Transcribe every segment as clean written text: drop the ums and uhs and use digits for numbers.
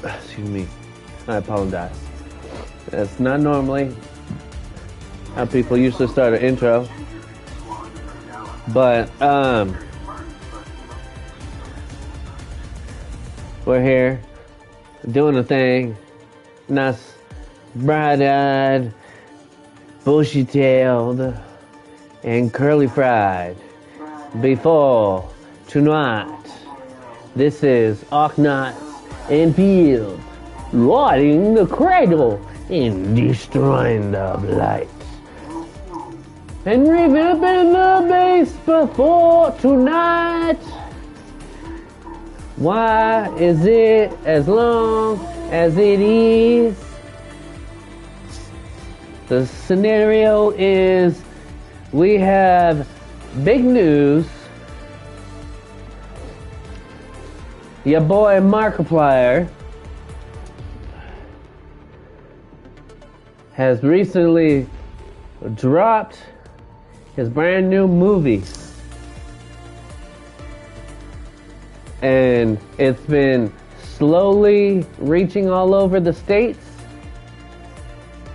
Excuse me. I apologize. That's not normally how people usually start an intro. But, we're here doing a thing. Nice, bright-eyed, bushy-tailed, and curly-fried. Before tonight, this is Arknights EndField, lighting the Cradle and destroying the Blight. And revamping the base before tonight. Why is it as long as it is? The scenario is we have big news. Your boy Markiplier has recently dropped his brand new movie. And it's been slowly reaching all over the states.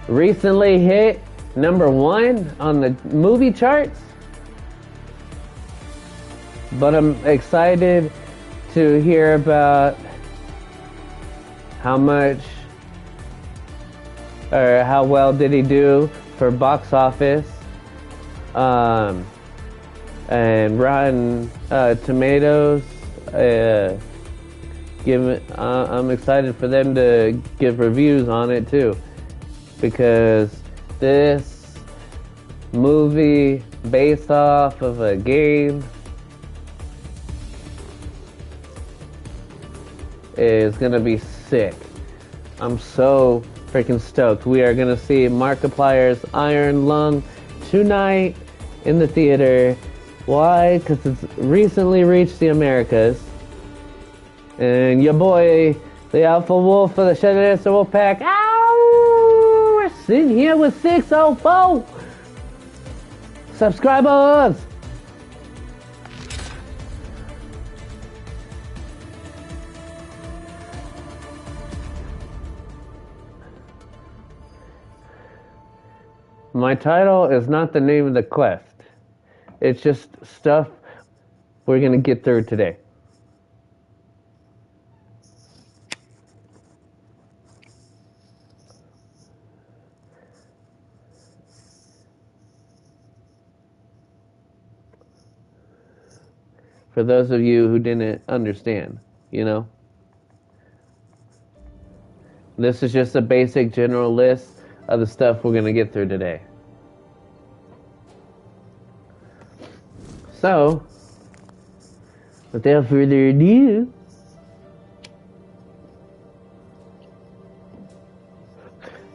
Recently hit #1 on the movie charts. But I'm excited to hear about how much or how well did he do for box office. And Rotten Tomatoes, I'm excited for them to give reviews on it too, because this movie based off of a game is gonna be sick. I'm so freaking stoked. We are gonna see Markiplier's Iron Lung tonight in the theater. Why? Because it's recently reached the Americas. And your boy, the Alpha Wolf of the Shedder Wolf Pack, ow! We're sitting here with 604 subscribers. My title is not the name of the quest. It's just stuff we're going to get through today. For those of you who didn't understand, you know? This is just a basic general list of the stuff we're going to get through today. So, without further ado,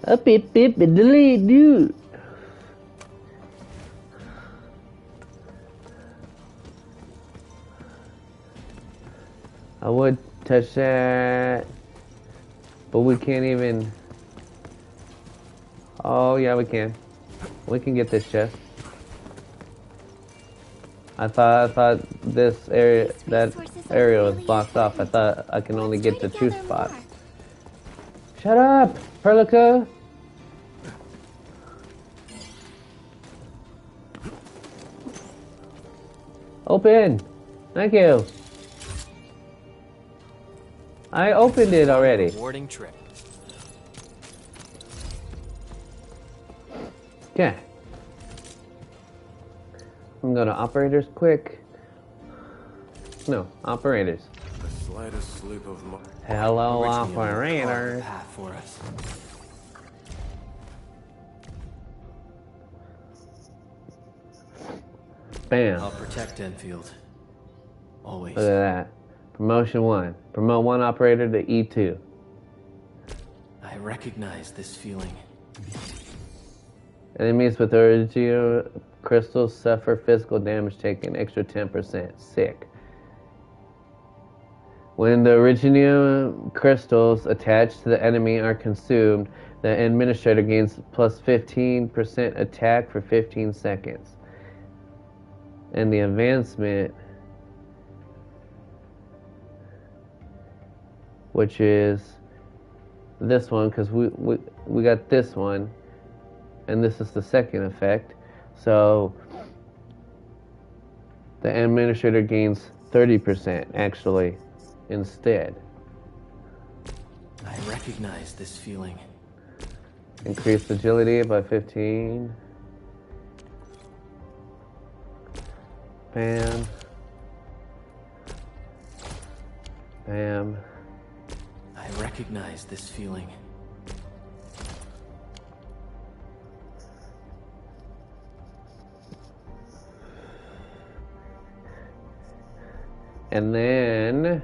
up it, pip, and delete, dude. I would touch that, but we can't even. Oh yeah, we can. We can get this chest. I thought this area, that area was blocked off. I thought I can only get the 2 spots. Shut up, Perlica. Open. Thank you. I opened it already. Rewarding trip. Okay. I'm going to operators quick. No, operators. The slightest slip of my Hello, operators. Path for us. Bam. I'll protect Enfield. Always. Look at that. Promotion 1. Promote 1 operator to E2. I recognize this feeling. Enemies with original crystals suffer physical damage, taking extra 10%. Sick. When the original crystals attached to the enemy are consumed, the administrator gains plus 15% attack for 15 seconds. And the advancement which is this one, because we got this one, and this is the second effect. So the administrator gains 30% actually instead. I recognize this feeling. Increased agility by 15. Bam. Bam. I recognize this feeling. And then,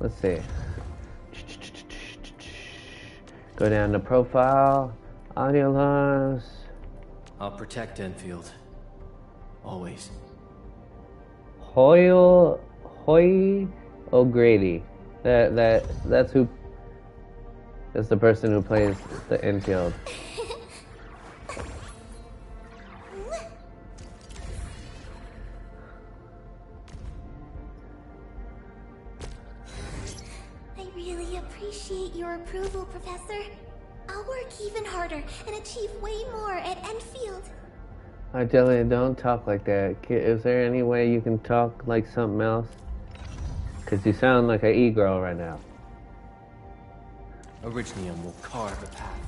let's see. Go down to profile, audio loss. I'll protect Enfield. Always. Hoy O'Grady. That's who. That's the person who plays the Enfield. I really appreciate your approval, Professor. I'll work even harder and achieve way more at Enfield. Delia, don't talk like that. Is there any way you can talk like something else? Because you sound like an e-girl right now. Originium will carve a path.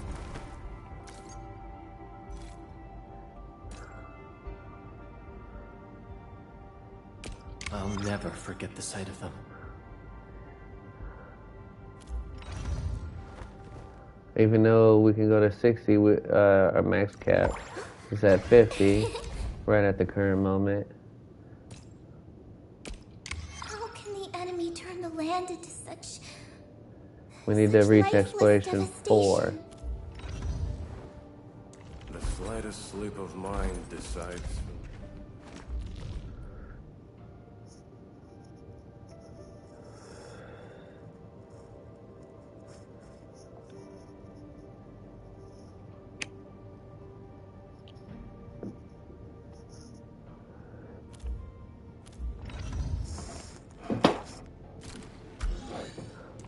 I'll never forget the sight of them. Even though we can go to 60, our max cap is at 50, right at the current moment. How can the enemy turn the land into such... We need to such reach lifeless exploration 4. devastation? The slightest slip of mind decides.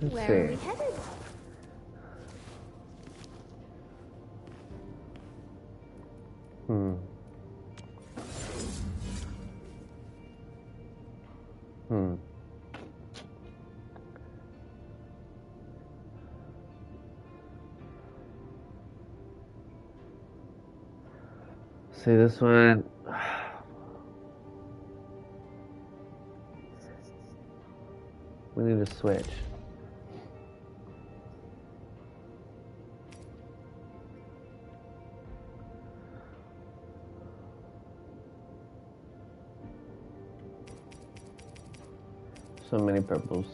Let's Where are we see. headed? Hmm. See this one. We need to switch. So many purples.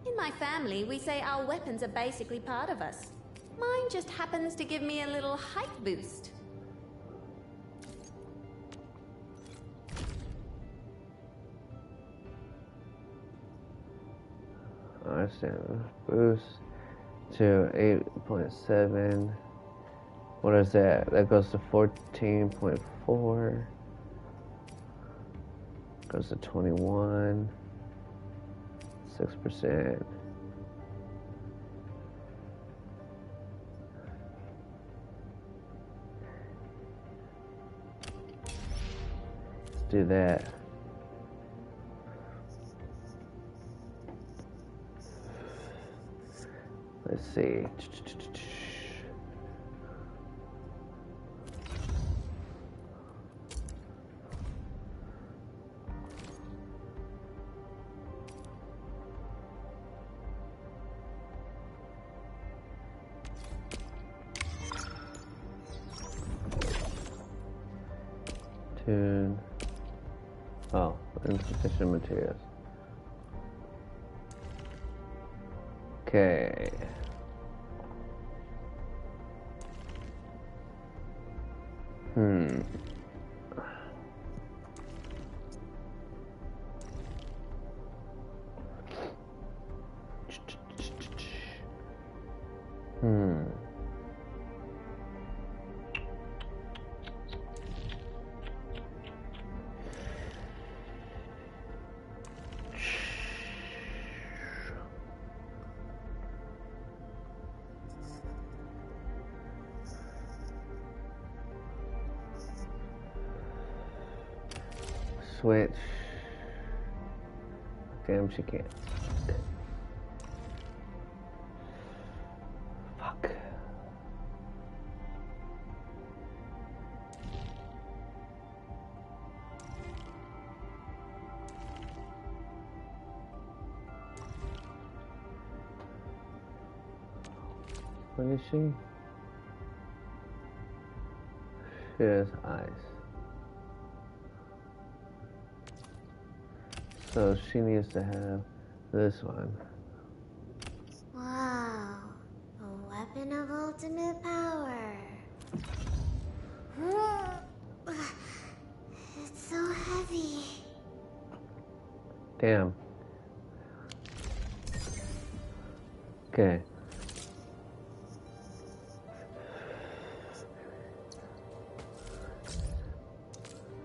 In my family, we say our weapons are basically part of us. Mine just happens to give me a little height boost. I understand. Boost to 8.7. What is that? That goes to 14.4. Goes to 21. 6%. Let's do that. Let's see. Tune. Oh, insufficient materials. Okay. Hmm. switch. Damn, she can't. Fuck. What is she? She has eyes. So she needs to have this one. Wow. A weapon of ultimate power. It's so heavy. Damn. Okay.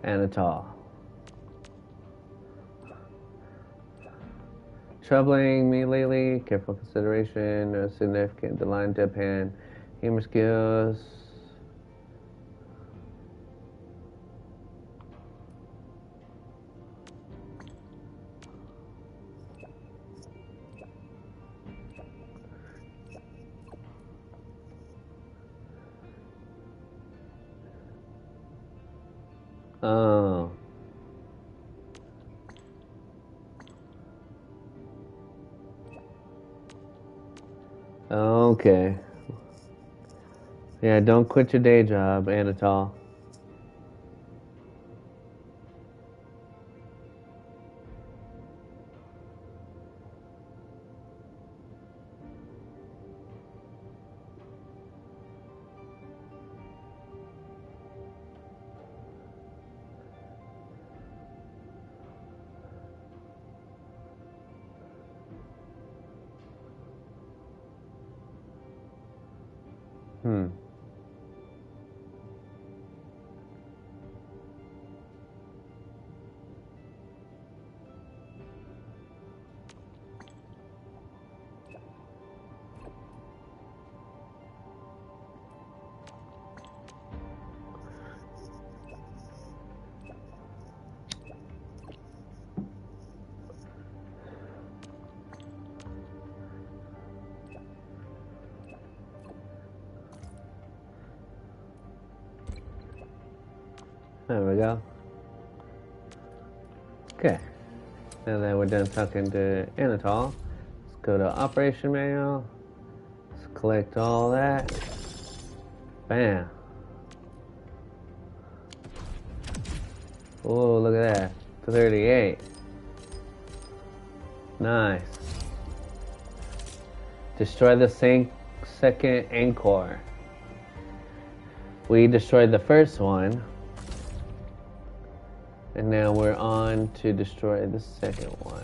Anatol. Troubling me lately. Careful consideration. No significant line deadpan. Humor skills. Oh. Okay. Yeah, don't quit your day job, Anatol. Hmm. There we go. Okay. Now that we're done talking to Anatol, let's go to Operation Manual. Let's collect all that. Bam. Oh, look at that. 38. Nice. Destroy the second Anchor. We destroyed the first one. And now we're on to destroy the second one.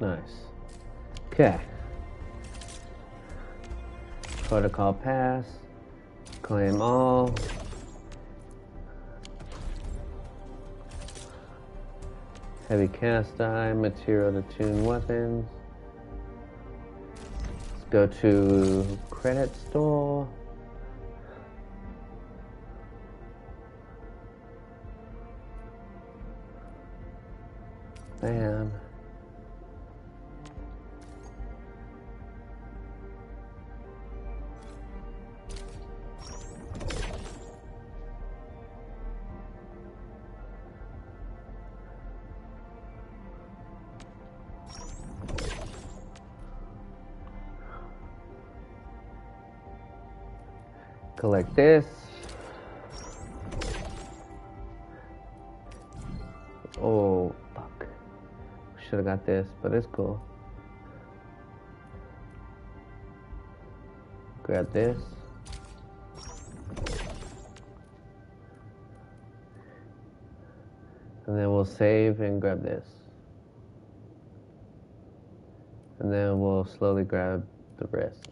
Nice. Okay. Protocol pass. Claim all. Heavy cast iron, material to tune weapons. Let's go to credit store. Bam. Collect this. Oh, fuck. Should have got this, but it's cool. Grab this. And then we'll save and grab this. And then we'll slowly grab the rest.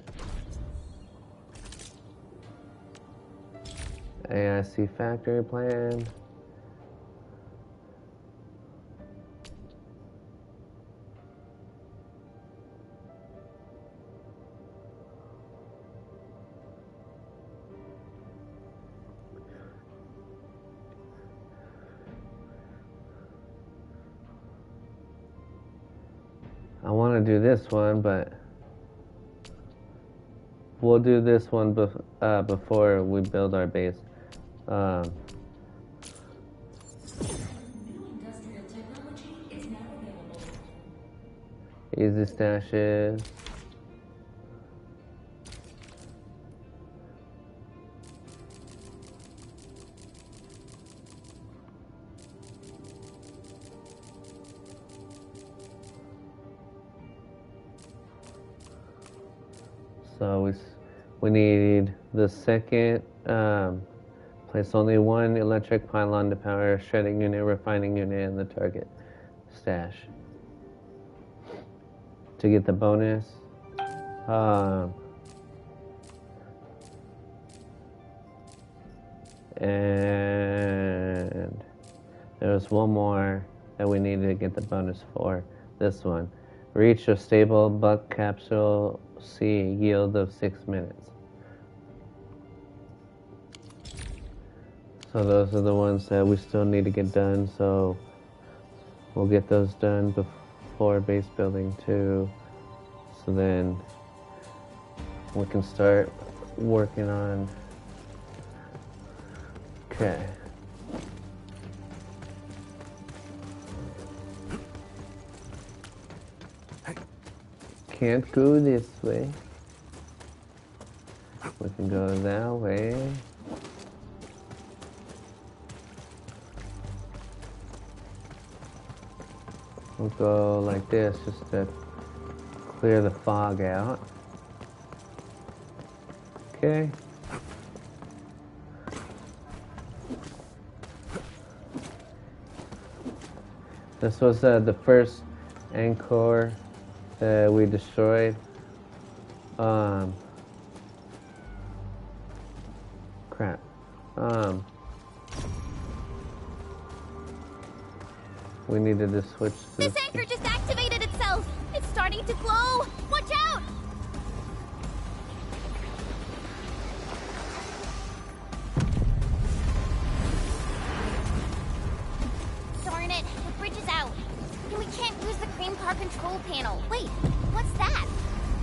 AIC factory plan. want to do this one, but we'll do this one before we build our base. Easy stashes. So we need the second, place only one electric pylon to power a shredding unit, refining unit, and the target stash. To get the bonus, and there was one more that we needed to get the bonus for. This one. Reach a stable buck capsule C yield of 6 minutes. So those are the ones that we still need to get done, so we'll get those done before base building 2, so then we can start working on. Okay. Can't go this way. We can go that way. We'll go like this just to clear the fog out. Okay. This was the first anchor that we destroyed. Crap. We needed to switch to This anchor just activated itself! It's starting to glow! Watch out! Darn it, the bridge is out. And we can't use the crane car control panel. Wait, what's that?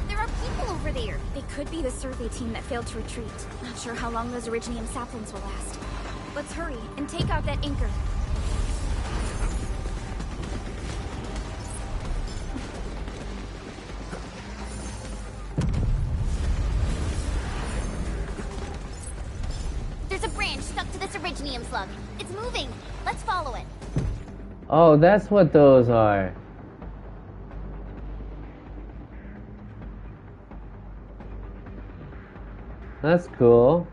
There are people over there. It could be the survey team that failed to retreat. Not sure how long those Originium saplings will last. Let's hurry and take out that anchor. There's a branch stuck to this Originium slug. It's moving. Let's follow it. Oh, that's what those are. That's cool.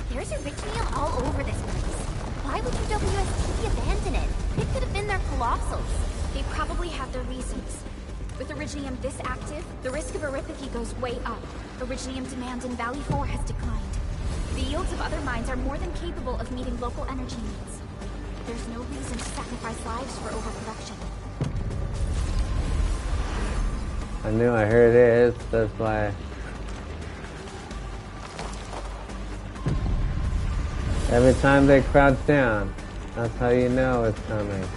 There's Originium all over this place. Why would UWST abandon it? It could have been their colossals. They probably have their reasons. With Originium this active, the risk of eripathy goes way up. Originium demand in Valley 4 has declined. The yields of other mines are more than capable of meeting local energy needs. There's no reason to sacrifice lives for overproduction. I knew I heard it. That's why. Every time they crouch down, that's how you know it's coming.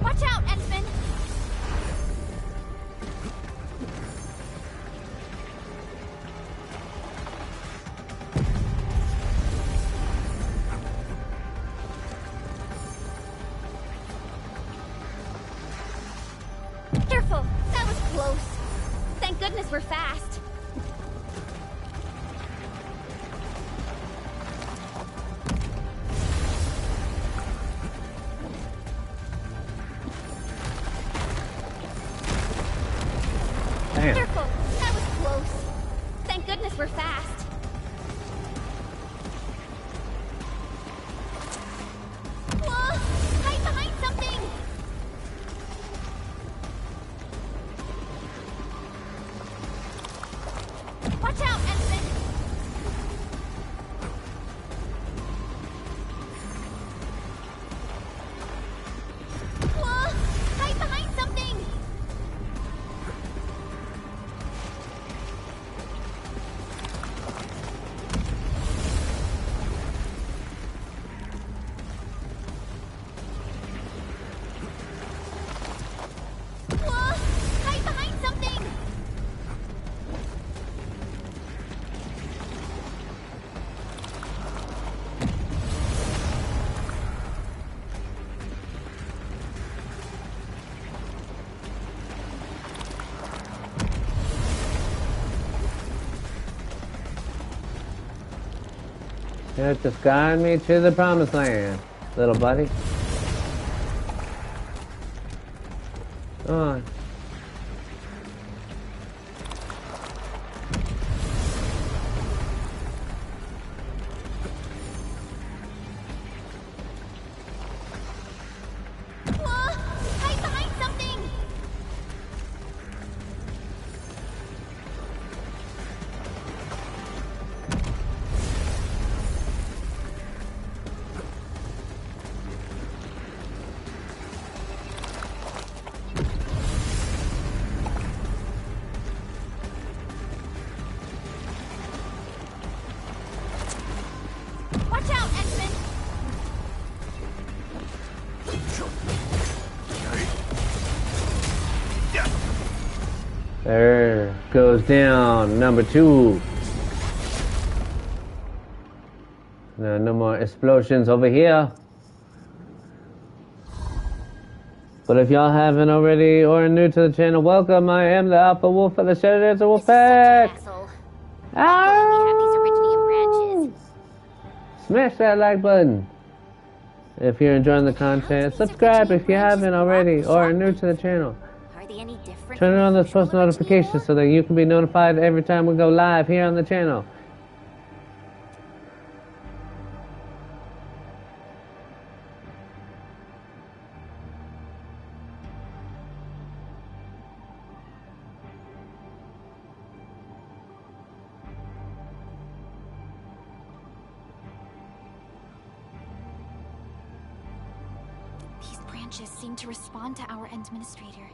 Watch out, X-Men! Careful! That was close. Thank goodness we're fast. Yeah, just guide me to the promised land, little buddy. Come on. Hide behind something! Watch out, X-Men! There goes down number 2. No more explosions over here. But if y'all haven't already or are new to the channel, welcome. I am the Alpha Wolf of the Shadows of Wolf Pack. Asshole. Luckily, we have these Originium branches. Smash that like button if you're enjoying the content. Subscribe if you haven't already or are new to the channel. Are they any different? Turn on from those post usual Originium notifications lore? so that you can be notified every time we go live here on the channel. These branches seem to respond to our Endministrator.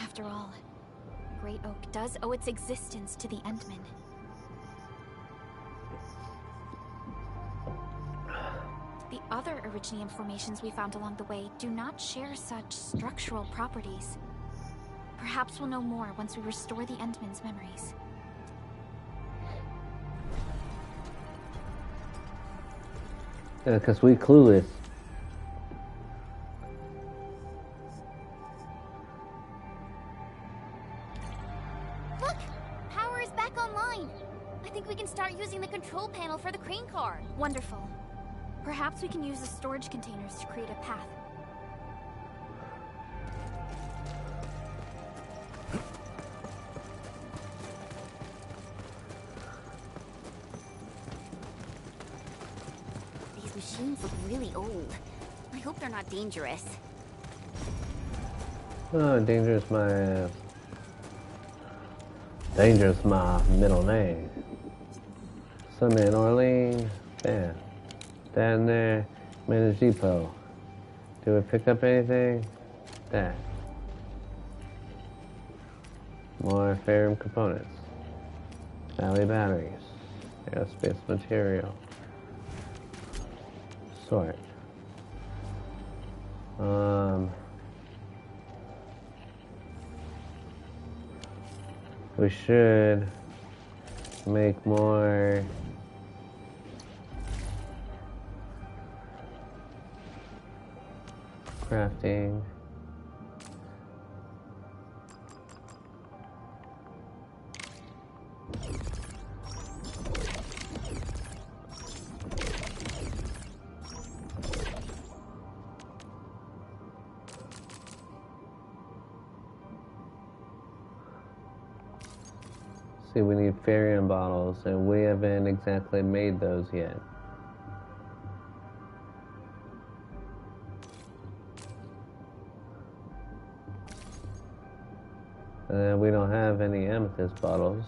After all, Great Oak does owe its existence to the Endmen. The other Originium formations we found along the way do not share such structural properties. Perhaps we'll know more once we restore the Endmen's memories. Because we clueless. Look! Power is back online. I think we can start using the control panel for the crane car. Wonderful. Perhaps we can use the storage containers to create a path. These machines look really old. I hope they're not dangerous. Oh, dangerous my ass. Dangerous my middle name. Summon Orlean. Bam. Down there. Manage depot. Do we pick up anything? That. More ferrum components. Valley batteries. Aerospace material. Sort. We should make more crafting. See, we need Farian bottles, and we haven't exactly made those yet. And we don't have any amethyst bottles.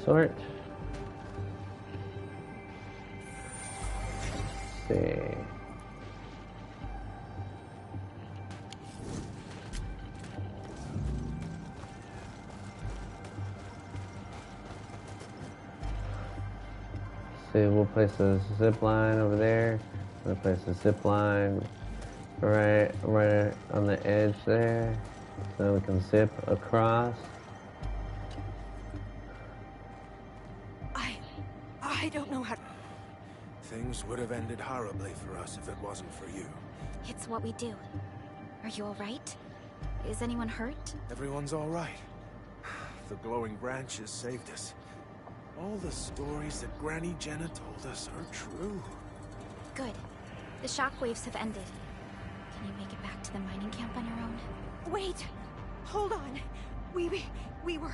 Sort. Let's see. We'll place a zip line over there. We'll place a zip line right on the edge there, so we can zip across. I don't know how. Things would have ended horribly for us if it wasn't for you. It's what we do. Are you all right? Is anyone hurt? Everyone's all right. The glowing branches saved us. All the stories that Granny Jenna told us are true. Good. The shockwaves have ended. Can you make it back to the mining camp on your own? Wait! Hold on. We were...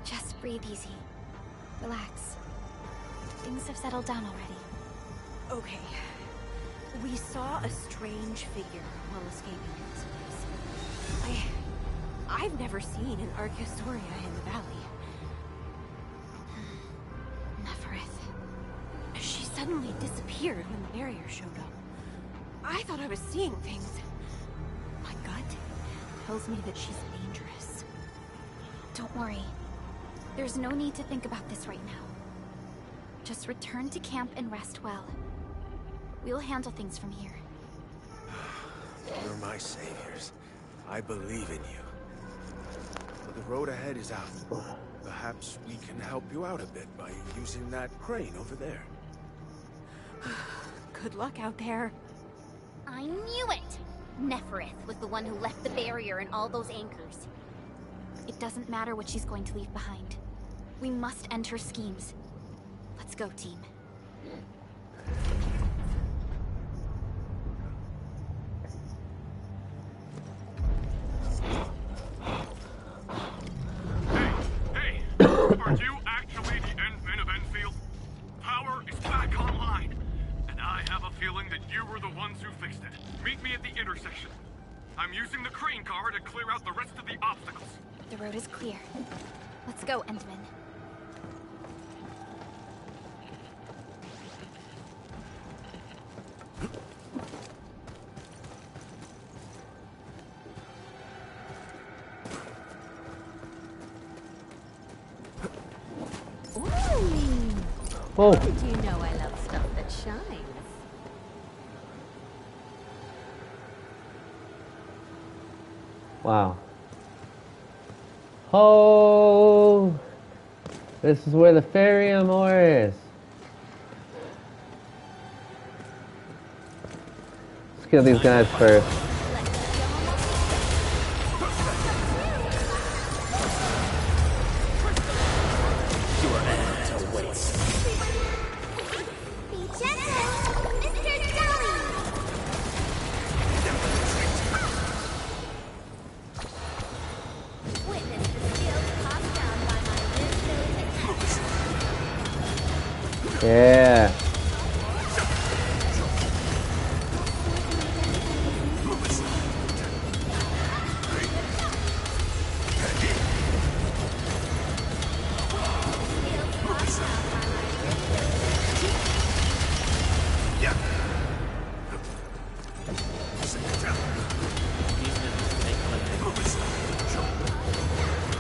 Just breathe easy. Relax. Things have settled down already. Okay. We saw a strange figure while escaping this place. I've never seen an Archostoria in the valley. Neferith. She suddenly disappeared when the barrier showed up. I thought I was seeing things. My gut tells me that she's dangerous. Don't worry. There's no need to think about this right now. Just return to camp and rest well. We'll handle things from here. You're my saviors. I believe in you. But the road ahead is out. Perhaps we can help you out a bit by using that crane over there. Good luck out there. I knew it! Neferith was the one who left the barrier and all those anchors. It doesn't matter what she's going to leave behind. We must end her schemes. Let's go, team. Hey! Are you actually the Endmen of Enfield? Power is back online, and I have a feeling that you were the ones who fixed it. Meet me at the intersection. I'm using the crane car to clear out the rest of the obstacles. The road is clear. Let's go, Endman. Oh. Do you know I love stuff that shines? Wow. Oh, this is where the Farium ore is. Let's kill these guys first. Yeah.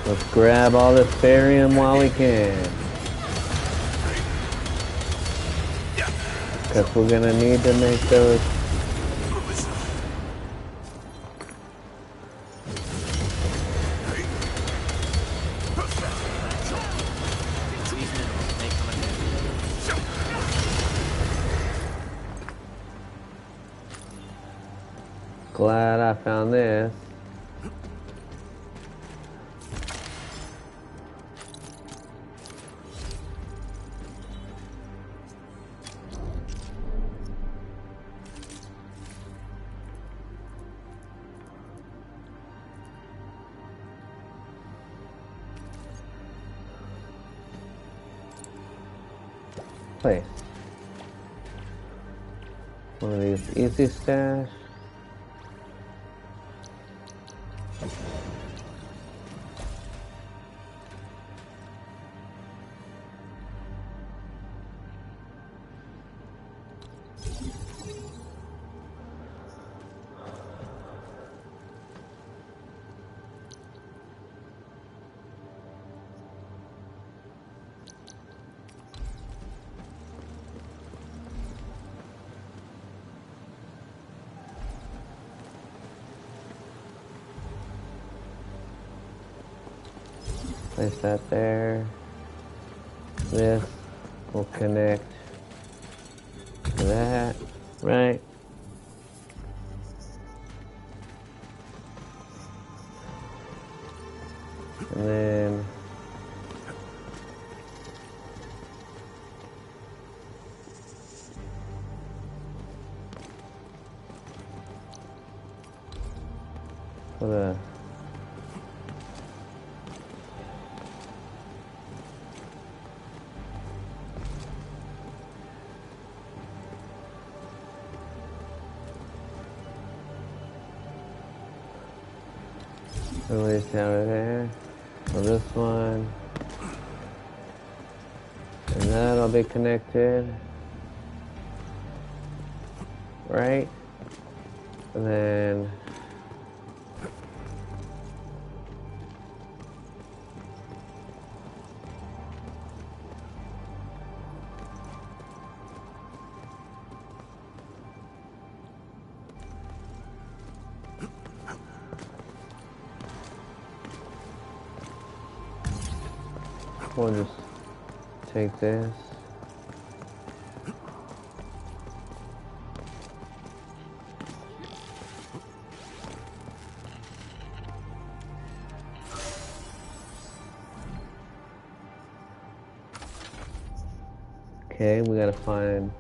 Let's grab all this barium while we can. Because we're gonna need to make those. Glad I found this. Place. One of these easy stash. Place that there. This will connect to that, right? And then put a release down there. So this one, and that'll be connected, right? And then we'll just take this. Okay, we gotta find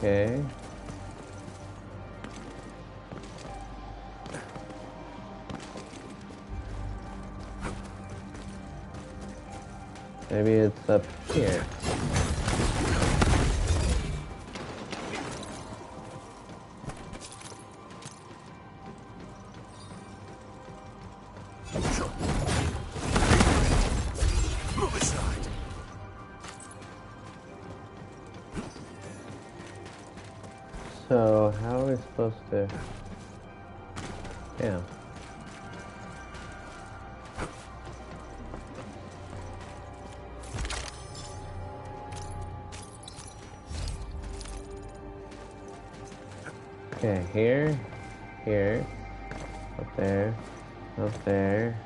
okay. Maybe it's up here. Move aside. So how are we supposed to? Yeah. Okay, here, here, up there, up there.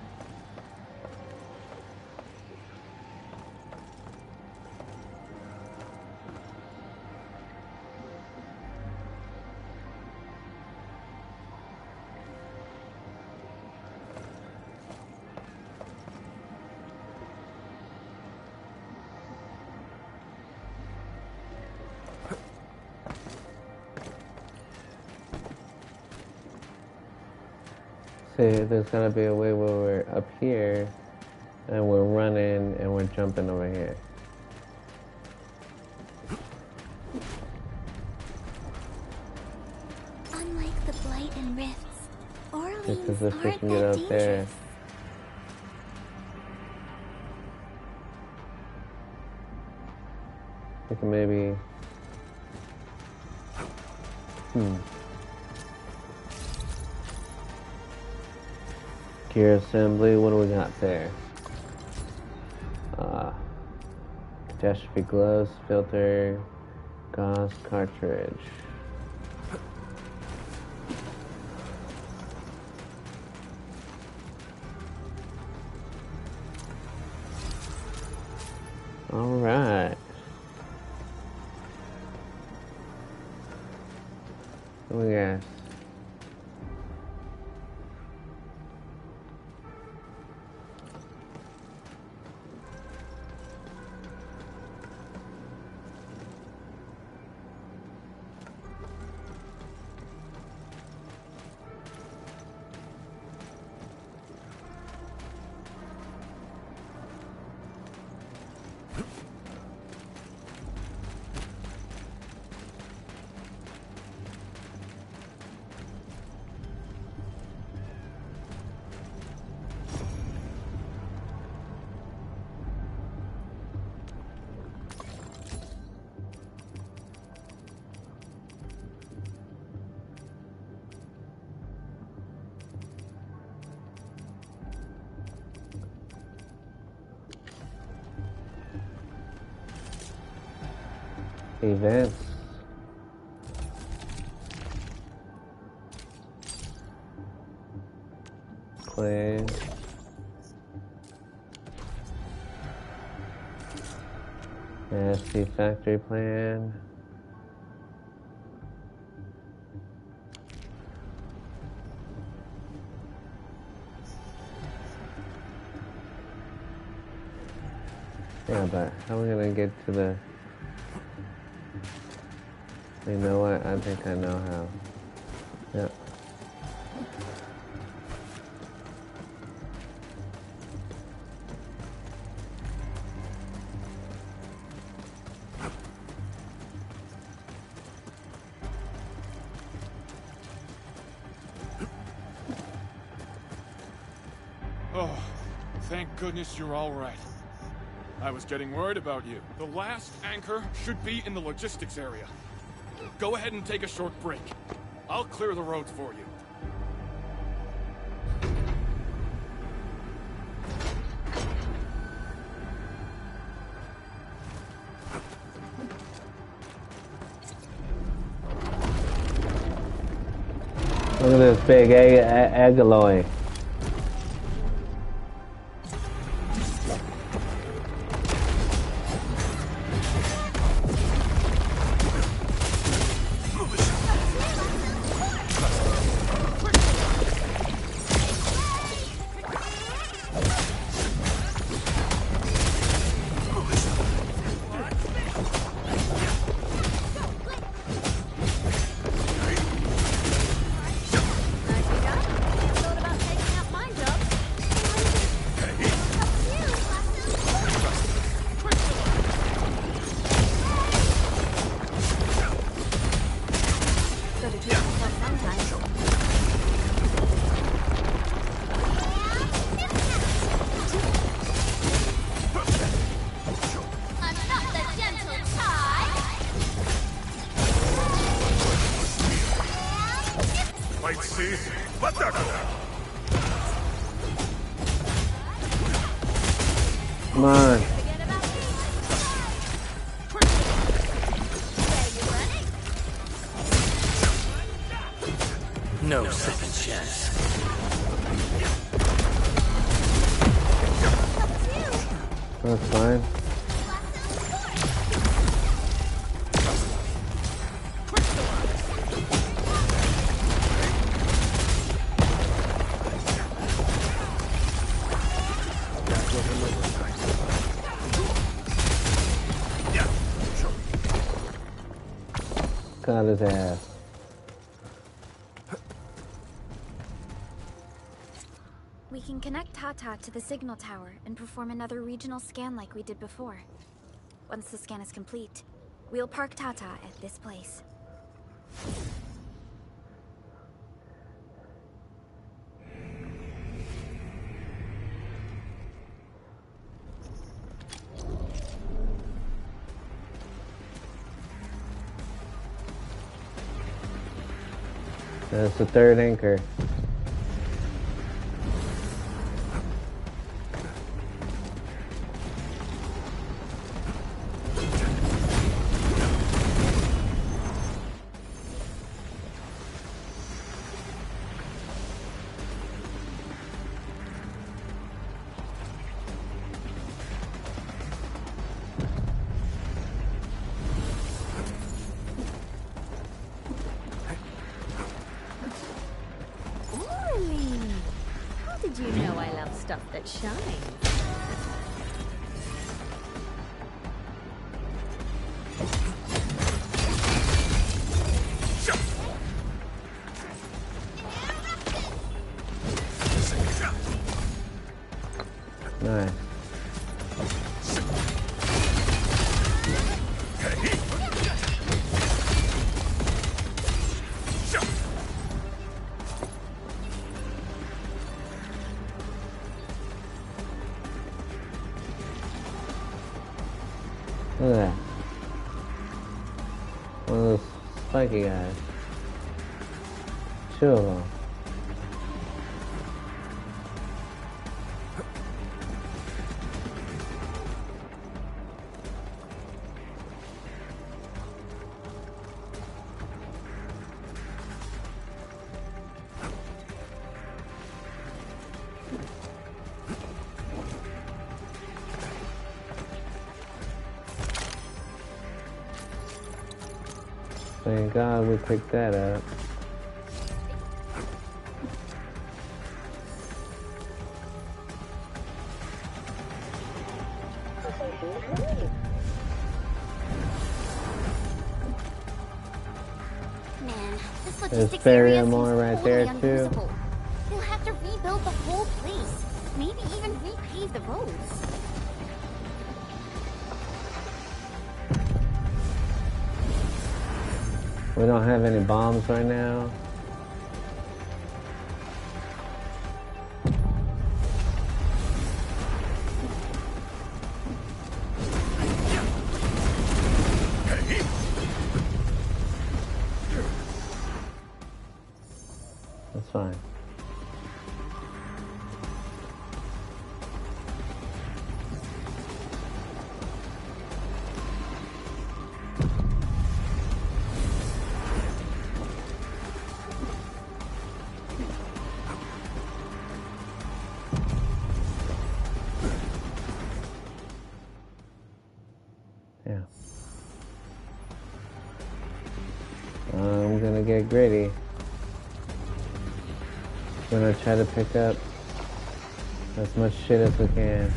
See, there's gotta be a way where we're up here and we're running and we're jumping over here. Unlike the Blight and Rifts, Because Orleans if we aren't can get that up there. dangerous. We can maybe. Gear assembly, what do we got there? Catastrophe gloves, filter, gauze cartridge. Alright. What do we got? Events. Plan. Nasty factory plan. Yeah, but how are we gonna get to the... You know what? I think I know how. Yep. Oh, thank goodness you're all right. I was getting worried about you. The last anchor should be in the logistics area. Go ahead and take a short break. I'll clear the roads for you. Look at this big egg-alloy. Come on. No second chance. That's fine. Got his ass. We can connect Tata to the signal tower and perform another regional scan like we did before. Once the scan is complete, we'll park Tata at this place. That's the third anchor. You know I love stuff that shines. Nice. Look at that. One of those spiky guys. Two of them. Thank God we picked that up. Man, this There's logistics area seems Barrymore right totally there too. unusable. They'll have to rebuild the whole place. Maybe even repave the roads. We don't have any bombs right now. That's fine. Yeah. I'm gonna get gritty. I'm gonna try to pick up as much shit as we can.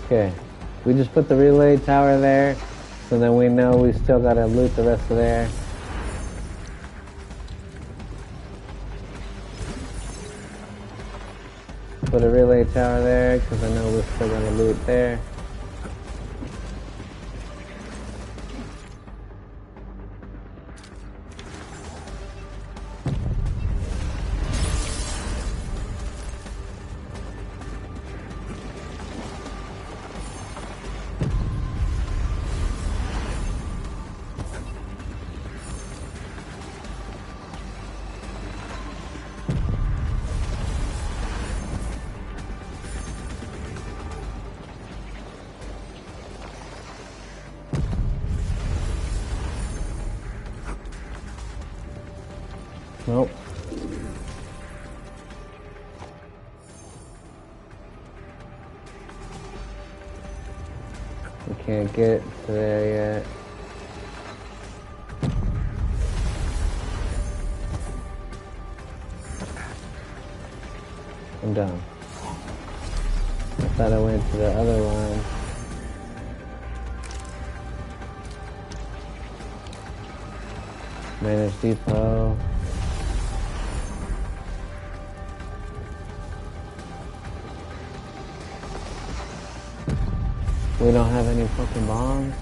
Okay, we just put the relay tower there, so then we know we still gotta loot the rest of there. Put a relay tower there, because I know we're still gonna loot there. Nope. We can't get to there yet. I'm done. I thought I went to the other one. Manage depot. We don't have any fucking bombs.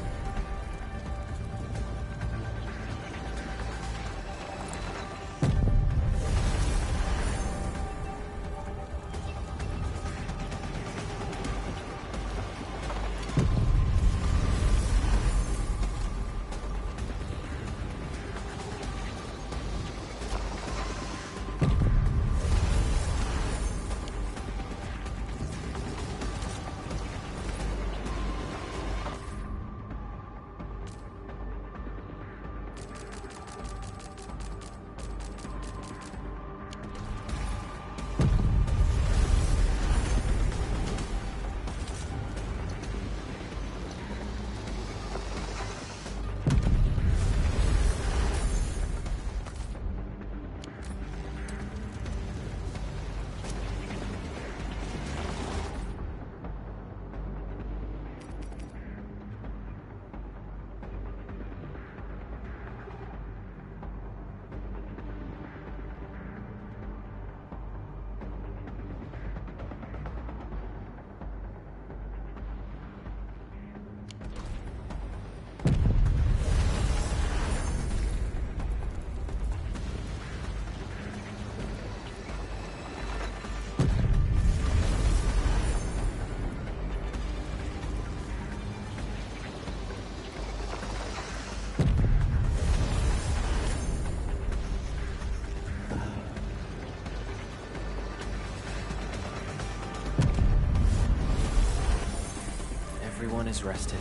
has rested.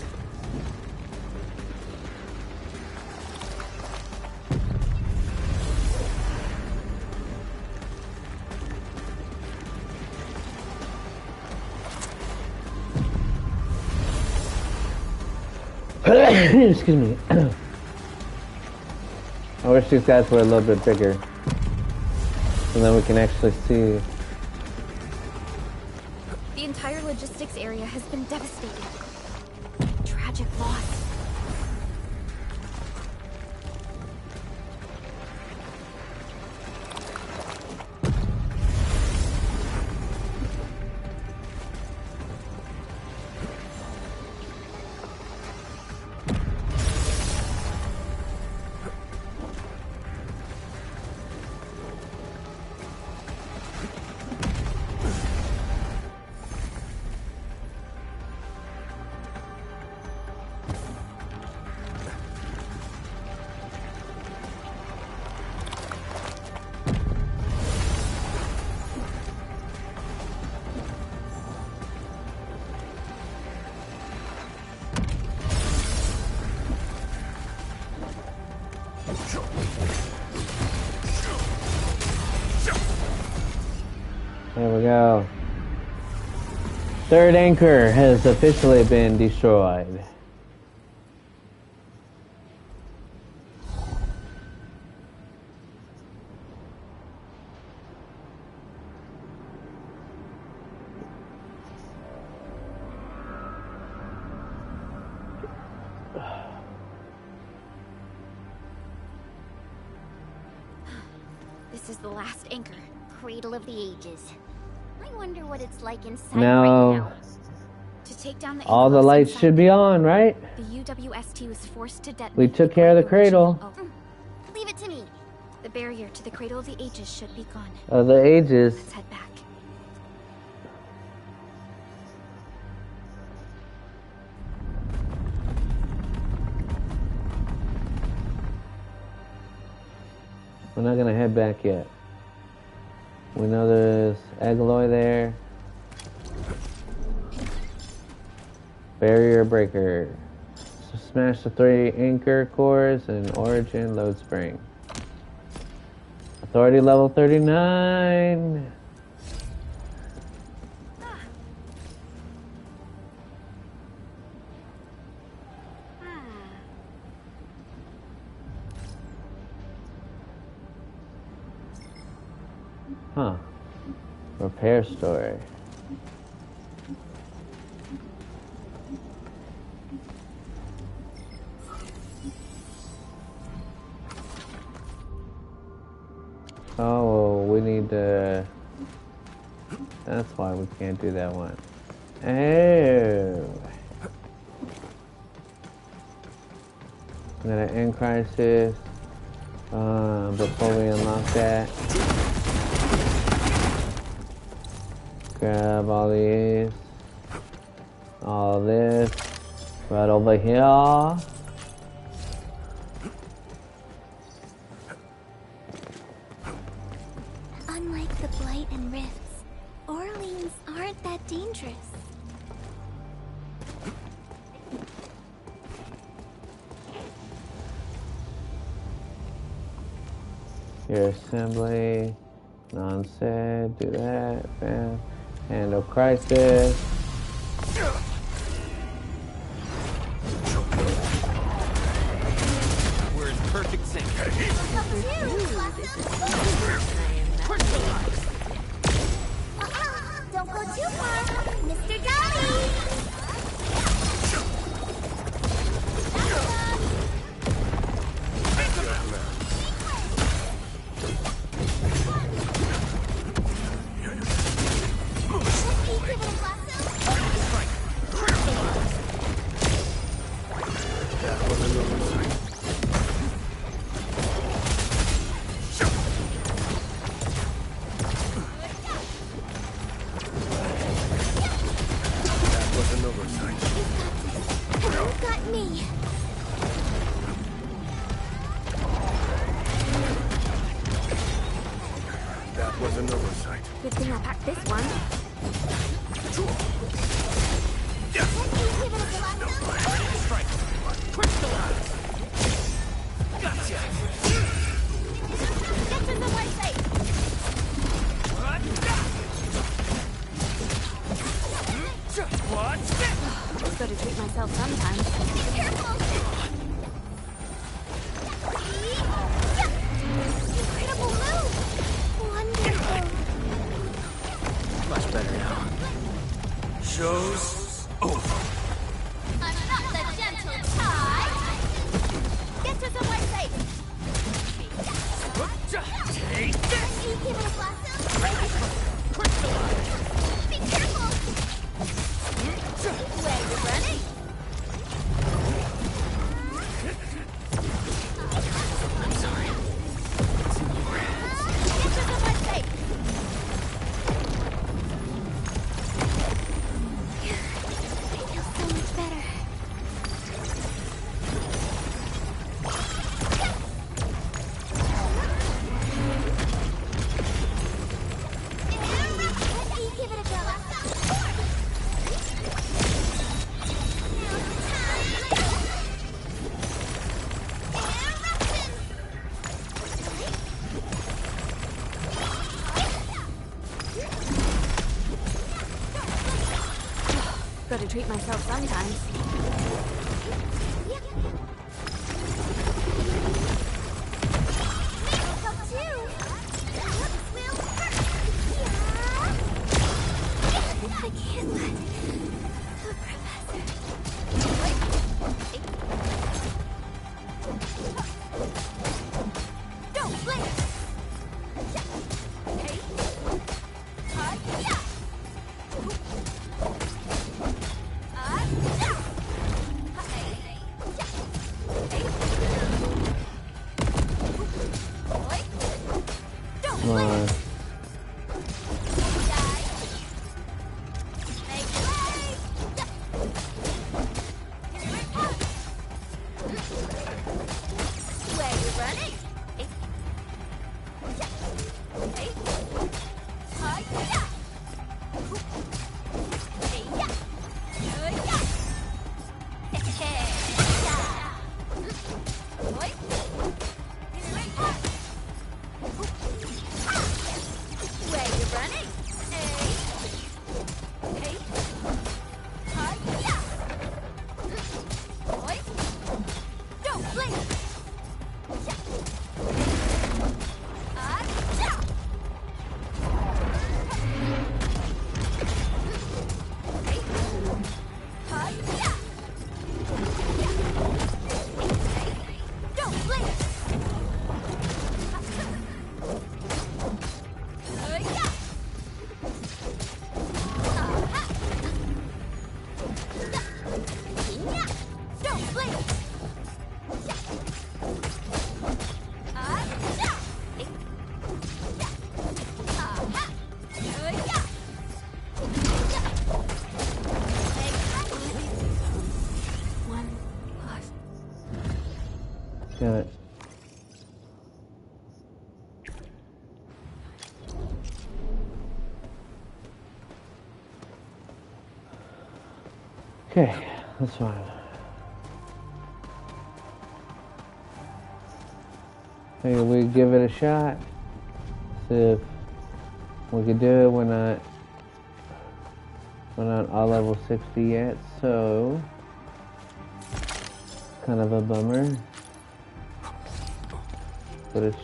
Excuse me. I wish these guys were a little bit bigger. And then we can actually see. The entire logistics area has been devastated. Tragic loss. There we go. Third anchor has officially been destroyed. This is the last anchor. Cradle of the Ages. I wonder what it's like inside Now, right now. To take down the all the anchors lights inside should be on, right? the UWST was forced to detonate. We took care of the cradle. Leave it to me. The barrier to the Cradle of the Ages should be gone. Of the ages. Let's head back. We're not gonna head back yet. We know there's Agaloy there. Barrier breaker. So smash the 3 anchor cores and origin load spring. Authority level 39. Huh. Repair story. Oh, well, we need to... That's why we can't do that one. Oh. I'm gonna end crisis. Before we unlock that. Grab all these. All this. Right over here. Unlike the Blight and Rifts, Orleans aren't that dangerous. Your assembly. Non-said. Do that. Bam. Handle crisis. We're in perfect sync. Don't go too far, Mr. Dolly! Good thing I packed this one. Gotta treat myself sometimes. Be careful! Incredible move! Wonderful! Much better now. Show's over. I'm not the gentle tide! Get to somewhere safe! Take this! Give it a blast! Be careful! Where you running? I'm sorry. It's in your hands. Get to somewhere safe! I feel so much better. Give it a go. Gotta treat myself sometimes. I can't let the professor. Don't blink. Come on. Where you running? Where you running? Don't blink! Don't blink! Don't blink! Damn it. Okay, that's fine. Maybe we give it a shot. See if we can do it. We're not all level 60 yet, so kind of a bummer. But it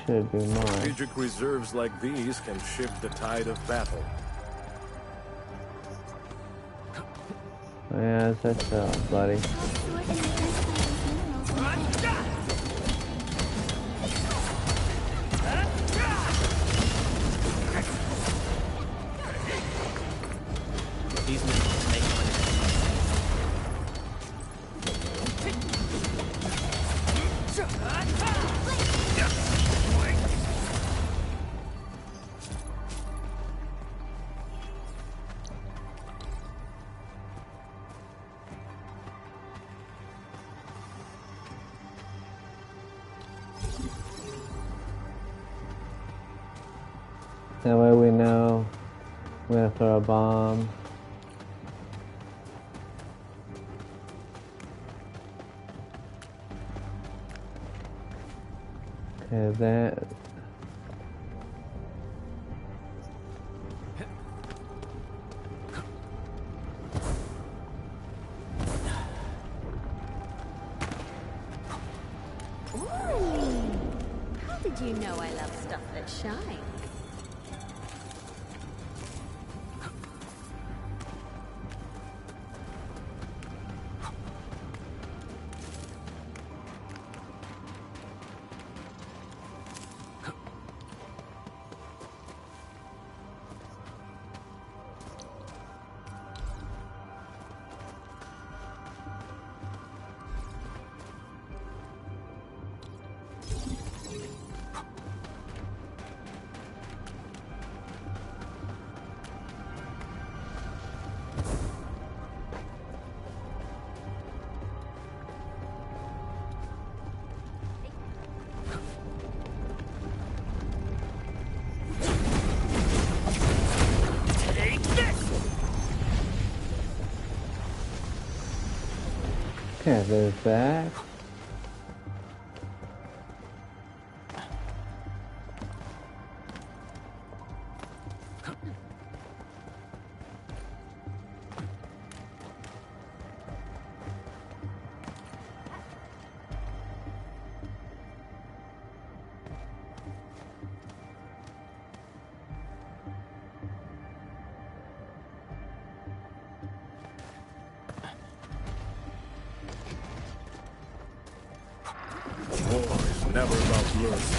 should be mine. Strategic reserves like these can shift the tide of battle. Yeah, that's so, buddy. These minerals make money. That way we know we're gonna throw a bomb. Okay, that. How did you know I love stuff that shines? Okay, there's that. Never about mercy.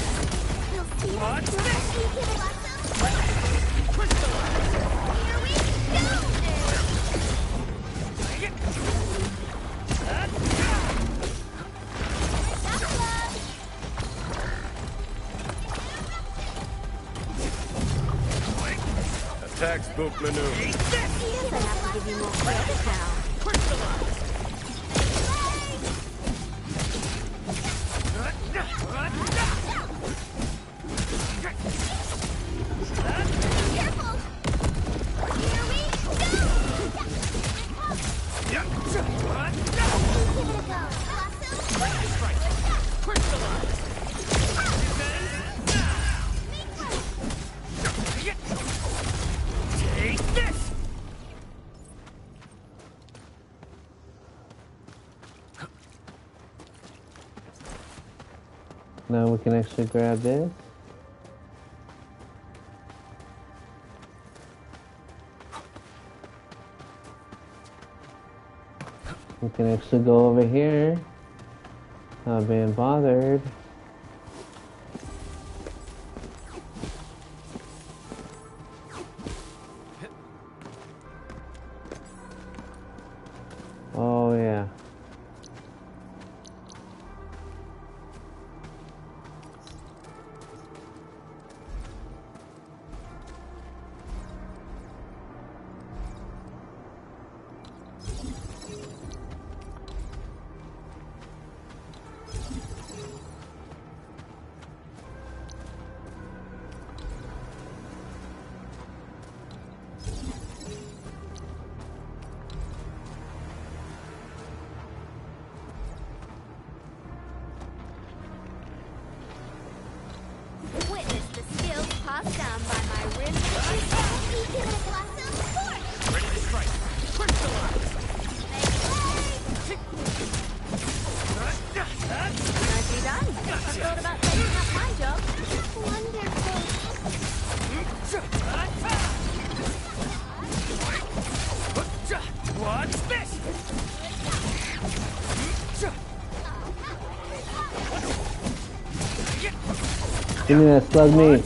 What? Here we A textbook maneuver. I have to give you more credit now. Now we can actually grab this. We can actually go over here. Not being bothered. Oh yeah. witness the skills passed down by my rim. Ready to strike. Crystallize. Nicely done. I thought about taking up my job. Wonderful. Watch this! Give me that slug meat.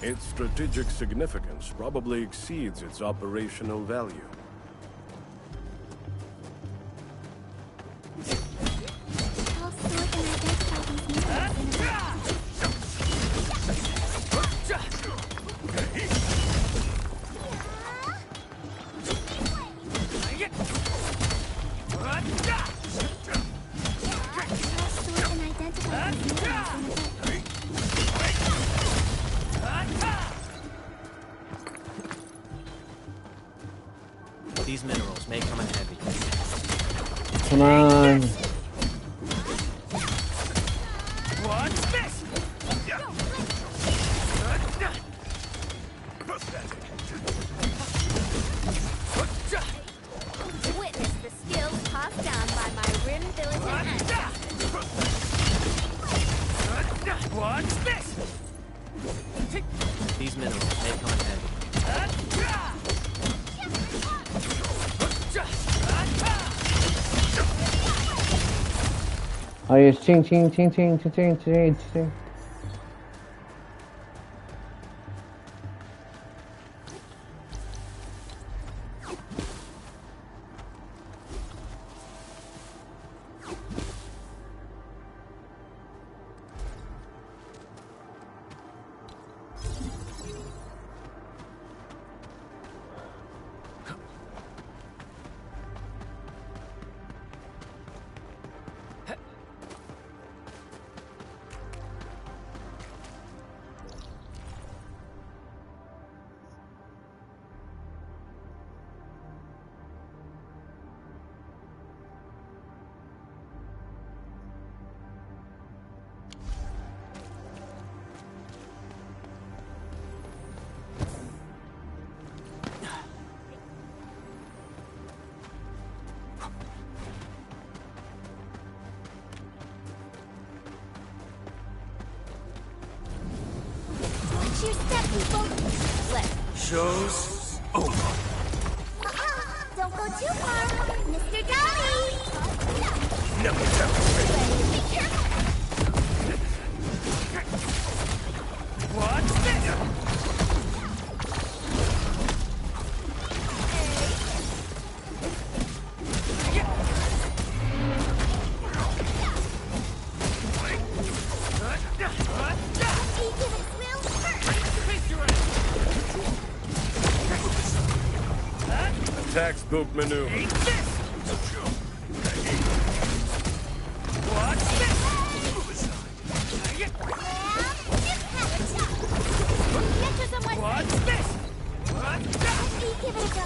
Its strategic significance probably exceeds its operational value. These minerals may come in heavy. Come on. What's this? Witness the skills passed down by my Rim Village ancestors. What's this? These minerals may come in handy. Oh, yes, ching, ching, ching, ching, ching, ching, ching, ching. Watch your step, people. Left. Show's over. Don't go too far, Mr. Dolly. No, no. Be careful. What's this? Textbook maneuver. What's this? What's this? Give it a go,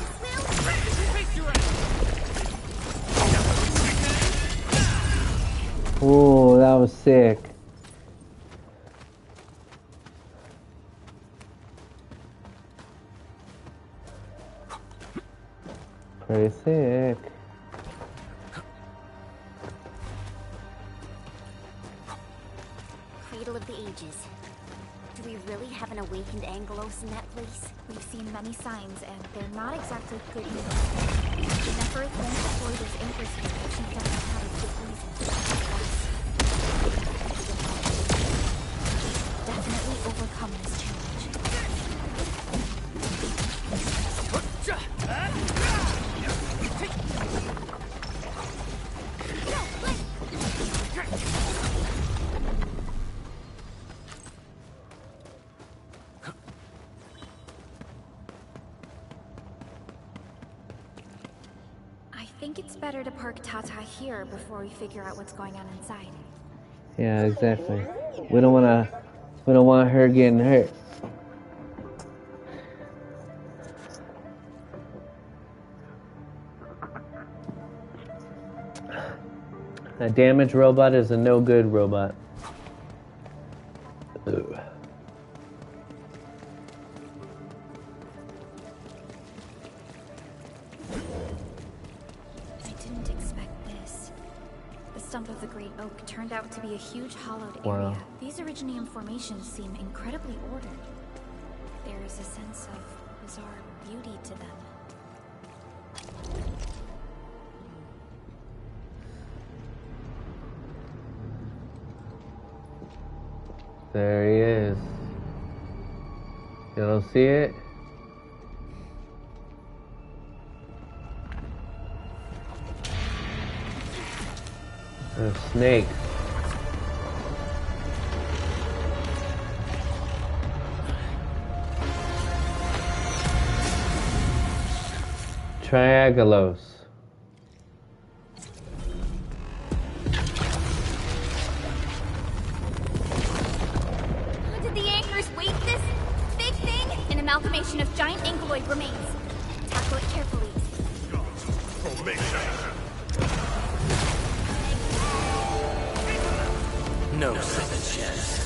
Will. Ooh, that was sick. Pretty sick. Cradle of the Ages. Do we really have an awakened Angelos in that place? We've seen many signs, and they're not exactly good news. Neferth won't deploy those anchors here if she doesn't have a good reason. Definitely overcome this challenge. I think it's better to park Tata here before we figure out what's going on inside. Yeah, exactly. We don't want her getting hurt. A damaged robot is a no good robot. Ugh. I didn't expect this. The stump of the great oak turned out to be a huge hollowed Wow. area. These Originium formations seem incredibly ordered. There is a sense of bizarre beauty to them. There he is. You don't see it? A snake. Triagalos. Did the anchors weight this big thing? An amalgamation of giant ankyloid remains. Tackle it carefully. No second chance.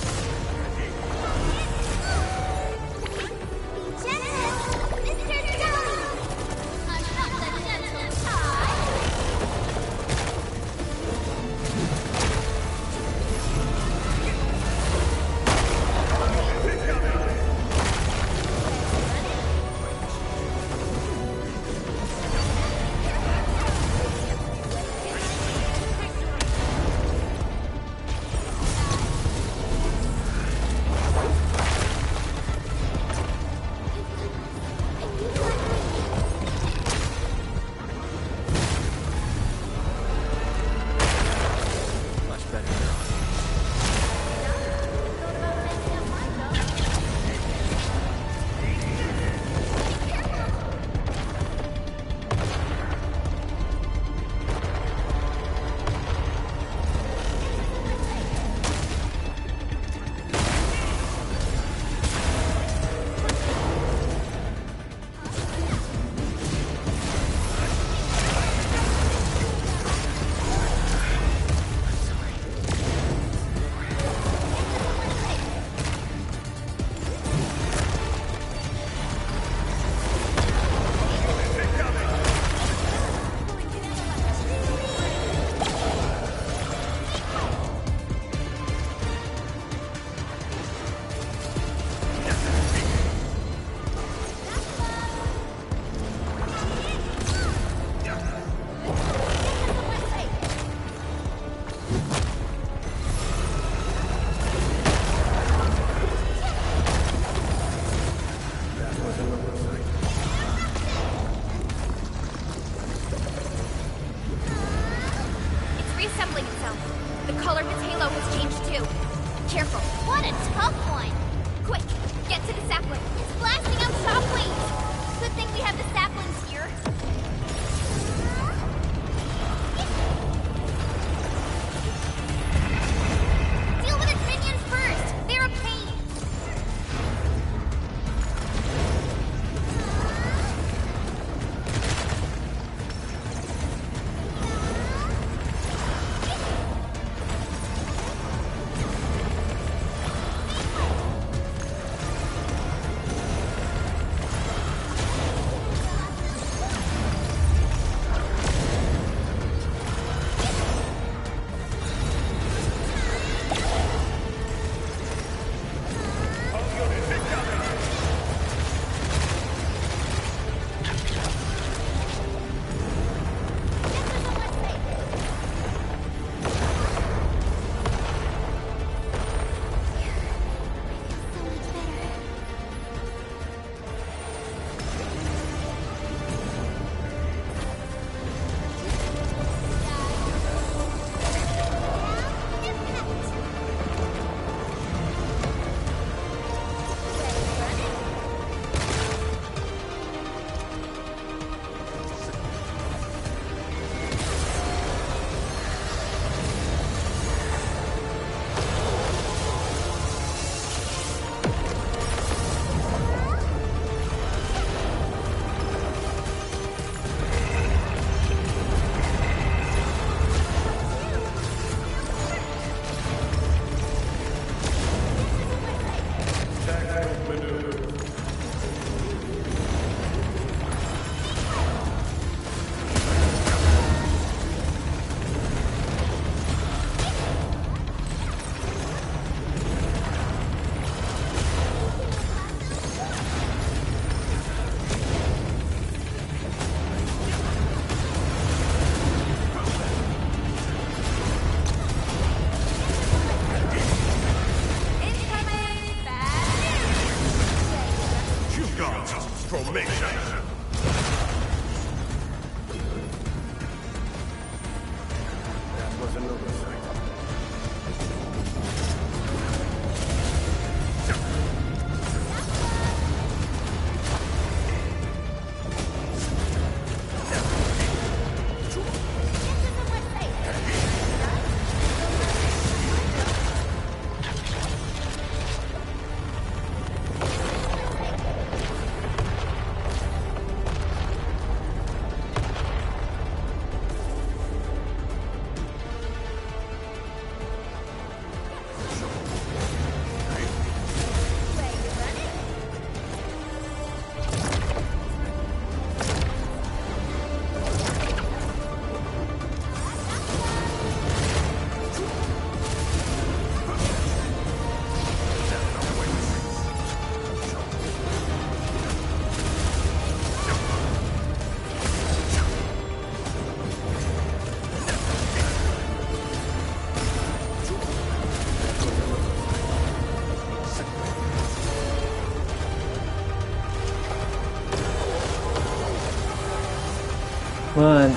Come on.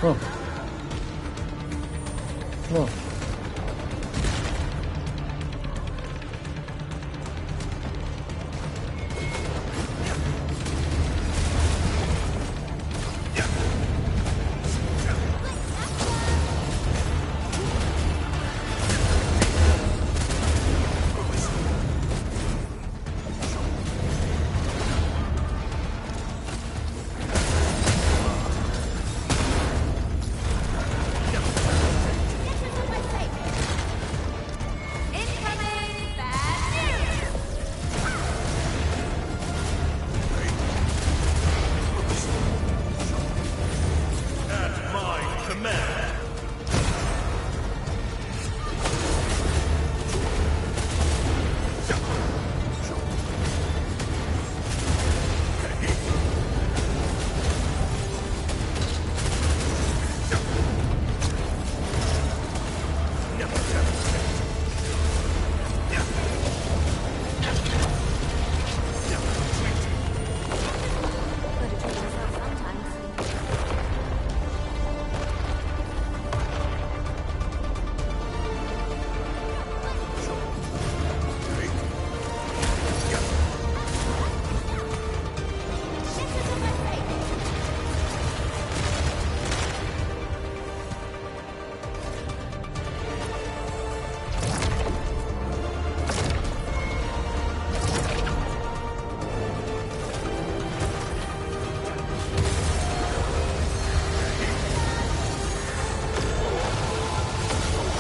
Oh. No.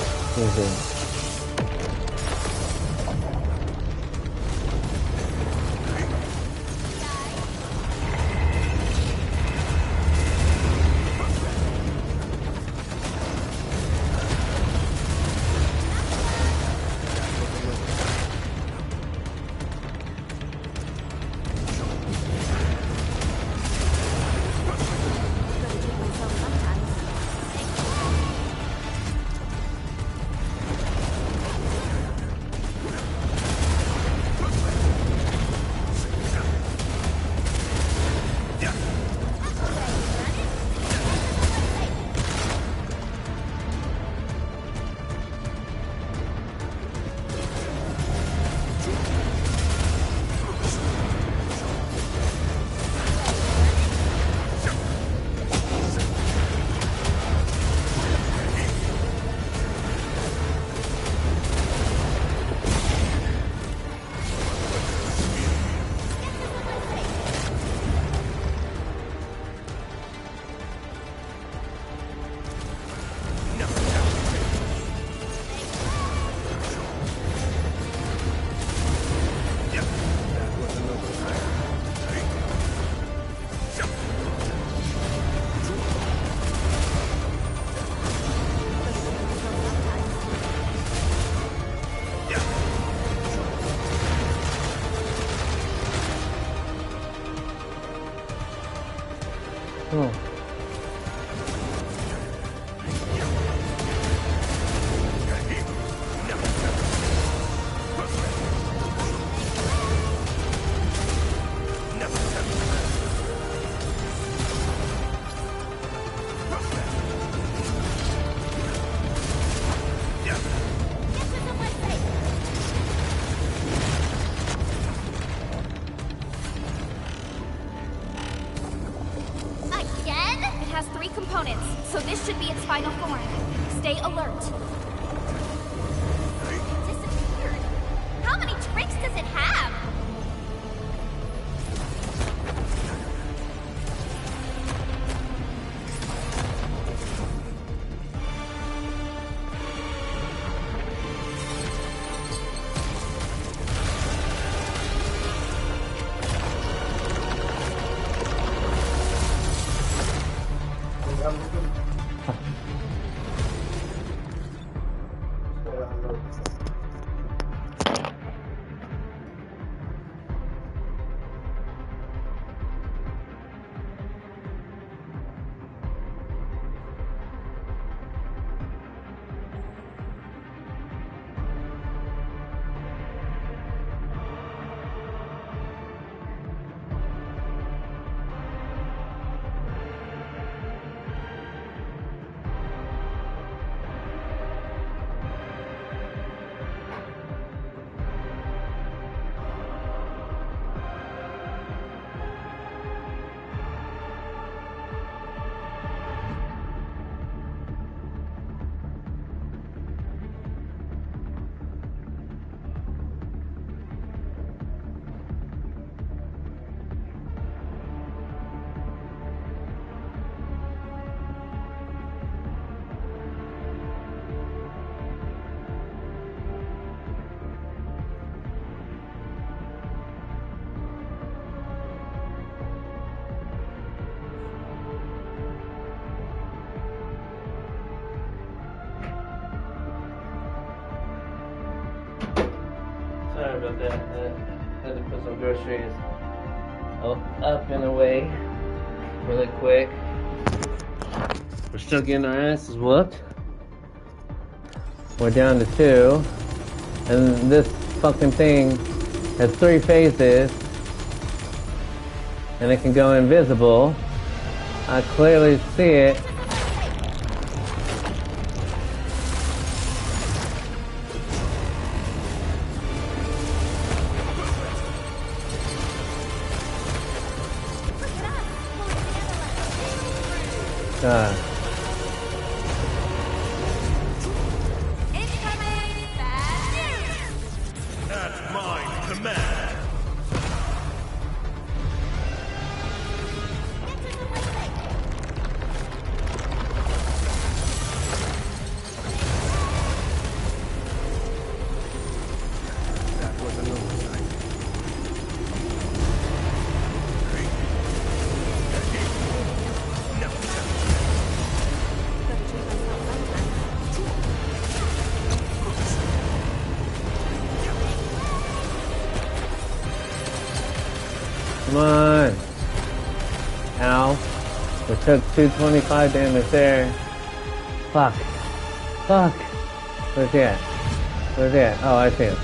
Oh. So this should be its final form. Stay alert. It disappeared. How many tricks does it have? had to put some groceries up and away really quick. We're still getting our asses whooped. We're down to 2. And this fucking thing has 3 phases. And it can go invisible. I clearly see it. At my command. That was an oversight. Come on. Ow. We took 225 damage there. Fuck. Fuck. Where's he at? Where's he at? Oh, I see him.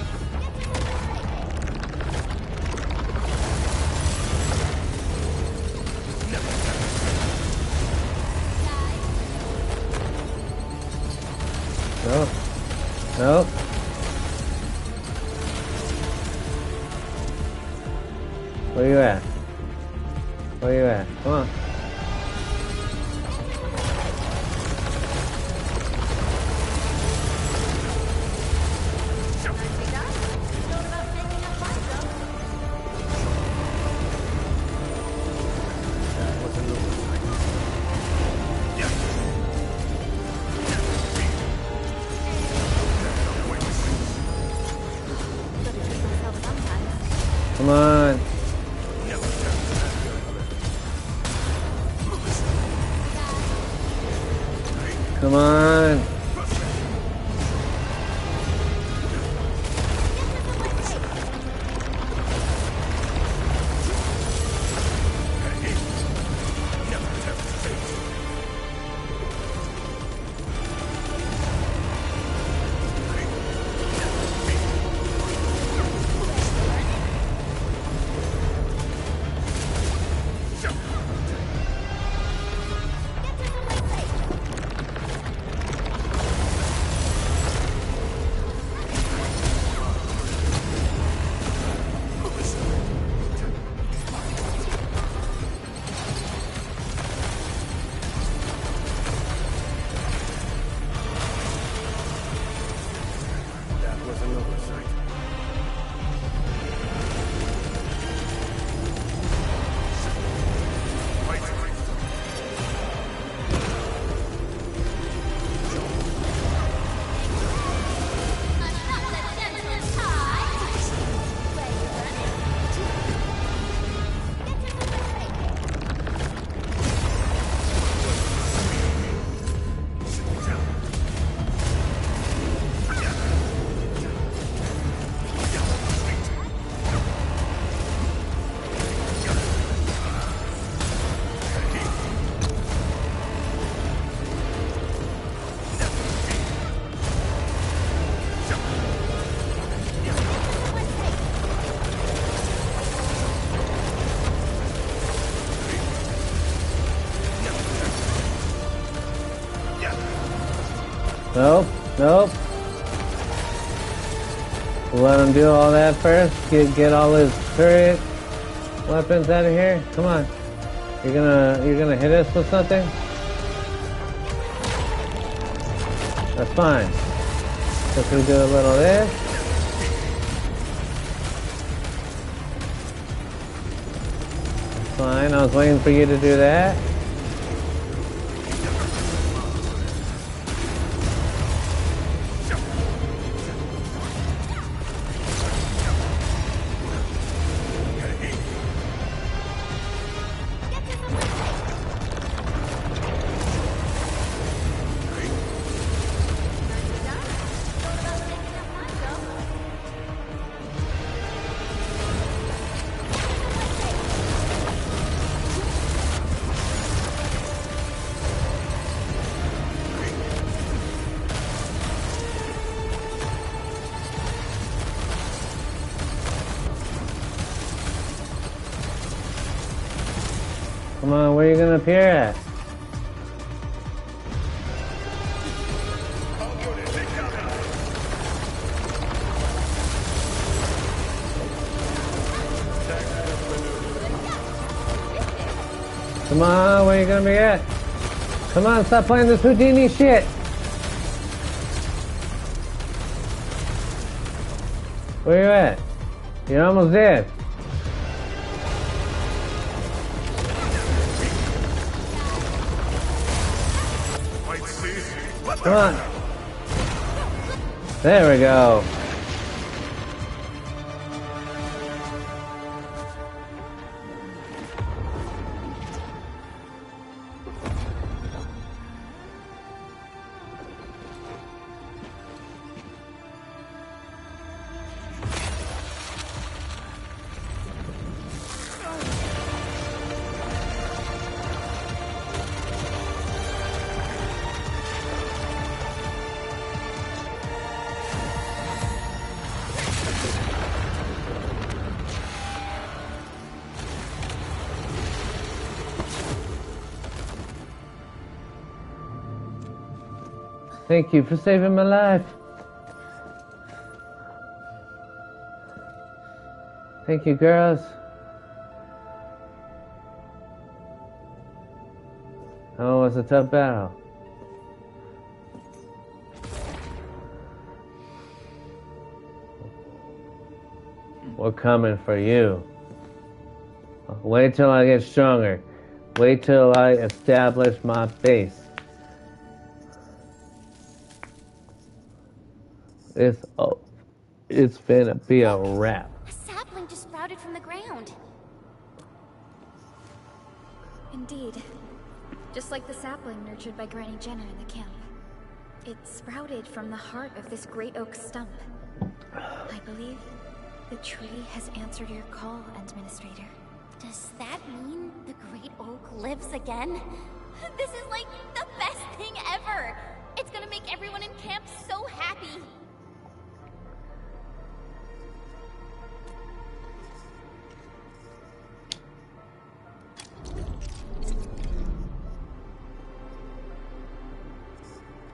Nope. Nope. Where you at? Where you at? Come on. Come on. Come on. That was an oversight. Nope. Nope. We'll let him do all that first. Get all his turret weapons out of here. Come on. You're gonna hit us with something? That's fine. If we do a little of this. That's fine. I was waiting for you to do that. Come on, where are you gonna appear at? Come on, where are you gonna be at? Come on, stop playing this Houdini shit! Where you at? You're almost dead. Come on. There we go. Thank you for saving my life. Thank you, girls. Oh, it was a tough battle. We're coming for you. Wait till I get stronger. Wait till I establish my base. It's gonna be a wrap. A sapling just sprouted from the ground. Indeed. Just like the sapling nurtured by Granny Jenna in the camp. It sprouted from the heart of this great oak stump. I believe the tree has answered your call, Administrator. Does that mean the great oak lives again? This is like the best thing ever! It's gonna make everyone in camp so happy!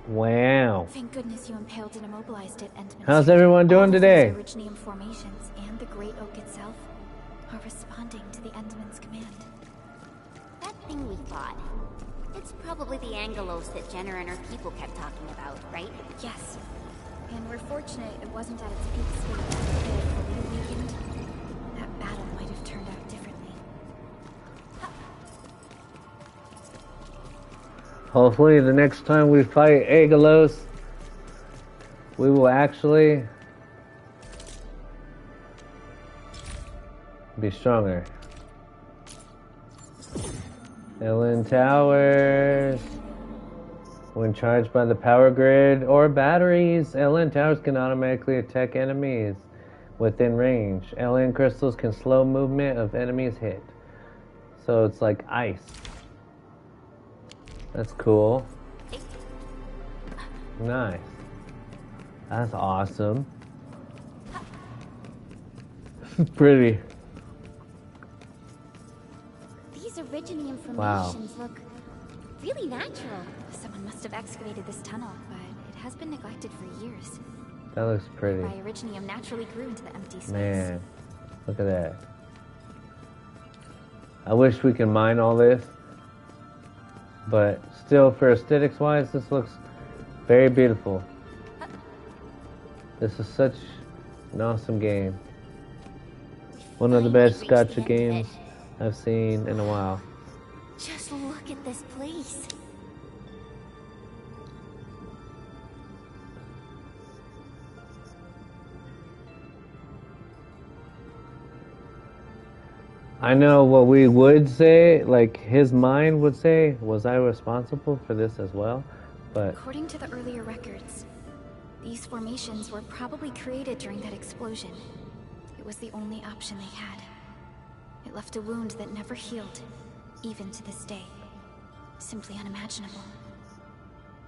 Wow. Thank goodness you impaled and immobilized it, Administrator. How's everyone doing today? The Originium formations and the great oak itself are responding to the Enderman's command. That thing we fought. It's probably the Angelos that Jenner and her people kept talking about, right? Yes. And we're fortunate it wasn't at its peak state. If it had fully weakened, that battle might have turned out differently. Hopefully the next time we fight Angelos, we will actually be stronger. LN Towers. When charged by the power grid or batteries, LN Towers can automatically attack enemies within range. LN crystals can slow movement of enemies hit. So it's like ice. That's cool. Nice. That's awesome. Pretty. These Originium Wow. formations look really natural. Someone must have excavated this tunnel, but it has been neglected for years. That looks pretty. Why Originium naturally grew into the empty space. Man, look at that. I wish we could mine all this. But still, for aesthetics wise, this looks very beautiful. This is such an awesome game. One of the best gacha games I've seen in a while. Just look at this place. I know what we would say, like his mind would say, was I responsible for this as well? But according to the earlier records, these formations were probably created during that explosion. It was the only option they had. It left a wound that never healed, even to this day. Simply unimaginable.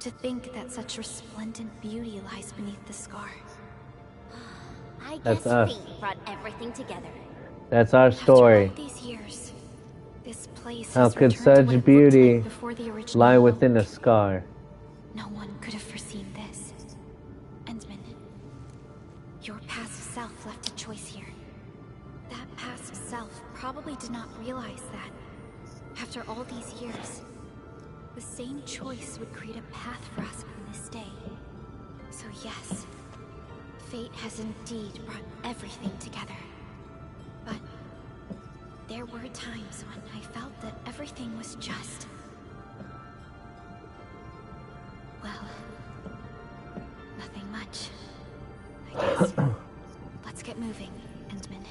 To think that such resplendent beauty lies beneath the scar. I That's guess us. fate brought everything together. that's our story. After all these years, This place How has could returned to what such it looked beauty like before the original lie home. within a scar? No one could have foreseen this. Endman, your past self left a choice here. That past self probably did not realize that, after all these years, the same choice would create a path for us on this day. So yes, fate has indeed brought everything together. But there were times when I felt that everything was just... well, nothing much, I guess. Let's get moving, Endman.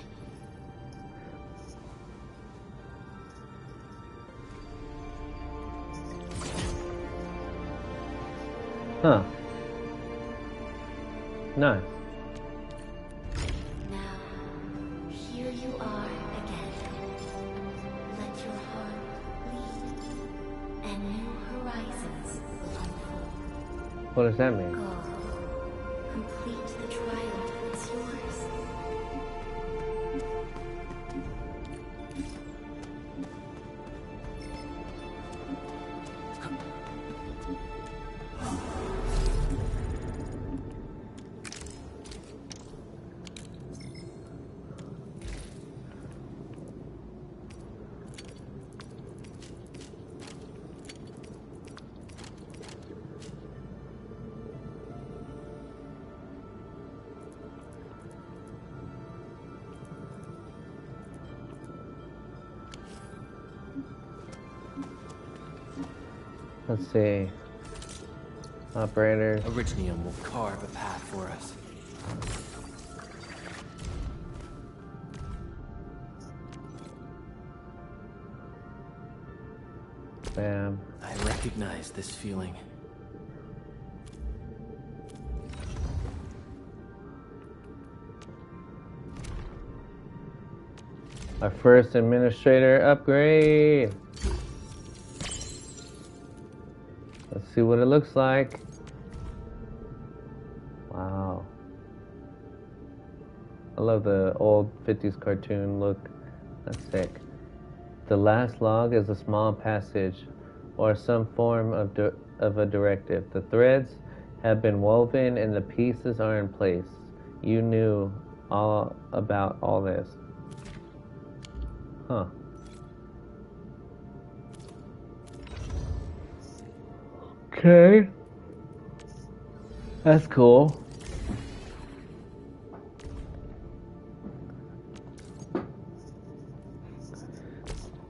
Huh. Nice. Now, here you are again. Let your heart bleed, and new horizons will unfold. What does that mean? Go. Complete the trial that's yours. Let's see. Operator. Originium will carve a path for us. Bam. I recognize this feeling. Our first administrator upgrade. Let's see what it looks like. Wow. I love the old 50s cartoon look. That's sick. The last log is a small passage or some form of a directive. The threads have been woven and the pieces are in place. You knew all about all this. Huh. Okay. That's cool.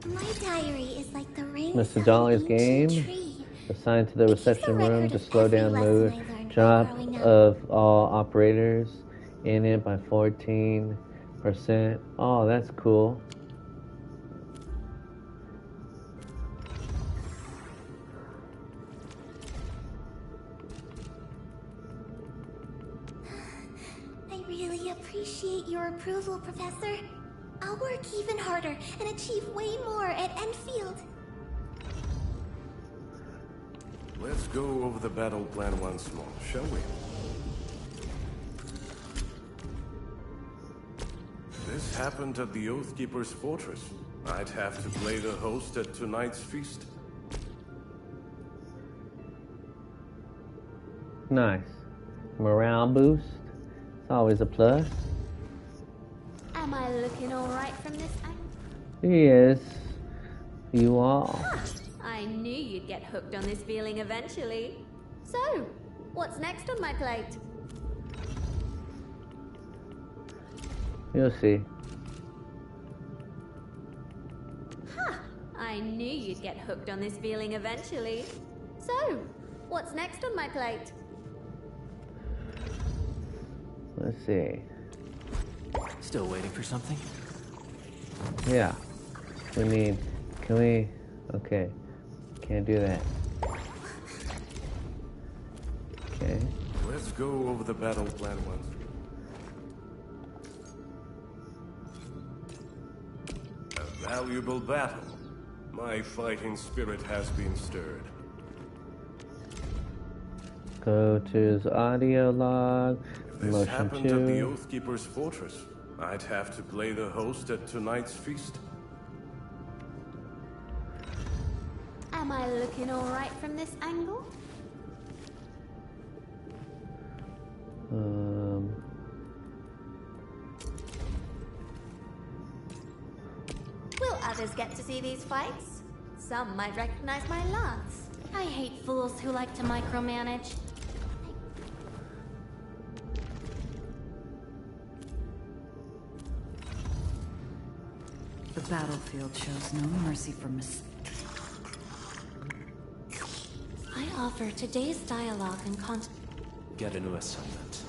My diary is like the rain Mr. Jolly's game. Assigned to the reception room to slow down mood. Drop of all operators in it by 14%. Oh, that's cool. I really appreciate your approval, Professor. I'll work even harder and achieve way more at Enfield. Let's go over the battle plan once more, shall we? This happened at the Oathkeeper's fortress. I'd have to play the host at tonight's feast. Nice. Morale boost. It's always a plus. Am I looking alright from this angle? Yes. You are. I knew you'd get hooked on this feeling eventually. So, what's next on my plate? You'll see. I knew you'd get hooked on this feeling eventually. So, what's next on my plate? Let's see. Still waiting for something? Yeah. We need... Can we... Okay. Can't do that. Okay. Let's go over the battle plan once. A valuable battle. My fighting spirit has been stirred. Go to his audio log. If this Motion happened at the 2. Oathkeeper's fortress, I'd have to play the host at tonight's feast. I looking alright from this angle? Will others get to see these fights? Some might recognize my lance. I hate fools who like to micromanage. The battlefield shows no mercy for I offer today's dialogue and Get a new assignment.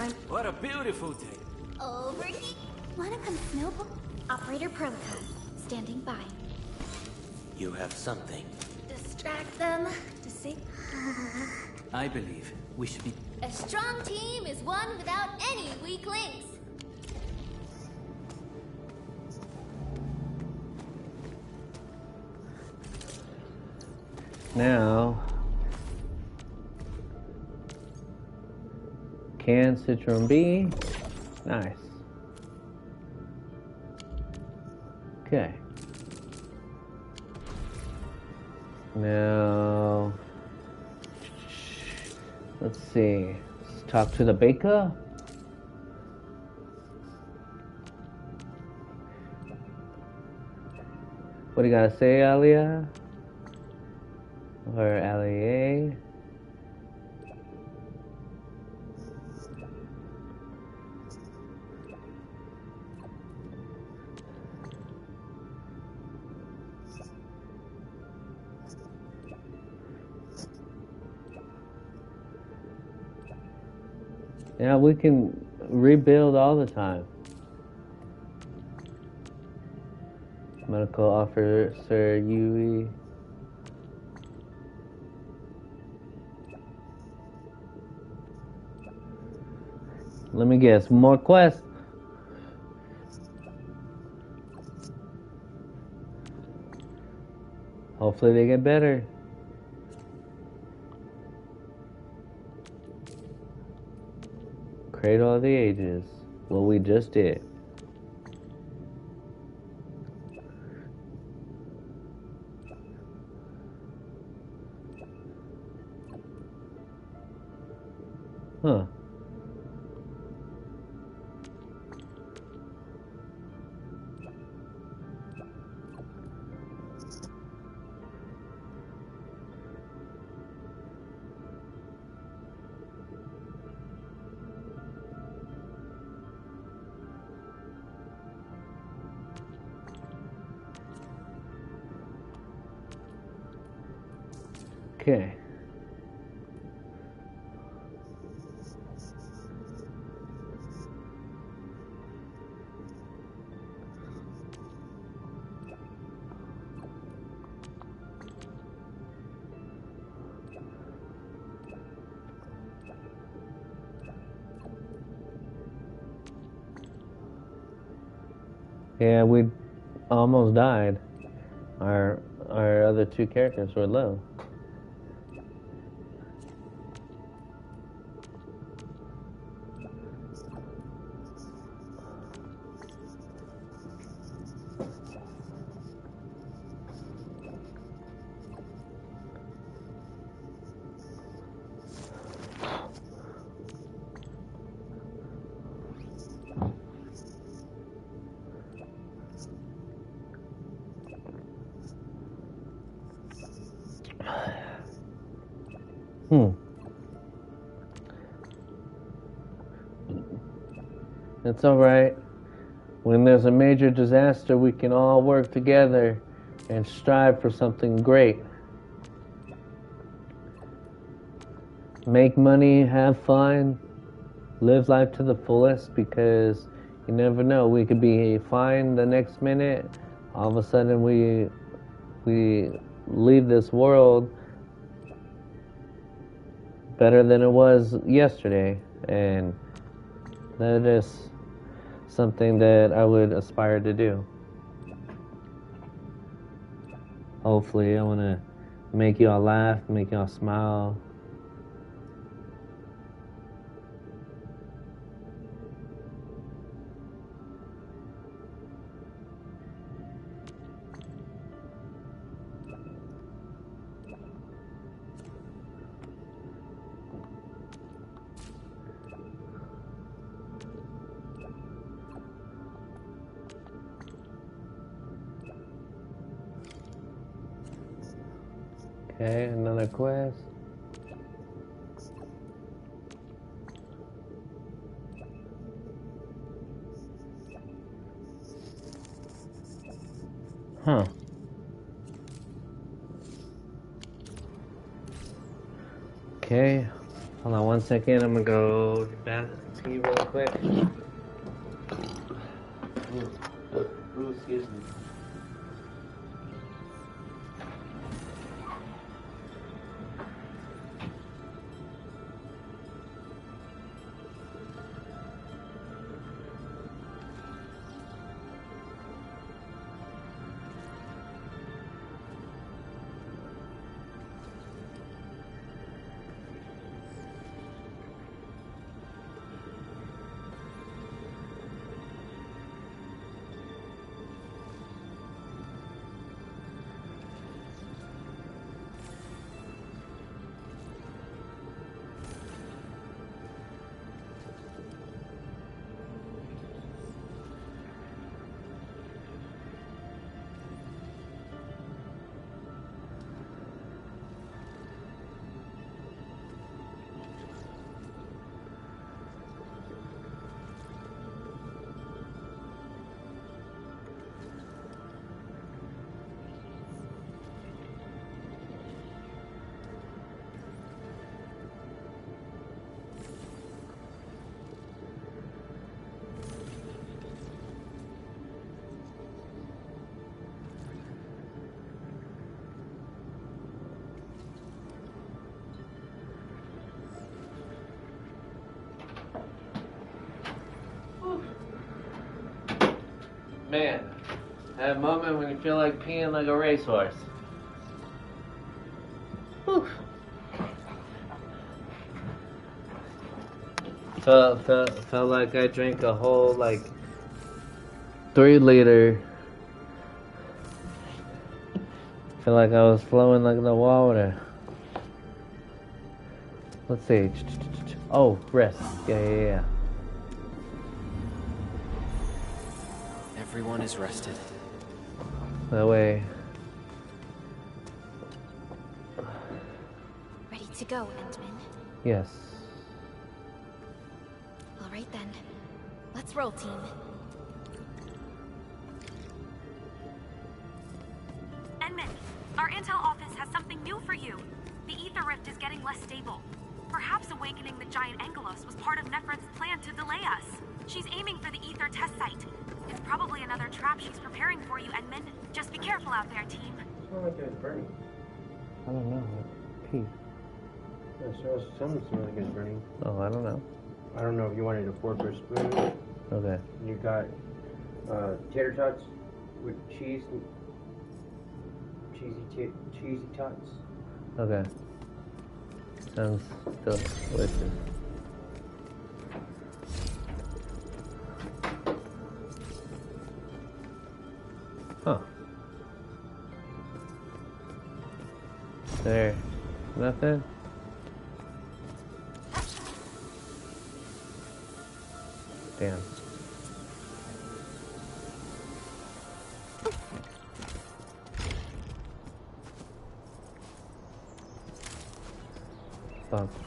I'm What a beautiful day. over here. Wanna come snowball? Operator Prolica, standing by. You have something. Distract them to see. I believe we should be... A strong team is one without any weak links. Now, can Citron B? Nice. Okay. Now, let's see. Let's talk to the baker. What do you gotta say, Alia? Or Alia? Yeah, we can rebuild all the time. Medical officer Yui. Let me guess, more quests. Hopefully they get better. Cradle of the Ages. What we just did. Huh. Okay. Yeah, we almost died. Our other two characters were low. It's alright. When there's a major disaster, we can all work together and strive for something great. Make money, have fun, live life to the fullest, because you never know. We could be fine the next minute. All of a sudden we leave this world better than it was yesterday, and that is something that I would aspire to do. Hopefully, I want to make y'all laugh, make y'all smile. Okay, another quest. Huh. Okay. Hold on 1 second. I'm gonna go to the bathroom real quick. Ooh, excuse me. Man, that moment when you feel like peeing like a racehorse. Whew. Felt like I drank a whole like 3-liter. Feel like I was flowing like the water. Let's see. Oh, rest. Yeah. Everyone is rested. That way. Ready to go, Endman? Yes. All right then. Let's roll, team. Endman, our intel office has something new for you. The ether rift is getting less stable. Perhaps awakening the giant Angelos was part of Nephron's plan to delay us. She's aiming for the ether test site. It's probably another trap she's preparing for you, Endman. Just be careful out there, team. It's not like it was burning. I don't know. Pee. Yeah, so something smells like it's burning. Oh, I don't know. I don't know if you wanted a fork or a spoon. Okay. You got tater tots with cheese, cheesy tots. Okay. Sounds delicious. Huh. There. Nothing? Damn.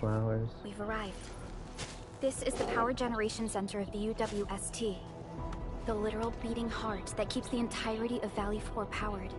Flowers. We've arrived. This is the power generation center of the UWST. The literal beating heart that keeps the entirety of Valley 4 powered.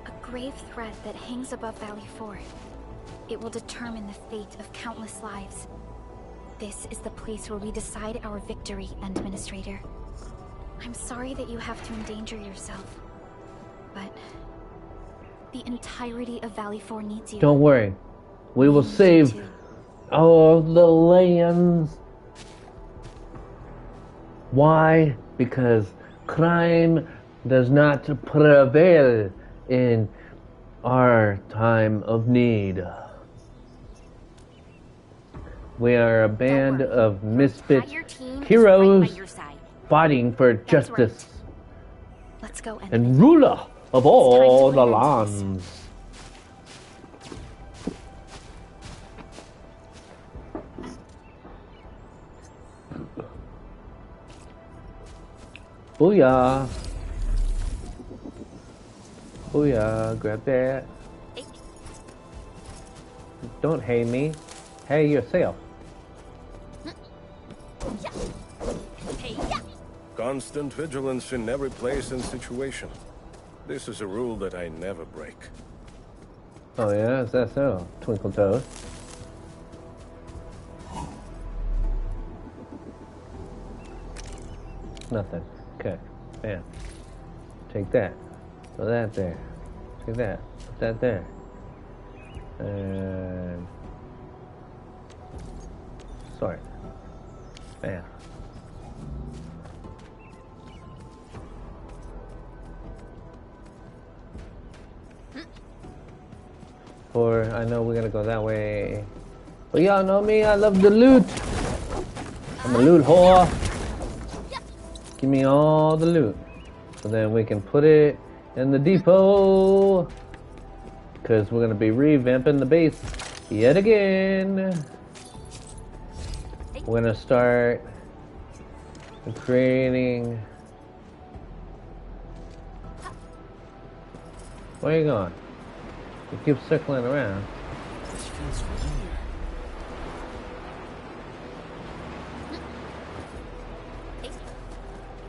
A grave threat that hangs above Valley 4. It will determine the fate of countless lives. This is the place where we decide our victory, Administrator. I'm sorry that you have to endanger yourself, but the entirety of Valley 4 needs you. Don't worry. We will save all the lands. Why? Because crime does not prevail in our time of need. We are a band of misfit heroes fighting for justice Let's go, and ruler of all the lands. Booyah! Booyah! Grab that. Don't hate me. Hey yourself. Constant vigilance in every place and situation. This is a rule that I never break. Oh yeah, is that so? Twinkle toes. Nothing. Okay. Bam. Take that. Put that there. Take that. Put that there. And sort. Bam. Or I know we're gonna go that way. But y'all know me, I love the loot. I'm a loot whore. Give me all the loot. So then we can put it in the depot. Because we're gonna be revamping the base yet again. We're gonna start creating. Where are you going? You keep circling around. This feels familiar.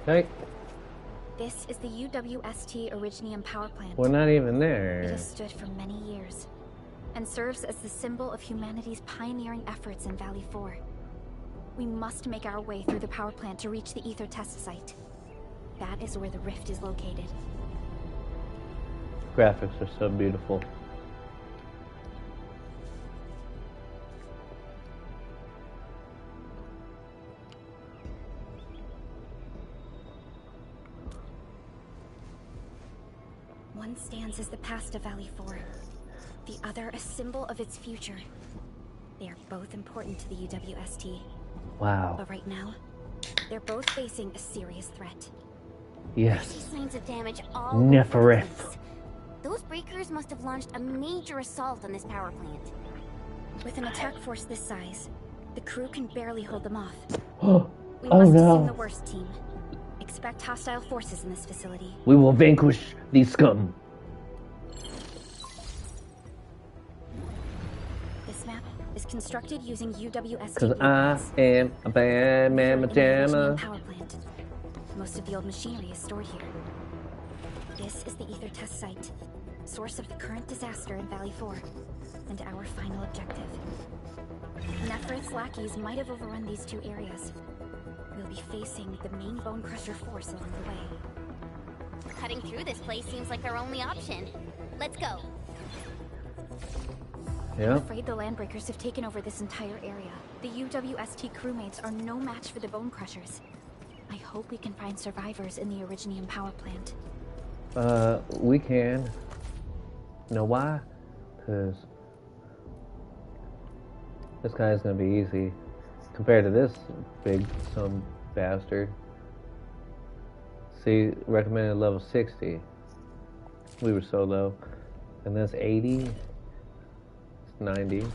Hey. This is the UWST Originium power plant. We're not even It there. has stood for many years and serves as the symbol of humanity's pioneering efforts in Valley 4. We must make our way through the power plant to reach the ether test site. That is where the rift is located. Graphics are so beautiful. One stands as the past of Valley 4, the other a symbol of its future. They are both important to the UWST. Wow. But right now, they're both facing a serious threat. I see Yes. signs of damage all over the Nefereth. place. Those breakers must have launched a major assault on this power plant. With an attack force this size, the crew can barely hold them off. Oh We must assume no. the worst, team. Expect hostile forces in this facility. We will vanquish these scum. This map is constructed using UWST Cause I am a bad mamma jamma. power plant. Most of the old machinery is stored here. This is the ether test site, source of the current disaster in Valley 4, and our final objective. Nefereth's lackeys might have overrun these two areas. We'll be facing the main Bone Crusher force along the way. Cutting through this place seems like our only option. Let's go. Yeah. I'm afraid the Landbreakers have taken over this entire area. The UWST crewmates are no match for the Bone Crushers. I hope we can find survivors in the Originium power plant. We can. Know why? Cause this guy's gonna be easy compared to this big some bastard. See, recommended level 60. We were so low. And that's 80. It's 90.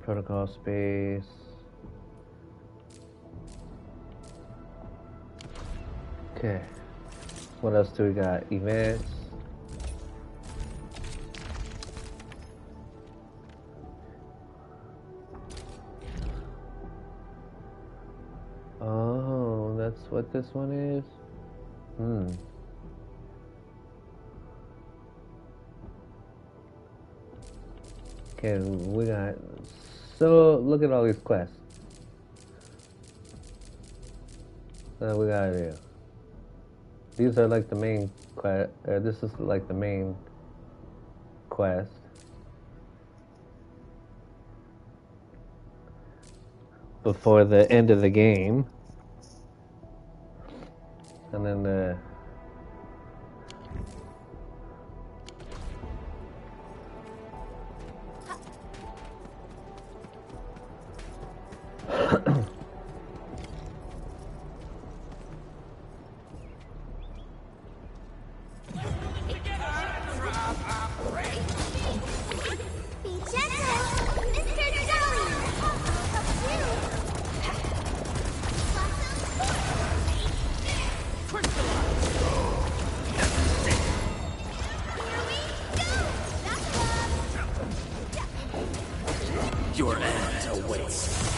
Protocol space. Okay. What else do we got? Events. Oh, that's what this one is? Okay, we got... So, look at all these quests. That we gotta do. These are like the main quest. This is like the main quest. Before the end of the game. And then the... Your end awaits.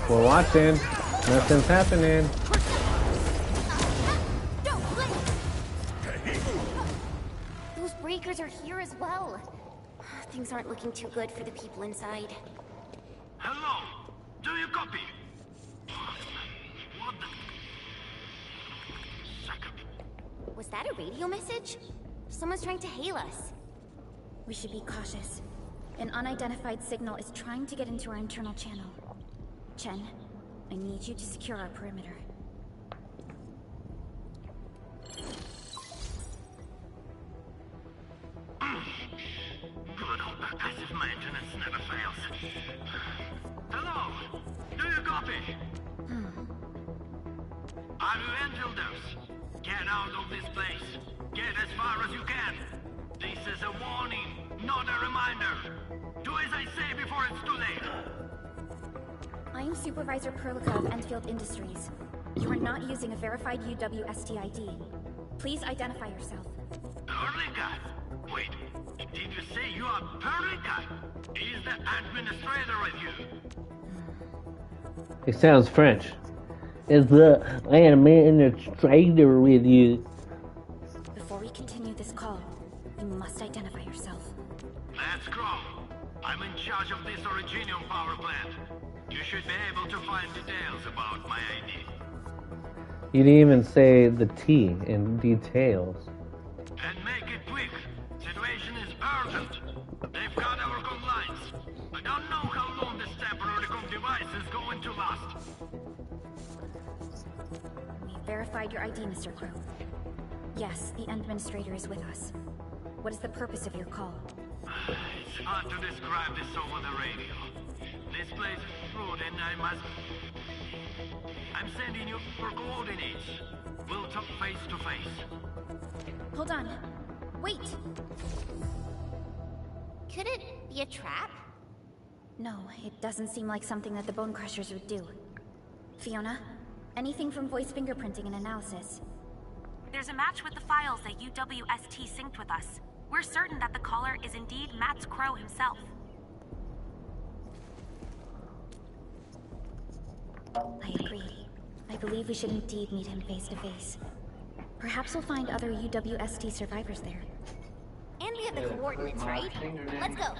We're watching. Nothing's happening. Those breakers are here as well. Things aren't looking too good for the people inside. Hello? Do you copy? What the... Second. Was that a radio message? Someone's trying to hail us. We should be cautious. An unidentified signal is trying to get into our internal channel. Chen, I need you to secure our perimeter. Good old passive maintenance never fails. Hello? Do you copy? Are you infielders? Get out of this place. Get as far as you can. This is a warning, not a reminder. Do as I say before it's too late. I am Supervisor Perlica of Enfield Industries. You are not using a verified UWST ID. Please identify yourself. Perlica? Wait, did you say you are Perlica? Is the administrator with you? He sounds French. Is the administrator with you? Before we continue this call, you must identify yourself. Let's go. I'm in charge of this Originium power plant. You should be able to find details about my ID. You didn't even say the T in details. And make it quick. Situation is urgent. They've got our compliance. I don't know how long this temporary device is going to last. We verified your ID, Mr. Crow. Yes, the administrator is with us. What is the purpose of your call? It's hard to describe this over the radio. This place is rude and I'm sending you for coordinates. We'll talk face to face. Hold on. Wait! Could it be a trap? No, it doesn't seem like something that the Bone Crushers would do. Fiona, anything from voice fingerprinting and analysis? There's a match with the files that UWST synced with us. We're certain that the caller is indeed Matt Crow himself. I agree. I believe we should indeed meet him face to face. Perhaps we'll find other UWST survivors there. And we have the coordinates, right? Let's go.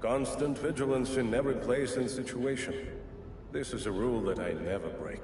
Constant vigilance in every place and situation. This is a rule that I never break.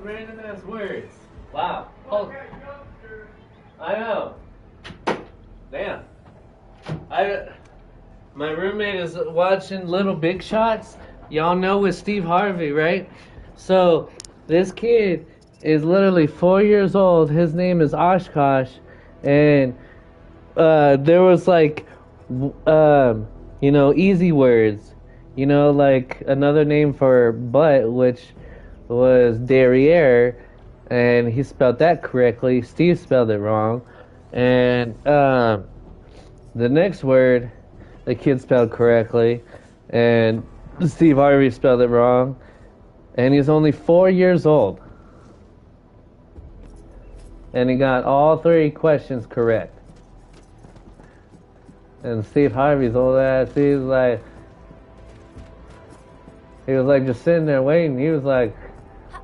random ass words. Wow. Oh. I know. Damn. My roommate is watching Little Big Shots. Y'all know with Steve Harvey, right? So this kid is literally 4 years old. His name is Oshkosh, and there was like, easy words. Like another name for butt, which was derriere, and he spelled that correctly. Steve spelled it wrong, and the next word the kid spelled correctly, and Steve Harvey spelled it wrong, and he's only 4 years old. And he got all 3 questions correct. And Steve Harvey's old ass, he was like just sitting there waiting. He was like,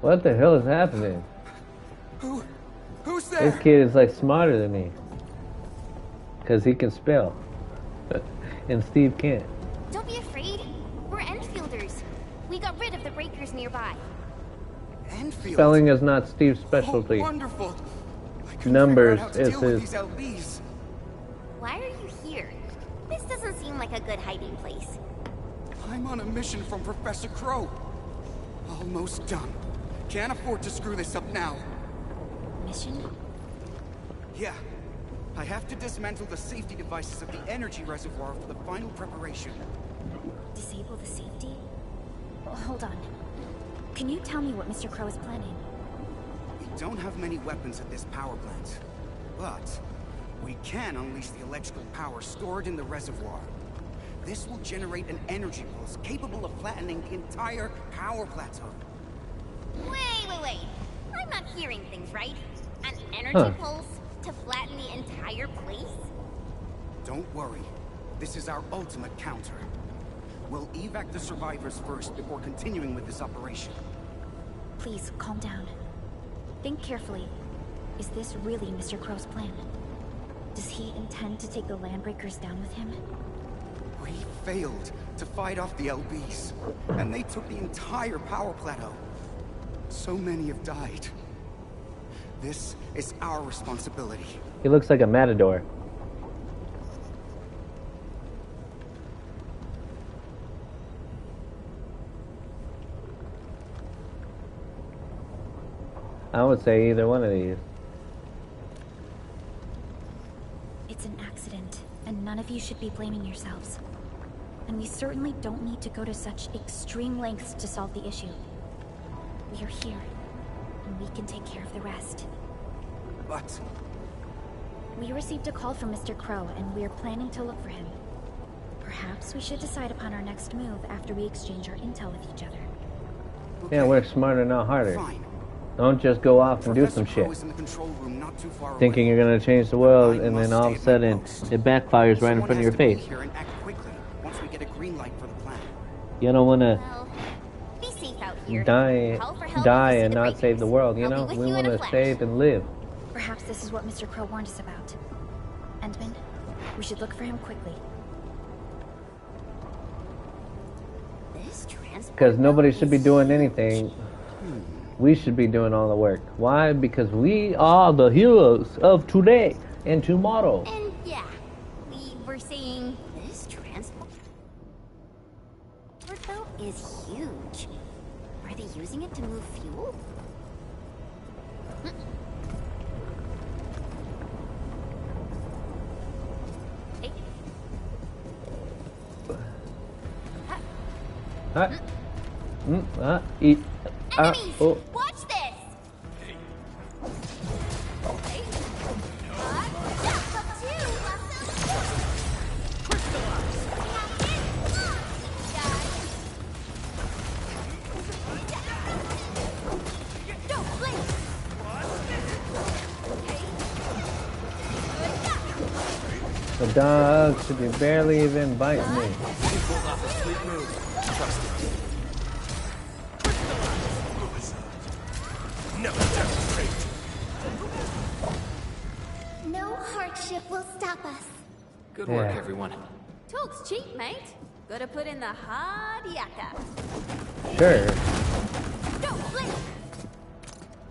what the hell is happening? Who's there? This kid is like smarter than me. Because he can spell. And Steve can't. Don't be afraid. We're Enfielders. We got rid of the breakers nearby. Enfield? Spelling is not Steve's specialty. Oh, wonderful. Numbers is his. his. Why are you here? This doesn't seem like a good hiding place. I'm on a mission from Professor Crow. Almost done. Can't afford to screw this up now. Mission? Yeah. I have to dismantle the safety devices of the energy reservoir for the final preparation. Disable the safety? Hold on. Can you tell me what Mr. Crow is planning? We don't have many weapons at this power plant, but we can unleash the electrical power stored in the reservoir. This will generate an energy pulse capable of flattening the entire power plateau. Wait. I'm not hearing things right. An energy pulse to flatten the entire place? Don't worry. This is our ultimate counter. We'll evac the survivors first before continuing with this operation. Please, calm down. Think carefully. Is this really Mr. Crow's plan? Does he intend to take the Landbreakers down with him? We failed to fight off the LBs, and they took the entire power plateau. So many have died. This is our responsibility. He looks like a matador. I would say either one of these. It's an accident, and none of you should be blaming yourselves. And we certainly don't need to go to such extreme lengths to solve the issue. We are here, and we can take care of the rest. But we received a call from Mr. Crow, and we are planning to look for him. Perhaps we should decide upon our next move after we exchange our intel with each other. okay. Yeah, work smarter, not harder. Fine. Don't just go off and do some shit. Thinking you're gonna change the world, and then all of a sudden it backfires right in front of your face. You don't wanna die and not save the world, you know? We wanna save and live. Perhaps this is what Mr. Crow warned us about. Endman, we should look for him quickly. Because nobody should be doing anything. We should be doing all the work. Why? Because we are the heroes of today and tomorrow. And yeah, we were saying this transport though is huge. Are they using it to move fuel? Enemies! Oh. Watch this! The dog should be barely even biting me. No hardship will stop us. Good work, everyone. Talk's cheap, mate. Gotta put in the hard yakka. Sure. Don't blink!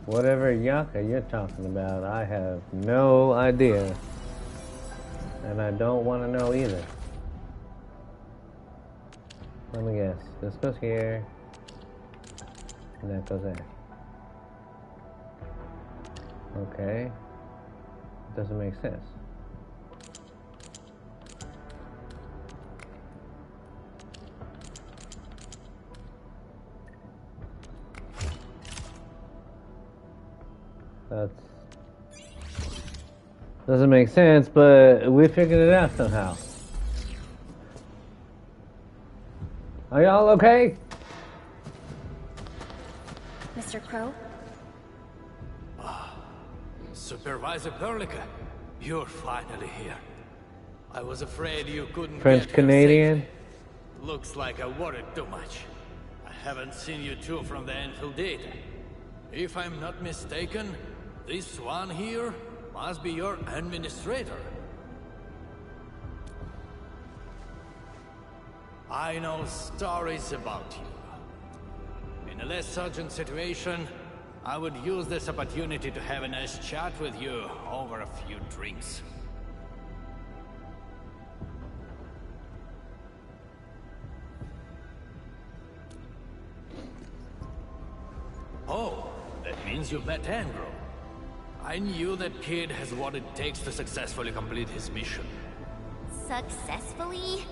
Whatever Yaka you're talking about, I have no idea. And I don't want to know either. Let me guess. This goes here. And that goes there. Okay. Doesn't make sense. That doesn't make sense, but we figured it out somehow. Are y'all okay? Mr. Crow? Supervisor Perlica, you're finally here. I was afraid you couldn't French get here Canadian? safely. Looks like I worried too much. I haven't seen you two from the EndField data. If I'm not mistaken, this one here must be your administrator. I know stories about you. In a less urgent situation, I would use this opportunity to have a nice chat with you over a few drinks. Oh, that means you've met Andrew. I knew that kid has what it takes to successfully complete his mission. Successfully?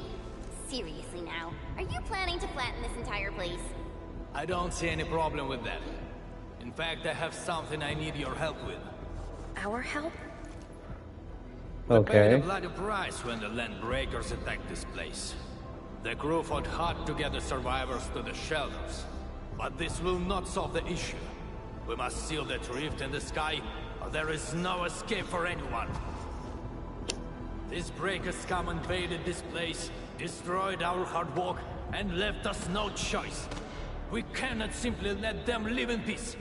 Seriously now, are you planning to flatten this entire place? I don't see any problem with that. In fact, I have something I need your help with. Our help? We paid a Okay. bloody price when the Landbreakers attacked this place. The crew fought hard to get the survivors to the shelters. But this will not solve the issue. We must seal that rift in the sky, or there is no escape for anyone. These breakers scum invaded this place, destroyed our hard work, and left us no choice. We cannot simply let them live in peace.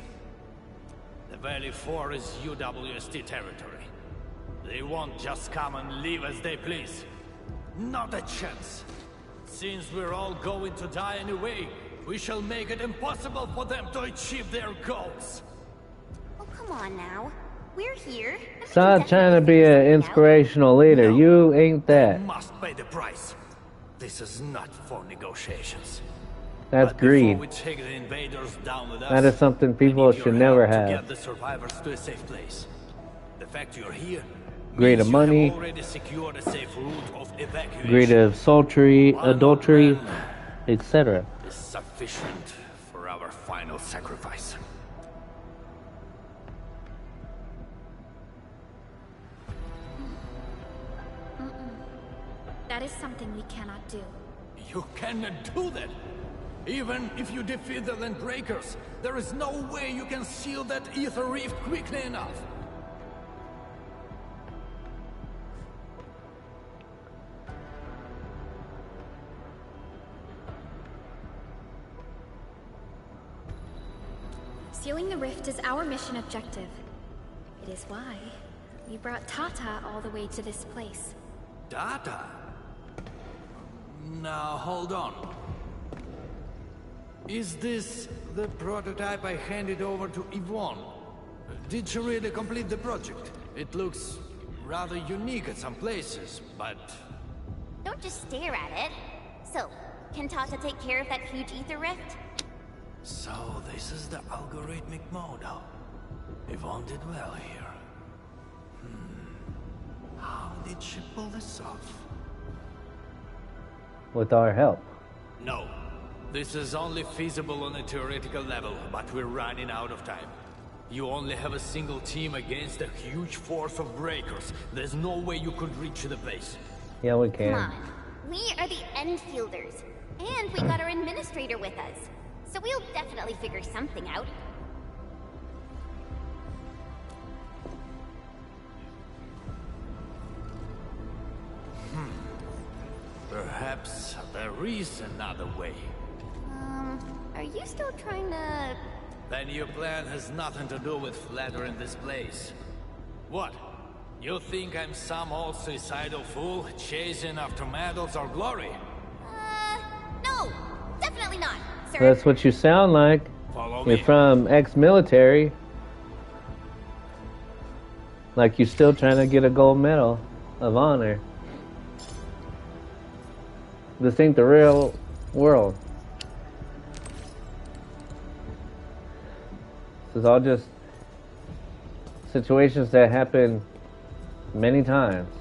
The Valley 4 is UWST territory. They won't just come and leave as they please. Not a chance. Since we're all going to die anyway, we shall make it impossible for them to achieve their goals. Oh, come on now. We're here. And we can Stop trying to definitely be figure an something out. inspirational leader. No. You ain't that. Must pay the price. This is not for negotiations. That's But greed. before we take the invaders down with us, That is something I people need your should never help to have. get the survivors to a safe place. The fact you're here Greed of means you money. have already secured a safe route of evacuation. Greed of sultry, One adultery, man etc. is sufficient for our final sacrifice. That is something we cannot do. You cannot do that. Even if you defeat the Landbreakers, there is no way you can seal that ether rift quickly enough. Sealing the rift is our mission objective. It is why we brought Tata all the way to this place. Data? Now, hold on. Is this the prototype I handed over to Yvonne? Did she really complete the project? It looks rather unique at some places, but... Don't just stare at it. So, can Tata take care of that huge ether rift? So, this is the algorithmic model. Yvonne did well here. How did she pull this off? With our help. No. This is only feasible on a theoretical level, but we're running out of time. You only have a single team against a huge force of breakers. There's no way you could reach the base. Yeah, we Come can. on. We are the EndFielders. And we got our administrator with us. So we'll definitely figure something out. Perhaps there is another way. Are you still trying to... Then your plan has nothing to do with flattering this place. What? You think I'm some old suicidal fool chasing after medals or glory? No! Definitely not, sir. That's what you sound like. Follow You're me. from ex-military. Like you're still trying to get a gold medal of honor. This ain't the real world. This is all just situations that happen many times.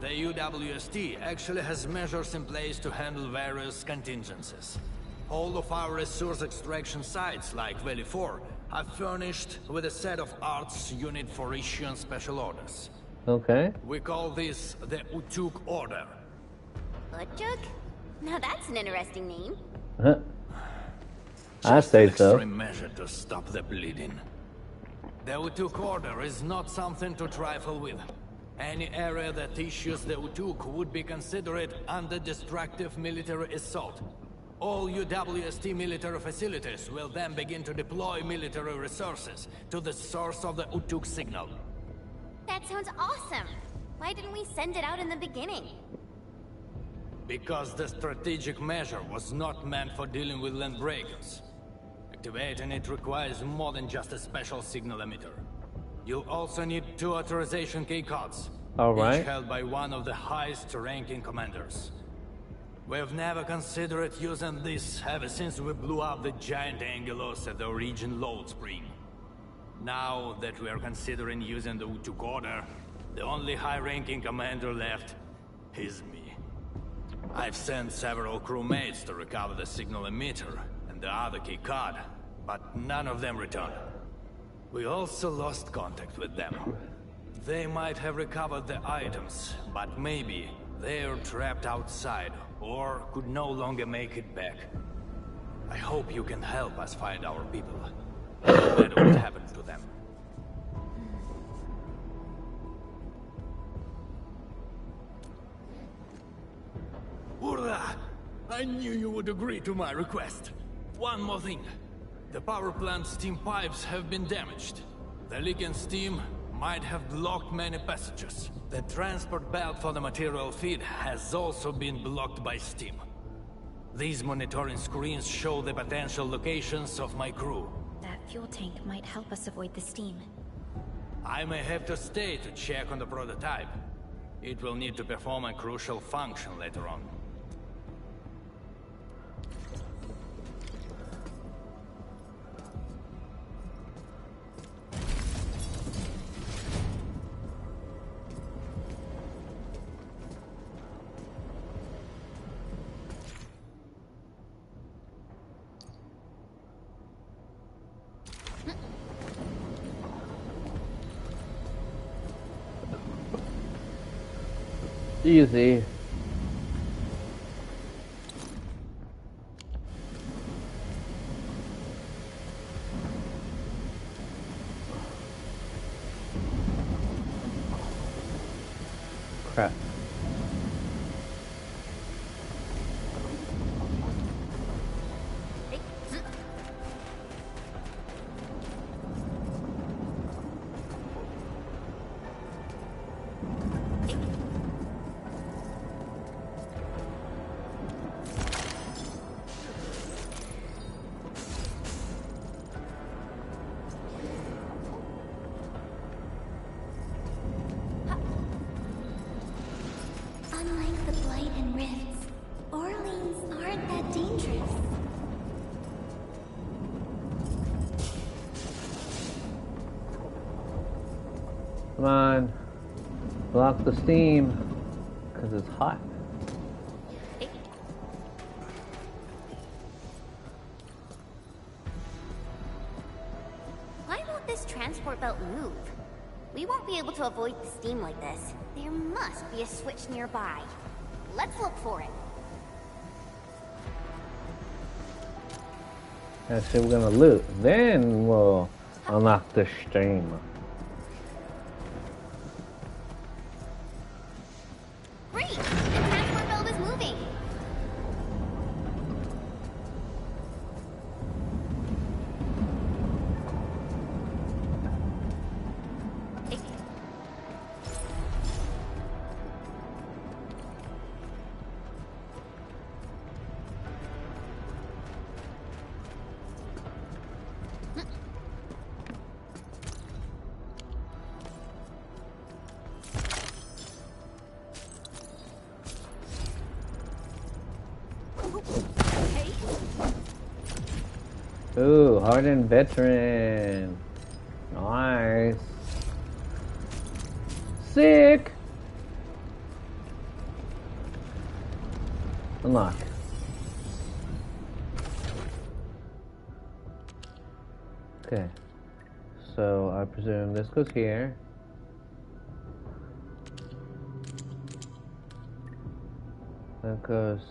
The UWST actually has measures in place to handle various contingencies. All of our resource extraction sites, like Valley 4, are furnished with a set of arts unit for issuing special orders. Okay. We call this the Utuk Order. Utuk? Now that's an interesting name. I say an so. Extreme measure to stop the bleeding. The Utuk Order is not something to trifle with. Any area that issues the Utuk would be considered under destructive military assault. All UWST military facilities will then begin to deploy military resources to the source of the Utuk signal. That sounds awesome. Why didn't we send it out in the beginning? Because the strategic measure was not meant for dealing with land breakers. Activating it requires more than just a special signal emitter. You'll also need 2 authorization keycards, each held by one of the highest-ranking commanders. We've never considered using this ever since we blew up the giant Angelos at the Origin load spring. Now that we are considering using the Utuk Order, the only high-ranking commander left is me. I've sent several crewmates to recover the signal emitter and the other keycard, but none of them returned. We also lost contact with them. They might have recovered the items, but maybe they're trapped outside or could no longer make it back. I hope you can help us find our people. No matter what happened to them. Hurrah! I knew you would agree to my request. One more thing. The power plant steam pipes have been damaged. The leaking steam might have blocked many passages. The transport belt for the material feed has also been blocked by steam. These monitoring screens show the potential locations of my crew. That fuel tank might help us avoid the steam. I may have to stay to check on the prototype. It will need to perform a crucial function later on. Easy. Crap. Unlike the Blight and Rifts, Orleans aren't that dangerous. Come on. Block the steam. Because it's hot. Why won't this transport belt move? We won't be able to avoid the steam like this. There must be a switch nearby. Let's look for it. Actually, we're gonna loot. Then we'll unlock the stream. Great! The transport belt is moving. Ooh, hardened veteran. Nice. Sick. Unlock. Okay. So I presume this goes here. That goes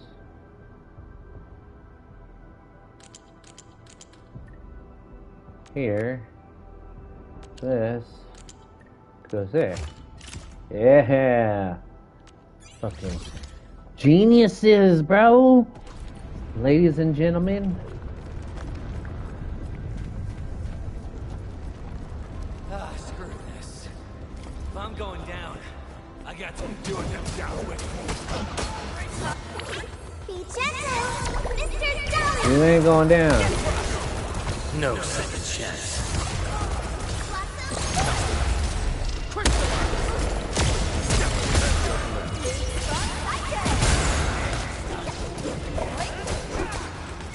here. This goes there. Yeah. Fucking geniuses, bro. Ladies and gentlemen. Ah, screw this. If I'm going down, I got to be doing them down with Be gentle, Mr. Dolly. You ain't going down. no second chance.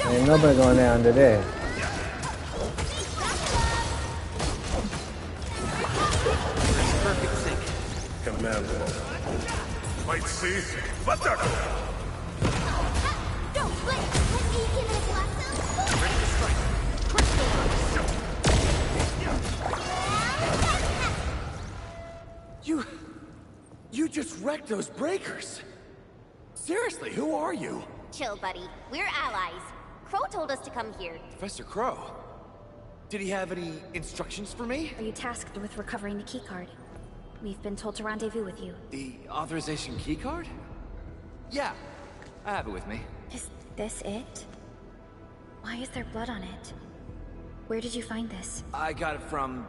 Ain't nobody going down today. Perfect sync. Command. Might see, but Don't blink. Let me give it a blast. ready to strike. You just wrecked those breakers. Seriously, who are you? Chill, buddy. We're allies. Crow told us to come here. Professor Crow. Did he have any instructions for me? Are you tasked with recovering the keycard? We've been told to rendezvous with you. The authorization keycard? Yeah, I have it with me. Is this it? Why is there blood on it? Where did you find this? I got it from...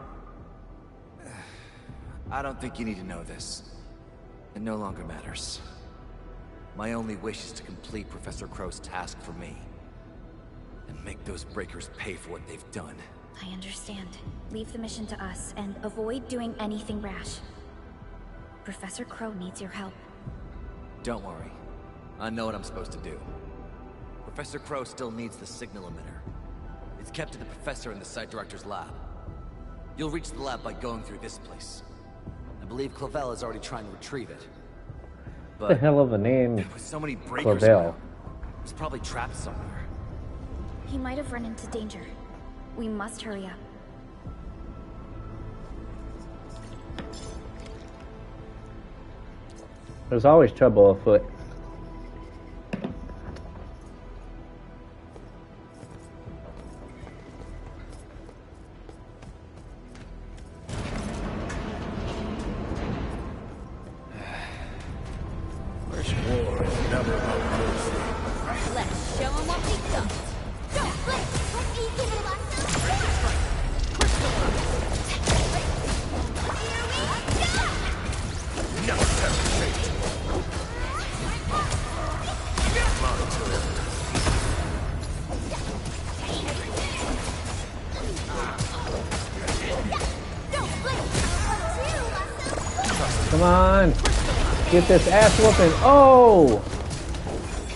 I don't think you need to know this. It no longer matters. My only wish is to complete Professor Crow's task for me. And make those breakers pay for what they've done. I understand. Leave the mission to us, and avoid doing anything rash. Professor Crow needs your help. Don't worry. I know what I'm supposed to do. Professor Crow still needs the signal emitter. It's kept at the professor in the site director's lab. You'll reach the lab by going through this place. I believe Clavel is already trying to retrieve it. What the hell of a name, with so many breakers Clavel. around, it's probably trapped somewhere. He might have run into danger. We must hurry up. There's always trouble afoot. This war is never about mercy. Let's show 'em what we got. Don't blink. Let me give it a blast. No hesitation. Come on. Get this ass whooping. Oh!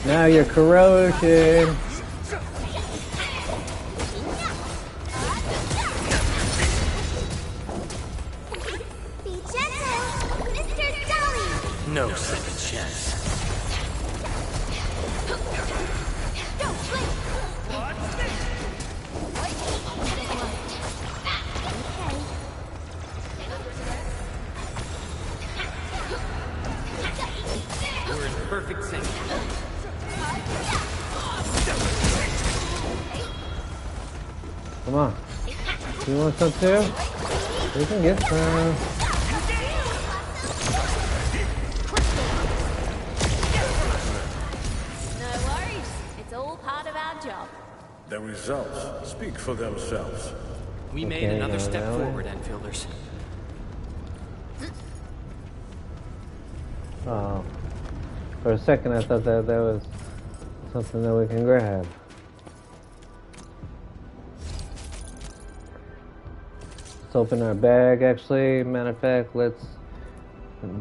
Now you're corrosion. Be gentle, Mr. Dolly. No second chance. Don't blink. We're in perfect sync. Come on. You want some too? We can get some. No worries. It's all part of our job. The results speak for themselves. We made Okay, another step that way. forward, Enfielders. Oh. For a second I thought that was something that we can grab. Let's open our bag actually. Matter of fact, let's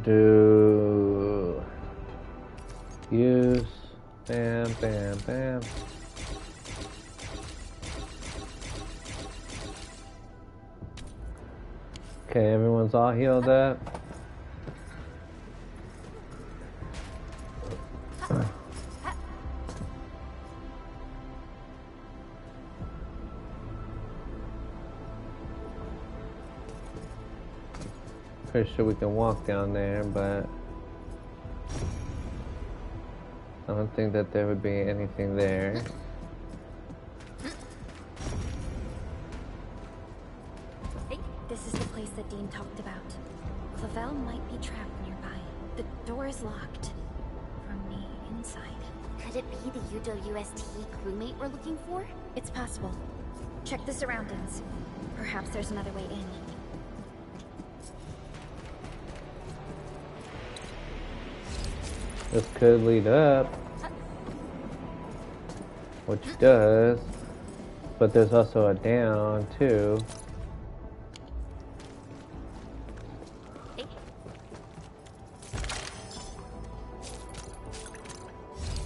do use. Bam, bam, bam. Okay, everyone's all healed up. Pretty sure we can walk down there, but I don't think that there would be anything there. This is the place that Dean talked about. Clavel might be trapped nearby. The door is locked from the inside. Could it be the UWST crewmate we're looking for? It's possible. Check the surroundings. Perhaps there's another way in. This could lead up, which does, but there's also a down too.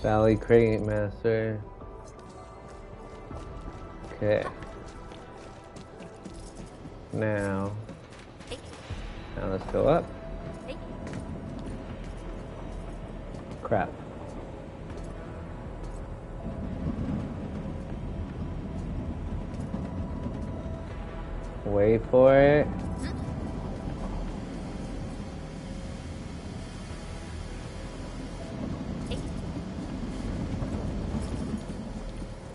Valley Crate Master. Okay. Now let's go up. Crap. Wait for it.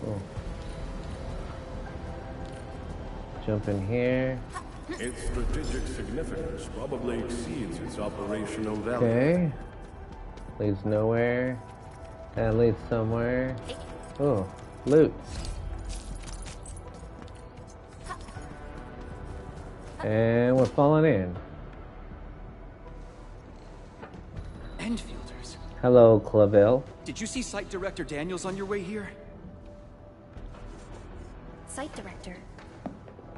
Oh. Jump in here. Its strategic significance probably exceeds its operational value. Okay. Leads nowhere. That leads somewhere. Oh, loot. And we're falling in. Endfielders. Hello, Clavel. Did you see Site Director Daniels on your way here? Site Director?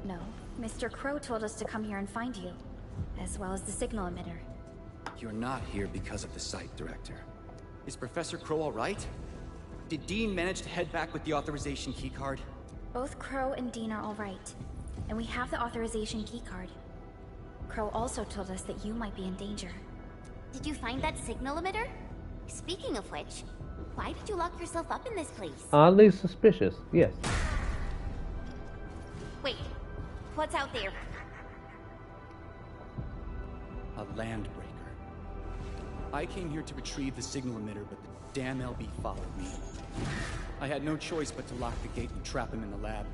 No. Mr. Crow told us to come here and find you, as well as the signal emitter. You're not here because of the Site Director. Is Professor Crow all right? Did Dean manage to head back with the authorization keycard? Both Crow and Dean are all right, and we have the authorization keycard. Crow also told us that you might be in danger. Did you find that signal emitter? Speaking of which, why did you lock yourself up in this place? Oddly suspicious, yes. Wait, what's out there? A landbreaker. I came here to retrieve the signal emitter, but the damn LB followed me. I had no choice but to lock the gate and trap him in the lab.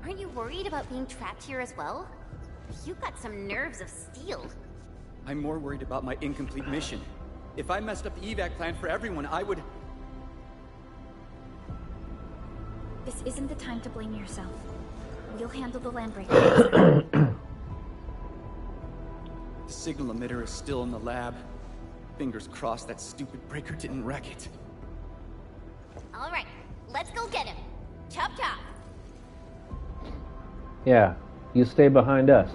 Aren't you worried about being trapped here as well? You've got some nerves of steel. I'm more worried about my incomplete mission. If I messed up the evac plan for everyone, I would... This isn't the time to blame yourself. We'll handle the landbreaker. The signal emitter is still in the lab. Fingers crossed that stupid breaker didn't wreck it. All right, let's go get him. Chop chop. Yeah, you stay behind us.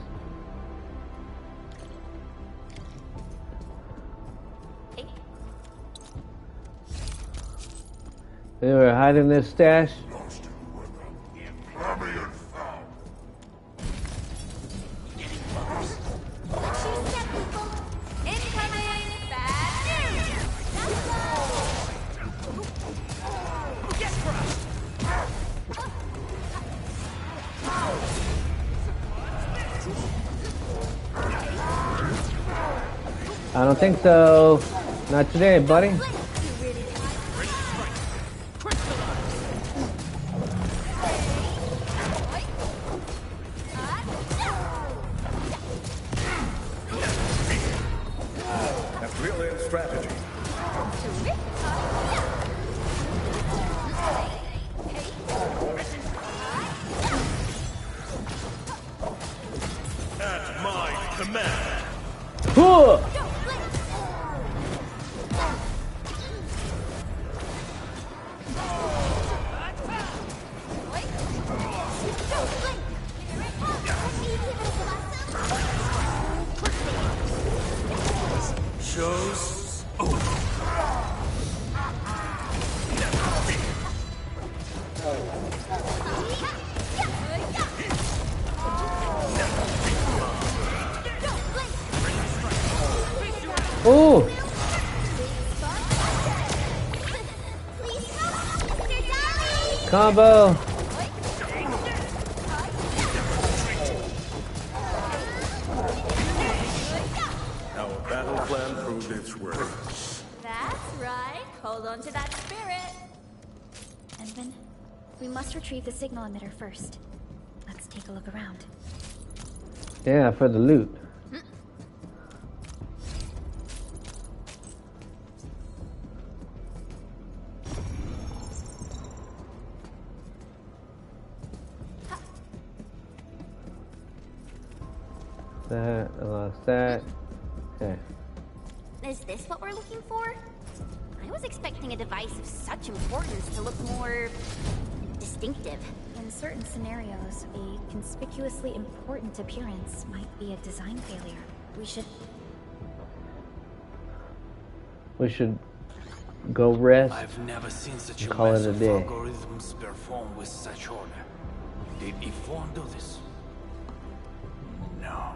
They were hiding this stash. I don't think so. Not today, buddy. strategy. At my command. Show's over. Ooh! Combo! Our battle plan proved its worth. That's right. Hold on to that spirit. Envin, we must retrieve the signal emitter first. Let's take a look around. Yeah, for the loot. That, I lost that. Okay. Is this what we're looking for? I was expecting a device of such importance to look more distinctive. In certain scenarios, a conspicuously important appearance might be a design failure. We should go rest. I've never seen such a call it mess a of day. algorithms performed with such order. Did Yvonne do this? No.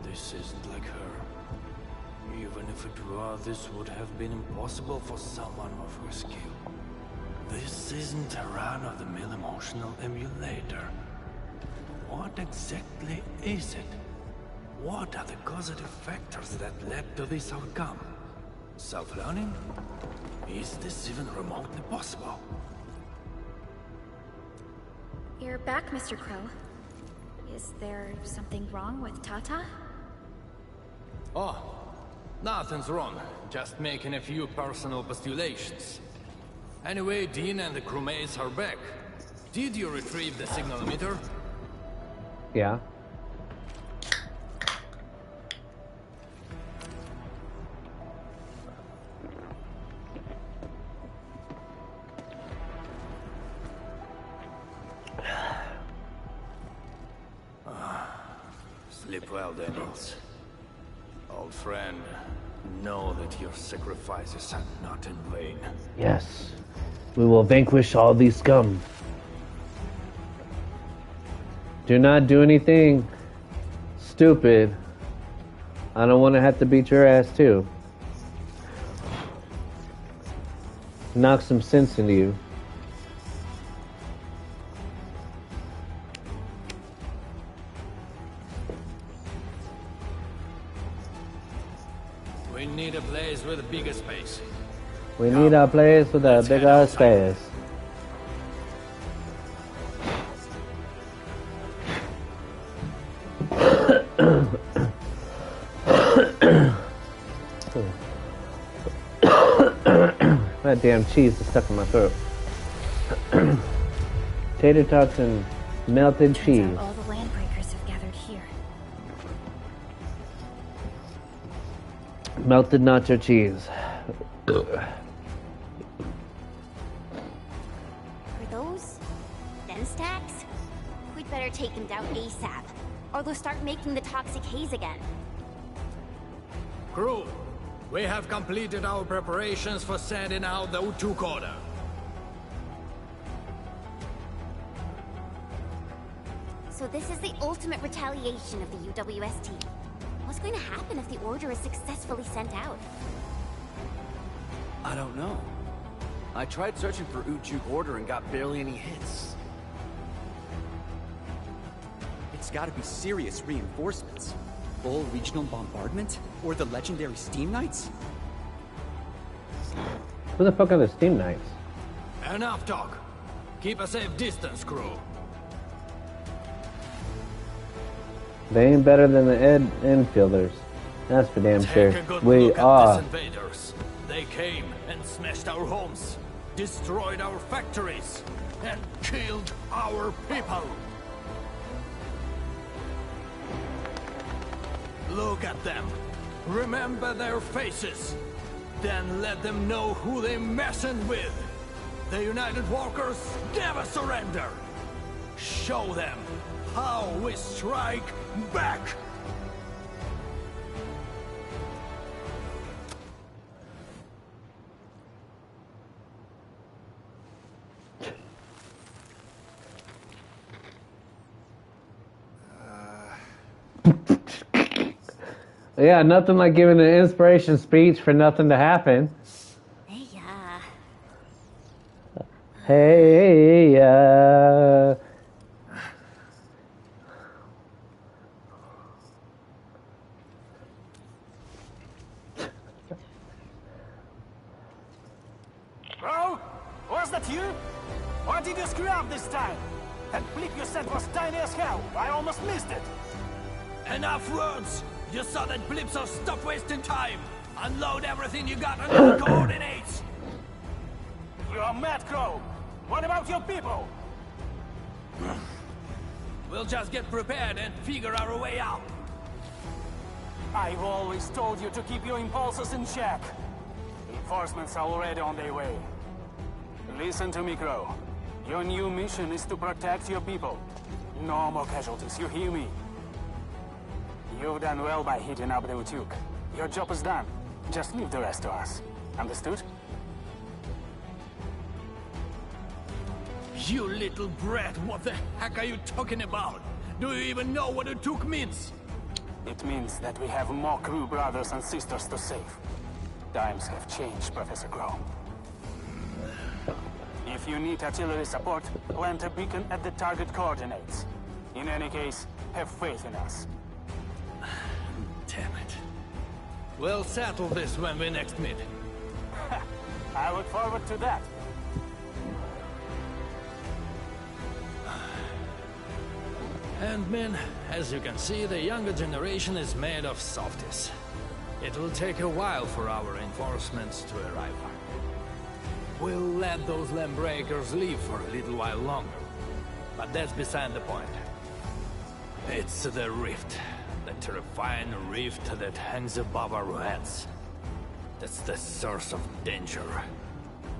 This isn't like her. Even if it were, this would have been impossible for someone of her skill. This isn't a run-of-the-mill emotional emulator. What exactly is it? What are the causative factors that led to this outcome? Self-learning? Is this even remotely possible? You're back, Mr. Crow. Is there something wrong with Tata? Oh, nothing's wrong. Just making a few personal postulations. Anyway, Dean and the crewmates are back. Did you retrieve the signal emitter? Yeah. Sleep well, Daniels. Old friend, know that your sacrifices are not in vain. Yes. We will vanquish all these scum. Do not do anything stupid. I don't want to have to beat your ass too. Knock some sense into you. We need a place with a bigger space. We need a place with a bigger space. That damn cheese is stuck in my throat. Tater tots and melted cheese. All the land breakers have gathered here. Melted nacho cheese. Are those den stacks? We'd better take them down ASAP, or they'll start making the toxic haze again. Crew, we have completed our preparations for sending out the U2 coder. So this is the ultimate retaliation of the UWST. What's going to happen if the order is successfully sent out? I don't know. I tried searching for Ujuk order and got barely any hits. It's gotta be serious reinforcements. Full regional bombardment? Or the legendary Steam Knights? Who the fuck are the Steam Knights? Enough talk. Keep a safe distance, crew. They ain't better than the EndFielders. That's for damn Take sure. a good We look at are. these invaders. They came and smashed our homes, destroyed our factories, and killed our people. Look at them. Remember their faces. Then let them know who they're messing with. The United Walkers never surrender. Show them how we strike back. Yeah, nothing like giving an inspiration speech for nothing to happen. Hey, Bro, was that you? Or did you screw up this time? That blip you sent was tiny as hell. I almost missed it. Enough words! You saw that blip, so stop wasting time! Unload everything you got on your coordinates! You're mad, Crow. What about your people? We'll just get prepared and figure our way out. I've always told you to keep your impulses in check. Reinforcements are already on their way. Listen to me, Crow. Your new mission is to protect your people. No more casualties, you hear me? You've done well by hitting up the Utuk. Your job is done. Just leave the rest to us. Understood? You little brat, what the heck are you talking about? Do you even know what Utuk means? It means that we have more crew brothers and sisters to save. Times have changed, Professor Crow. If you need artillery support, plant a beacon at the target coordinates. In any case, have faith in us. Damn it. We'll settle this when we next meet. I look forward to that. And men, as you can see, the younger generation is made of softies. It will take a while for our reinforcements to arrive. We'll let those Lambreakers leave for a little while longer. But that's beside the point. It's the rift. The terrifying rift that hangs above our heads. That's the source of danger.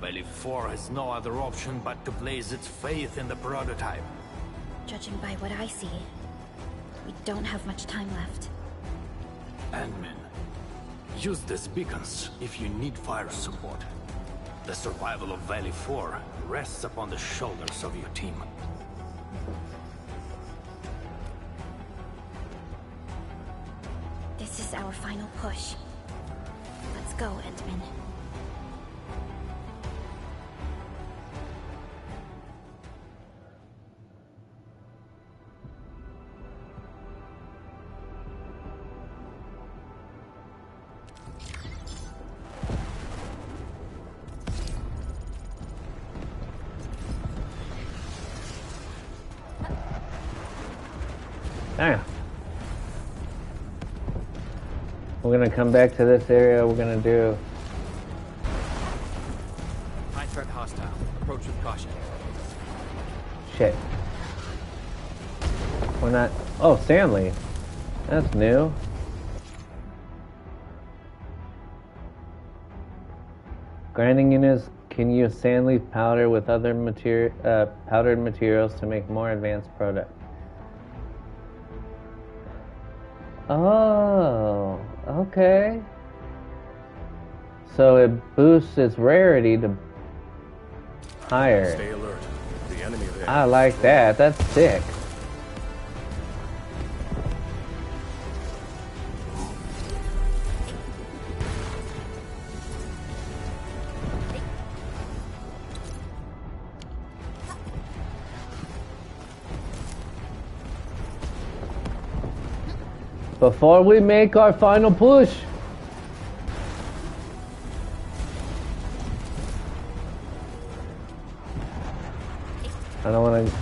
Valley 4 has no other option but to place its faith in the prototype. Judging by what I see, we don't have much time left. Admin, use these beacons if you need fire support. The survival of Valley 4 rests upon the shoulders of your team. This is our final push. Let's go, Entman. Damn. We're gonna come back to this area. We're gonna do. High threat hostile. Approach with caution. Shit. We're not. Oh, Stanley. That's new. Grinding units can use sand leaf powder with other powdered materials to make more advanced products. Oh, okay. So it boosts its rarity to higher. Stay alert. The enemy there. I like that. That's sick. Before we make our final push. I don't want to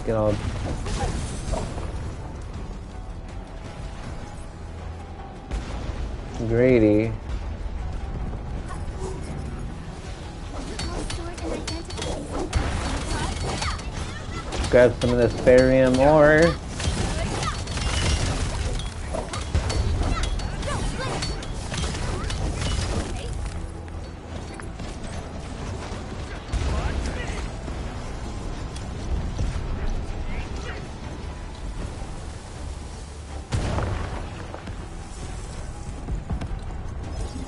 get all... Grady. Grab some of this barium ore.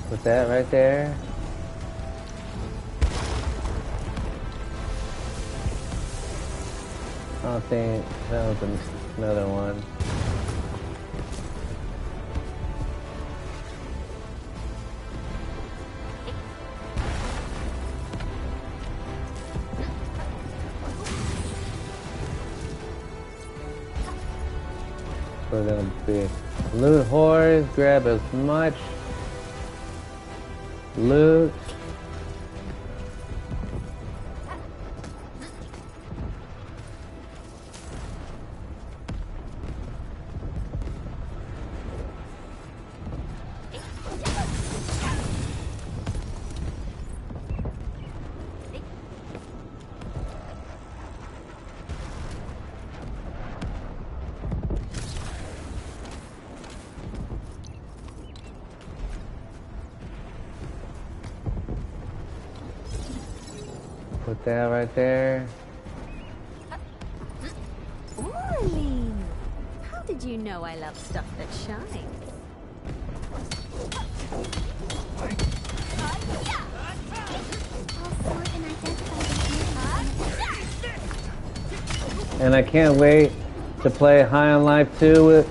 Put that right there. I don't think that was another one. We're gonna be loot whores, grab as much loot. Put that right there. Orlean! How did you know I love stuff that shines? And I can't wait to play High on Life 2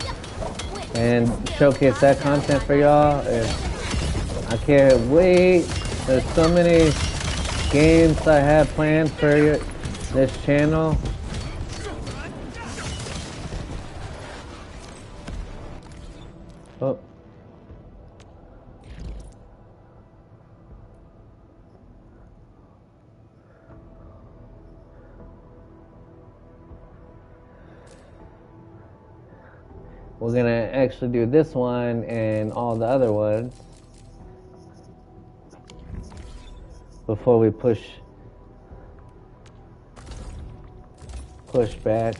and showcase that content for y'all. I can't wait. There's so many games I have planned for this channel. Oh. We're gonna actually do this one and all the other ones before we push back.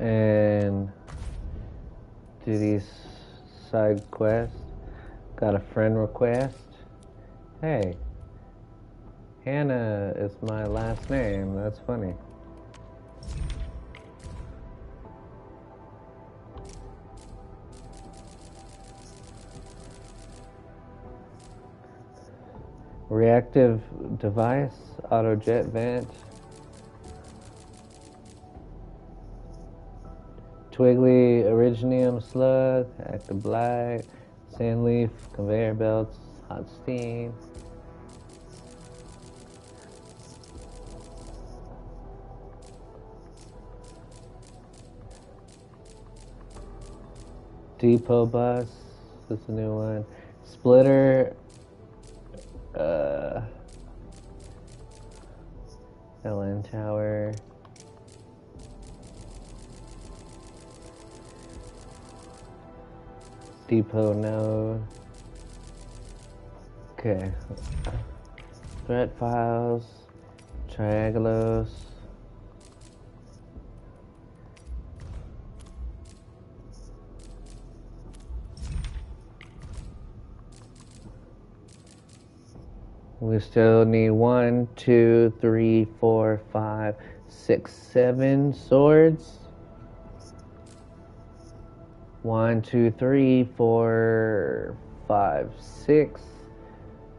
And do these side quests. Got a friend request. Hey, Hannah is my last name. That's funny. Reactive device, auto jet vent, twiggly originium slug, active blight, sand leaf, conveyor belts, hot steam. Depot bus, that's a new one. Splitter, LN tower. Depot node. Okay. Threat files. Triagolos. We still need 1, 2, 3, 4, 5, 6, 7 swords. 1, 2, 3, 4, 5, 6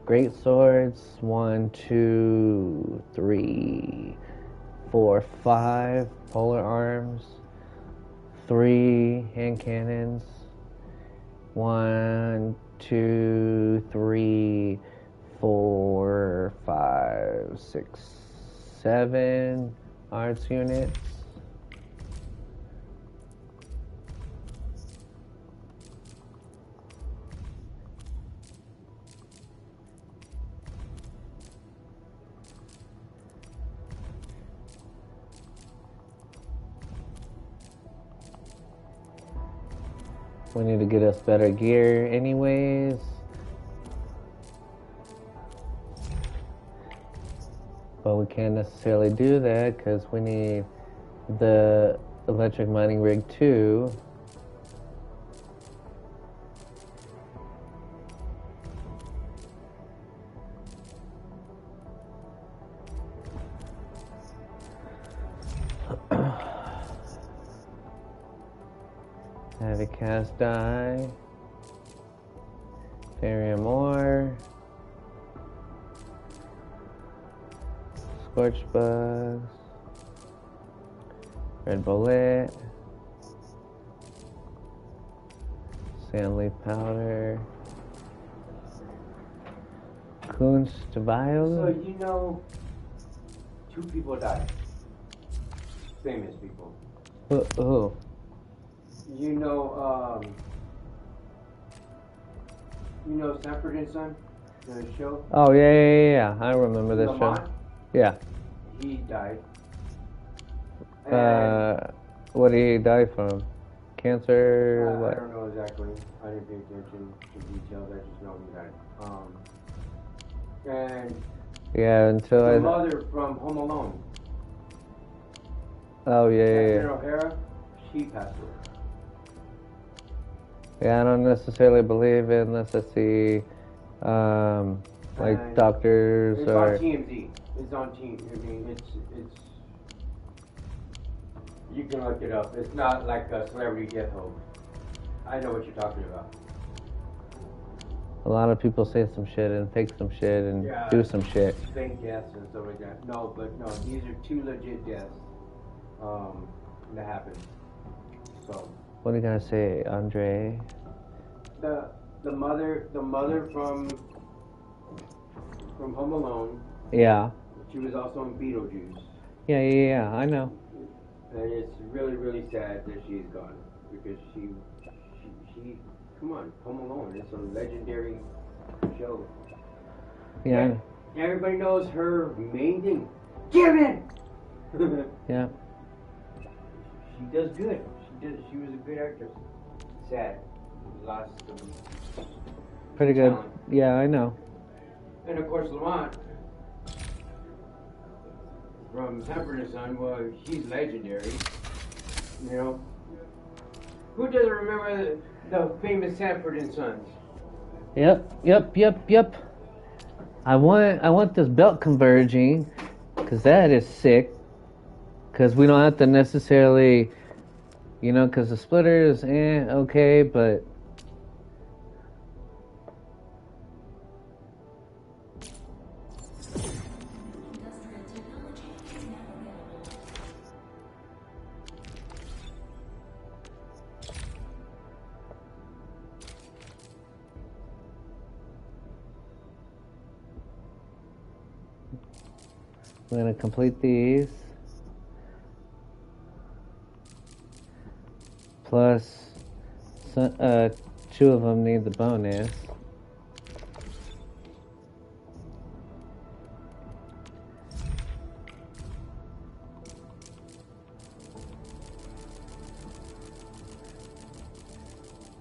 great swords. 1, 2, 3, 4, 5 polar arms. 3 hand cannons. 1, 2, 3, 4, 5, 6, 7 arts units. We need to get us better gear anyways. But we can't necessarily do that because we need the electric mining rig too. Heavy cast die, barium ore, scorch bugs, red bullet, sand leaf powder, Kunstweil. So you know, 2 people died. Famous people. Who? You know Sanford and Son, the show? Oh, yeah. I remember this show. Lamont? Yeah. He died. What did he die from? Cancer? I don't know exactly. I didn't pay attention to details. I just know he died. And yeah, until the mother from Home Alone. Oh, yeah. O'Hara, she passed away. Yeah, I don't necessarily believe it unless I see, like doctors it's or. It's on TMZ. It's on TMZ. I mean, it's. You can look it up. It's not like a celebrity death hoax. I know what you're talking about. A lot of people say some shit and fake some shit and do some shit. Fake deaths and stuff like that. No, these are 2 legit deaths. That happened. So. What are you gonna say, Andre? The mother from Home Alone. Yeah. She was also in Beetlejuice. Yeah. I know. And it's really, really sad that she's gone because she come on, Home Alone. It's a legendary show. Yeah. Everybody knows her main thing. Kevin. Yeah. She does good. She was a good actress. Sad. Lost Pretty good. talent. Yeah, I know. And of course, Lamont from Sanford and Son, well, he's legendary. You know? Who doesn't remember the famous Sanford and Sons? Yep. I want this belt converging, because that is sick. Because we don't have to necessarily, because the splitter is okay, but we're going to complete these. Plus, 2 of them need the bonus.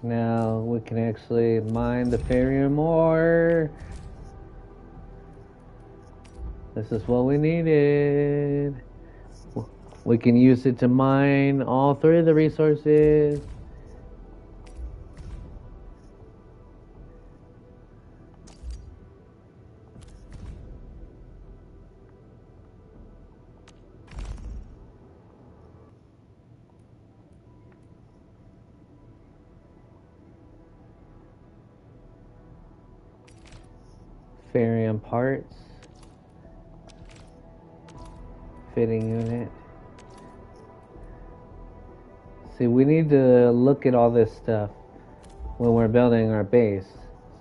Now we can actually mine the barium ore. This is what we needed. We can use it to mine all 3 of the resources. Barium parts. Fitting unit. See, we need to look at all this stuff when we're building our base.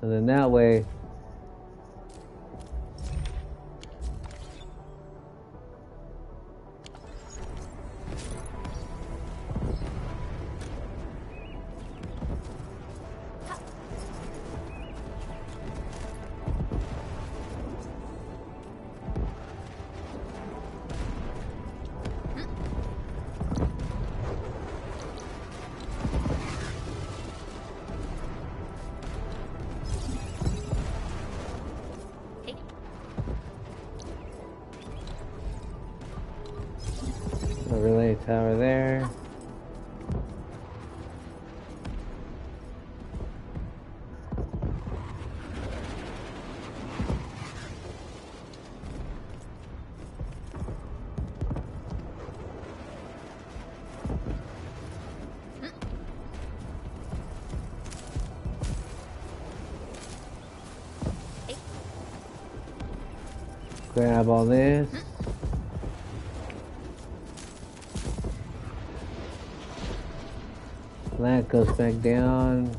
So then that way, The relay tower there. Grab all this. That goes back down.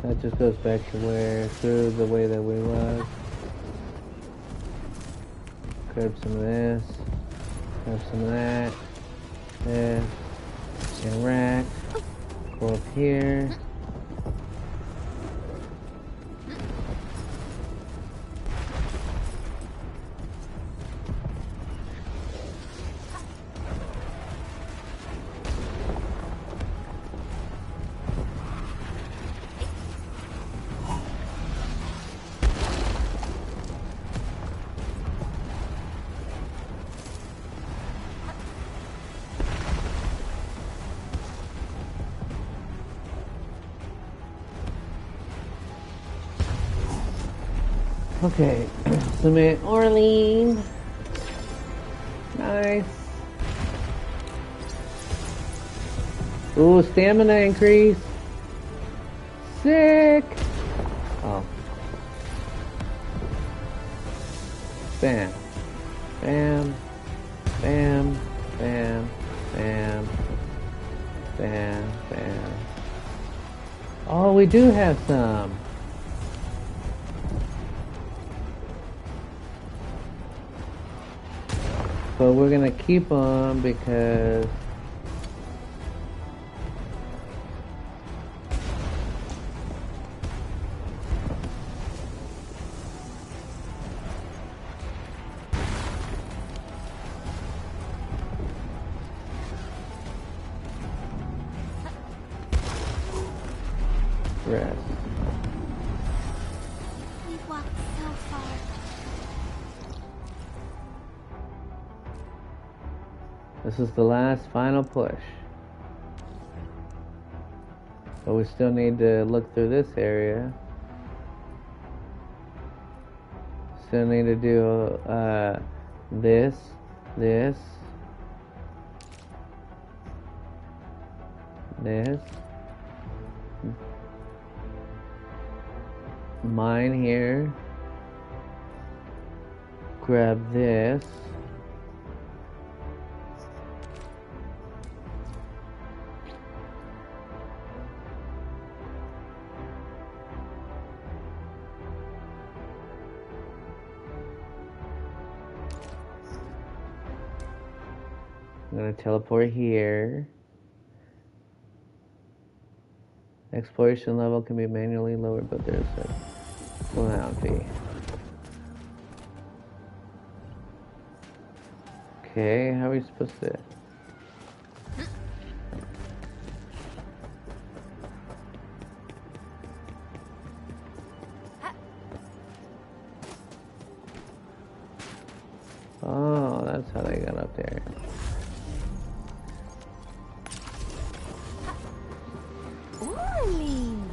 That just goes back to where, through the way that we was. Grab some of this. Grab some of that. This. And rack. Go up here. Okay, submit Orlean. Nice. Ooh, stamina increase. Sick. Oh. Bam. Bam. Bam. Bam. Bam. Bam. Bam. Oh, we do have some. But we're gonna keep them because rest. We've walked so far. This is the last final push. But we still need to look through this area. Still need to do this, this, this. Mine here. Grab this. I'm gonna teleport here. Exploration level can be manually lowered, but there's a cooldown fee. Okay, how are we supposed to? Oh, that's how they got up there. Orlean!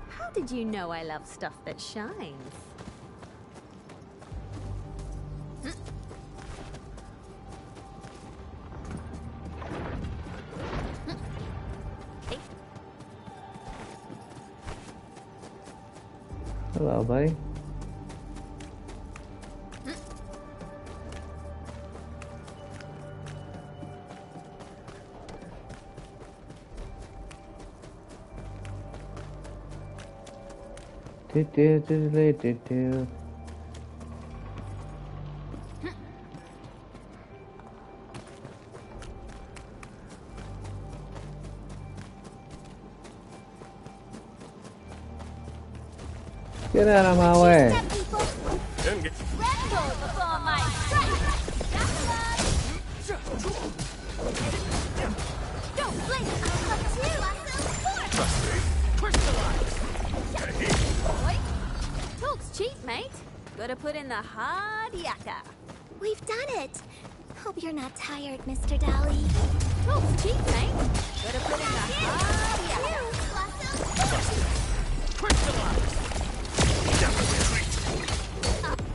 How did you know I love stuff that shines? Hello, buddy. Do. Get out of my way. mate. Gotta put in the hard yakka. We've done it. Hope you're not tired, Mr. Dolly. Rope's cheap, mate. Gotta put in the hard yakka.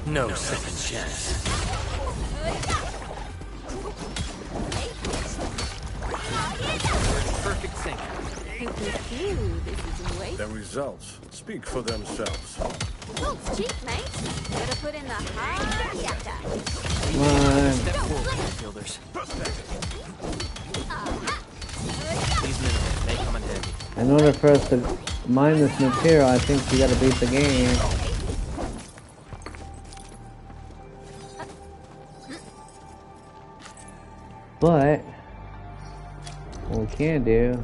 No second chance. Perfect sync. The results speak for themselves. Rope's cheap, mate. Gotta put in the hard yakka. Come on. Step forward, fielders. These minerals may come in handy. In order for us to mine this material, I think we gotta beat the game. But what we can do,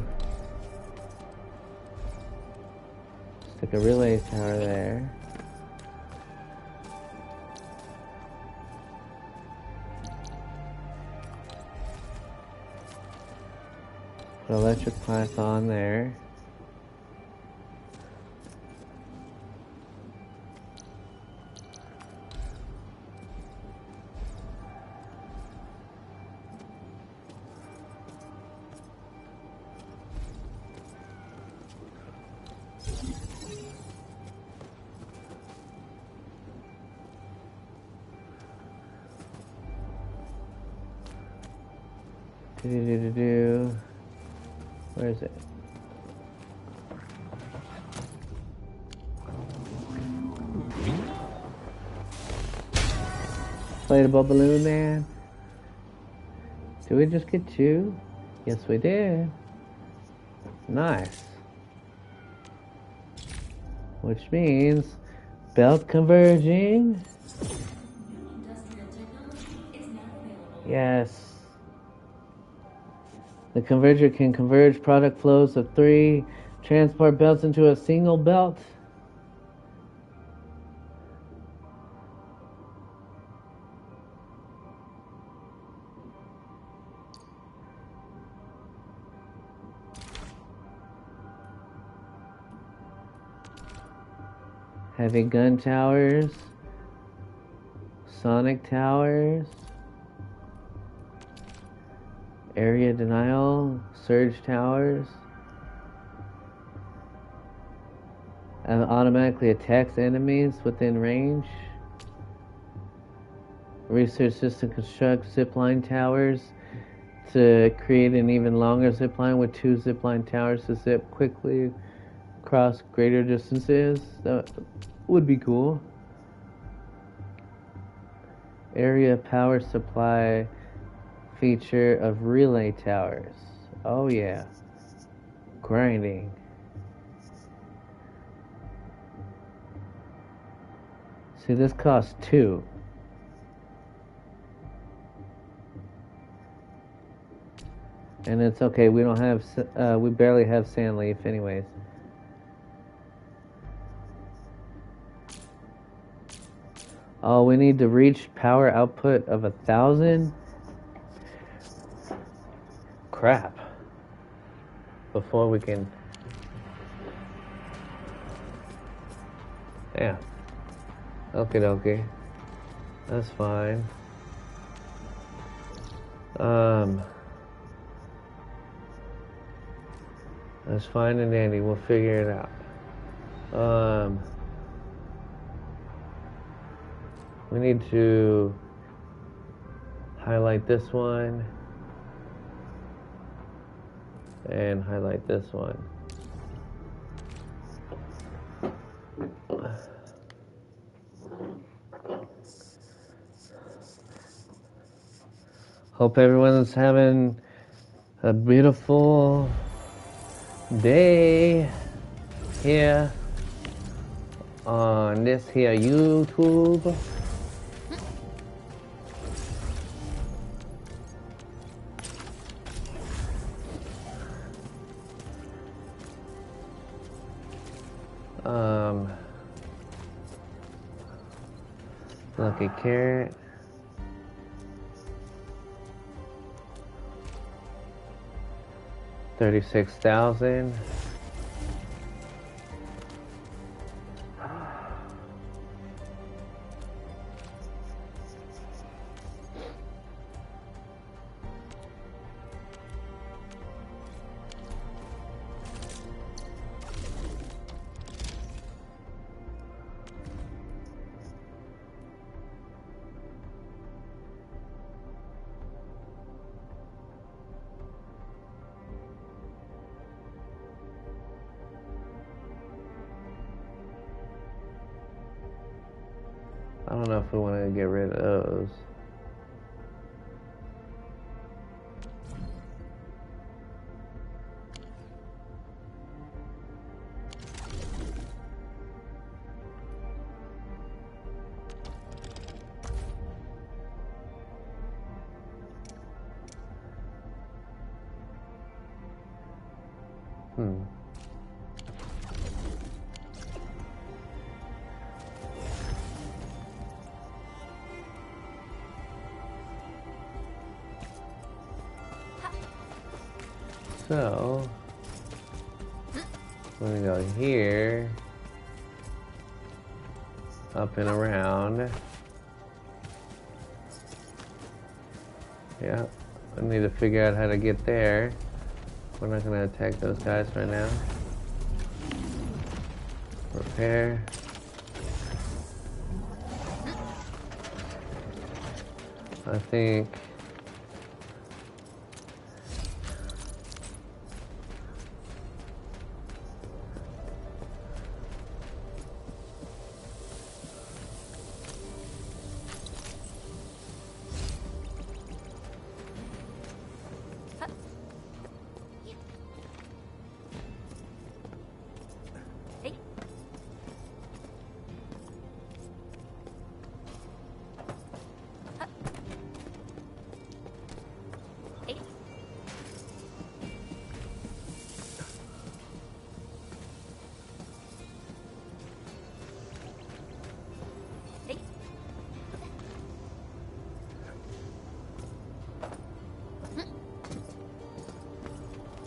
stick a relay tower there. Put an electric python there. Where is it? Inflatable balloon man. Did we just get 2? Yes, we did. Nice. Which means belt converging. Yes. The converger can converge product flows of 3 transport belts into a single belt. Heavy gun towers, sonic towers, area denial, surge towers, and automatically attacks enemies within range. Research system constructs zipline towers to create an even longer zipline with 2 zipline towers to zip quickly across greater distances. That would be cool. Area power supply feature of relay towers. Oh yeah. Grinding. See, this costs 2. And it's okay, we don't have, we barely have sand leaf anyways. Oh, we need to reach power output of 1,000? Crap. Before we can... Yeah. Okie dokie. That's fine. That's fine and dandy. We'll figure it out. We need to highlight this one and highlight this one. Hope everyone's having a beautiful day here on this here YouTube. Lucky carrot. $36,000. don't know if we want to get rid of those. So, we're gonna go here, up and around. Yeah, I need to figure out how to get there. We're not gonna attack those guys right now. Repair. I think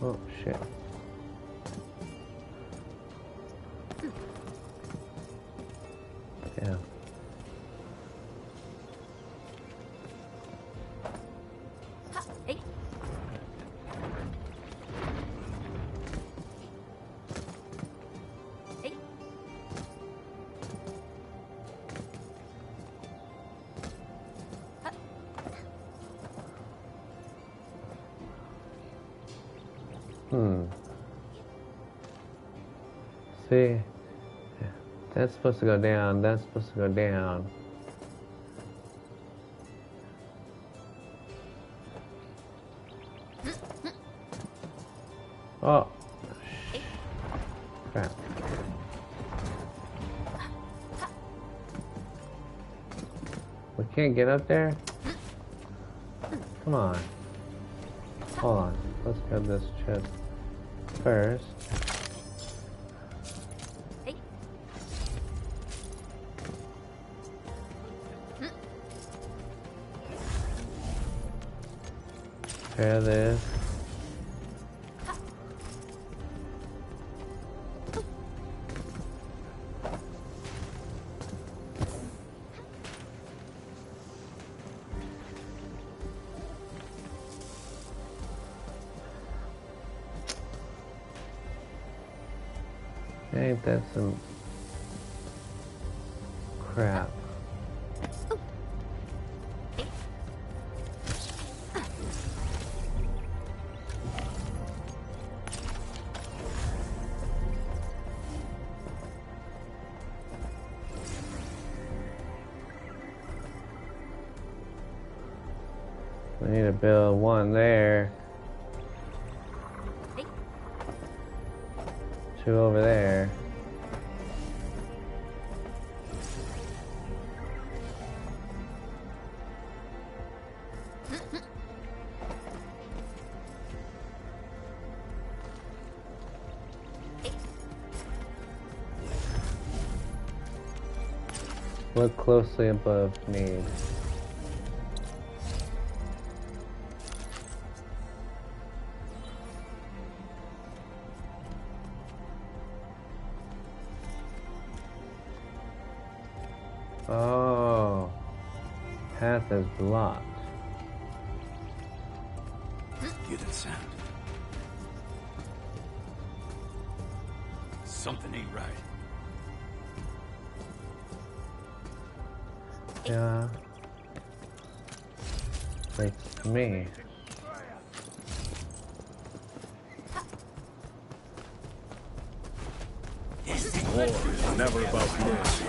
oh shit. Yeah. See? Yeah. That's supposed to go down. That's supposed to go down. Oh. Crap. We can't get up there? Come on. Hold on. Let's grab this chest first. Repair this. Ain't that some crap? We need to build one there. Two over there. Look closely above need. Oh, path is blocked. Hear that sound? Something ain't right. Yeah. Like me. War is never about mercy.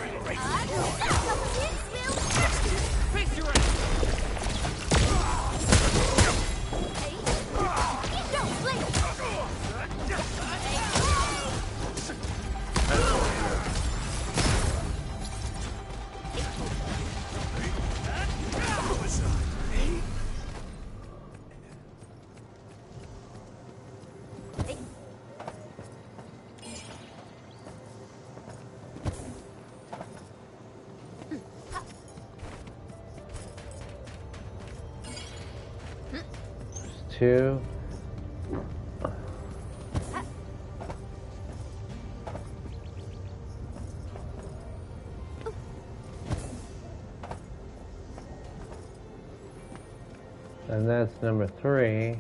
2. And that's number 3.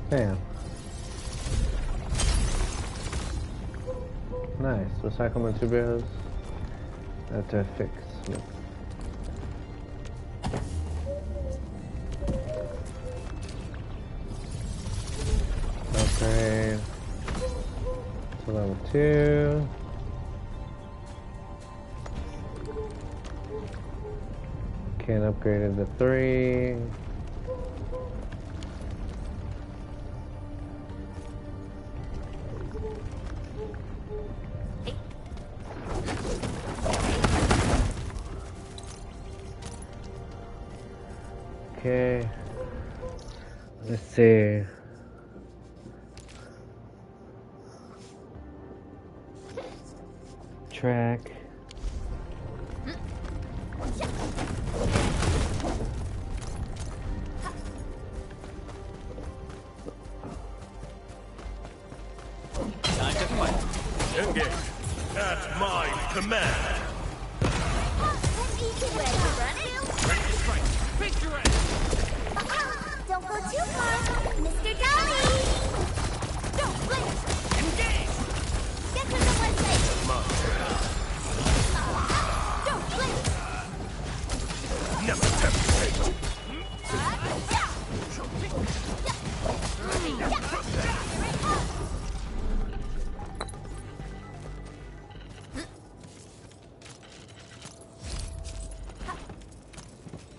Damn. Nice. Recycle materials. That's a fix. Okay. So level 2. Can't upgrade it to 3. Okay, let's see. Track. Time to fight. Engage. At my command. Ready to strike. Face your ass. Don't go too far, Mr. Dolly! Don't blink! Engage! Get to the left side! Don't blink! Never hesitate.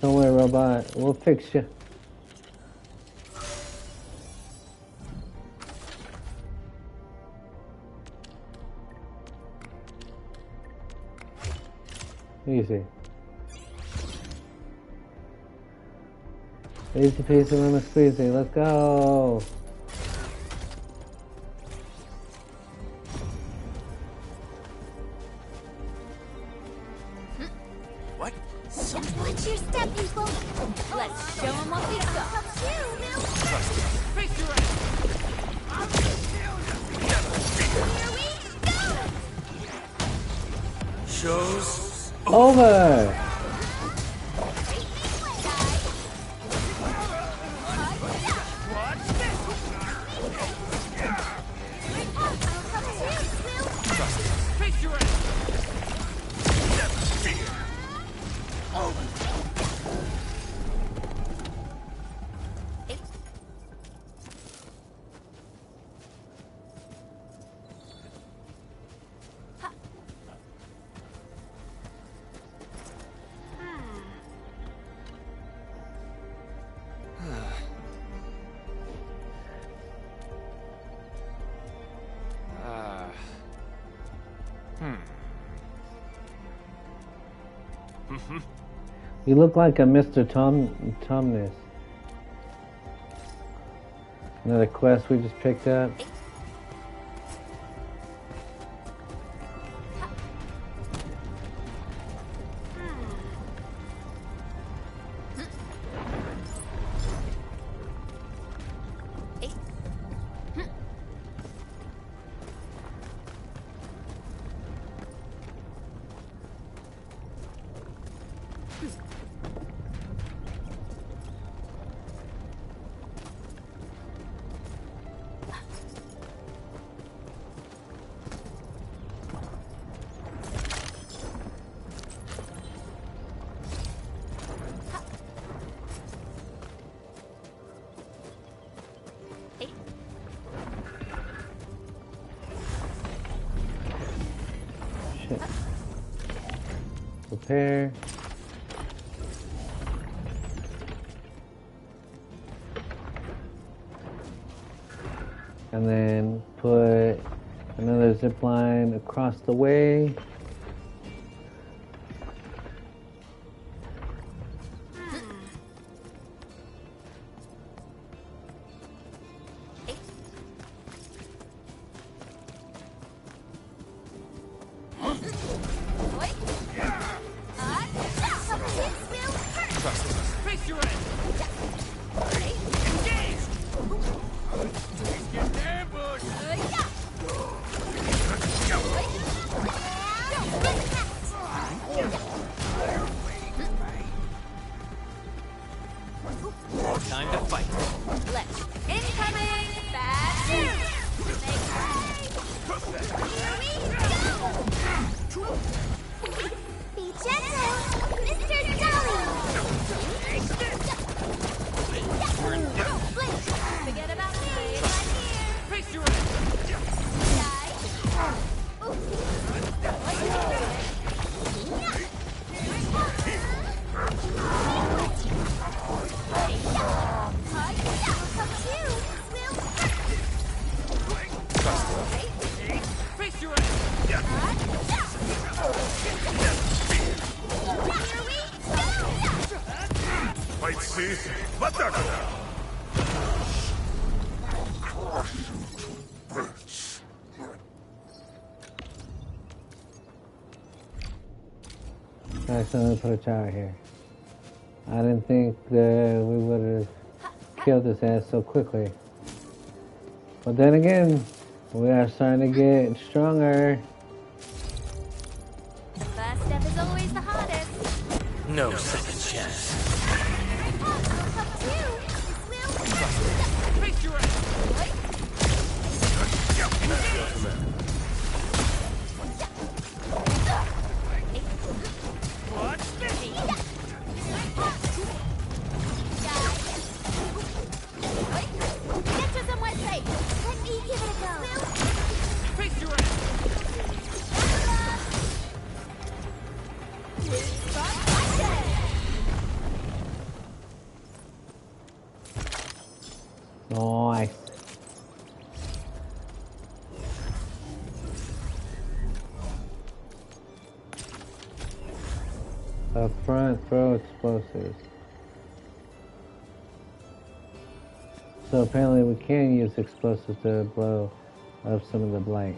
Don't worry, robot. We'll fix you. Easy. Easy peasy lemon squeezy. Let's go. What? So watch your step, people. Let's show them what we got. Face your ass. Show's over. You look like a Mr. Tumnus. Another quest we just picked up. repair. And then put another zip line across the way. Time to fight. Let's incoming fast shoot. Here we go. Be gentle, Mr. Dolly. Blight, forget about me. I'm here. Face your Fight cease, bataka! Alright, so let me put a tower here. I didn't think that we would have killed this ass so quickly. But then again, we are starting to get stronger. First step is always the hardest. No second chance. Face your Get to somewhere safe. Let me give it a go. Face your Nice. Up front, throw explosives. So apparently we can use explosives to blow up some of the blight.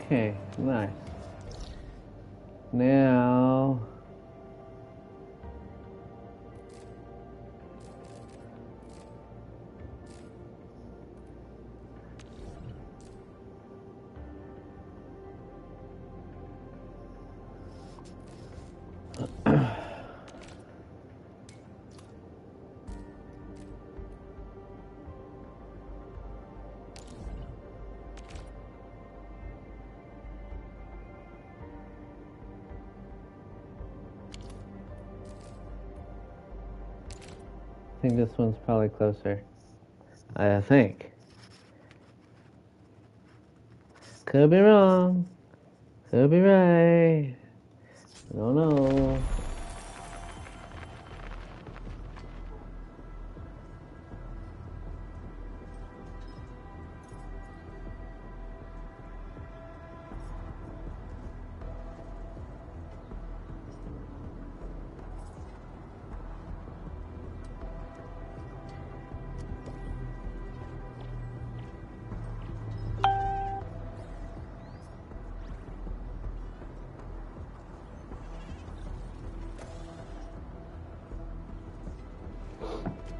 Okay, nice. Now I think this one's probably closer. I think. Could be wrong. Could be right. I don't know.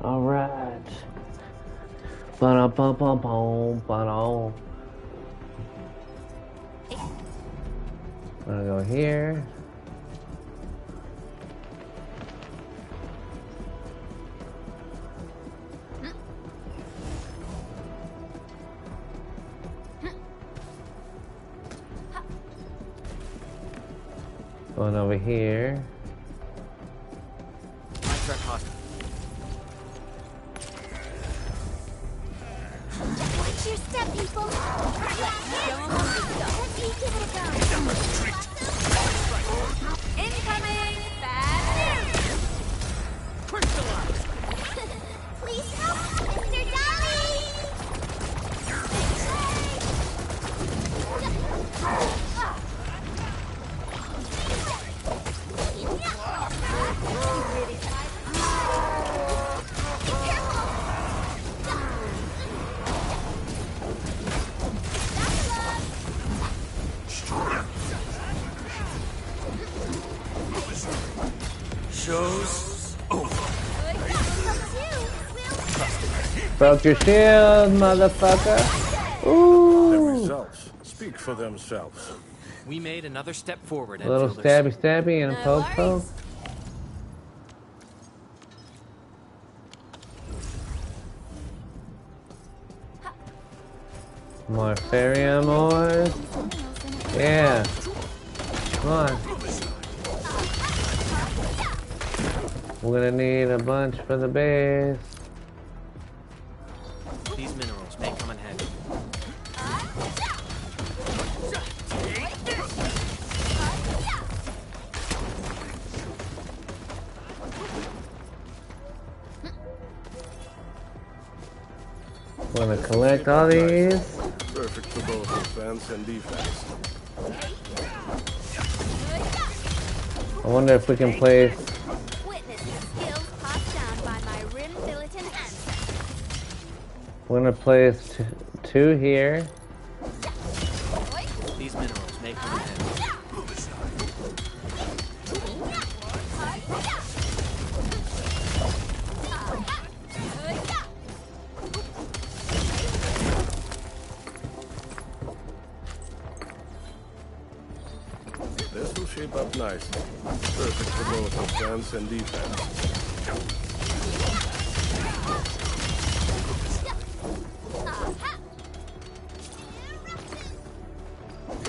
All right. Ba-da-bum-bum-bum, ba-da. I'm gonna go here. Going over here. Contract hostile. Watch your step, people! Let me give it a go! Incoming! Bad news! Crystallize! Please help, Mr. Dolly! Show's over. Broke your shield, motherfucker. Ooh. The results speak for themselves. We made another step forward, A little Enfielders. stabby and a poke. More fairy amours. Yeah. Come on. We're gonna need a bunch for the base. These minerals may come in handy. We're gonna collect all these. Perfect for both offense and defense. I wonder if we can place. Witness the skills passed down by my Rim Militant ancestors. We're gonna place two here. These minerals may come in handy. This will shape up nicely. Perfect for both offense and defense.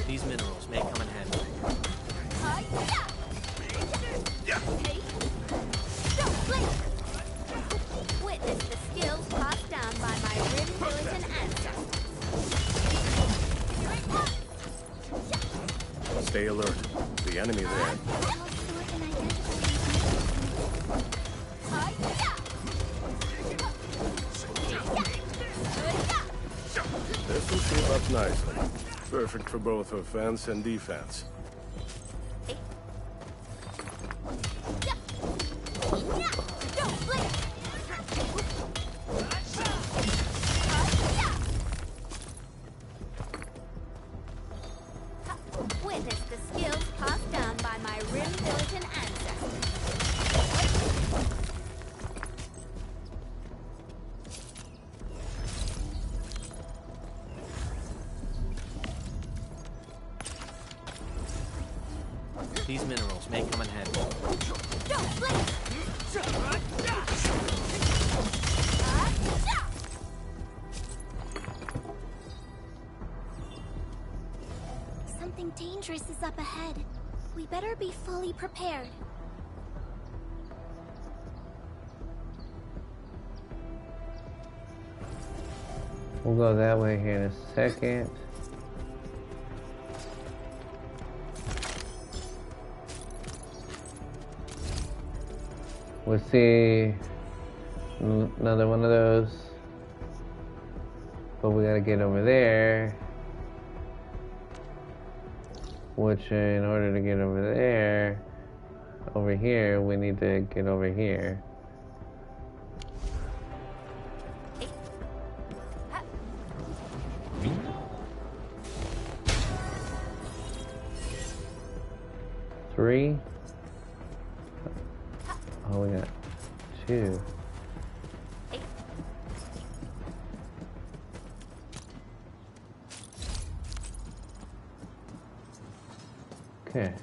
These minerals may come in handy. Witness the skills passed down by my Rim Militant ancestors. Stay alert. The enemy there. This will shape up nicely. Perfect for both offense and defense. Witness the skills passed down by my Rim Militant ancestors. These minerals may come in handy. Something dangerous is up ahead. We better be fully prepared. We'll go that way here in a second. We'll see another one of those, but we gotta get over there, which in order to get over there, over here, we need to get over here. Three. Oh, we got two. Okay.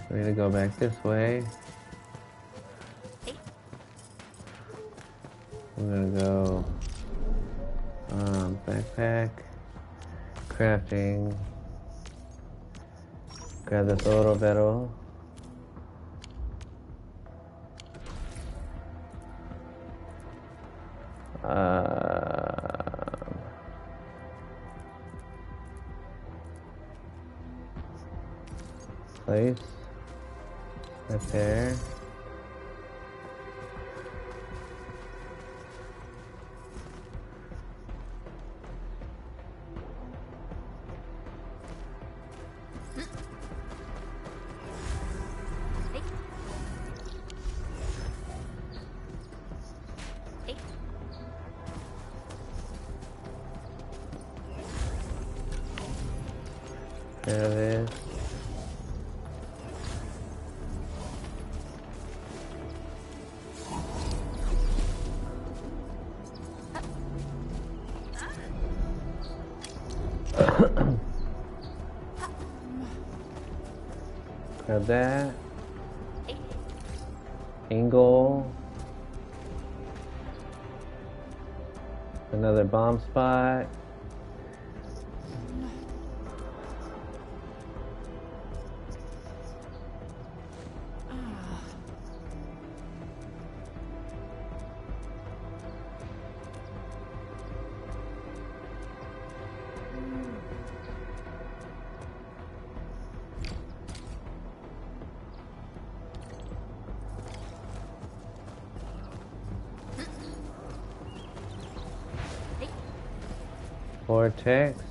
We need to go back this way. We're gonna go backpack. crafting. Grab this oro barrel. Place right there. There it is. Grab that. Angle. Another bomb spot. Vortex.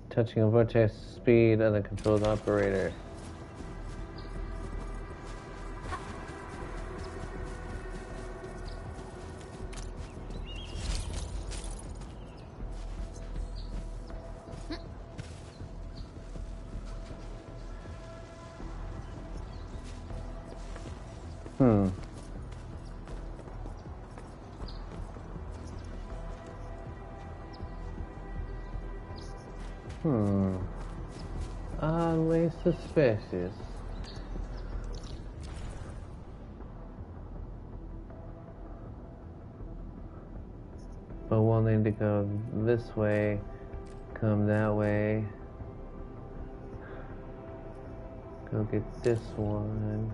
Touching a vortex speed of the controlled operator. Oddly suspicious. But we'll need to go this way, come that way. Go get this one.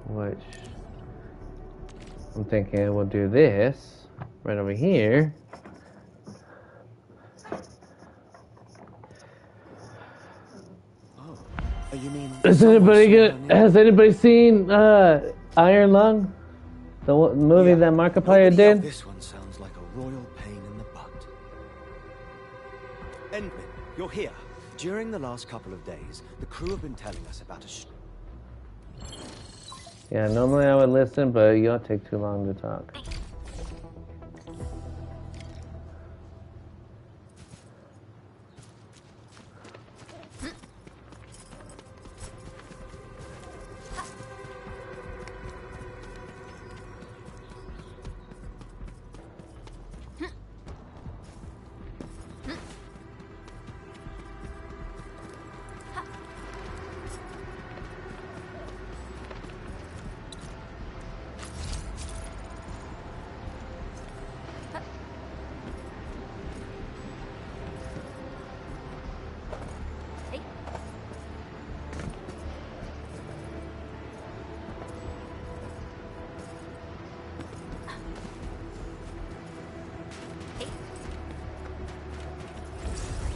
Which I'm thinking we'll do this right over here. Oh, you mean? Has anybody seen Iron Lung? The movie that Markiplier did? This one sounds like a royal pain in the butt. Endman, you're here. During the last couple of days, the crew have been telling us about a Yeah, normally I would listen, but you'll take too long to talk.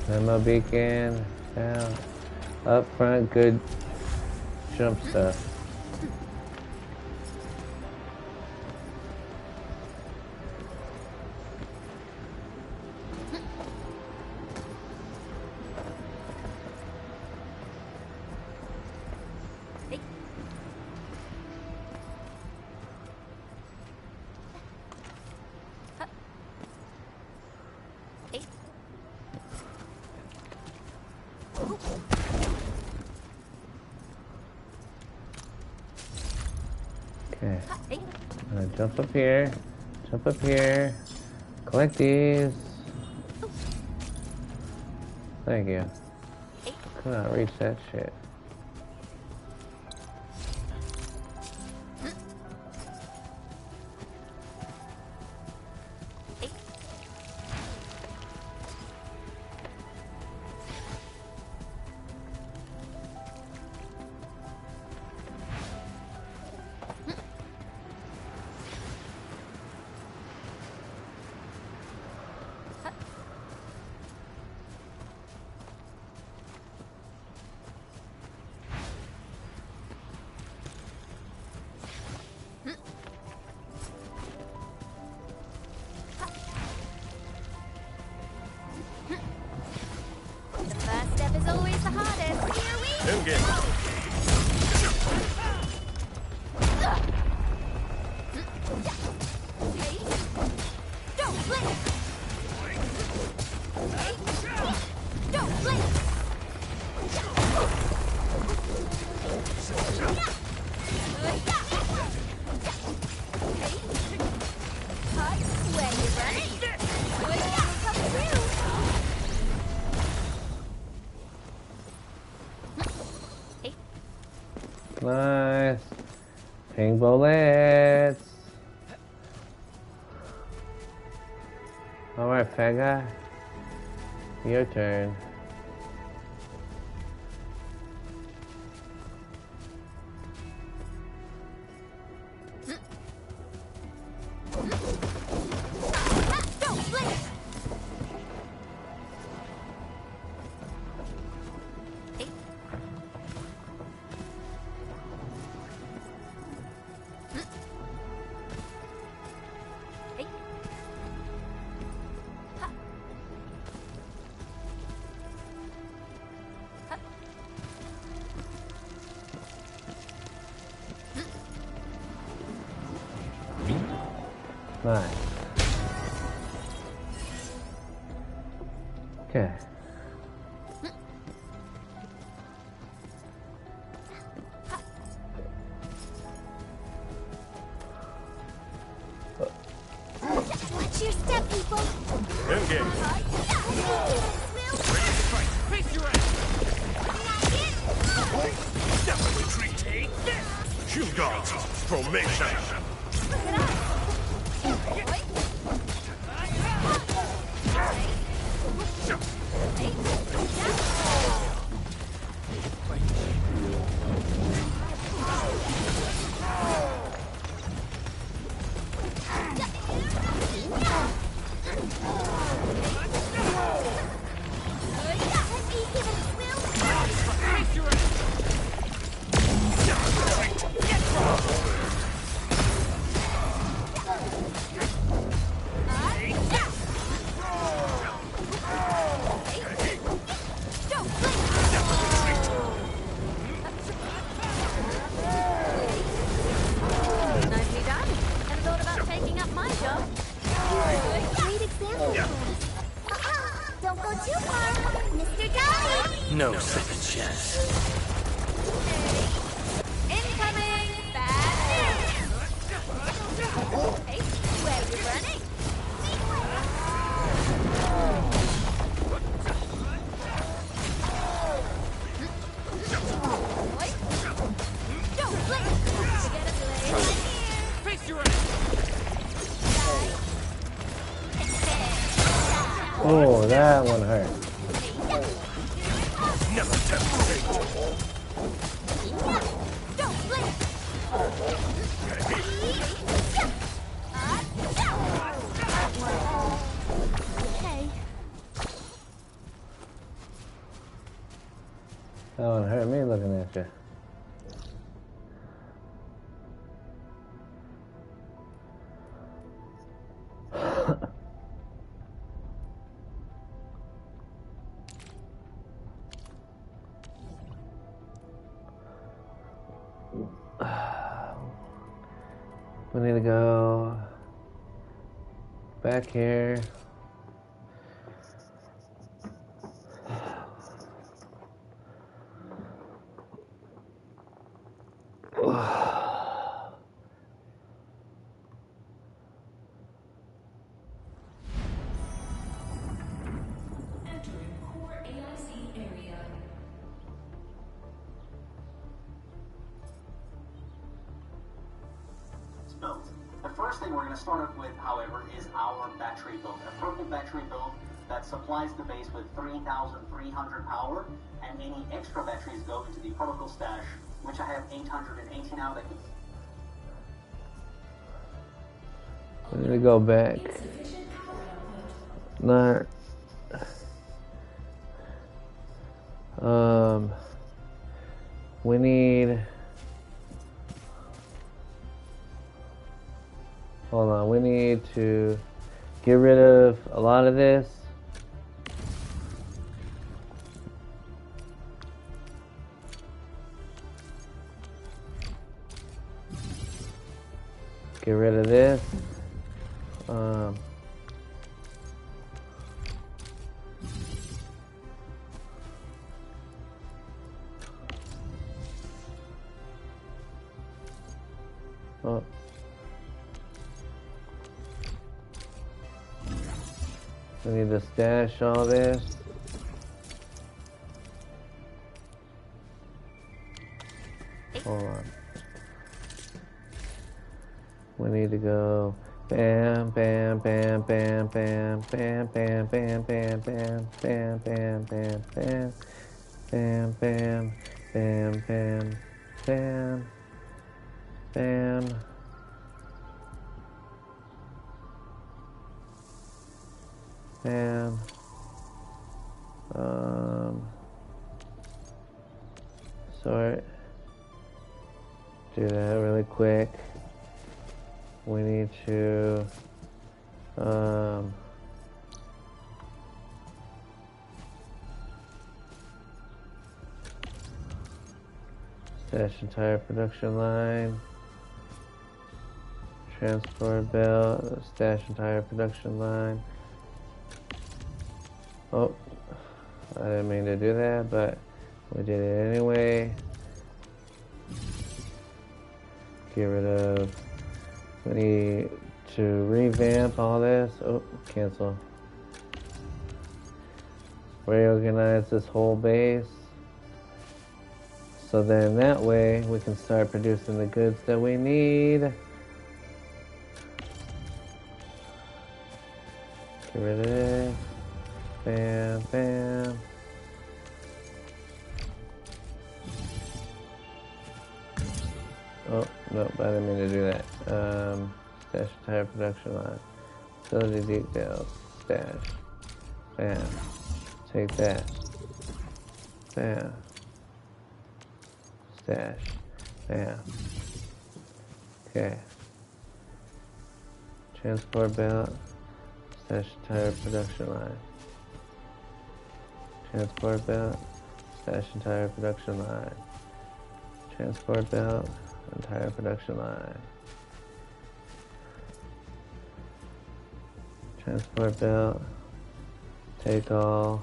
Ammo beacon, down, up front, good jump stuff. Okay, I'm gonna jump up here, collect these. Thank you. Cannot reach that shit. Nice. Pink bullets. Alright, fat guy. Your turn. Nice. Okay. Watch your step, people. Engage. Face your ass! Never retreat, take this! Shield guards, formation! No second chance. Incoming! Bad news! Hey, where are you running? Don't blink! You get a blade here! Face your Oh, that one hurt. Never tempt Don't blink! Okay. That one hurt me looking at you. We need to go back here. built. The first thing we're going to start up with, however, is our battery build. A purple battery build that supplies the base with 3,300 power, and any extra batteries go into the protocol stash, which I have 880 now that can... I'm gonna go back. Not. We need. Hold on. We need to get rid of a lot of this. Get rid of this. Oh. We need to stash all this. Hold on. We need to go bam, bam, bam, bam, bam, bam, bam, bam, bam, bam, bam, bam, bam, bam, bam, bam, bam, bam, bam, bam. Bam. Sort. Do that really quick. We need to stash entire production line, transport belt, stash entire production line. Oh, I didn't mean to do that, but we did it anyway. Get rid of. We need to revamp all this. Oh, cancel. Reorganize this whole base. So then that way we can start producing the goods that we need. Get rid of this. Bam, bam. Oh, nope, I didn't mean to do that. Stash entire production line. Facility details. Stash. Bam. Take that. Bam. Stash. Bam. Okay. Transport belt. Stash entire production line. Transport belt. Stash entire production line. Transport belt. Entire production line. Transport belt. Take all.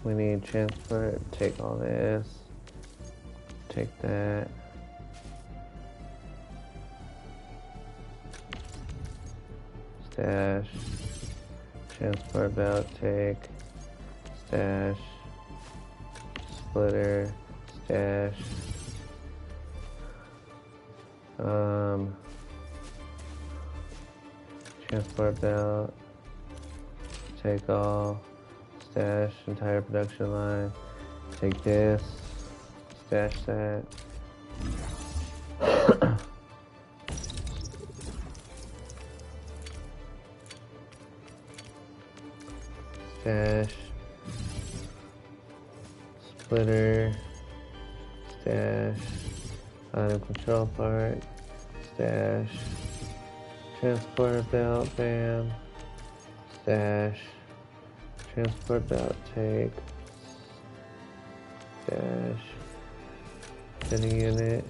We need transport. Take all this. Take that. Stash. Transport belt. Take. Stash. Splitter. Stash. Transport belt. Take all. Stash entire production line. Take this. Stash that. Stash. Splitter. Stash. Item control part. Stash. Transporter belt. Bam. Stash. Transport belt. Take. Stash. Spinning unit.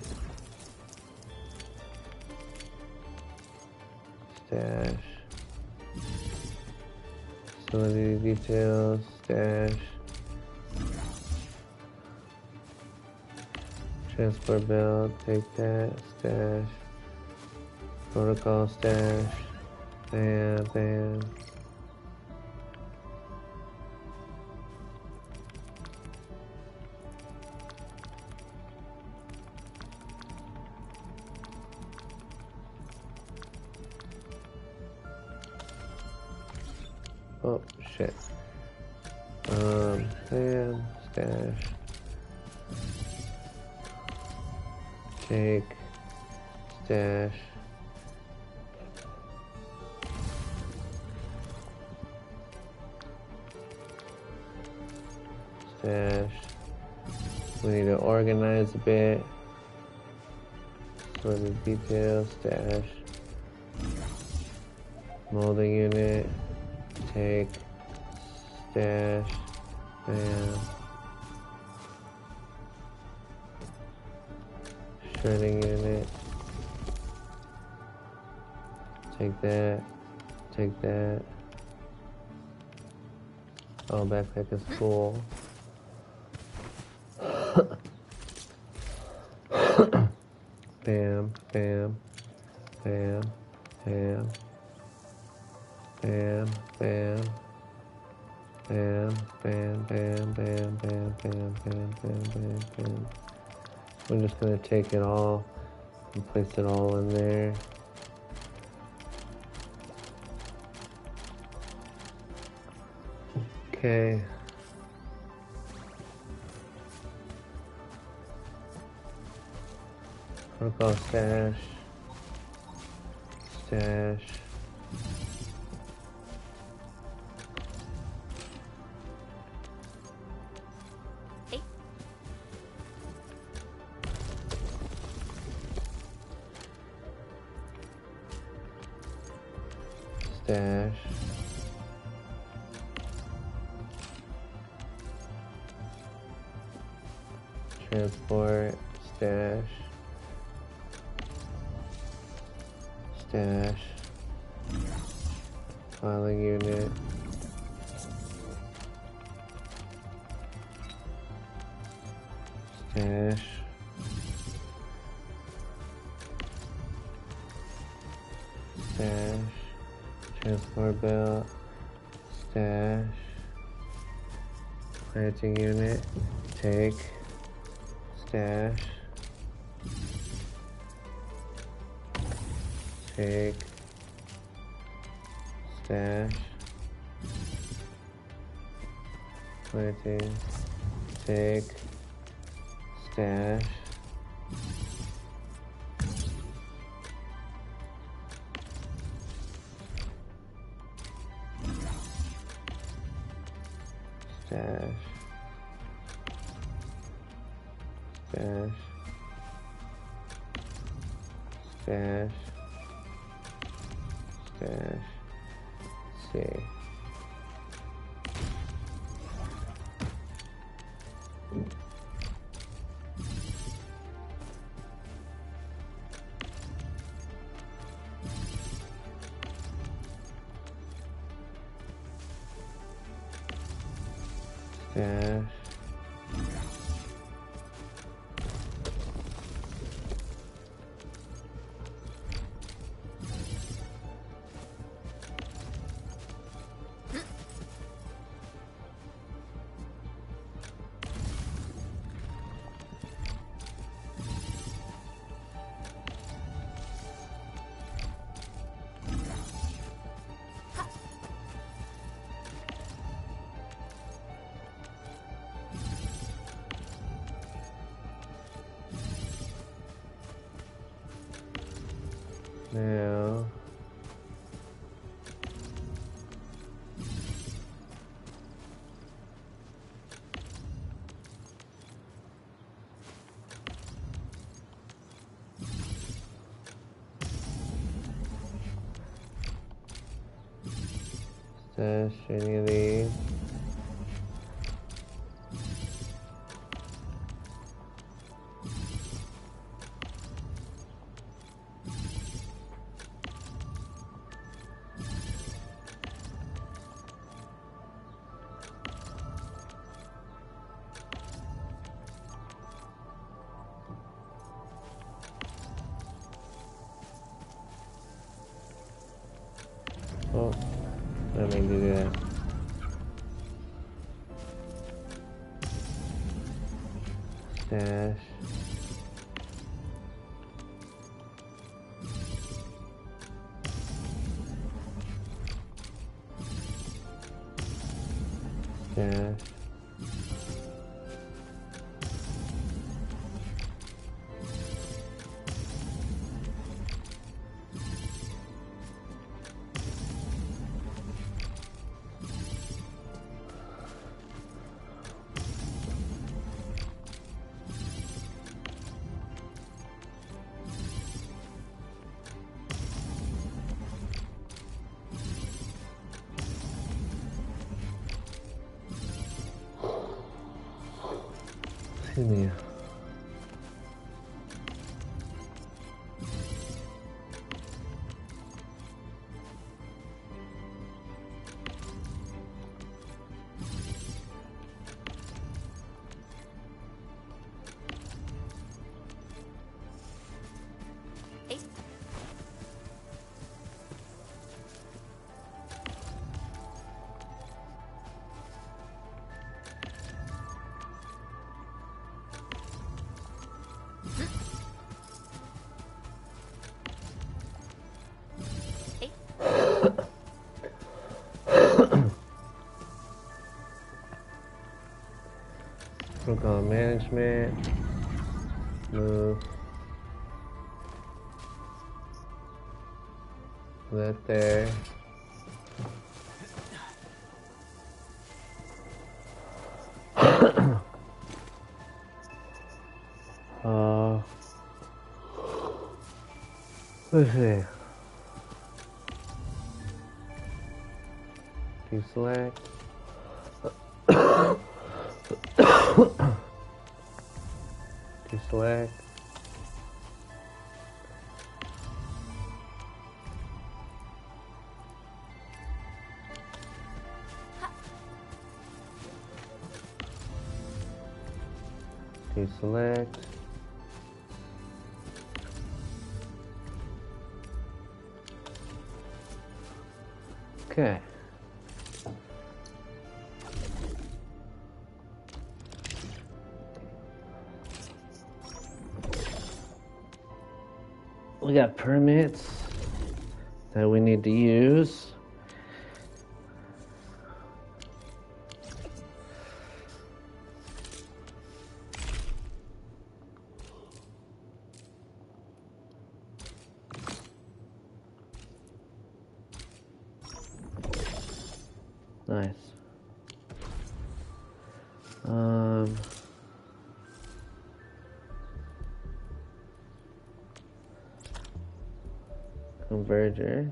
Stash. Facility details. Stash. Transport belt. Take that. Stash. Protocol stash. Bam, bam. Oh, shit. Bam, stash. Take, stash. Stash. We need to organize a bit. Sort of details, stash. Molding unit. Take, stash. Bam. Shredding unit. Take that. Take that. Oh, backpack is full. Bam, bam, bam, bam, bam, bam, bam, bam, bam, bam, bam, bam, bam, bam, bam, bam. We're just gonna take it all and place it all in there. Okay. Protocol stash. Stash. Stash. Transport. Stash. Stash. Filing unit. Stash. Stash. Transport belt. Stash. Planting unit. Take. Stash. Take. Stash. Planting. Take. Stash. Stash. Stash. Stash. Stash. See. Stash. Now, stash any of these. Oh, let me do that. Stash. Excuse me. Click on management, move, that there. Let's see. Deselect. Deselect. Deselect. Okay. We got permits that we need to use. Nice. Converger.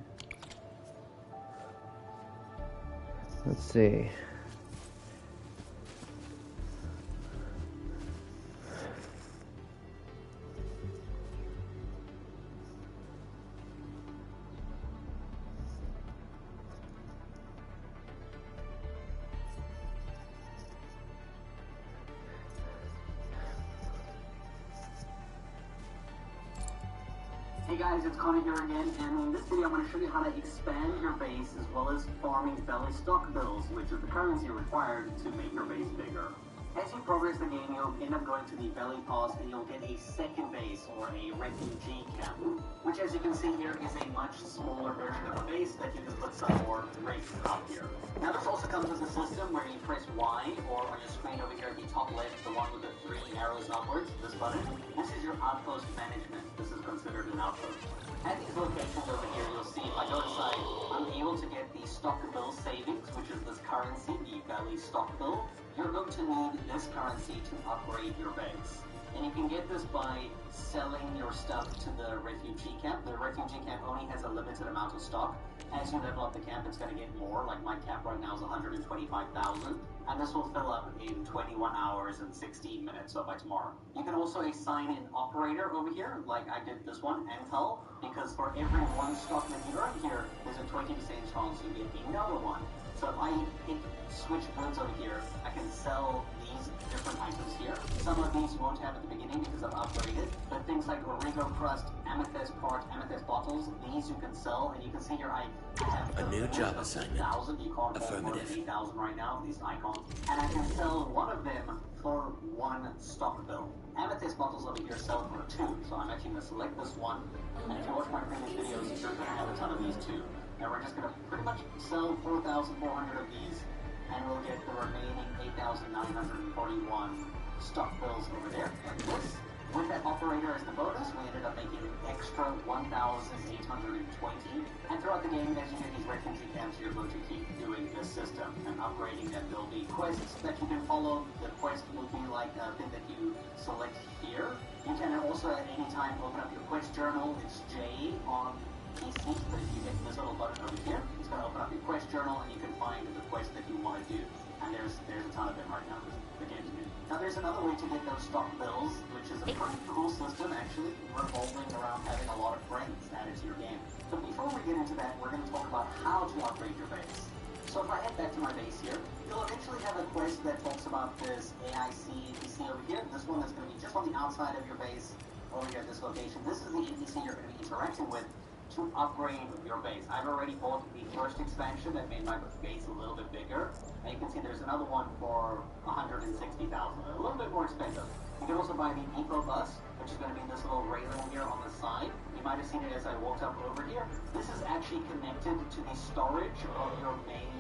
Let's see. Hey guys, it's Connor here again, and in this video I'm going to show you how to expand your base as well as farming belly stock bills, which is the currency required to make your base bigger. As you progress the game, you'll end up going to the belly pass and you'll get a second base or a refugee camp, which as you can see here is a much smaller version of a base that you can put some more races out here. Now this also comes with a system where you press Y, or on your screen over here at the top left, the one with the 3 arrows upwards, this button. This is your outpost management. This is considered an outpost. At these locations over here, you'll see if I go inside, I'm able to get the stock bill savings, which is this currency, the belly stock bill. You're going to need this currency to upgrade your base. And you can get this by selling your stuff to the refugee camp. The refugee camp only has a limited amount of stock. As you level up the camp, it's going to get more. Like my camp right now is 125,000. And this will fill up in 21 hours and 16 minutes, so by tomorrow. You can also assign an operator over here, like I did this one, Intel, because for every one stock that you earn here, there's a 20% chance you get another one. So if I hit switch goods over here, I can sell these different items here. Some of these you won't have at the beginning because I've upgraded, but things like Origo Crust, Amethyst Part, Amethyst Bottles, these you can sell, and you can see here I have a new job assignment. 8,000. You can't afford more than 8,000 right now, these icons. And I can sell one of them for 1 stock bill. Amethyst bottles over here sell for 2, so I'm actually going to select this one, and if you watch my previous videos, you're going to have a ton of these too. And we're just going to pretty much sell 4,400 of these and we'll get the remaining 8,941 stock bills over there, like this. With that operator as the bonus, we ended up making an extra 1,820. And throughout the game, as you get these refugee camps, you're going to keep doing this system and upgrading them. There'll be quests that you can follow. The quest will be like a thing that you select here. You can also at any time open up your quest journal. It's J on PC, but if you hit this little button over here, it's going to open up your quest journal and you can find the quest that you want to do. And there's a ton of them right now. The game's new. Now there's another way to get those stock bills, which is a pretty cool system actually, revolving around having a lot of friends added to your game. But before we get into that, we're going to talk about how to upgrade your base. So if I head back to my base here, you'll eventually have a quest that talks about this AIC NPC over here. This one that's going to be just on the outside of your base, over here at this location. This is the NPC you're going to be interacting with to upgrade your base. I've already bought the first expansion that made my base a little bit bigger. And you can see there's another one for 160,000, a little bit more expensive. You can also buy the depot bus, which is going to be this little railing here on the side. You might have seen it as I walked up over here. This is actually connected to the storage of your main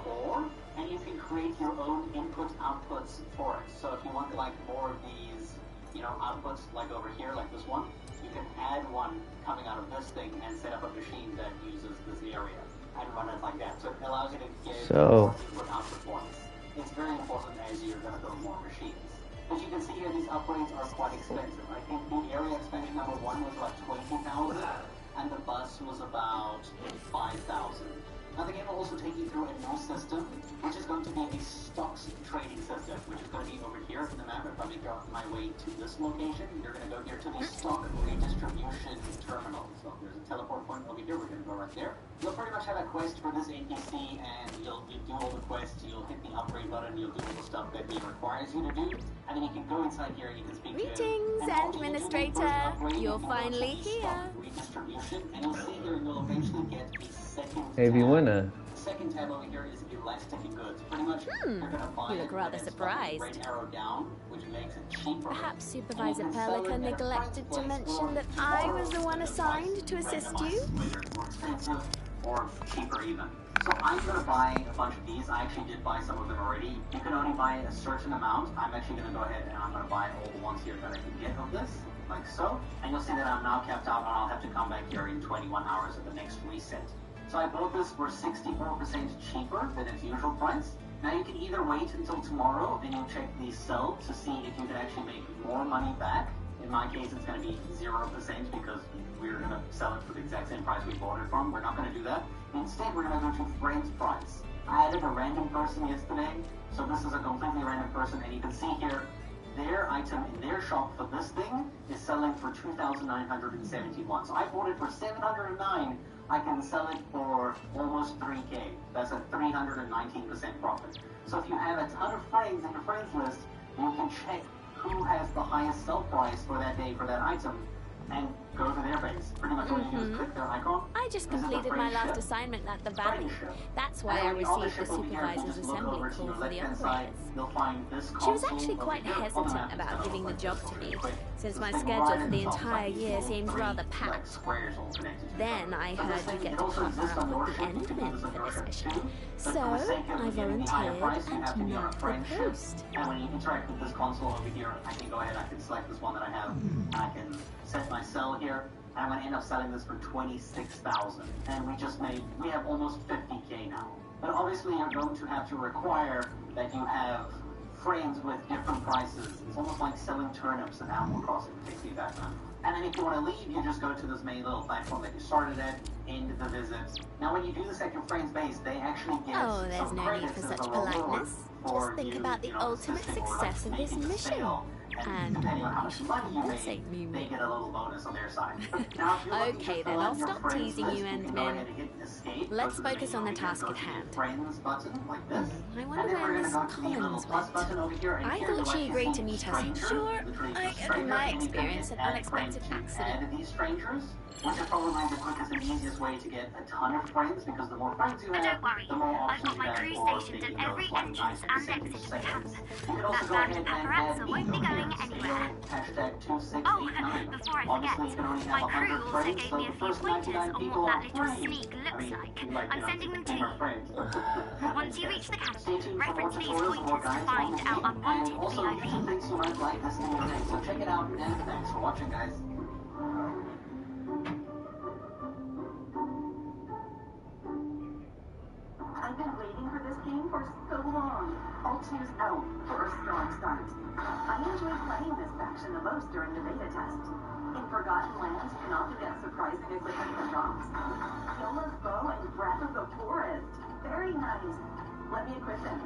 core, and you can create your own input-outputs for it. So if you want like more of these, you know, outputs like over here, like this one, you can add one coming out of this thing and set up a machine that uses this area and run it like that. So it allows you to get more input-output points. It's very important as you're going to build more machines. As you can see here, these upgrades are quite expensive. I think the area expansion number 1 was about 20,000, and the bus was about 5,000. Now the game will also take you through a new system, which is going to be a stocks trading system, which is going to be over here in the map. If I make my way to this location, you're going to go here to the stock redistribution terminal. So there's a teleport point over here. We're going to go right there. You'll pretty much have a quest for this NPC, and you'll do all the quests. You'll hit the upgrade button. You'll do all the stuff that it requires you to do, and then you can go inside here and you can speak to Greetings, Administrator. You're finally here. Redistribution, and you'll see here you'll eventually get a second Maybe winner. The second tab over here is elastic goods. Pretty much, you're going to find You look rather surprised. red arrow down, which makes it cheaper. Perhaps Supervisor Pelica neglected to mention that I was the one assigned to assist you? More expensive or cheaper even. So I'm going to buy a bunch of these. I actually did buy some of them already. You can only buy a certain amount. I'm actually going to go ahead and I'm going to buy all the ones here that I can get of this, like so. And you'll see that I'm now capped out and I'll have to come back here in 21 hours at the next reset. So I bought this for 64% cheaper than its usual price. Now you can either wait until tomorrow and you check the sell to see if you can actually make more money back. In my case, it's going to be 0% because we're going to sell it for the exact same price we bought it from. We're not going to do that. Instead, we're going to go to friend's price. I added a random person yesterday, so this is a completely random person, and you can see here, their item in their shop for this thing is selling for 2,971. So I bought it for 709. I can sell it for almost 3K. That's a 319% profit. So if you have a ton of friends in your friends list, you can check who has the highest sell price for that day for that item and go to their base. Pretty much all you do is click their icon. I just completed my last assignment at the Valley. That's why I received the supervisor's assembly call for the operators. She was actually quite hesitant about giving the job to me, since my schedule for the entire year seemed rather packed. Then I heard you get to partner up with the Endmen for this mission, so I volunteered and met the post. And when you interact with this console over here, I can go ahead, I can select this one that I have, and I can set my sell here, and I'm going to end up selling this for 26,000. And we have almost 50K now. But obviously you're going to have to require that you have frames with different prices. It's almost like selling turnips in Animal Crossing, it takes you back then. And then if you want to leave, you just go to this main little platform that you started at, end the visit. Now when you do this at your friend's base, they actually get there's no need for such politeness. Just think about the ultimate success of this mission. And depending on how much money you compensate me they get a little bonus on their side. Okay then, I'll stop teasing you, Endmen. Let's focus on the task at hand. I wonder where Miss Collins went. I thought she agreed to meet us. Sure, in my experience, an unexpected accident. Which is probably the quickest and easiest way to get a ton of friends, because the more friends you have, the more options you have for stationed at every entrance and exit to the camp. That band of paparazzi won't be going going anywhere. Hashtag Oh, 2689. before I Obviously, you forget, can only have my 100 crew also frames, gave so me a the few first pointers 99 on people what are that little framed. sneak looks like. You like I'm sending them to you. frames. Once you reach the Stay canopy, tuned for more reference these tutorials and more pointers to guides find on the our game, unwanted and also VIP. YouTube thinks you might like this new thing, so check it out, and thanks for watching, guys. I've been waiting for this game for so long. I'll choose out for a strong start. I enjoyed playing this faction the most during the beta test. In Forgotten Lands, you can often get surprising equipment from drops. Yola's bow and Breath of the Forest. Very nice. Let me equip them.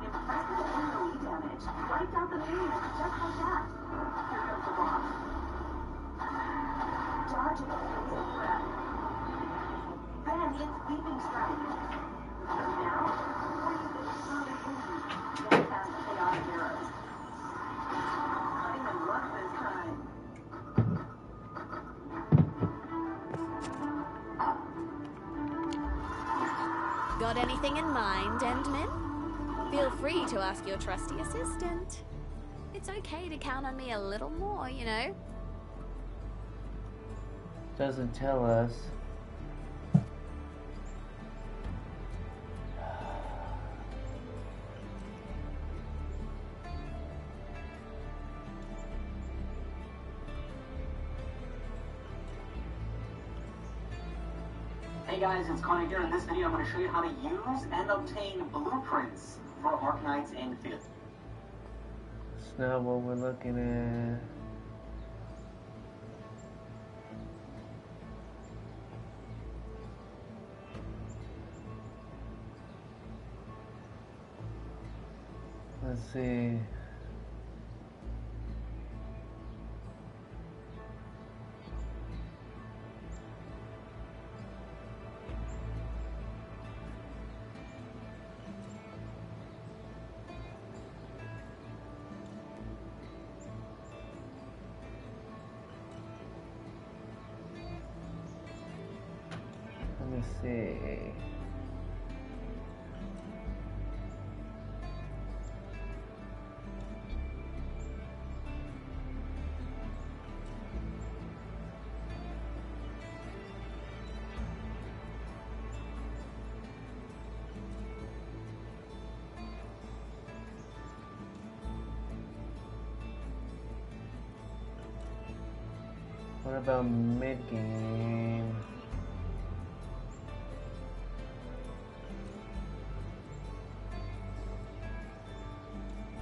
Impressive AoE damage. Wiped out the minions just like that. Here comes the boss. Dodging amazing breath. Then it's Leaping Strike. Now, freeze it really easy. Then cast Chaotic Arrows. Cutting them luck this time. Got anything in mind, Endman? Feel free to ask your trusty assistant. It's okay to count on me a little more, you know? Doesn't tell us. Hey guys, it's Connor here. In this video, I'm going to show you how to use and obtain blueprints for Arknights EndField. It's not what we're looking at. Let's see. Let me see. What about mid-game?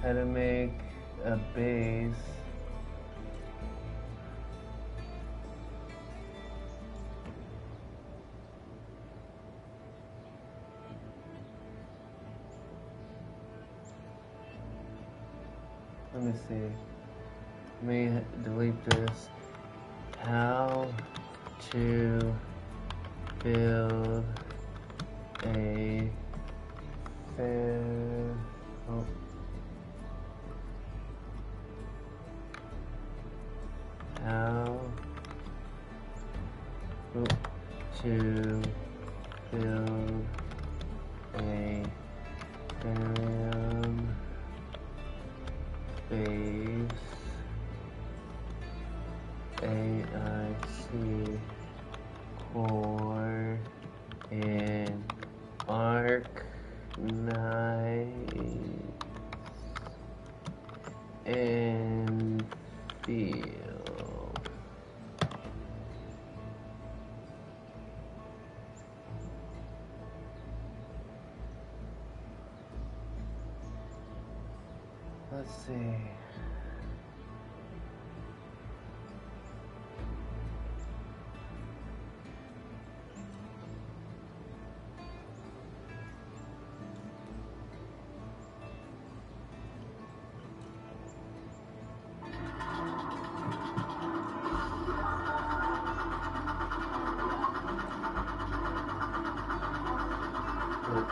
How to make a base. Let me see. Let me delete this. How to build a fair... Oh. How to build a barium base AIC core in Arknights EndField. Let's see.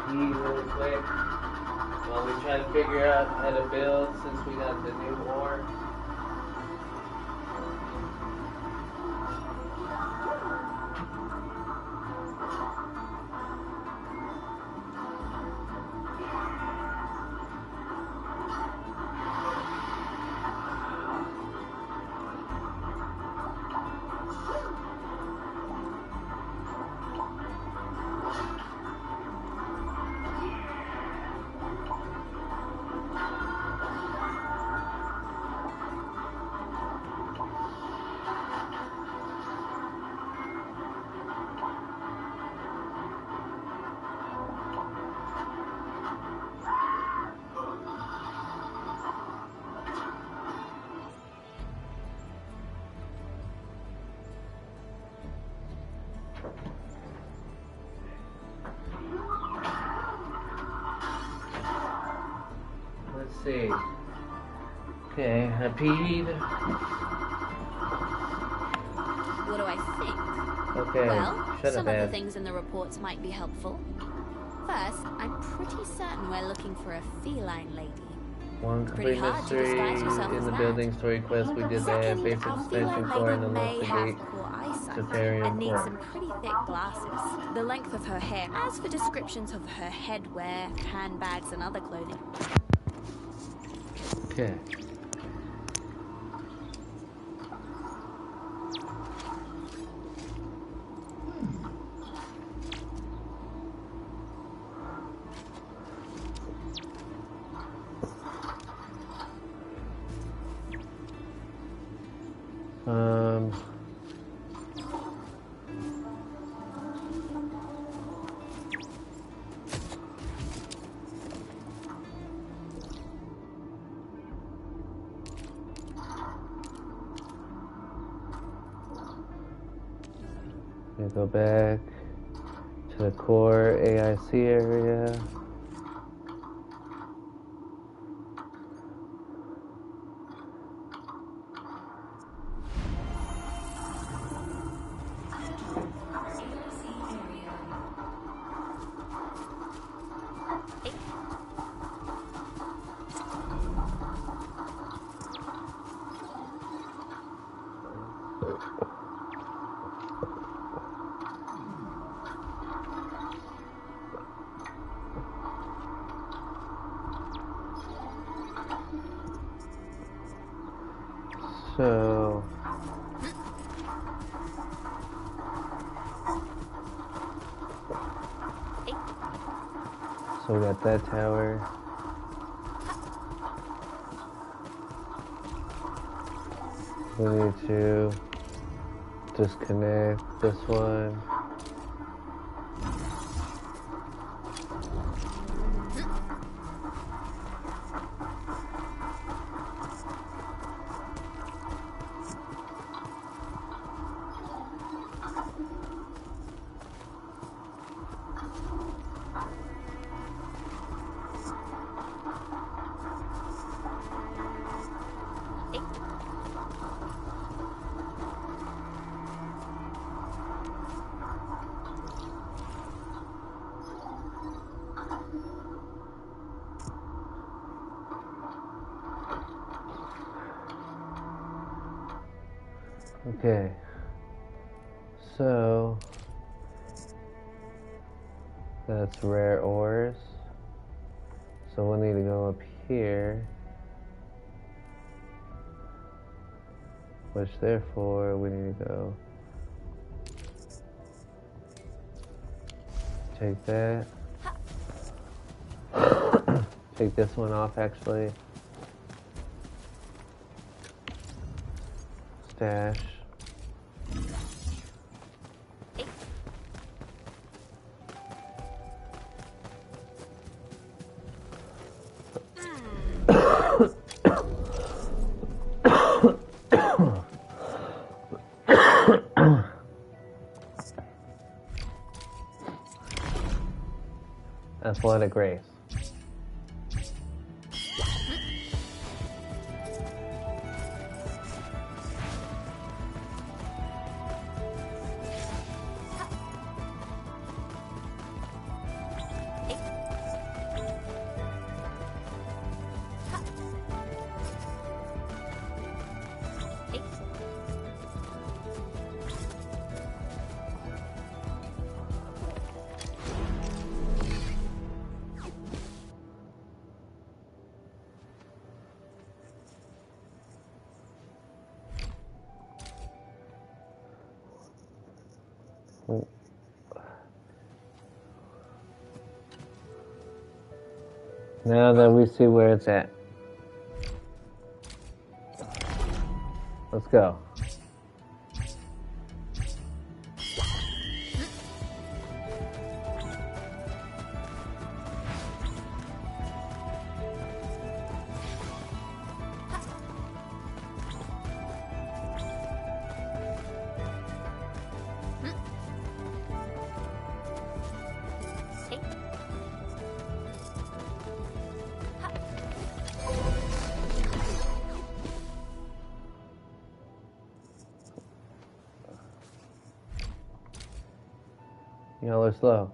Pee really quick while we try to figure out how to build since we got the new ore. see. Okay, I peed. What do I think? Okay, Well, shut some up, of the Ed. things in the reports might be helpful. First, I'm pretty certain we're looking for a feline lady. One Pretty complete hard to mystery disguise yourself in as the that. building story quest we did there. Second, Basic our suspension feline core lady and unlock may the have gate poor eyesight to Therium and needs Port. some pretty thick glasses. The length of her hair. As for descriptions of her headwear, handbags, and other clothing. Okay. We go back to the core AIC area. So we got that tower. We need to disconnect this one. Okay, so that's rare ores. So we'll need to go up here, which therefore we need to go take that. Take this one off actually. Stash. Athletic grace. Now that we see where it's at, let's go. Y'all are slow.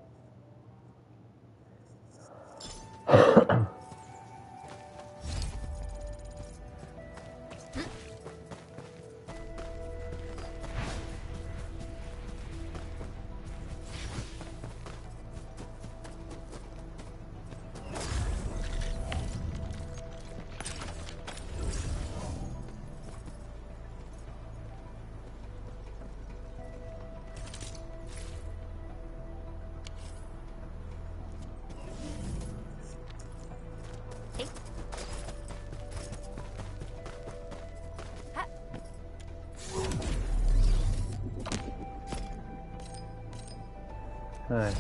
Nice.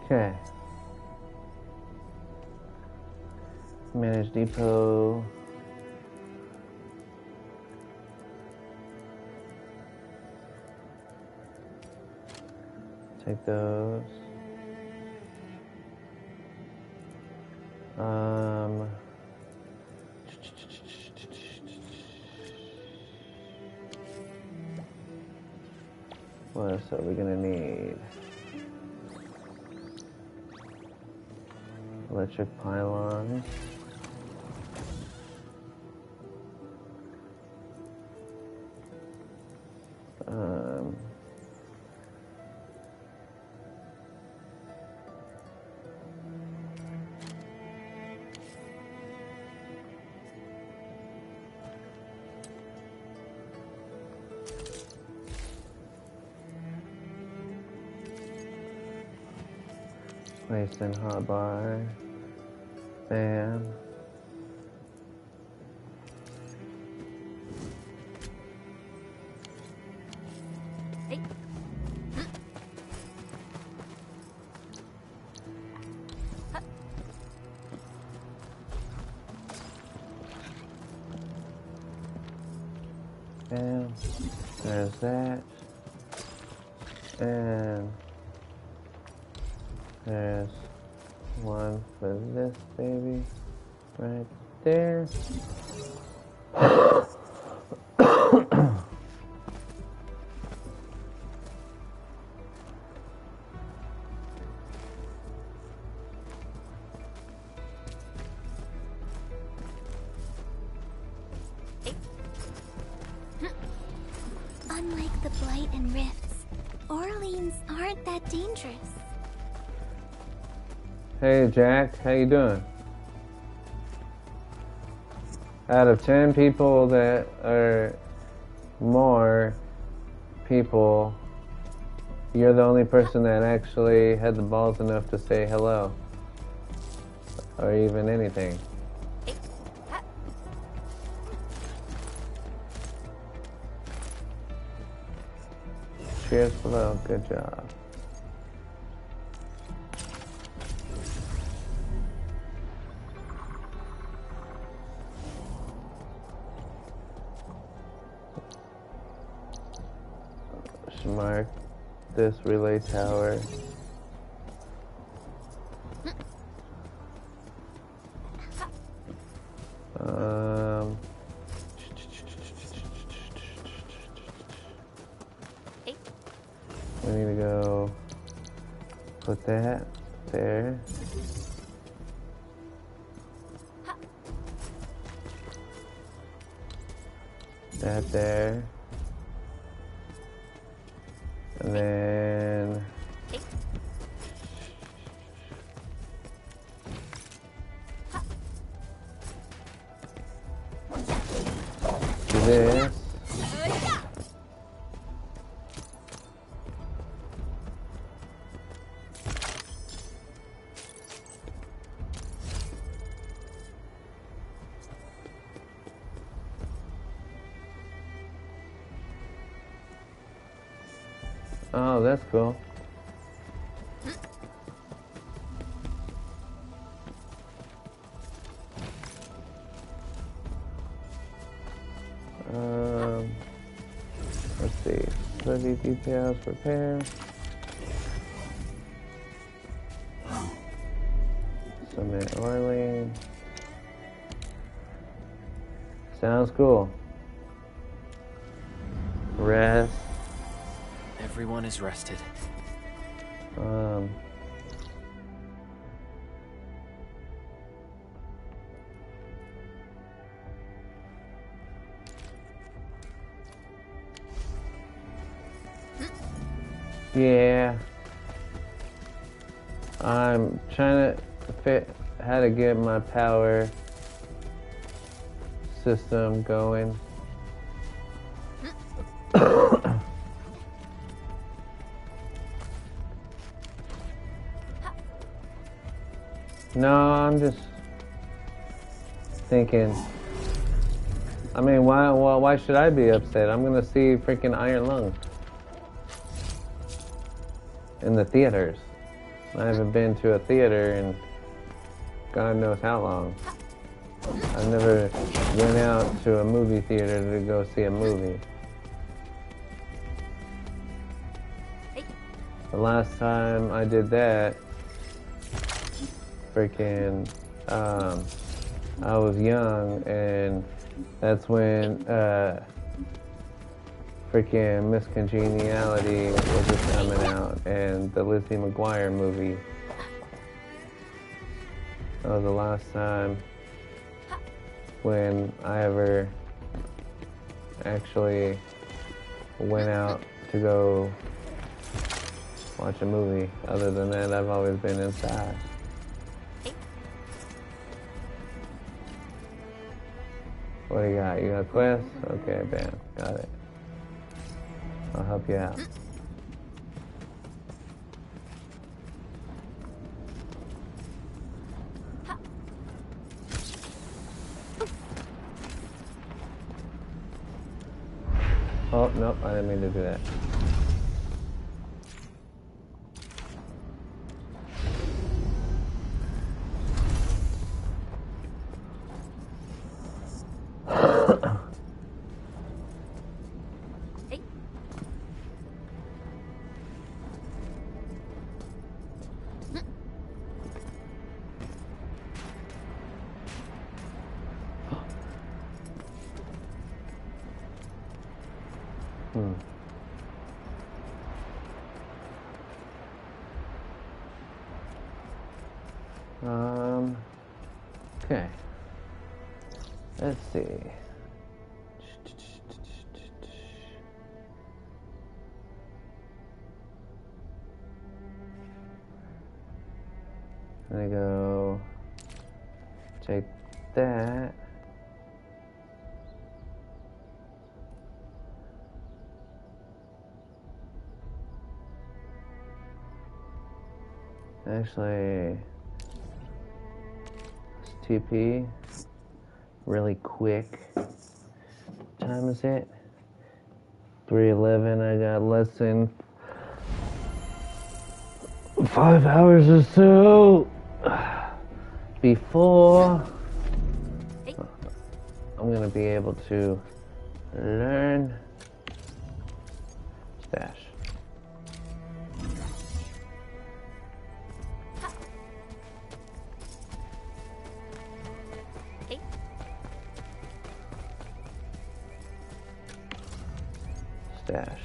Okay. Manage depot. Take those. What else are we gonna need? Electric pylons. Placed in hotbar. Bam. Hey. Bam. There's that. And there's one for this baby right there. Unlike the Blight and Rifts, Orleans aren't that dangerous. Hey Jack, how you doing? Out of 10 people that are more people, you're the only person that actually had the balls enough to say hello. Or even anything. Cheers below, good job. Mark this relay tower. We need to go put that there. That there. And then do this. Oh, that's cool. Let's see. Study details, repair. Cement oiling. Sounds cool. Rest. Everyone is rested. Yeah. I'm trying to fit how to get my power system going. No, I'm just thinking. I mean, why should I be upset? I'm gonna see freaking Iron Lung in the theaters. I haven't been to a theater in God knows how long. I've never went out to a movie theater to go see a movie. The last time I did that, freaking, I was young, and that's when freaking Miss Congeniality was just coming out, and the Lizzie McGuire movie. That was the last time when I ever actually went out to go watch a movie. Other than that, I've always been inside. What do you got? You got a quest? Okay, bam. Got it. I'll help you out. Oh, nope, I didn't mean to do that. Okay. Let's see. I'm gonna go take that. Actually, TP really quick. What time is it? 3:11. I got less than 5 hours or so before I'm gonna be able to learn stash. Stash.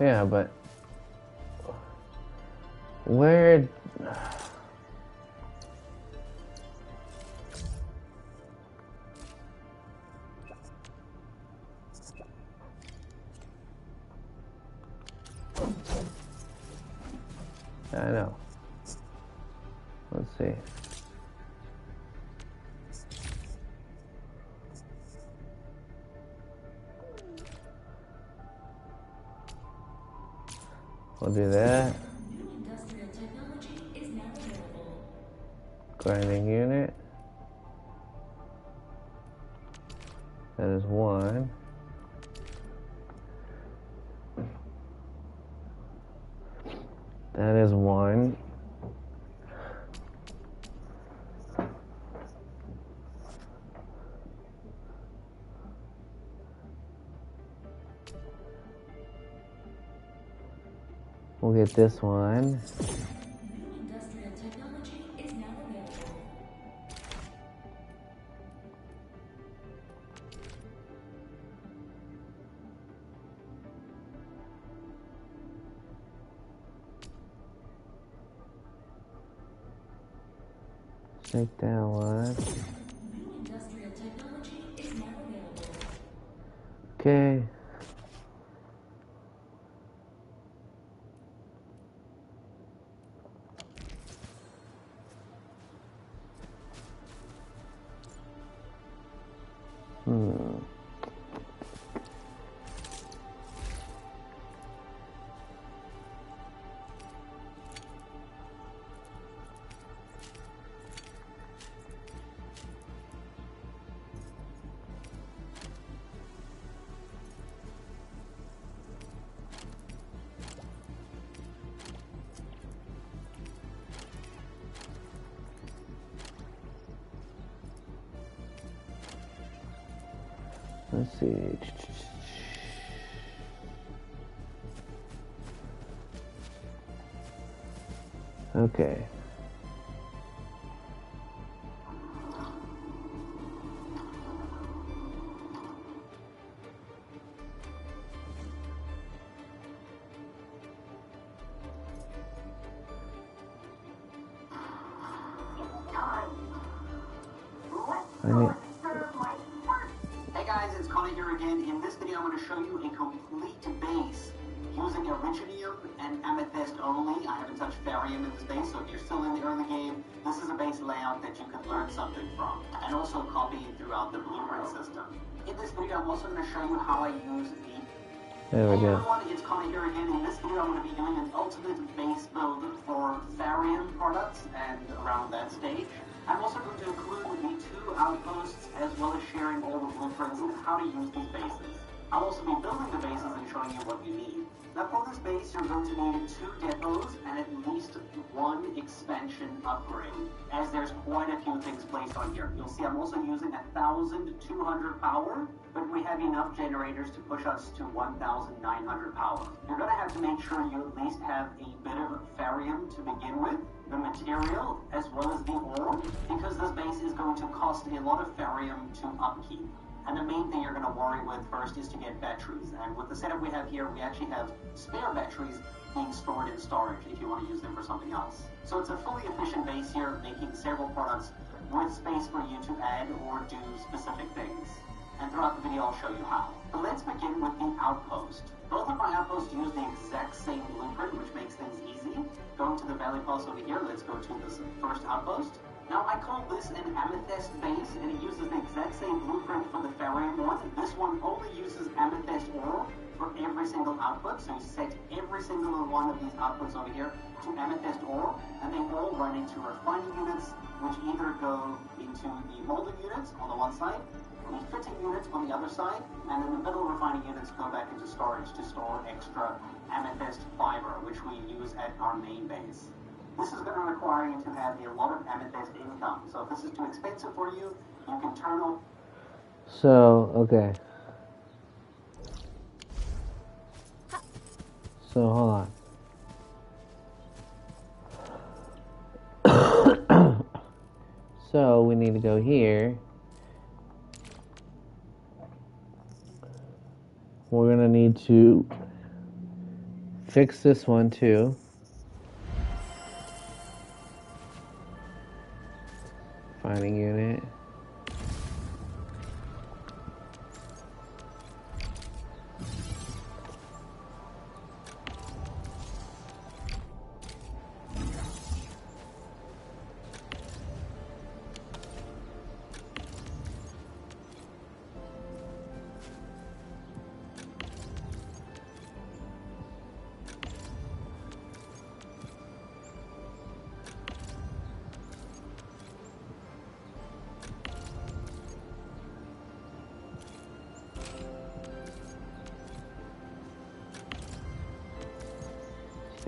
Yeah, but where I know. Let's see. We'll do that. Grinding unit. That is one. That is one. We'll get this one. Take that one. Okay. Let's see. Okay. Hey guys, it's Connie here again. In this video, I'm going to show you a complete base using Iridium and Amethyst only. I haven't touched Therium in this base, so if you're still in the early game, this is a base layout that you can learn something from, and also copy throughout the blueprint system. In this video, I'm also going to show you how I use the... There we go. Everyone, it's Connie here again. In this video, I'm going to be doing an ultimate base build for Therium products and around that stage. I'm also going to include the 2 outposts as well as sharing all the blueprints and how to use these bases. I'll also be building the bases and showing you what you need. Now for this base, you're going to need 2 depots and at least 1 expansion upgrade, as there's quite a few things placed on here. You'll see I'm also using 1,200 power, but we have enough generators to push us to 1,900 power. You're going to have to make sure you at least have a bit of Therium to begin with, the material, as well as the ore, because this base is going to cost a lot of Therium to upkeep. And the main thing you're going to worry with first is to get batteries. And with the setup we have here, we actually have spare batteries being stored in storage if you want to use them for something else. So it's a fully efficient base here, making several products with space for you to add or do specific things. And throughout the video, I'll show you how. But let's begin with the outpost. Both of my outposts use the exact same blueprint, which makes things easy. Going to the valley pass over here, let's go to this first outpost. Now, I call this an Amethyst base, and it uses the exact same blueprint for the Therium one. This one only uses Amethyst ore for every single output, so you set every single one of these outputs over here to Amethyst ore, and they all run into refining units, which either go into the molding units on the one side, the fitting units on the other side, and then the middle refining units go back into storage to store extra Amethyst fiber, which we use at our main base. This is going to require you to have a lot of Amethyst income. So if this is too expensive for you, you can turn off. So, okay. So, hold on. So, we need to go here. We're going to need to fix this one too. Refining unit.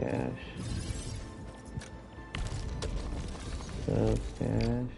Substash. Substash.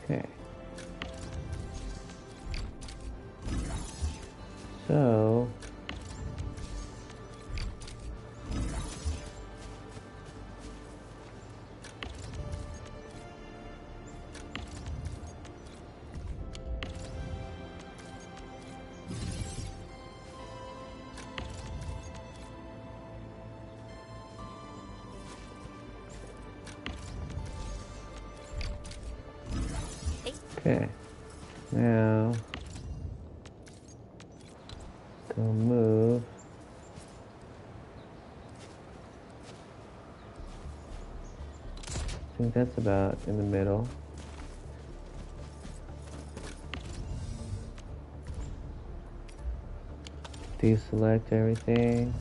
Okay. So okay. Now go move. I think that's about in the middle. Deselect everything.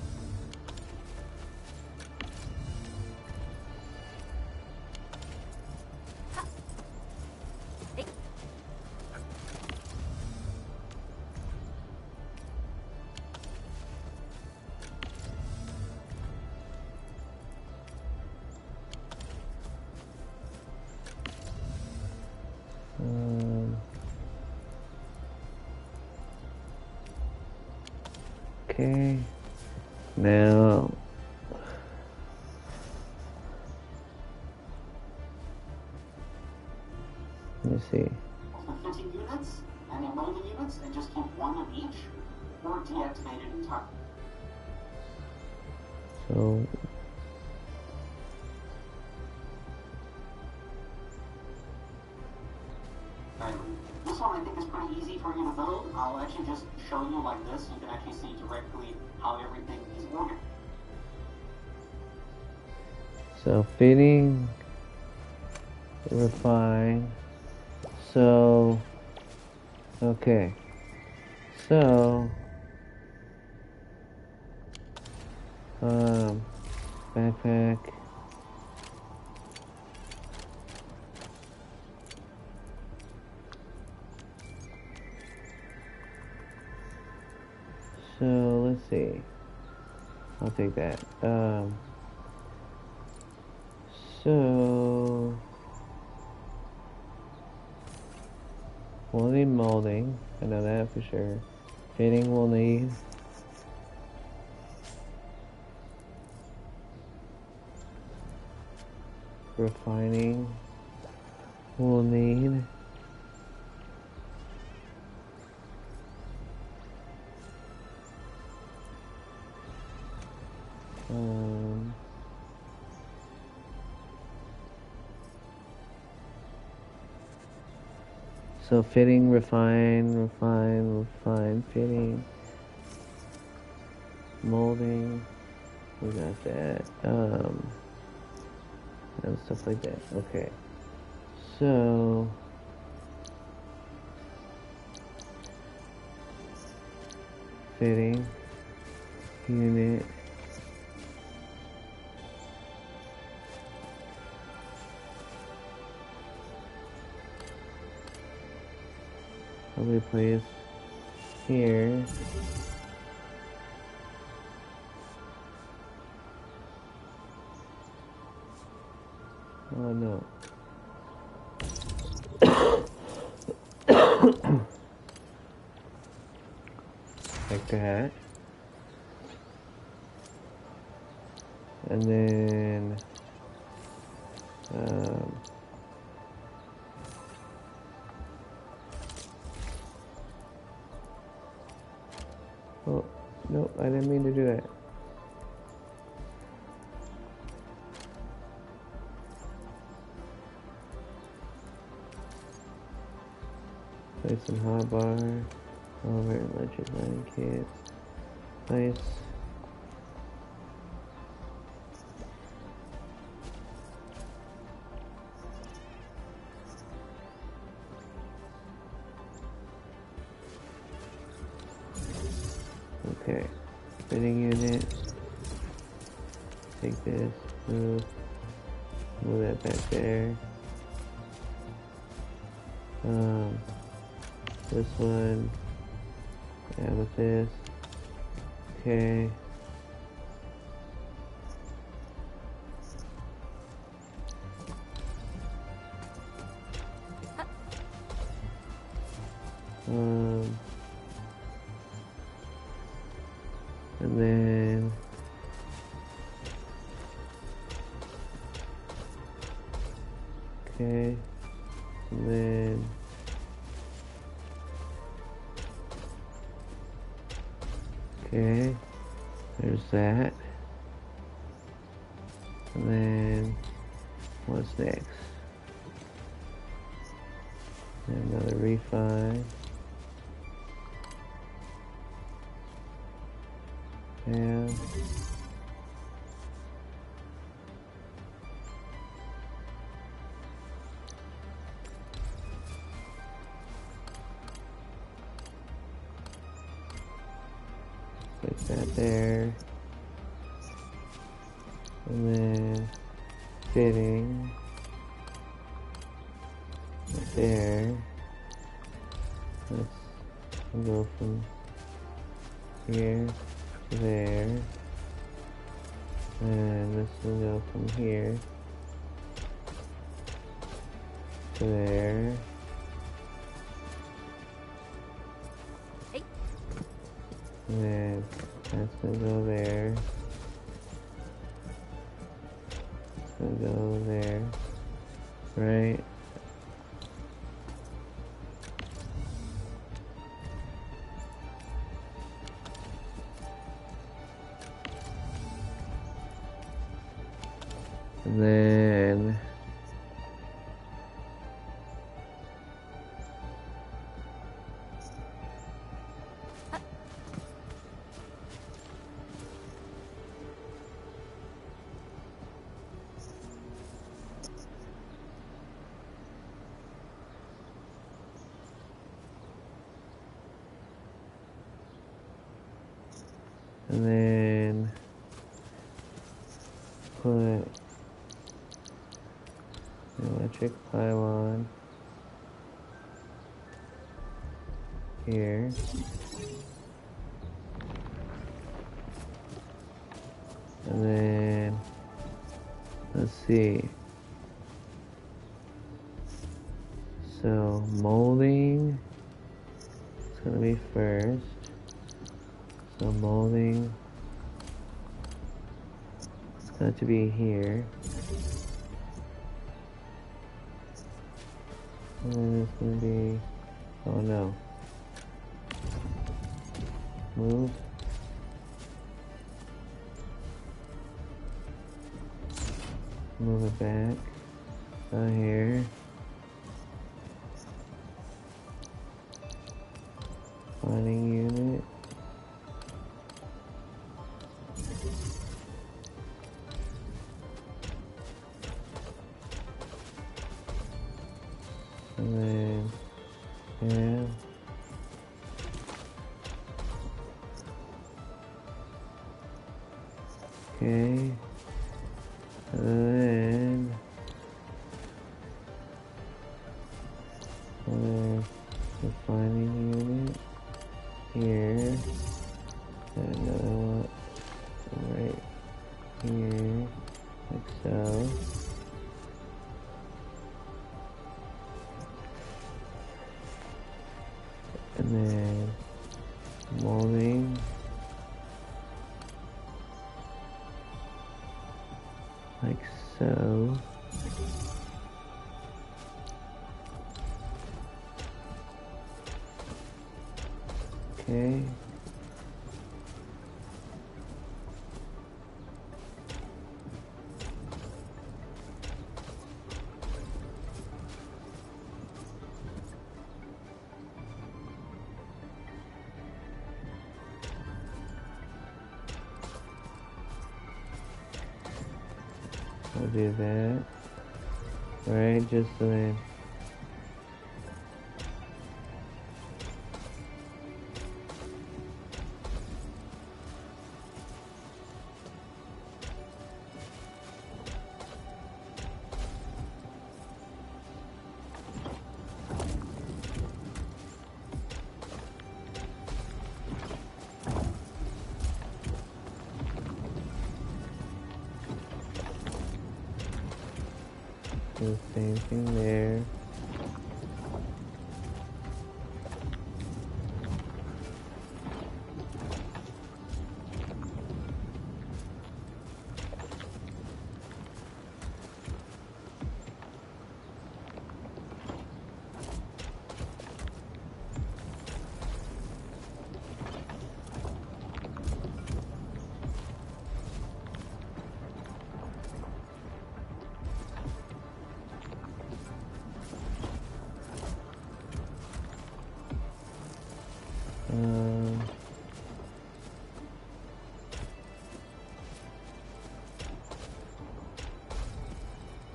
Okay, now let me see. Fitting units and molding units and just keep one of each, or deactivate it entirely. So This one I think is pretty easy for you to build. I'll actually just show you like this. You can actually see directly how everything is organized. So fitting, refine. So okay. So backpack. So let's see. I'll take that. So we'll need molding. I know that for sure. Fitting we'll need. Refining we'll need. So fitting, refine, fitting. molding. We got that. And stuff like that. Okay. So fitting unit. Probably place here. Oh no. Like that. And then oh, no, I didn't mean to do that. Place some hotbar over electric line kit. Nice. Okay, fitting unit. Take this, move that back there. This one, add with this. Okay. And then okay, and then okay, there's that. And then what's next? Another refine. Yeah. Place that there. And then fitting right there. Let's go from here to there. And this will go from here to there. Hey. And then that's gonna go there. It's gonna go there. Right? And then put electric pylon here. And then let's see. So molding is gonna be first. So molding is going to be here. And then it's going to be, oh no. Move. Move it back. Down here. Finding unit. And then, yeah. Okay. And then, refining unit here. And another one right here, like so. And then molding. Like so. Okay. I'll do that. Right, just so then. Do the same thing there.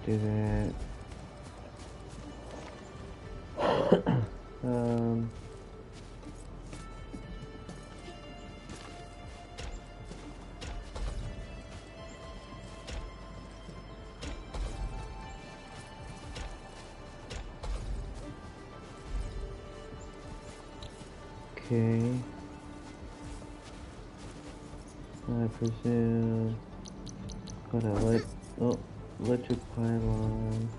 Do that. Okay. I presume. Got a electric pylon.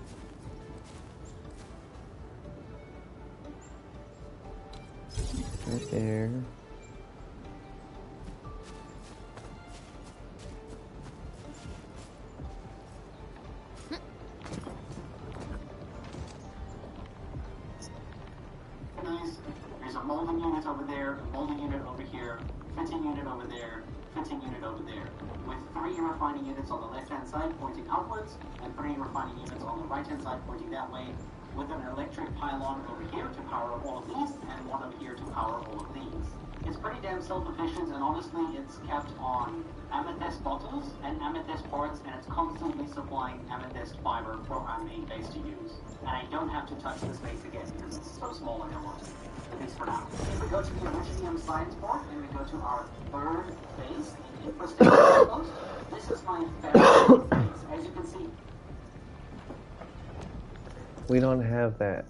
Right there. There's a molding unit over there, a molding unit over here, fitting unit over there, fitting unit over there, with 3 refining units on the left-hand side pointing upwards, and 3 refining units on the right-hand side pointing that way, with an electric pylon over here to power all of these, and one over here to power all of these. It's pretty damn self-efficient, and honestly, it's kept on amethyst bottles and amethyst parts, and it's constantly supplying amethyst fiber for our main base to use. And I don't have to touch this base again because it's so small I don't want to. At least for now. If we go to the Iridium Science Park and we go to our 3rd base, the infrastructure outpost, this is my favorite base, as you can see. We don't have that.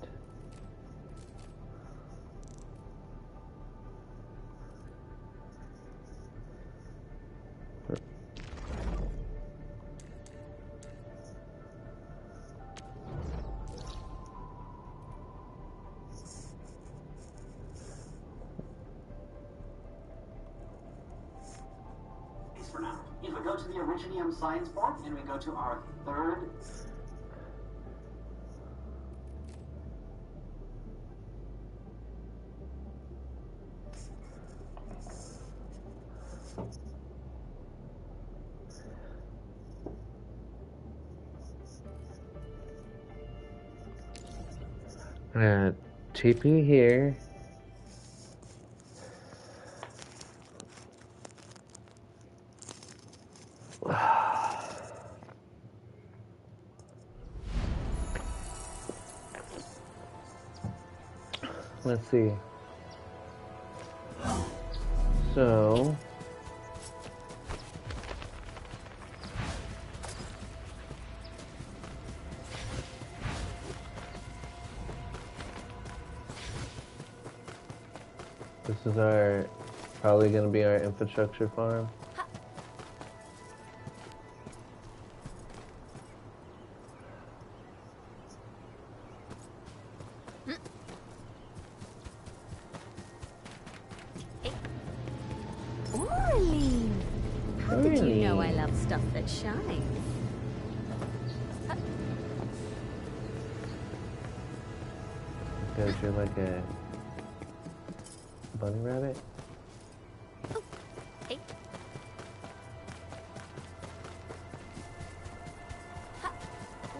For now. If we go to the Iridium Science Park and we go to our 3rd TP here. Let's see. So... this is our... probably gonna be our infrastructure farm. How did you know I love stuff that shines? Because you're like a bunny rabbit? Hey.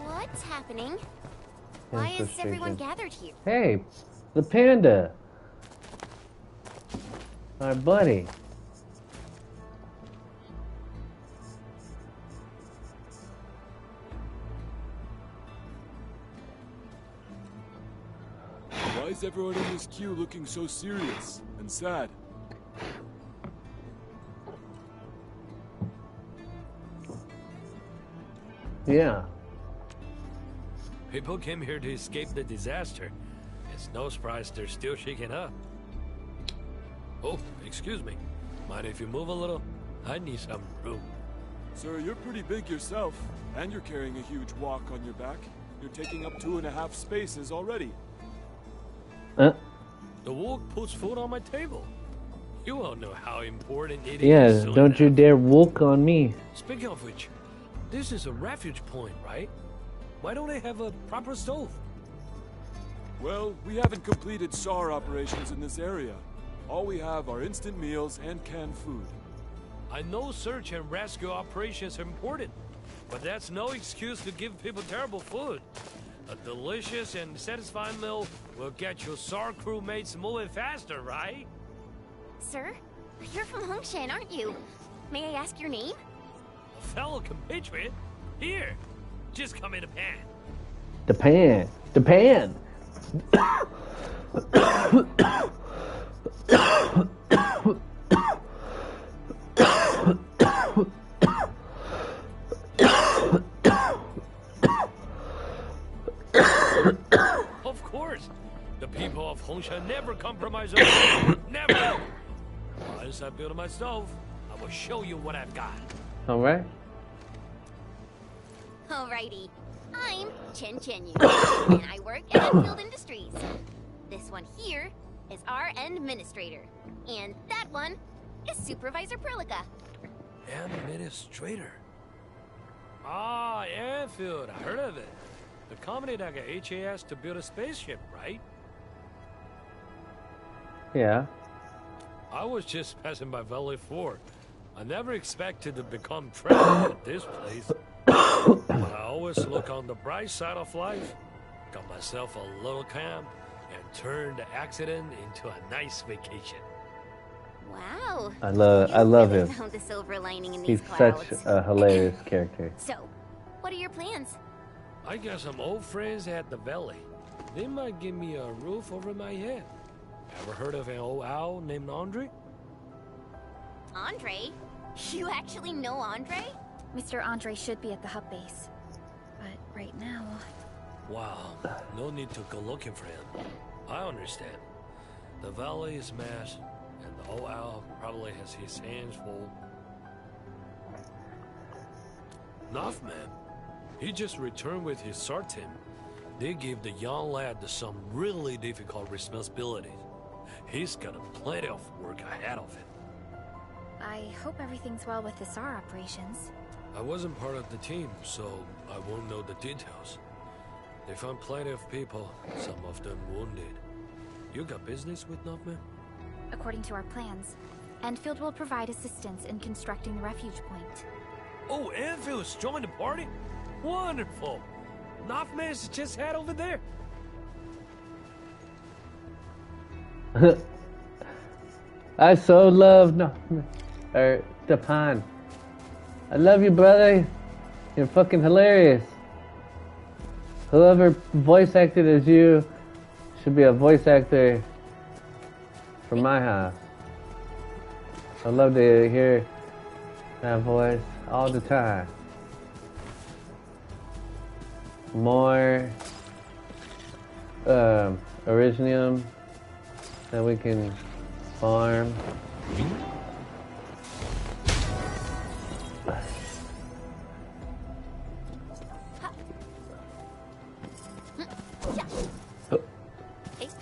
What's happening? Why is everyone gathered here? Hey, the panda! Our buddy. Why is everyone in this queue looking so serious and sad? Yeah. People came here to escape the disaster. It's no surprise they're still shaking up. Oh, excuse me. Mind if you move a little? I need some room. Sir, you're pretty big yourself, and you're carrying a huge walk on your back. You're taking up 2.5 spaces already. The walk puts food on my table. You won't know how important it is. Yeah, don't you dare walk on me. Speaking of which, this is a refuge point, right? Why don't they have a proper stove? Well, we haven't completed SAR operations in this area. All we have are instant meals and canned food. I know search and rescue operations are important, but that's no excuse to give people terrible food. A delicious and satisfying meal will get your SAR crewmates moving faster, right? Sir, you're from Hongshan, aren't you? May I ask your name? A fellow compatriot? Here, just come in a pan. The pan. The pan. Of course, the people of Hongshan never compromise on never. Once I build my stove, I will show you what I've got. All right. Alrighty. I'm Chen Chen-Yu, and I work at EndField Industries. This one here is our administrator, and that one is Supervisor Perlica. Administrator? Ah, EndField, I heard of it. The company that got HAS to build a spaceship, right? Yeah. I was just passing by Valley 4. I never expected to become president at this place. But I always look on the bright side of life. Got myself a little camp and turned the accident into a nice vacation. Wow. I love him. Found the silver lining in He's these clouds. such a hilarious character. So, what are your plans? I got some old friends at the Valley. They might give me a roof over my head. Ever heard of an old owl named Andre? Andre? You actually know Andre? Mr. Andre should be at the hub base. But right now... Wow, no need to go looking for him. I understand. The Valley is smashed, and the old owl probably has his hands full. Nothman. He just returned with his SAR team. They gave the young lad some really difficult responsibilities. He's got plenty of work ahead of him. I hope everything's well with the SAR operations. I wasn't part of the team, so I won't know the details. They found plenty of people, some of them wounded. You got business with Nothman? According to our plans, EndField will provide assistance in constructing the refuge point. Oh, EndField's joined the party? Wonderful! Nothman's just head over there. I so love Japan. I love you, brother. You're fucking hilarious. Whoever voice acted as you should be a voice actor from my house. I love to hear that voice all the time. More Originium that we can farm.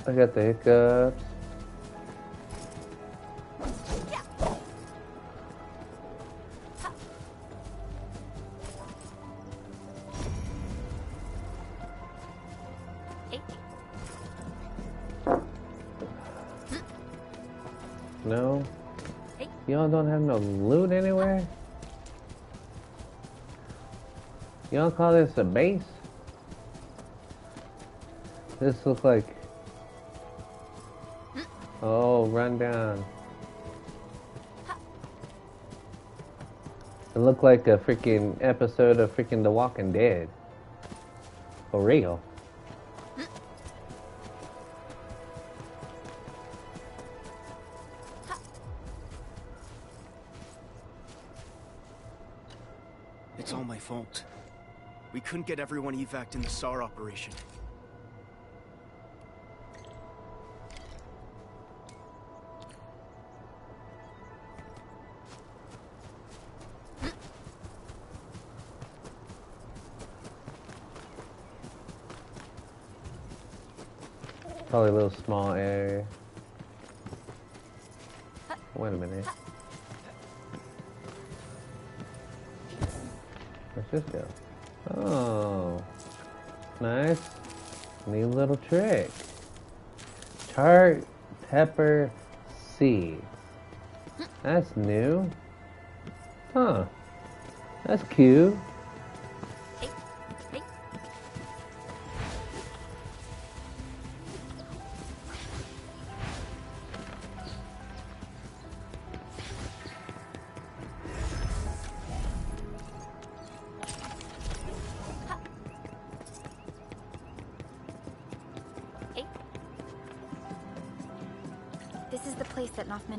I got the hiccups. No? Y'all don't have no loot anywhere? Y'all call this a base? This looks like... Oh, run down. It looked like a freaking episode of freaking The Walking Dead. For real. It's all my fault. We couldn't get everyone evac'd in the SAR operation. Probably a little small area. Wait a minute. Where's this go? Oh, nice. Neat little trick. Tart pepper seeds. That's new. Huh. That's cute.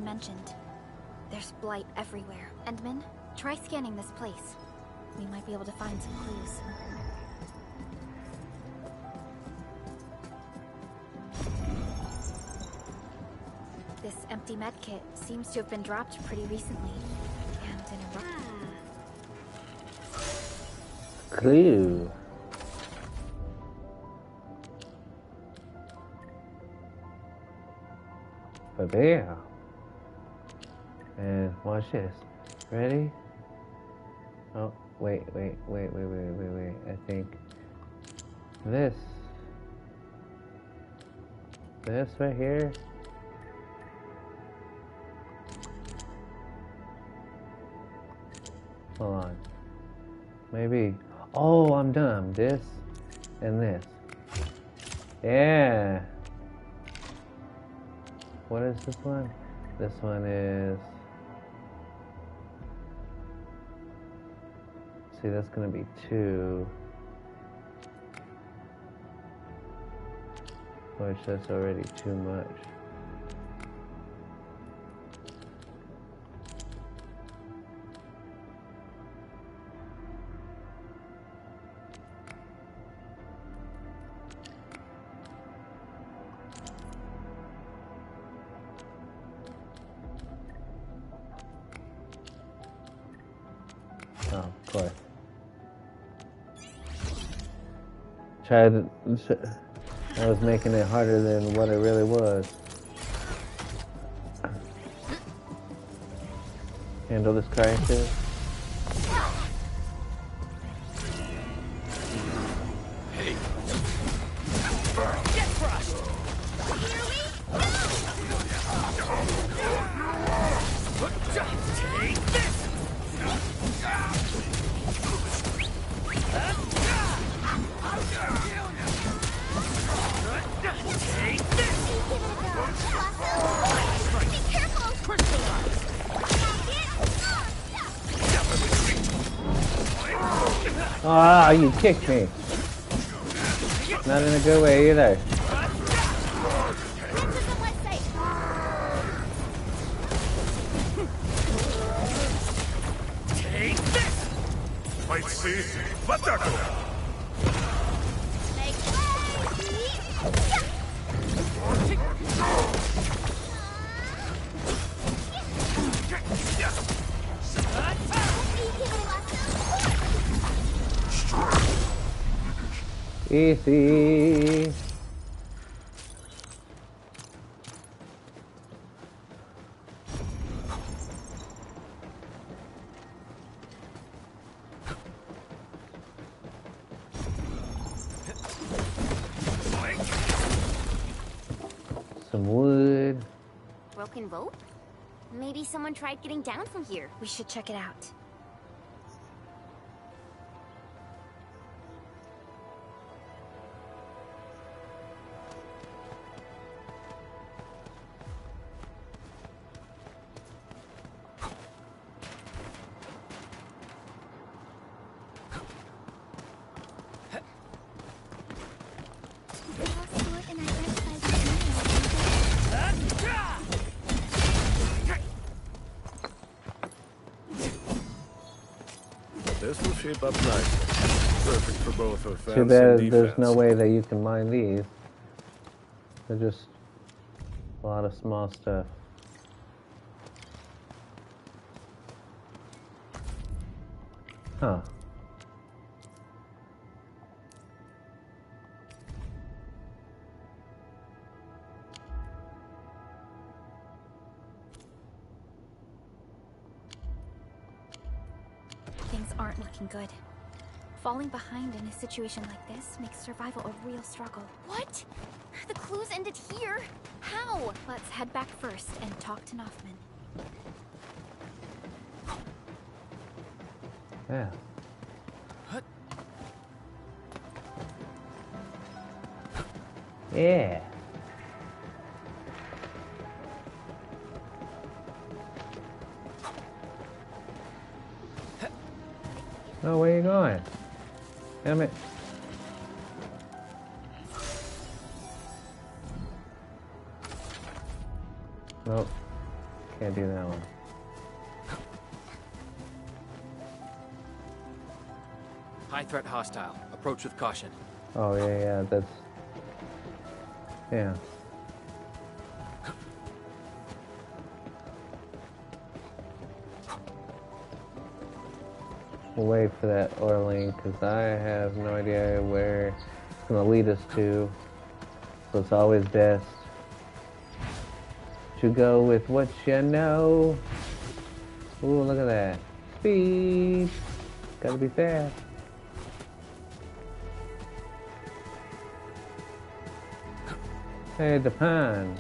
Mentioned. There's blight everywhere. Endman, try scanning this place. We might be able to find some clues. This empty medkit seems to have been dropped pretty recently. And in a Clue. But there. And watch this. Ready? Oh, wait. I think this right here. Hold on. Maybe. Oh, I'm dumb. This and this. Yeah. What is this one? This one is... See, that's gonna be 2. Which that's already too much. Oh, of course. I was making it harder than what it really was. Handle this crisis. Hey. Get crushed! Take this! Take this! Be careful! Crystallize! Ah, you kicked me. Not in a good way either. бойцы в атаку! Easy. Some wood. Broken rope? Maybe someone tried getting down from here. We should check it out. This will shape up nicely. Perfect for both offense Too and bad defense. there's no way that you can mine these. They're just a lot of small stuff. Huh. Things aren't looking good. Falling behind in a situation like this makes survival a real struggle. What? The clues ended here. How? Let's head back first and talk to Noffman. Yeah. Yeah. Oh, where you going? Damn it. Nope. Can't do that one. High threat hostile. Approach with caution. Oh, yeah, that's... Yeah. We'll wait for that ore link, because I have no idea where it's going to lead us to. So it's always best to go with what you know. Ooh, look at that. Speed. Gotta be fast. Hey, the pine.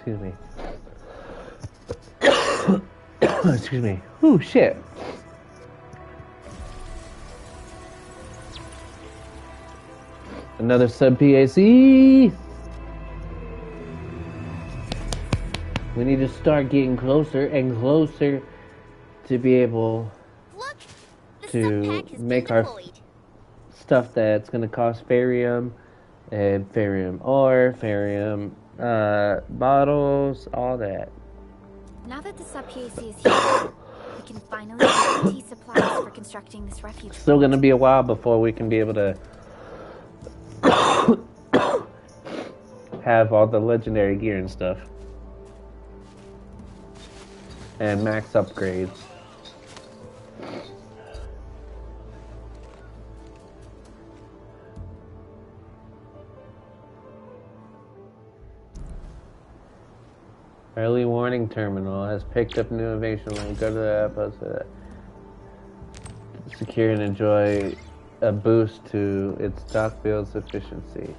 Excuse me. Excuse me. Ooh, shit. Another sub PAC. We need to start getting closer and closer to be able to make our stuff that's going to cost Farium and Farium ore, Farium bottles, all that. Now that the sub-PAC is here, we can finally guarantee supplies for constructing this refuge. Still going to be a while before we can be able to have all the legendary gear and stuff. And max upgrades. Early warning terminal has picked up new innovation. When you go to the outpost, secure and enjoy a boost to its stock build's efficiency.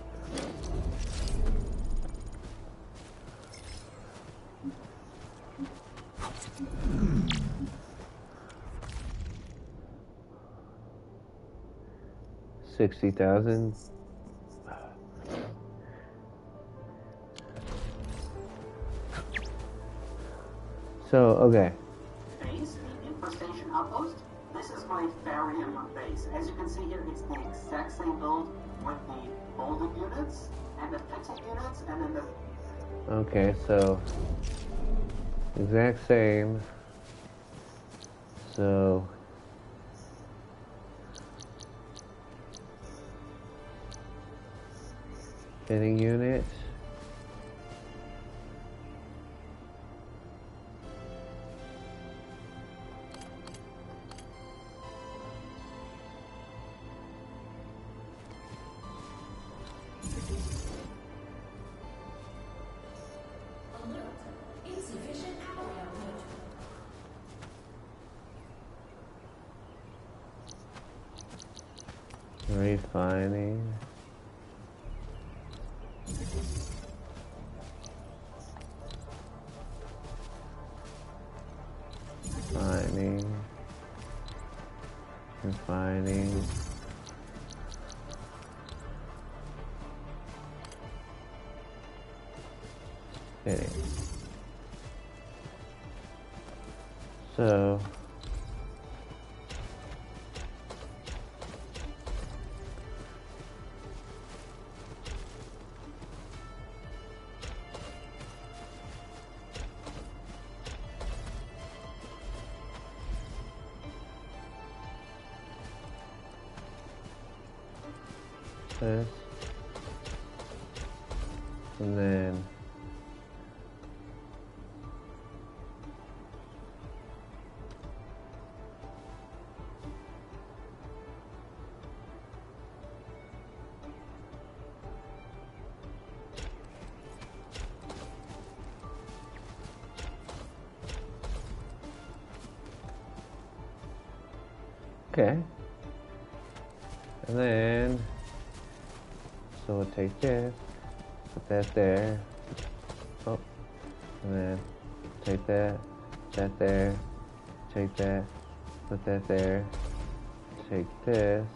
$60,000. So, okay. Base, the infestation outpost. This is my Tharium base. As you can see here, it's the exact same build with the molding units and the fixing units, and then the... Okay, so exact same. So fitting unit. Refining. Refining. Okay. So this, and then okay, and then so we'll take this, put that there, oh, and then take that there, take that, put that there, take this,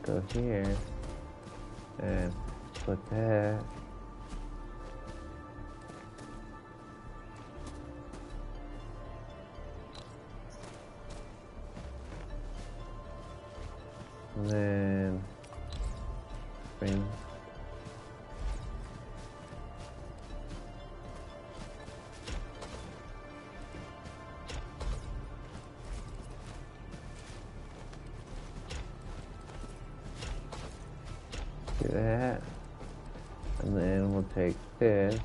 go here, and put that, and then bring do that, and then we'll take this,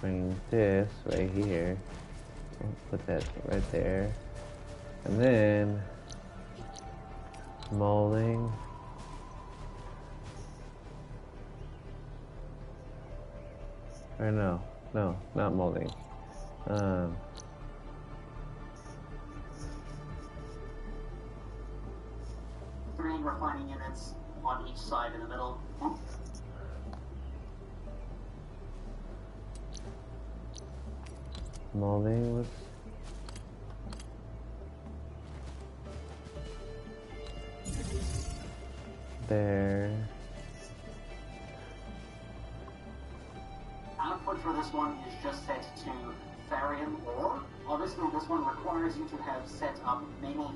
bring this right here, we'll put that right there, and then molding, or no, not molding, 3 refining units on each side in the middle. molding was there. Output for this one is just set to Tharium ore. Obviously, this one requires you to have set up many.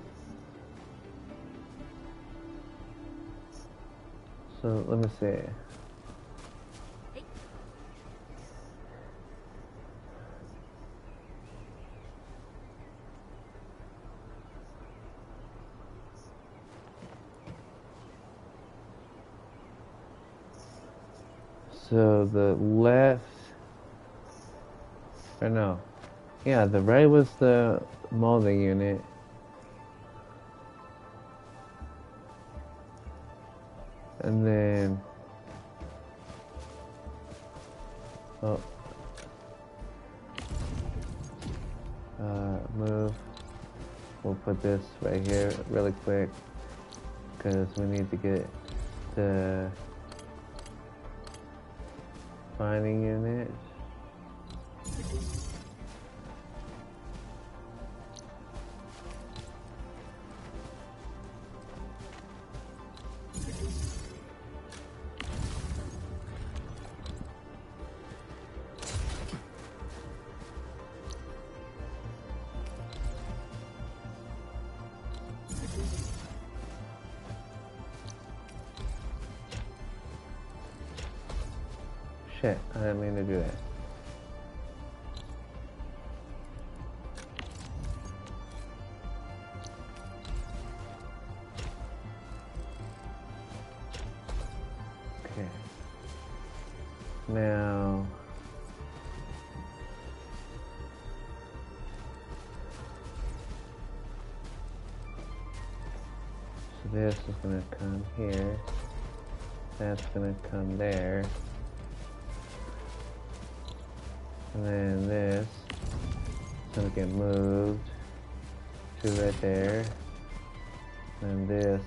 So let me see. So the left, or no, yeah, the right was the molding unit. And then, oh, Move. We'll put this right here really quick because we need to get the finding unit. Shit, I didn't mean to do that. Okay. Now... So this is gonna come here. That's gonna come there. And then this is going to get moved to right there. And this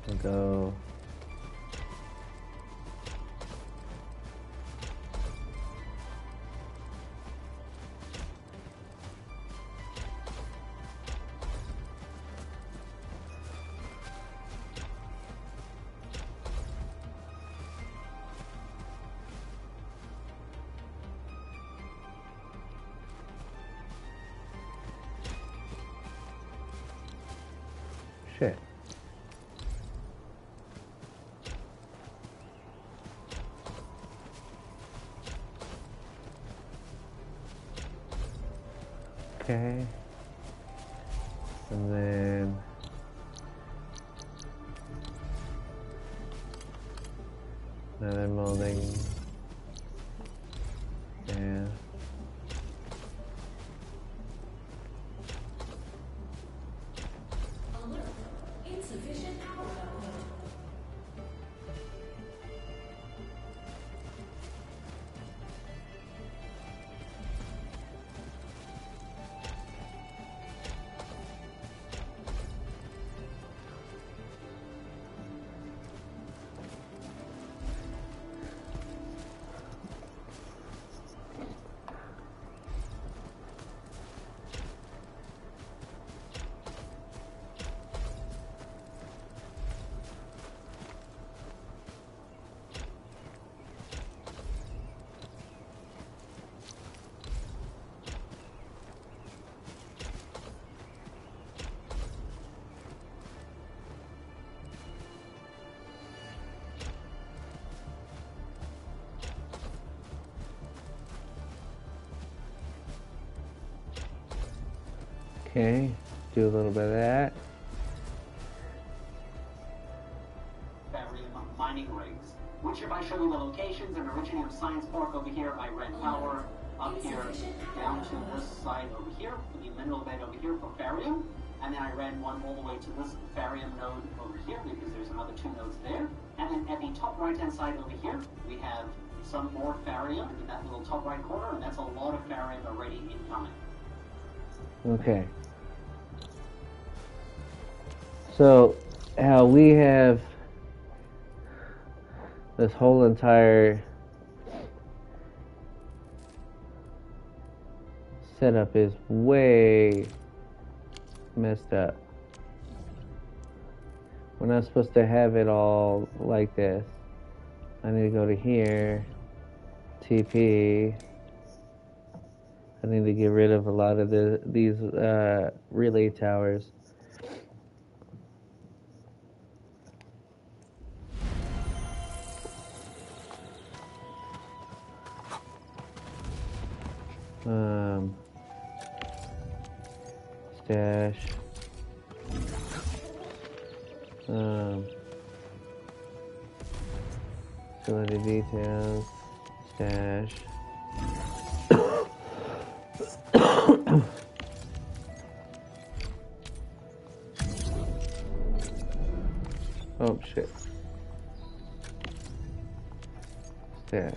will go shit. Okay. And then another molding. Yeah. Insufficient power output. Okay, do a little bit of that. Barium mining rigs. Which if I show you the locations in Originium Science Park over here, I ran power up here down to this side over here, for the mineral bed over here for barium. And then I ran one all the way to this barium node over here because there's another 2 nodes there. And then at the top right hand side over here, we have some more barium in that little top right corner, and that's a lot of barium already incoming. Okay. So, how we have this whole entire setup is way messed up. We're not supposed to have it all like this. I need to go to here, TP. I need to get rid of a lot of these relay towers. Stash. Facility details. Stash. Oh shit. Stash.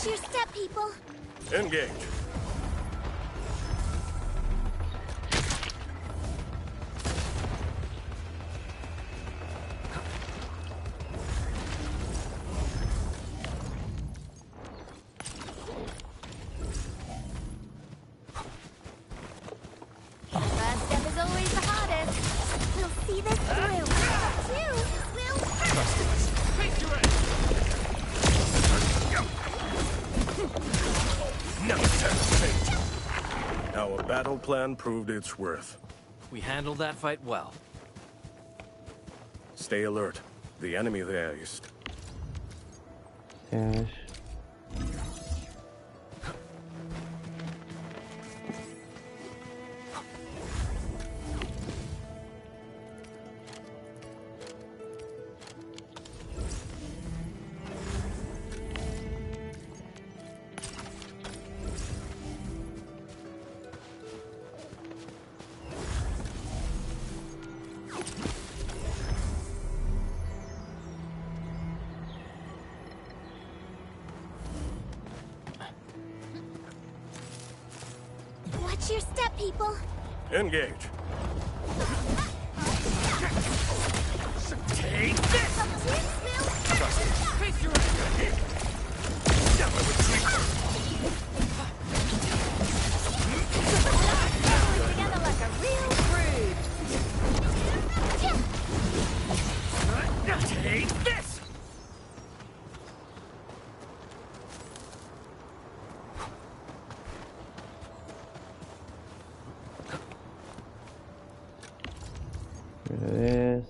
Watch your step, people. Engage. First step is always the hardest. We'll see this through. Two, we'll... Face your Our battle plan proved its worth. We handled that fight well. Stay alert. The enemy there is... Gosh. Watch your step, people. Engage. Take this! Face your Together like a real brood. Take this! Rid of this.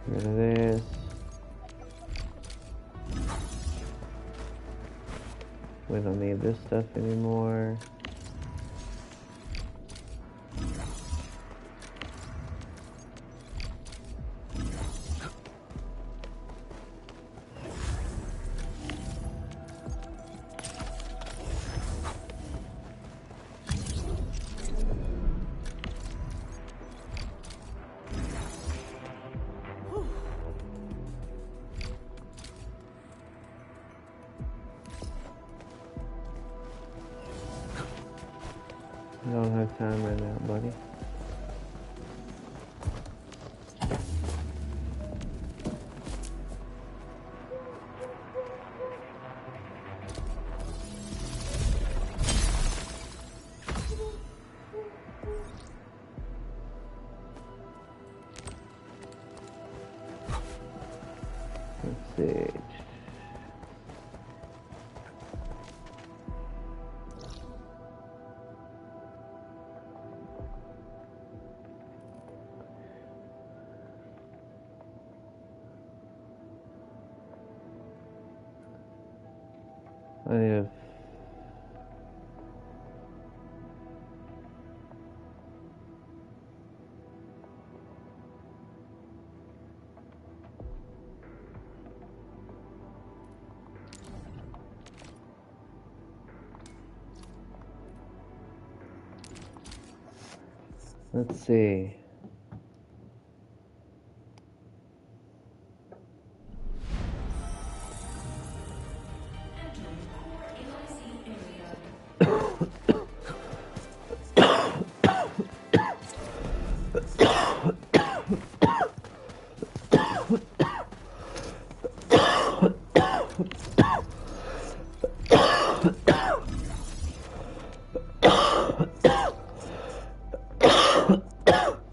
Rid of this. We don't need this stuff anymore. I don't have time right now, buddy. Let's see. I have let's see.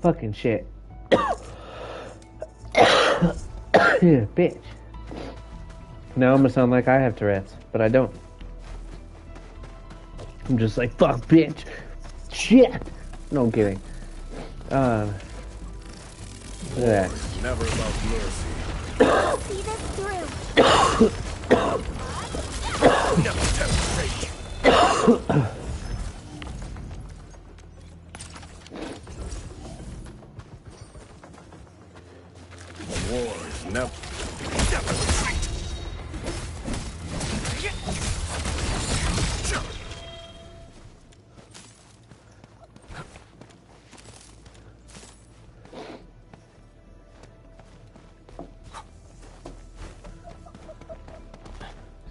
Fucking shit. Yeah, bitch. Now I'm gonna sound like I have Tourette's, but I don't. I'm just like, fuck, bitch. Shit. No, I'm kidding. Look at that. Never about mercy. See this through. Never demonstrate. War is never retreat.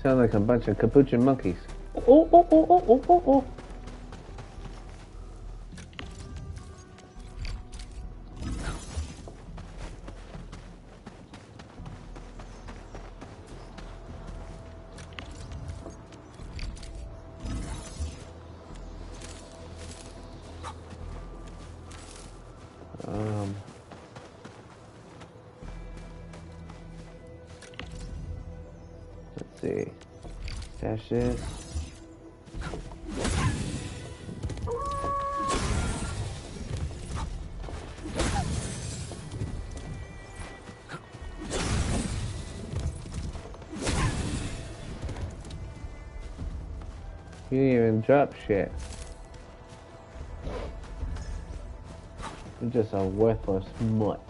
Sound like a bunch of capuchin monkeys. Oh, oh, oh, oh, oh, oh, oh. Let's see. Dash this. You didn't even drop shit. You're just a worthless mutt.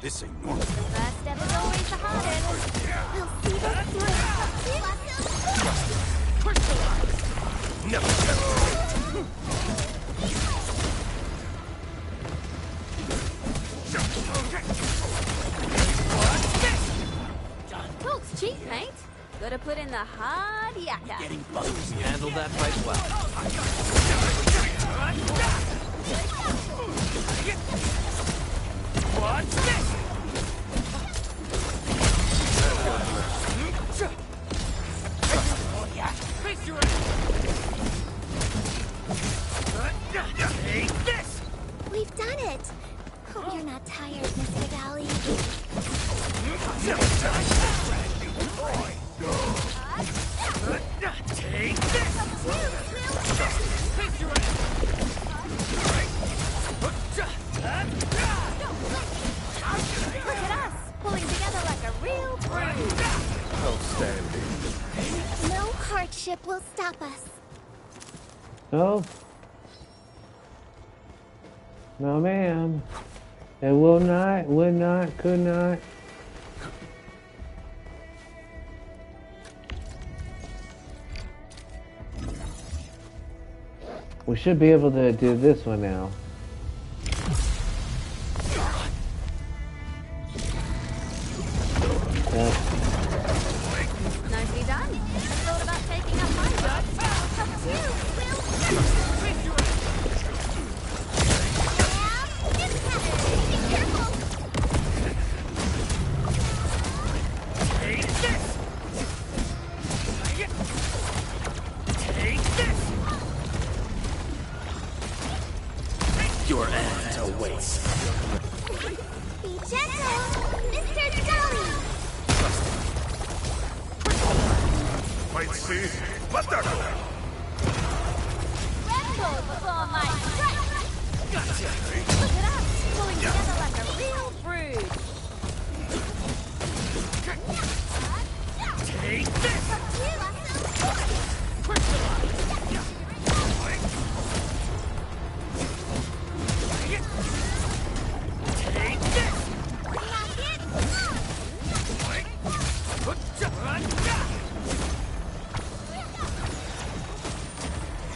This ain't normal. First step is always the hardest. We'll see this through. Never Talk's cheap, mate. Gotta put in the hard yakka. Getting bugs. You handled that fight well. Watch this! Face your Take this! We've done it. Hope you're not tired, Mr. Galley. Take this! Face your Look at us, pulling together like a real brood. Outstanding. No hardship will stop us. No. No, ma'am. It will not, would not, could not. We should be able to do this one now. Nicely done. I thought about taking up my job. Up to you. Take this! Take this! Your end awaits. Be gentle, Mr. Galley. Might see, but they're not. Tremble before my strike. Gotcha! Look at us, pulling together like a real brood. Take this! Take this!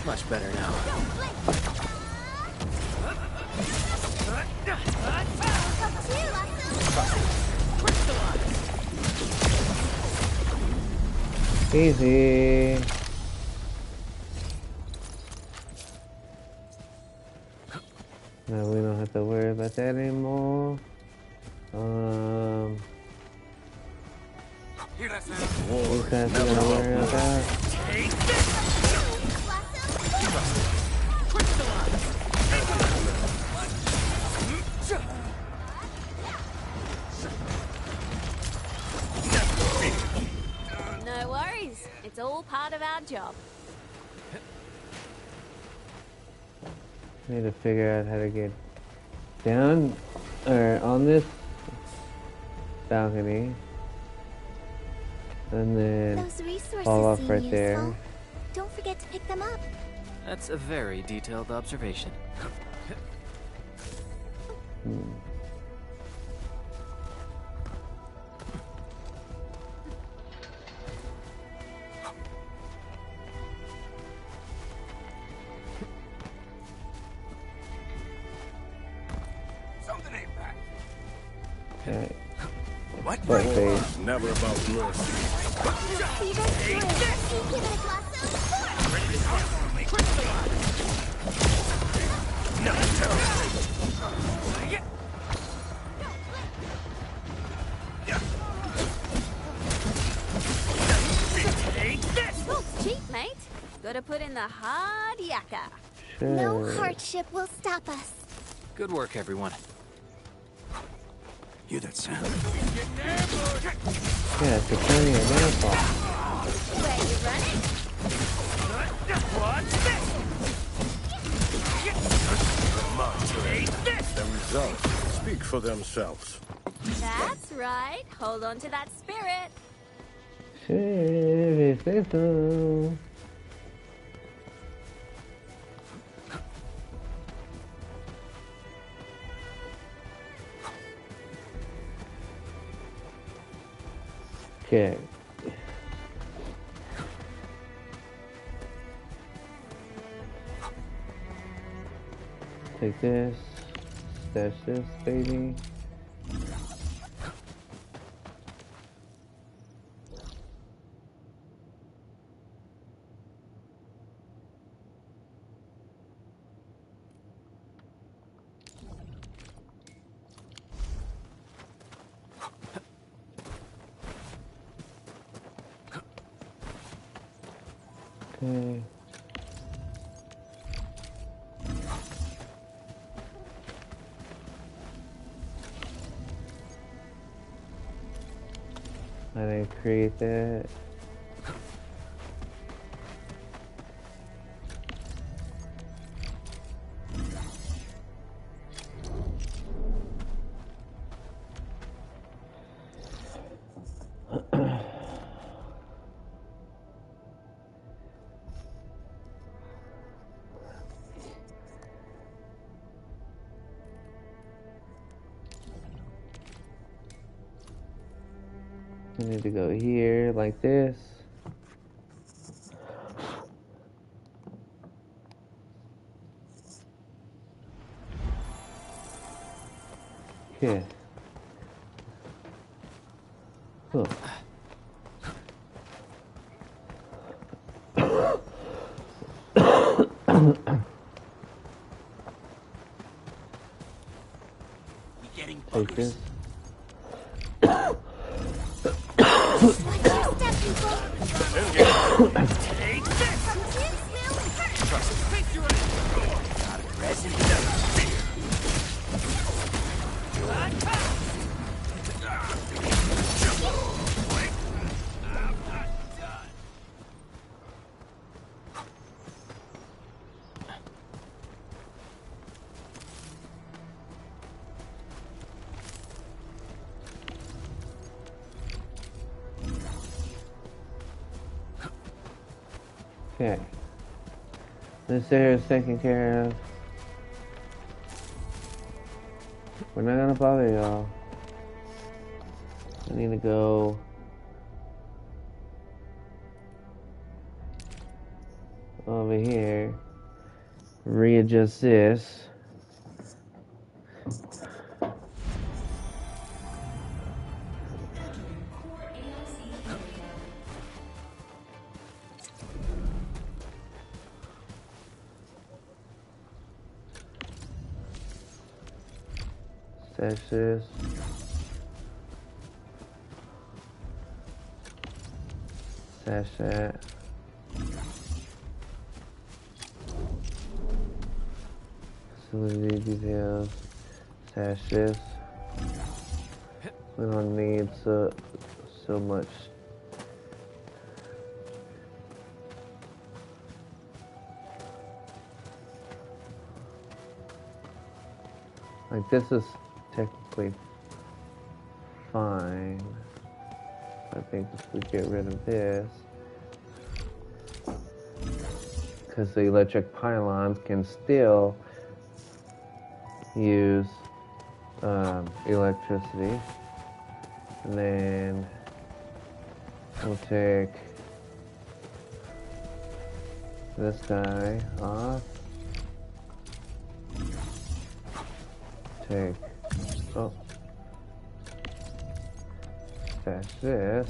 Much better now. Easy. Now we don't have to worry about that anymore. We don't have to worry about that. No worries. It's all part of our job. Need to figure out how to get down or on this balcony and then Those resources fall off seem right useful. there. Don't forget to pick them up. That's a very detailed observation. Okay. What? Face. Never about mercy. Looks cheap, mate. Gotta put in the hard yakka. No hardship will stop us. Good work, everyone. Hear that sound? Yeah, it's returning a downfall. Where you running? What's this? The results speak for themselves. That's right. Hold on to that spirit. Okay. Take this. Stash this, baby. Okay. I didn't create that. I need to go here like this. Okay. Huh. Take this. Take this! Trust me. Got it, resin. Okay. This area is taken care of. We're not gonna bother y'all. I need to go over here, readjust this. Stash this. Stash that. Facility details. Stash this. We don't need so much. Like this is technically fine. I think if we get rid of this, because the electric pylons can still use electricity. And then we'll take this guy off. Take, oh, Stash this.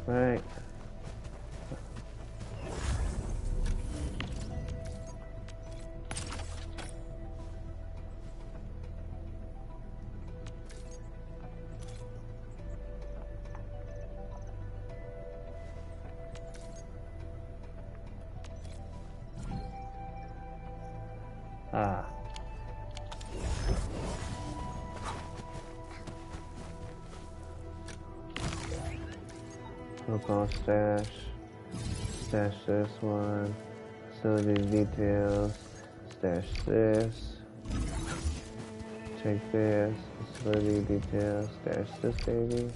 Right. Ah. Alcohol stash. Stash this one. Facility details. Stash this. Take this. Facility details. Stash this baby.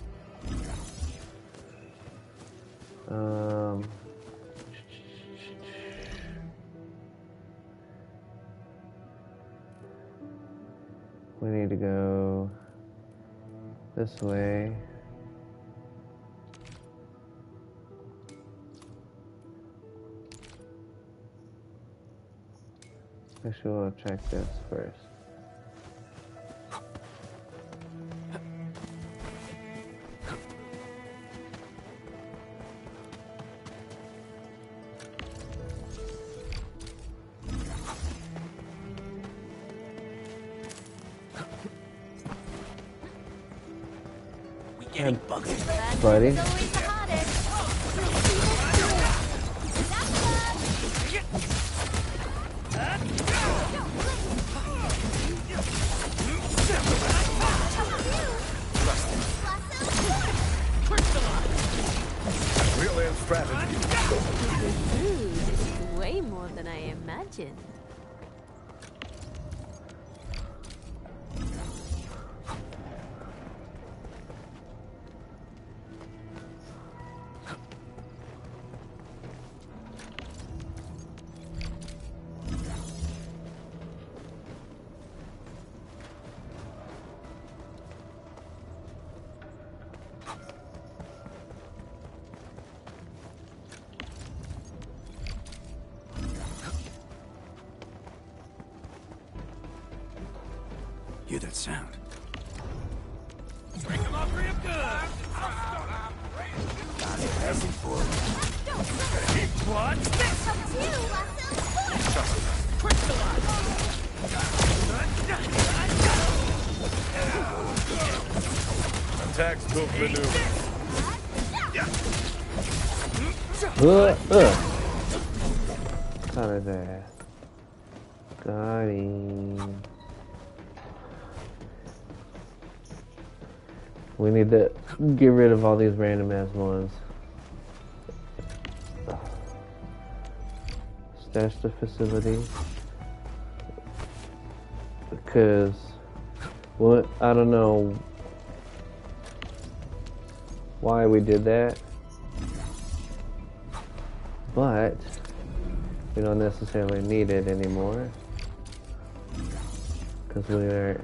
We need to go this way. Actually, we'll check this first. Getting bugs. Buddy. Brilliant strategy. Ooh, this is way more than I imagined. Hear that sound? Break them off real good. Got it. Passing forward. What? Attack scope maneuver. Out of there. Got him. We need to get rid of all these random ass ones. Stash the facility. Because, well, I don't know why we did that, but we don't necessarily need it anymore. Because we are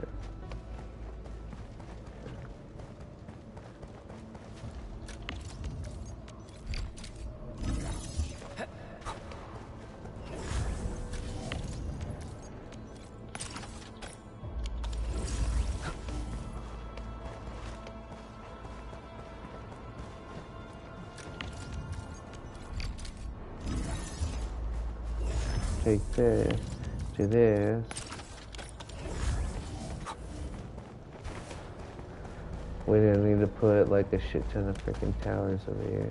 take this, do this. We didn't need to put like a shit ton of freaking towers over here.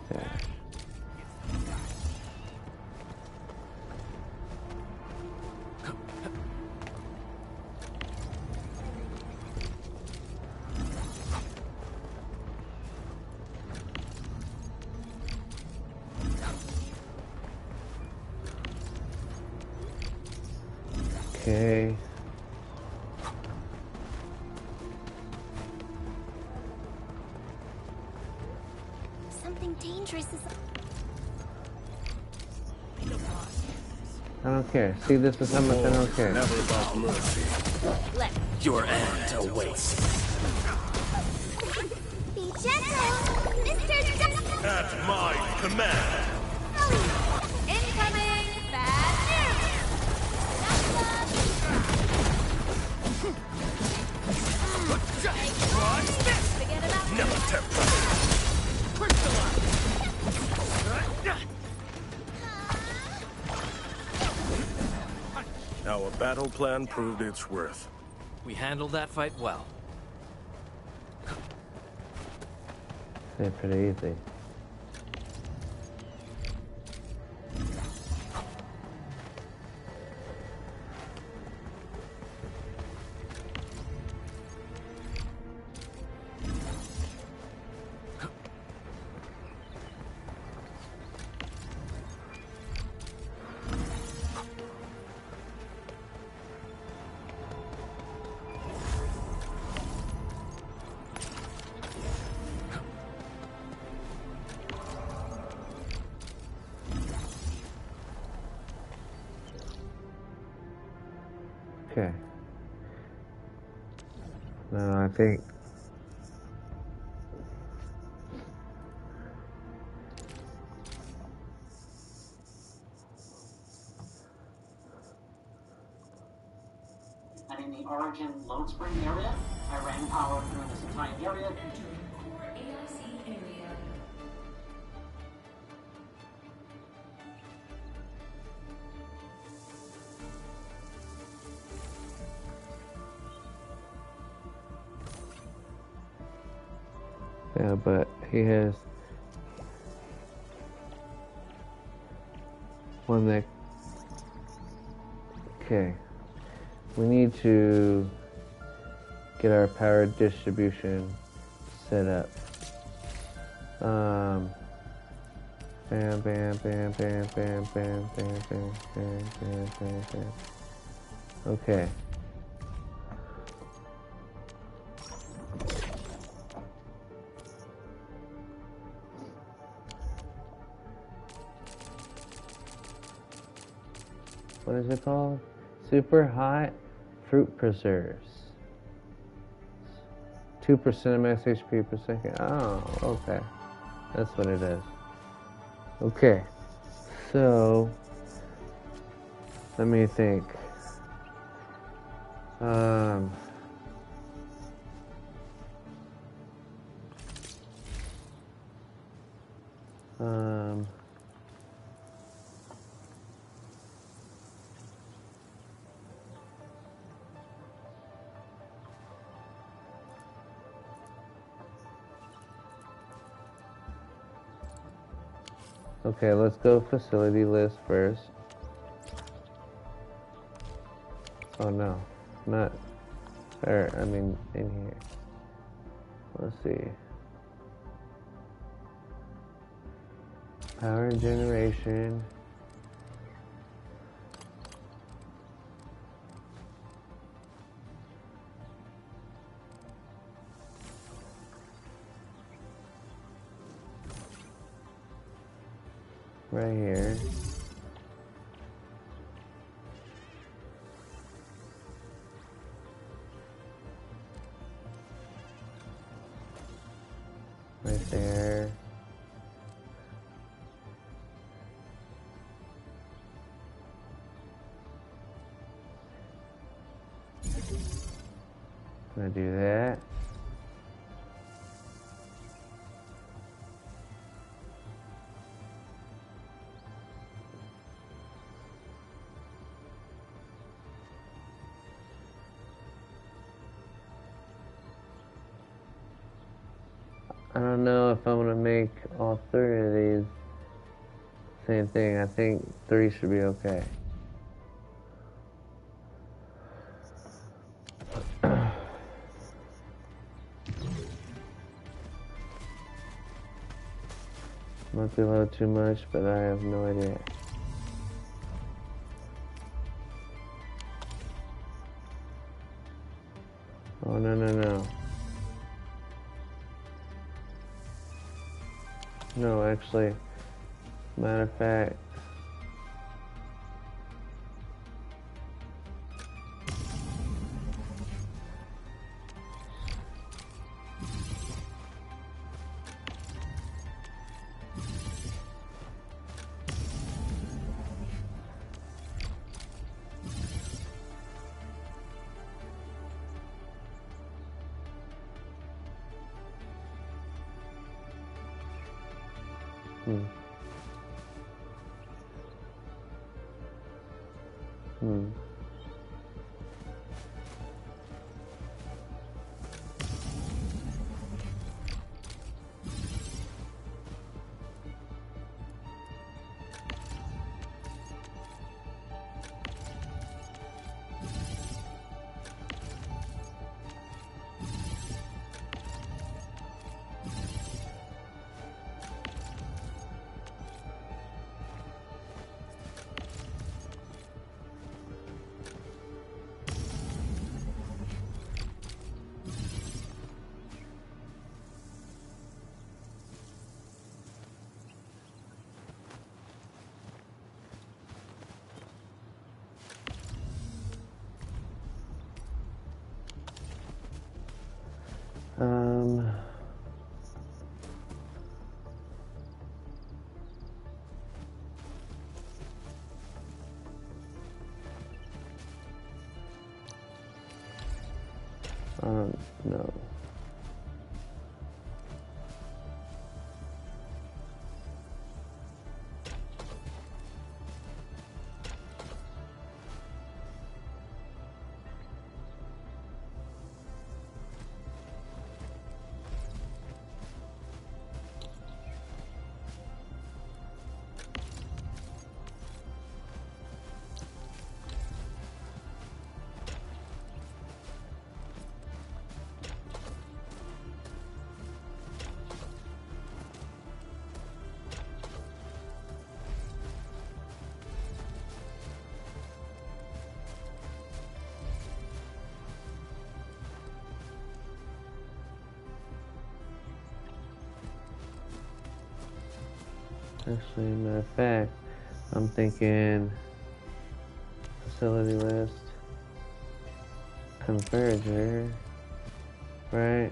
Stash. Okay. Something dangerous is. I don't care. See, this is how much I don't care. Never about mercy. Your end awaits. Be gentle, Mr. At my command. Incoming! battle plan proved its worth. We handled that fight well. It's pretty easy. Okay. Now I think And in the Origin load spring area, I ran power through this entire area. Core AIC area. yeah, but he has one that. Okay. We need to get our power distribution set up. Bam, bam, bam, bam, bam, bam, bam, bam, bam, bam, bam, bam. Okay. What is it called? Super hot fruit preserves. 2% of max HP per second. Oh, okay. That's what it is. Okay. So, let me think. Okay, let's go facility list first. Oh no, not there. I mean, in here. Let's see. Power generation. Right here. Right there. Gonna do that. I don't know if I'm gonna make all three of these same thing. I think 3 should be okay. Might be a little too much, but I have no idea. Oh, no, no, no. No, actually, matter of fact, I don't know. Actually, matter of fact, I'm thinking facility list, converger, right?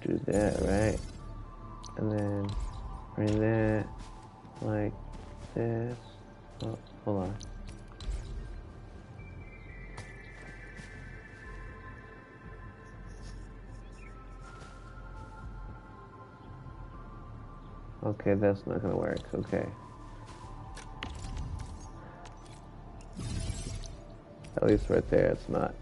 Do that, right? And then bring that like this. Oh, hold on. Okay, that's not gonna work. Okay. At least right there, it's not.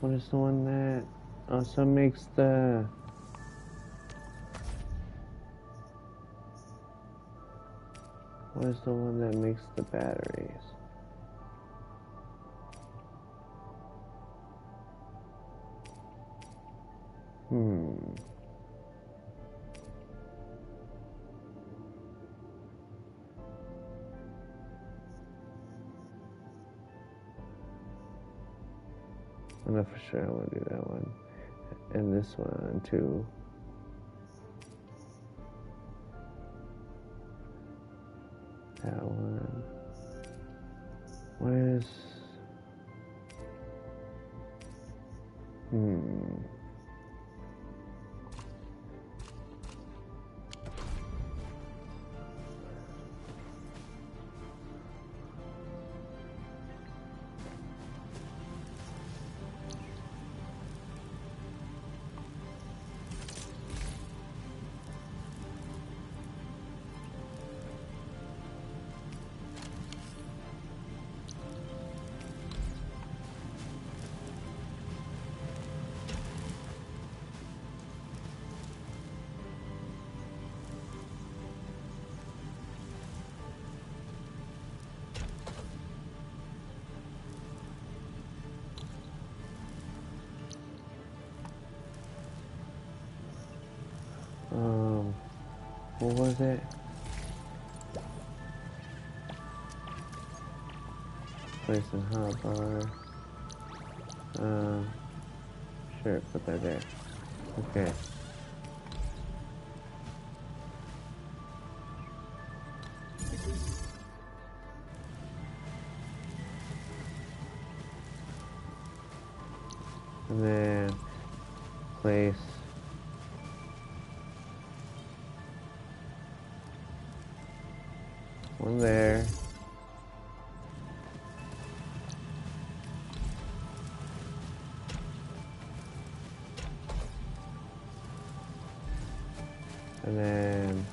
What is the one that also makes the... What is the one that makes the batteries? I know for sure I want to do that one. And this one too. That one. What is... What was it? Place in hotbar. Sure, put that there. Okay. and then place one there. And then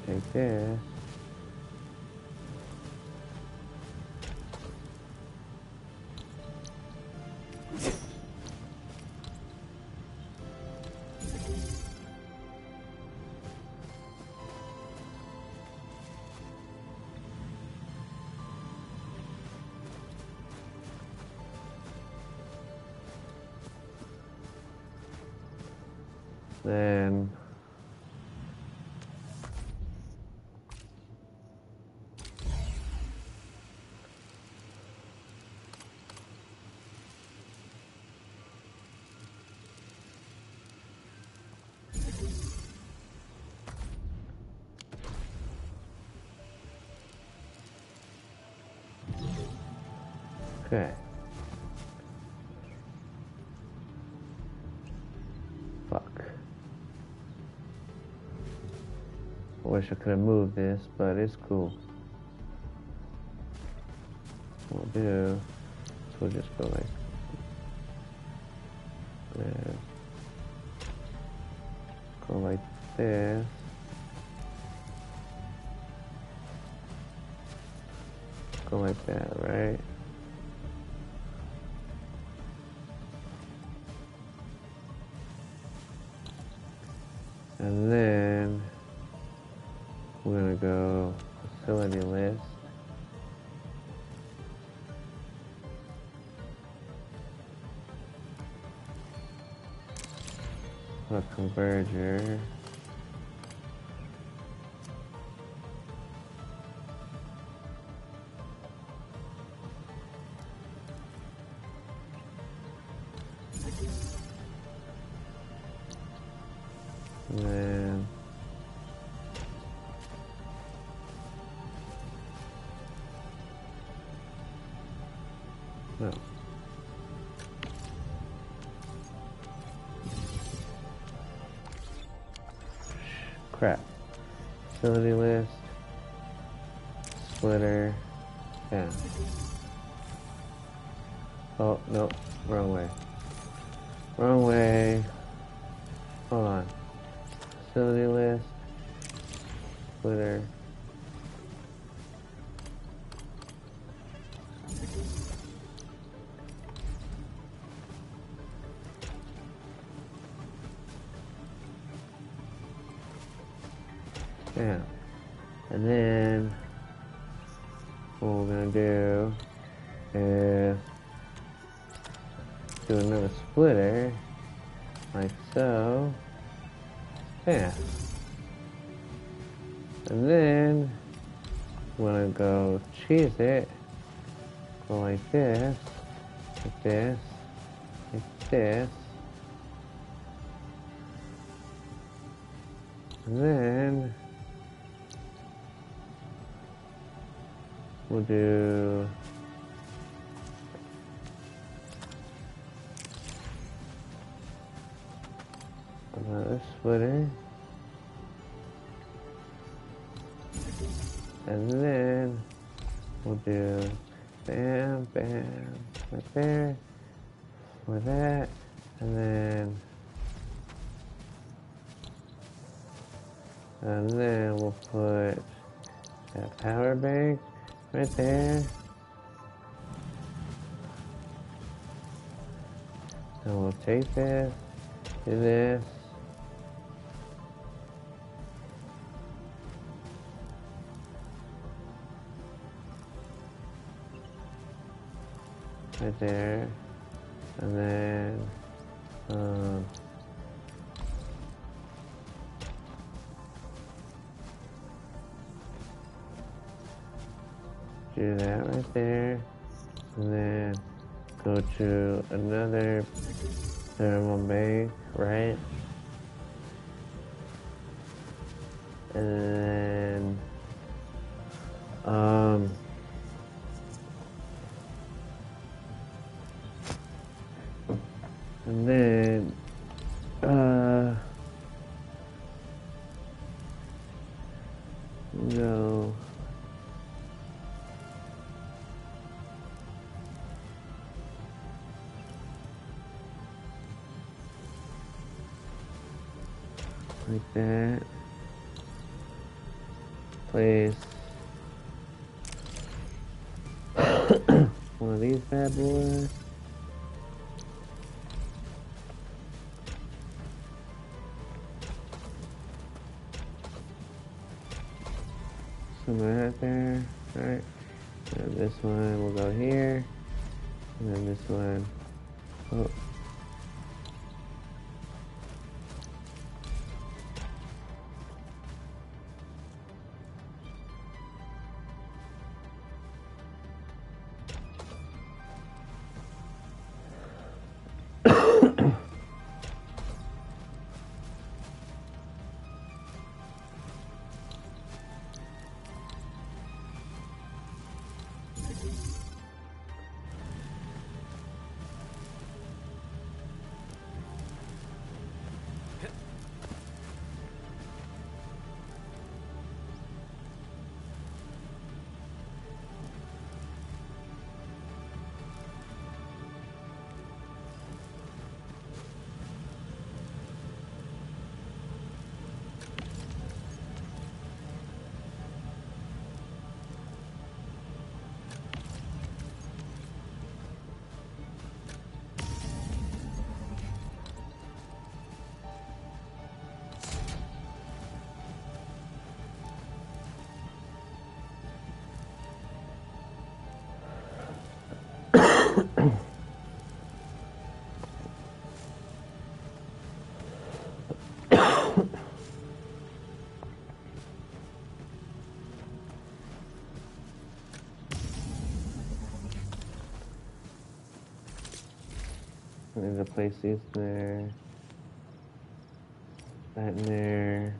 take this. Then okay. Fuck. I wish I could have moved this, but it's cool. What we'll do is we'll just go like this. Go like this. Go like that, right? And then we're gonna go facility list. A converger. And then no. Crap. Facility list. Splitter. Yeah. Oh, no. Wrong way. Wrong way. Hold on. Facility list. Splitter. Yeah. And then what we're gonna do is do another splitter like so. Yeah. And then we're gonna go cheese it. Go like this, like this, like this. And then we'll do another splitter. And then we'll do bam, bam, right there, for that, and then we'll put that power bank right there. And we'll take this, do this. Right there, and then do that right there, and then go to another thermal bay, right? And then go like that. Place one of these bad boys. Some of that there. Alright. And this one will go here. And then this one. Oh. I need to place these there. That in there.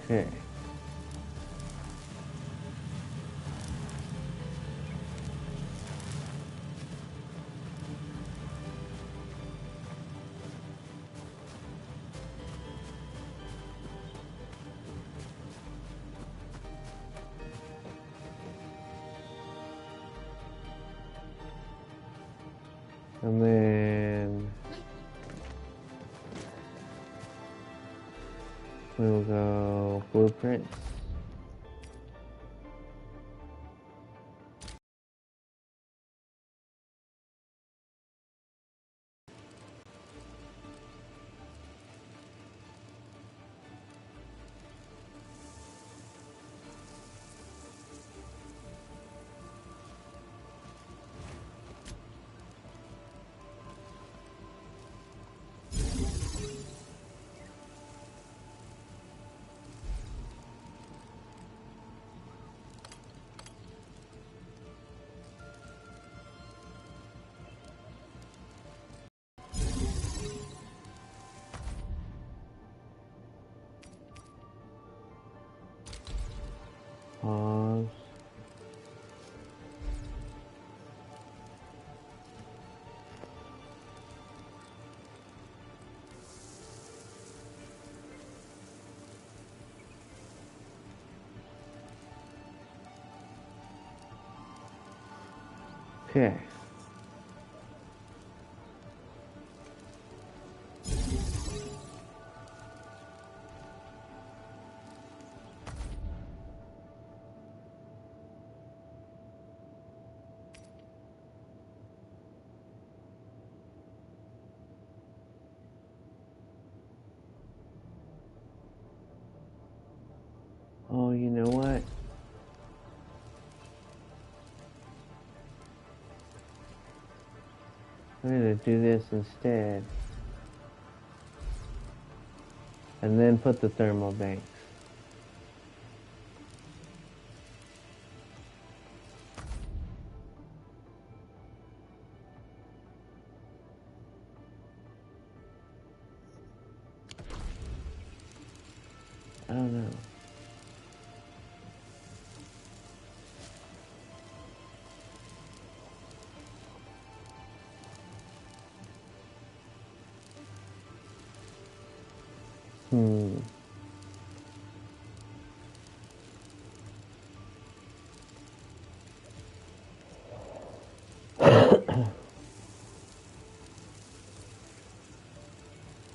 Okay. And then we'll go blueprints. Okay. Oh, you know what? I'm gonna do this instead. And then put the thermal banks. I don't know.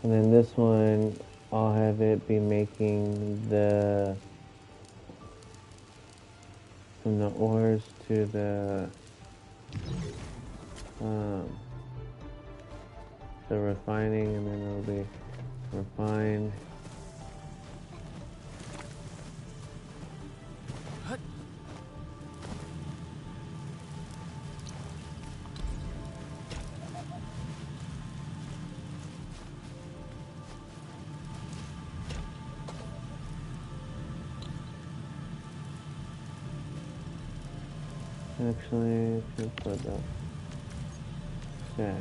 And then this one, I'll have it be making from the ores to the refining, and then it'll be refined. Actually, let's put the stash.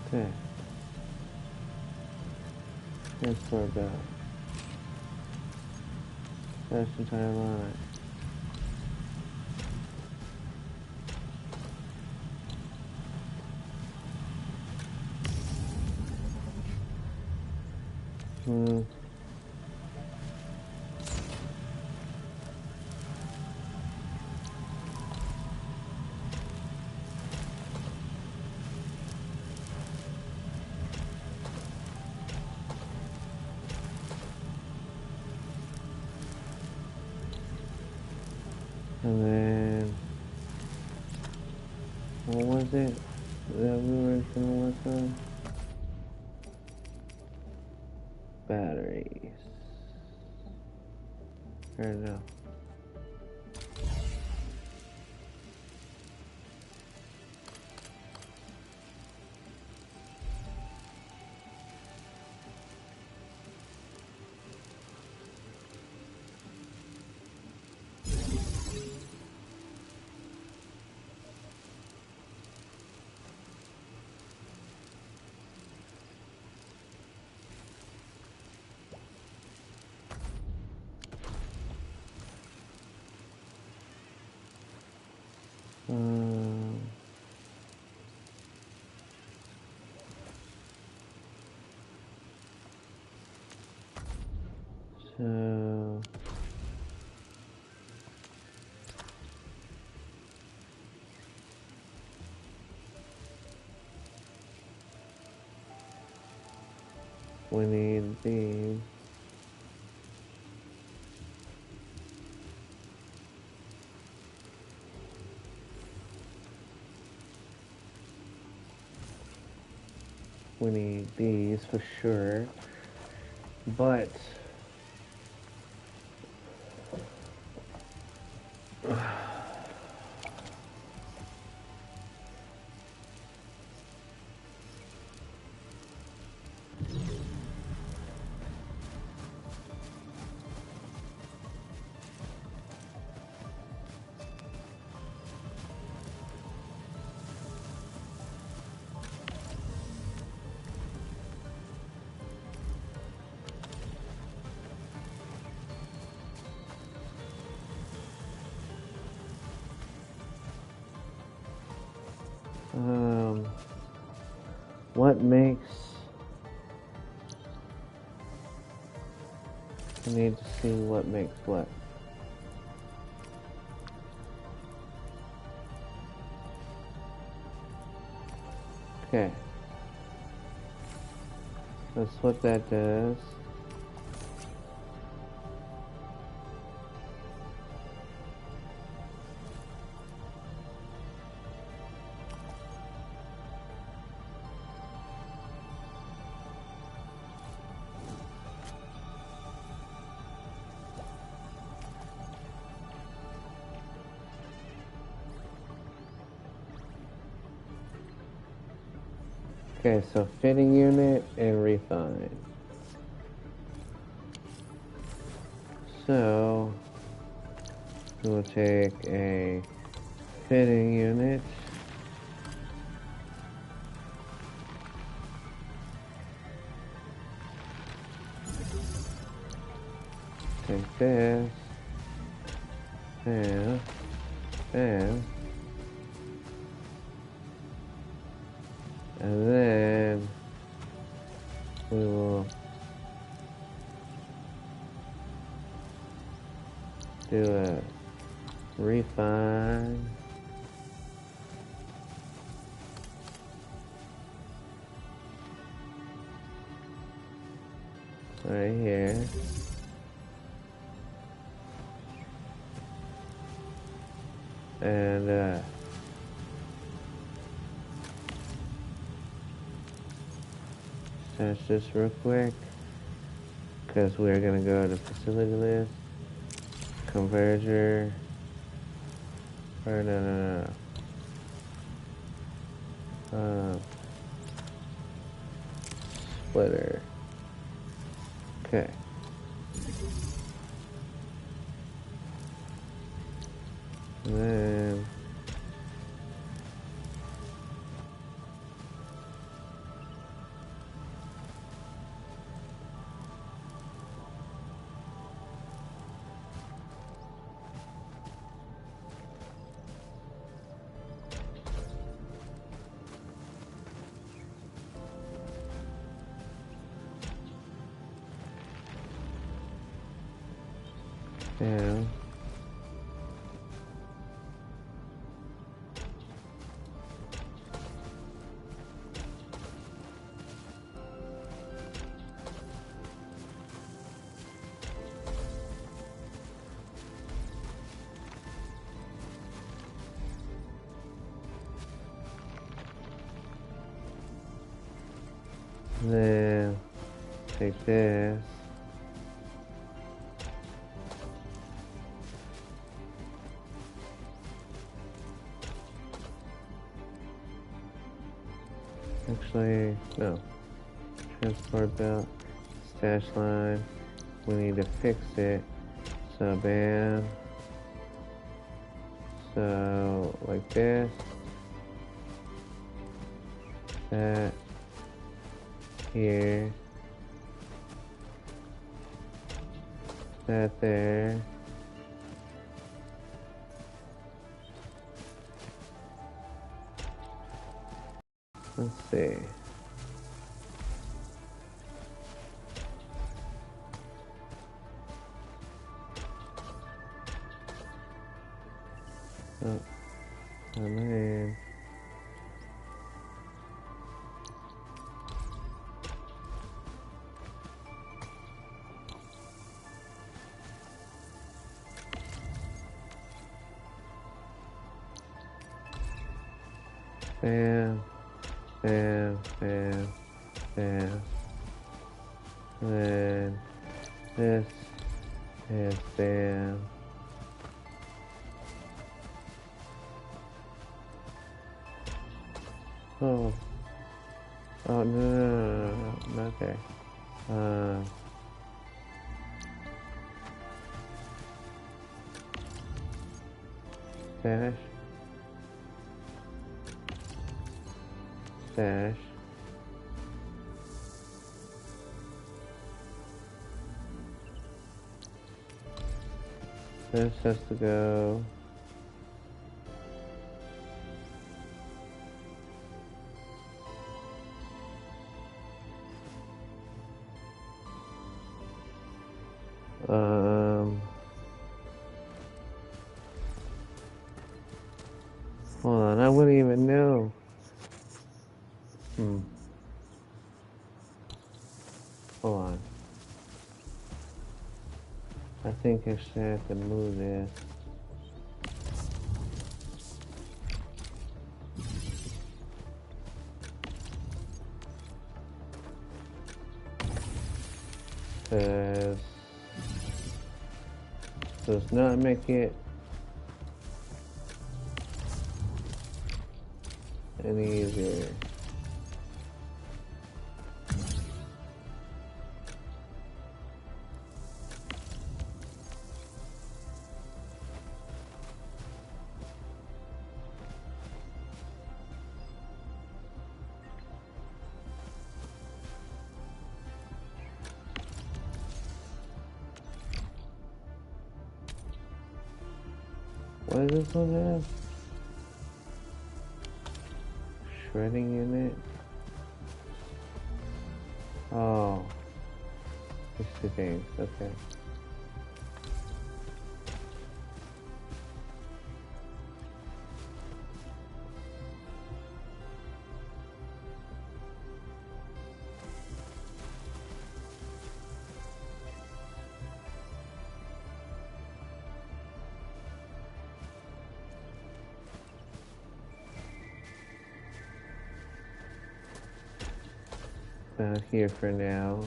Okay. Transport that. Stash entire line. And then, what was it that we were gonna work on? Batteries. Or no. So we need these. We need these for sure, but what makes I need to see what makes what. Okay. That's what that does. Okay, so fitting unit and refine. So we'll take a fitting unit. Take this. And then we will do a refine. Right here. And search this real quick, because we're gonna go to facility list, converger, or no. Splitter. Okay. And then down. Then take this. Actually, no. Transport belt, stash line. We need to fix it. So bam. So like this. That. Here. That there. Let's see. Oh, man. Bam, bam, bam, bam. And then this is bam. Oh. Oh, no. Okay. Dash. Dash. This has to go. Hold on. I think I should have to move this. Because does not make it any easier. What does this one have? Shredding in it? Oh. These two things, okay. Down here for now,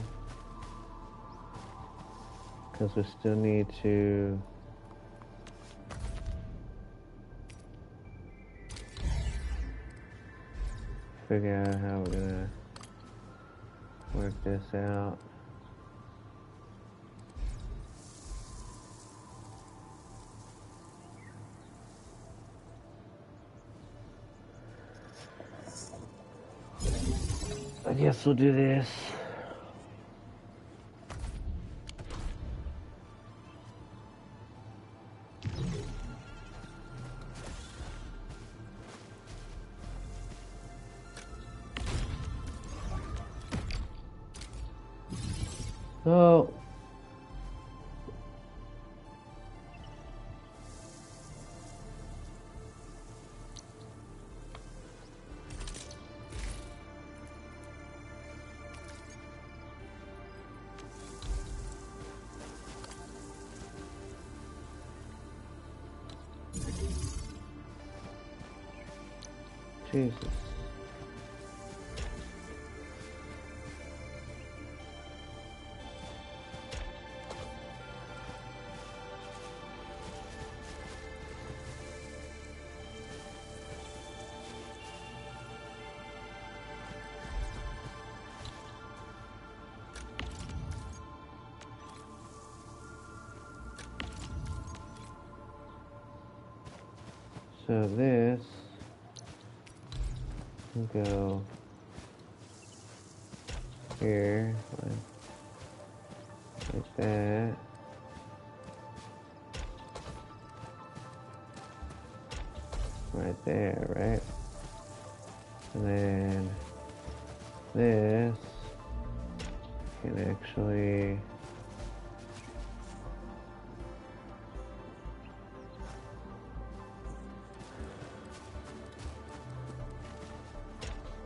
because we still need to figure out how we're gonna work this out. I guess we'll do this. So Jesus. So this can go here, like that. Right there, right? And then this can actually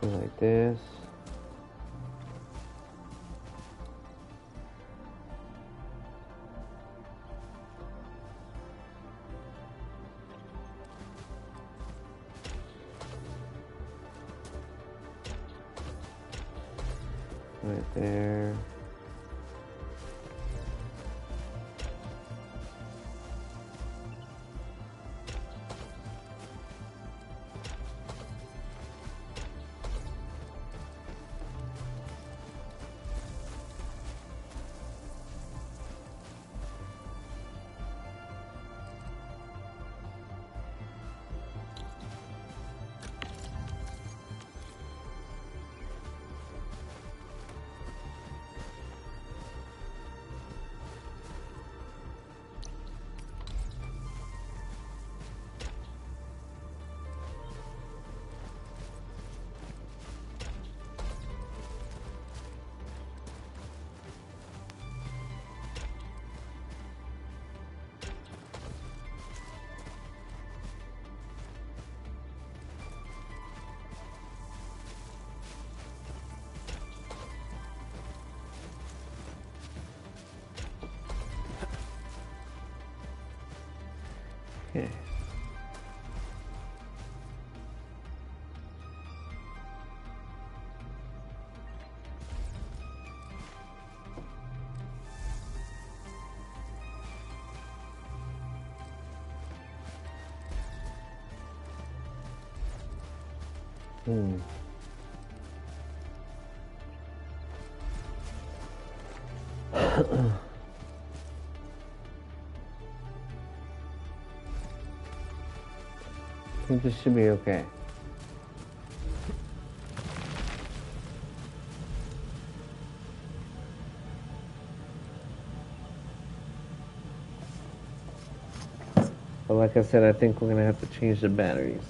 go like this. Right there. Okay. I think this should be okay. But like I said, I think we're gonna have to change the batteries.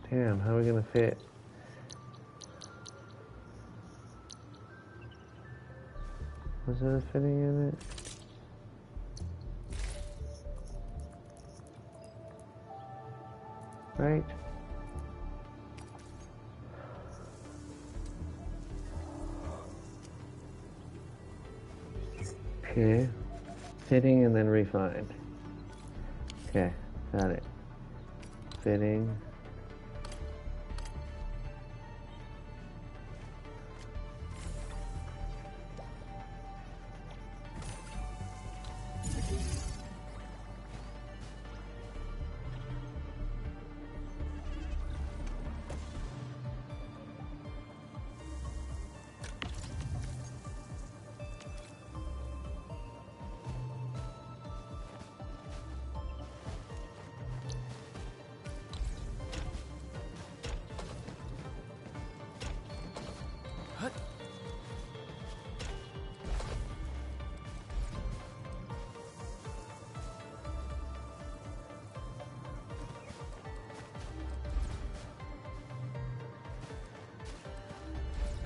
Damn, how are we gonna fit? Was there a fitting in it? Right? Okay. Fitting and then refined. Okay, got it. Fitting.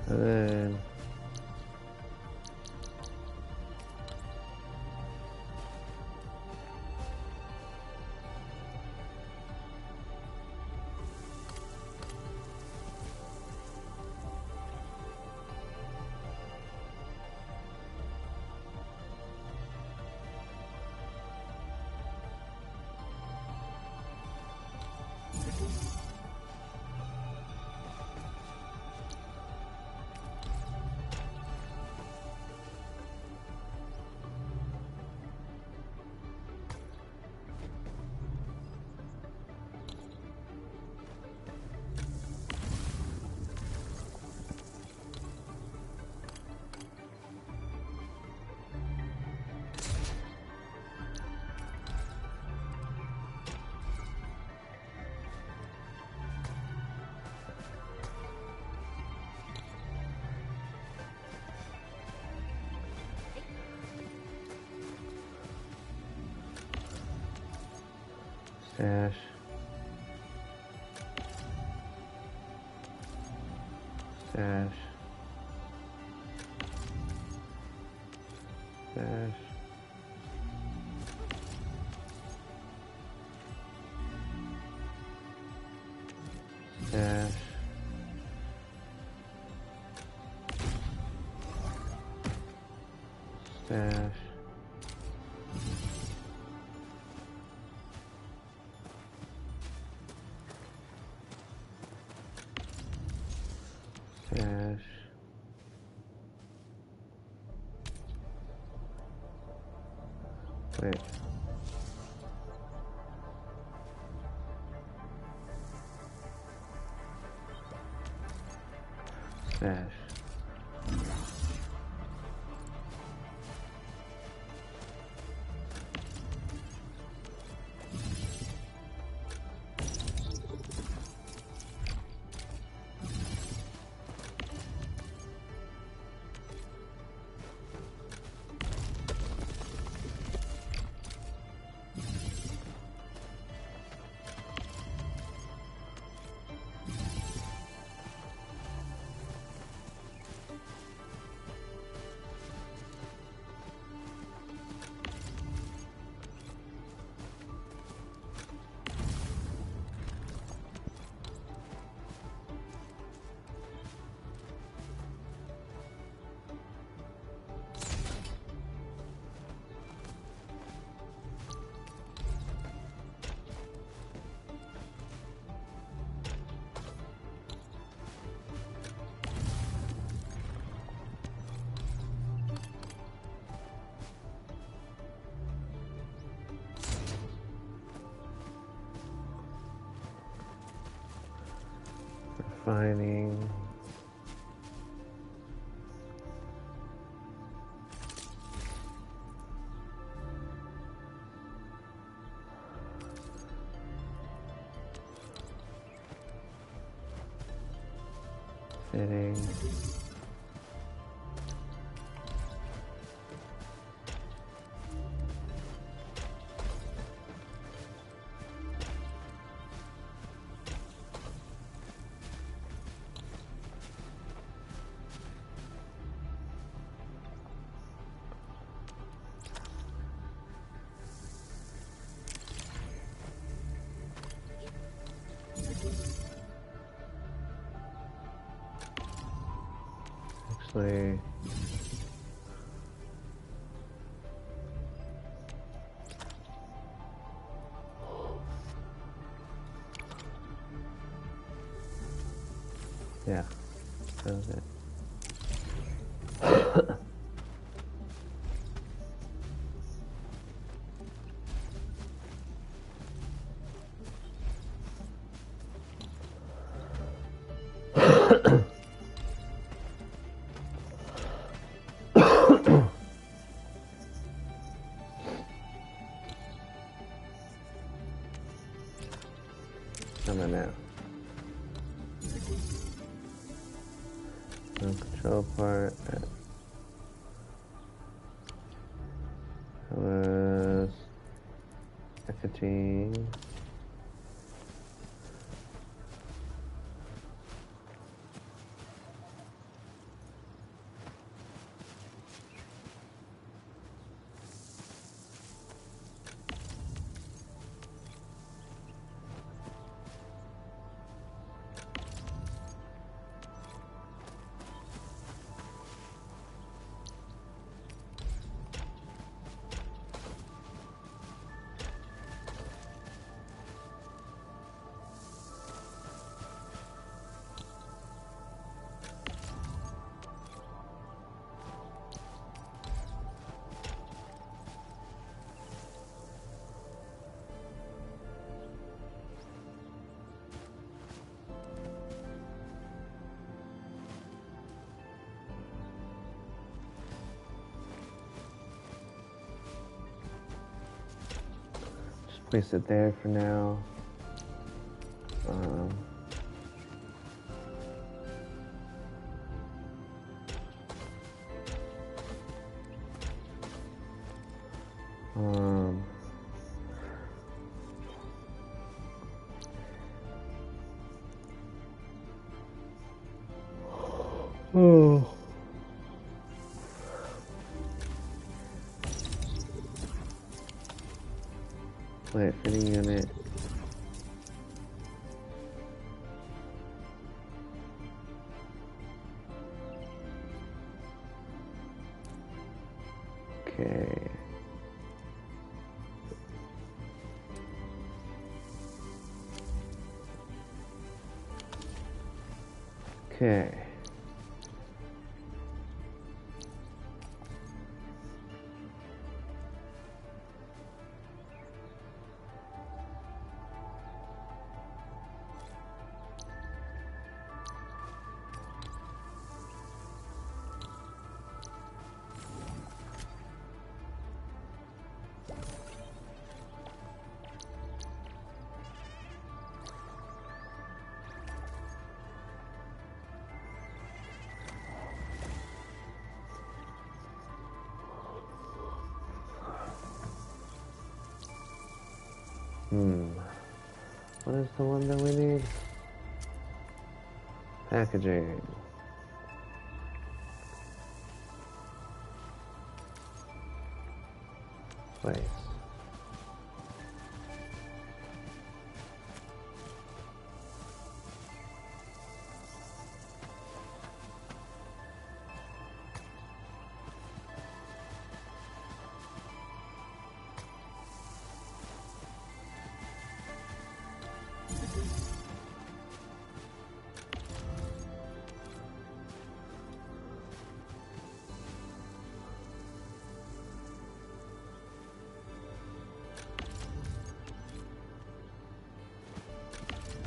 And then stash. Stash. Stash. Stash. Stash. Stash. Wait. Stash. Refining. Fitting. Actually, yeah, that was it. Coming now. No control part. That was nicotine. Place it there for now. Um, oh. Wait, fitting unit. Okay. Okay. What is the one that we need? Packaging. Place.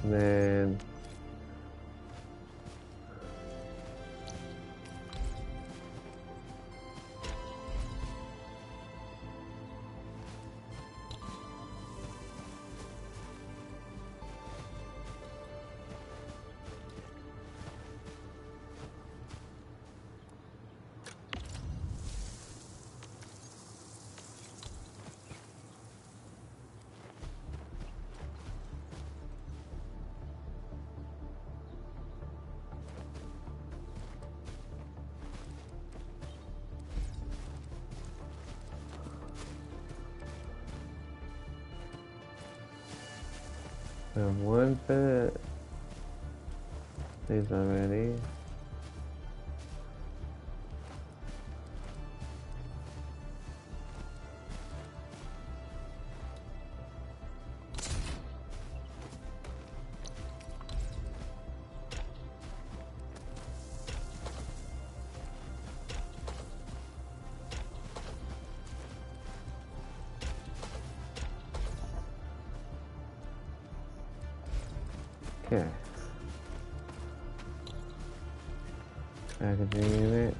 And then I have one for these already. Okay. Packaging unit.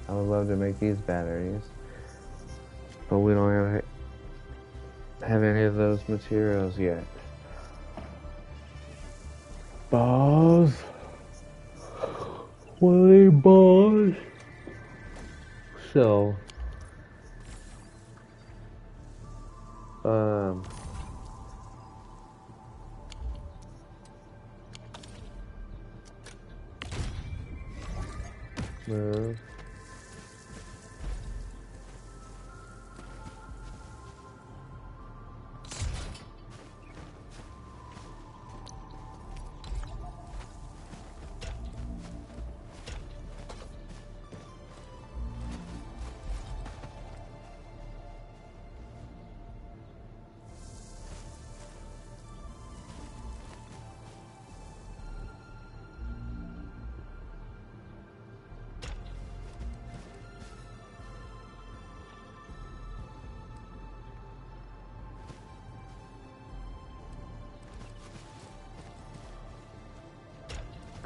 I would love to make these batteries, but we don't have any of those materials yet. Balls. Willy balls. So, move.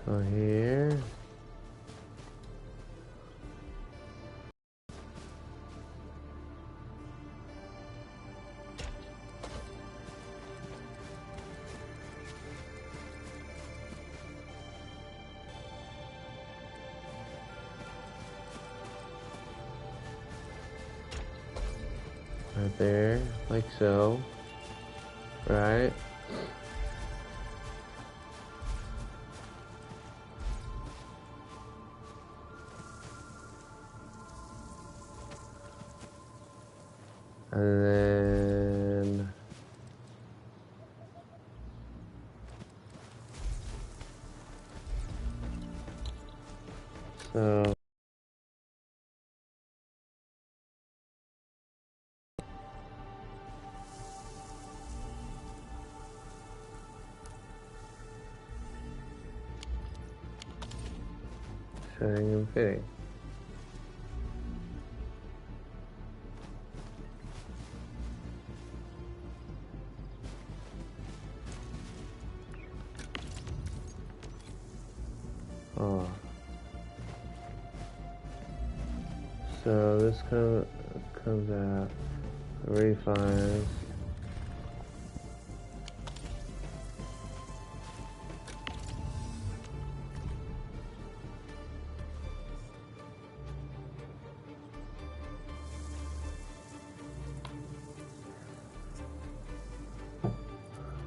Go here. Right there, like so. Right? And then so setting and fitting. Oh. So this comes out, refines.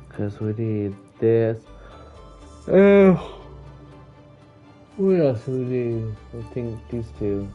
Because we need this. What else do we need? I think these two.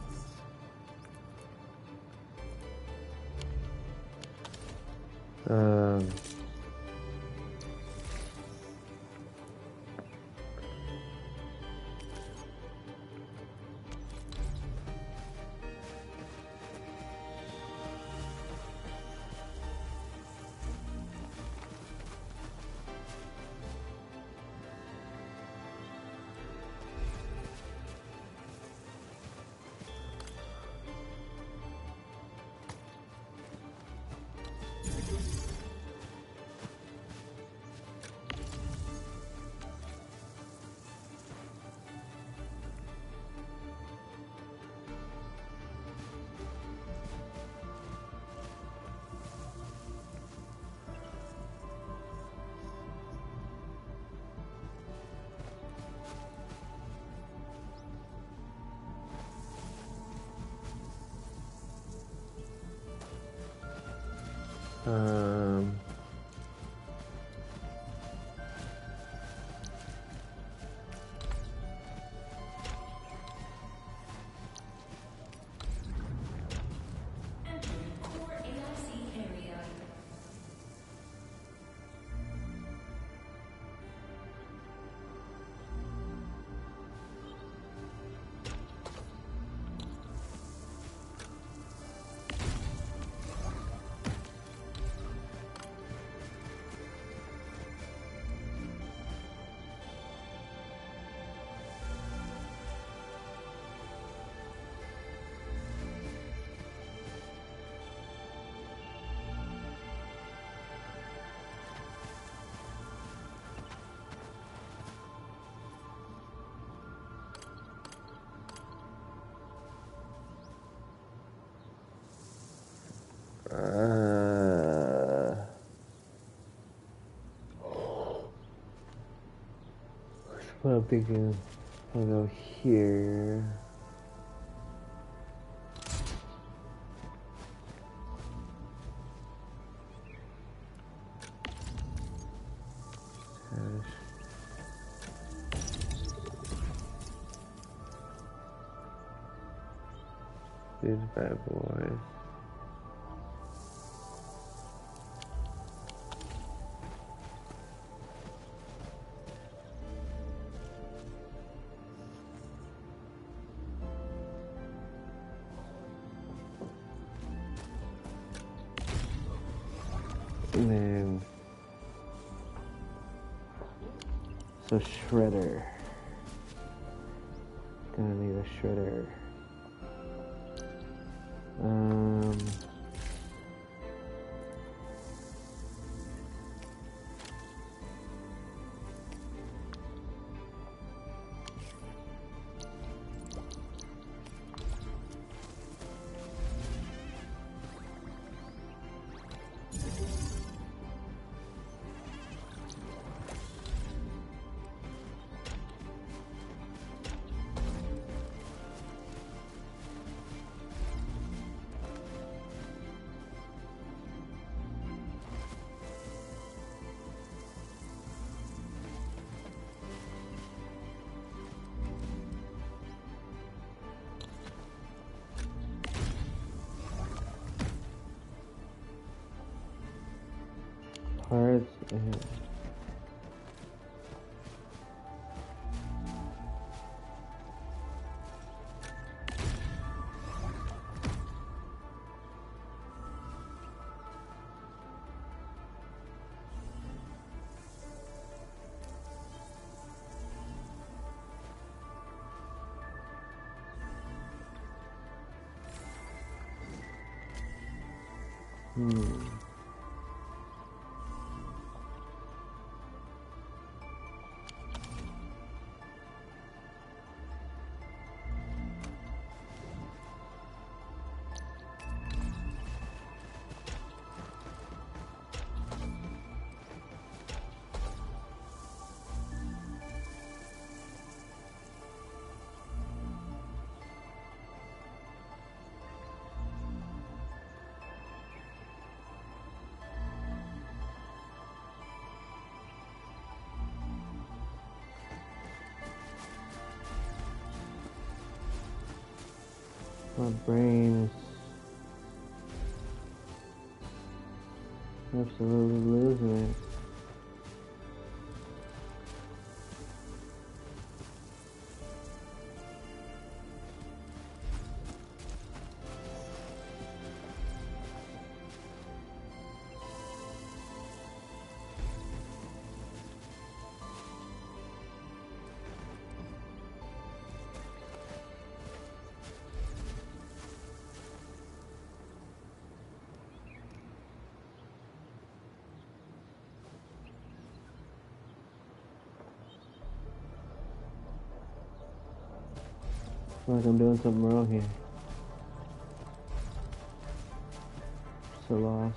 But I'm thinking I'll go here. These bad boys. And then, so shredder. Gonna need a shredder. Parts and my brain is absolutely losing it. I feel like I'm doing something wrong here. So lost.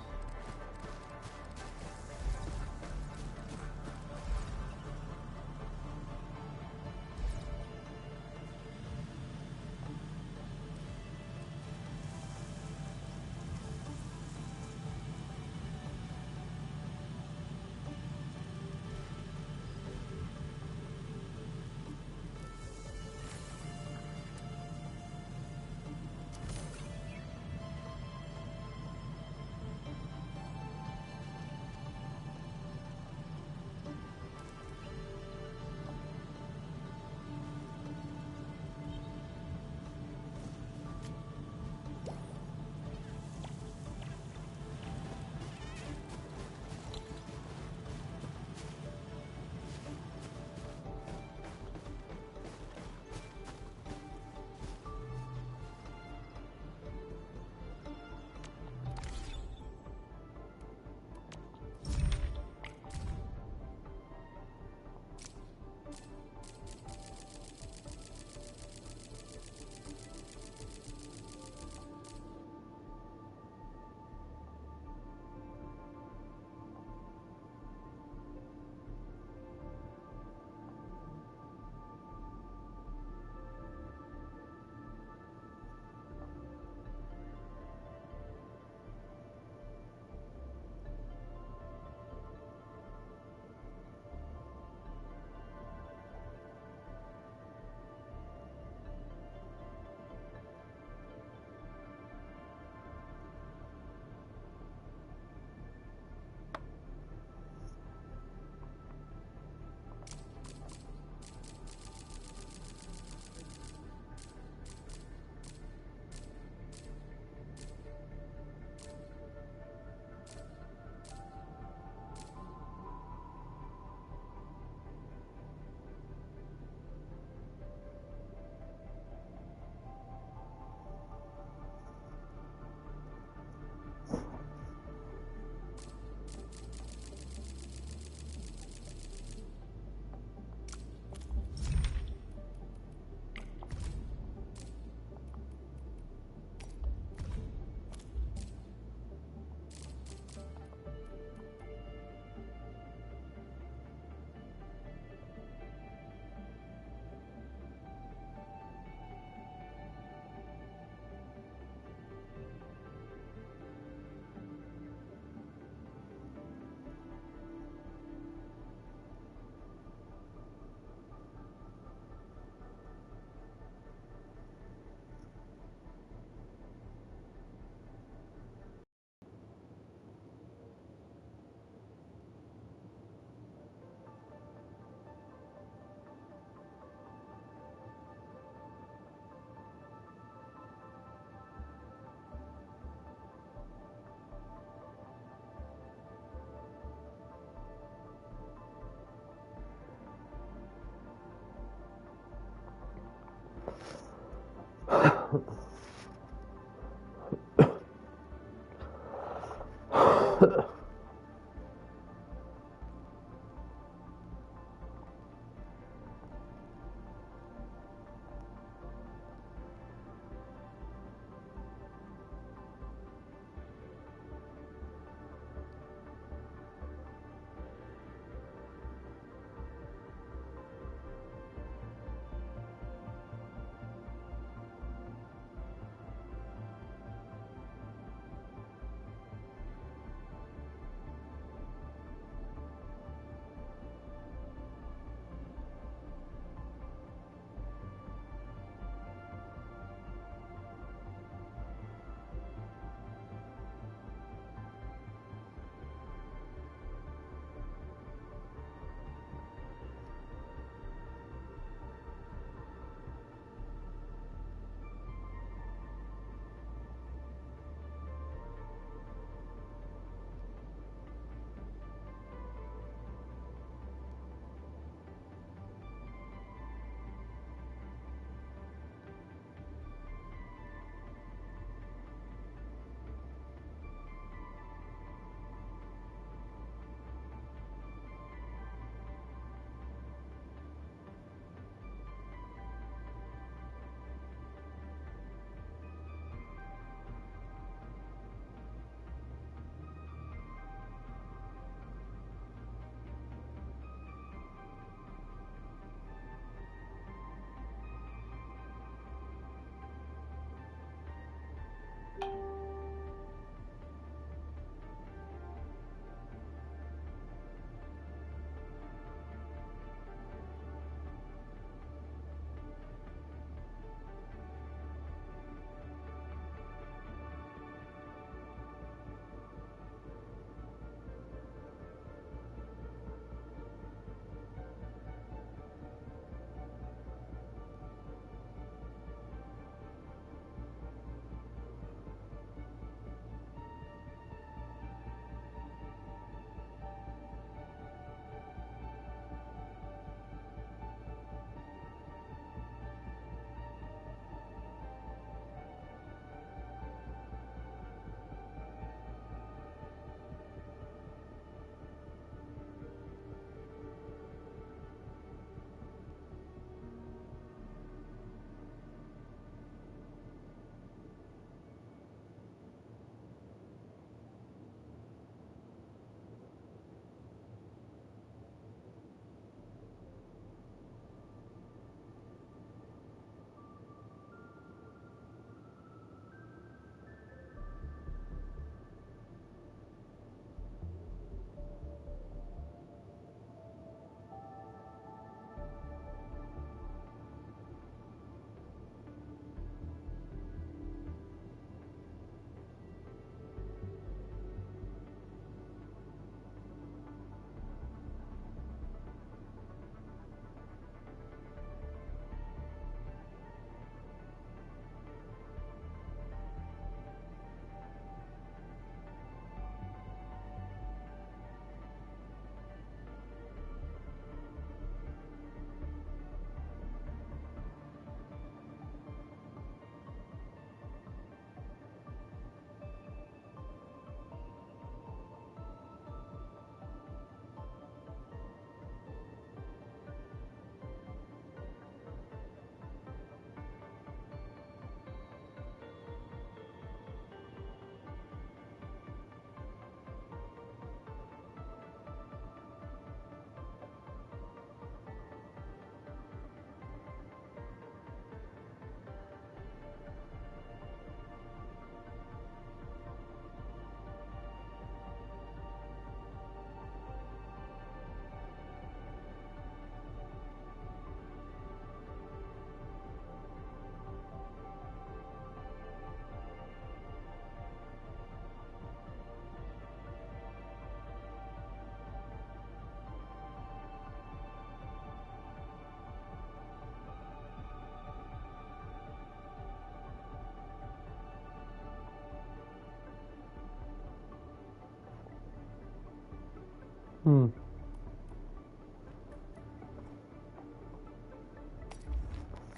Hmm.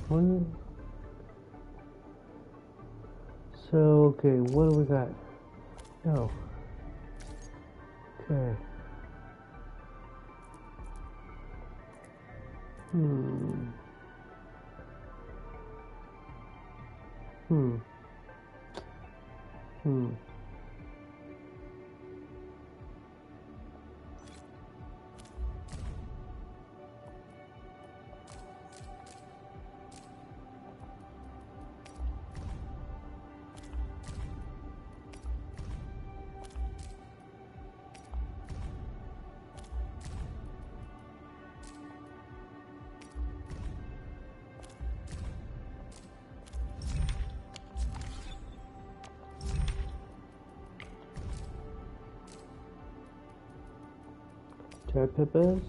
One. So, okay, what do we got? No. Okay. Hmm. Red peppers.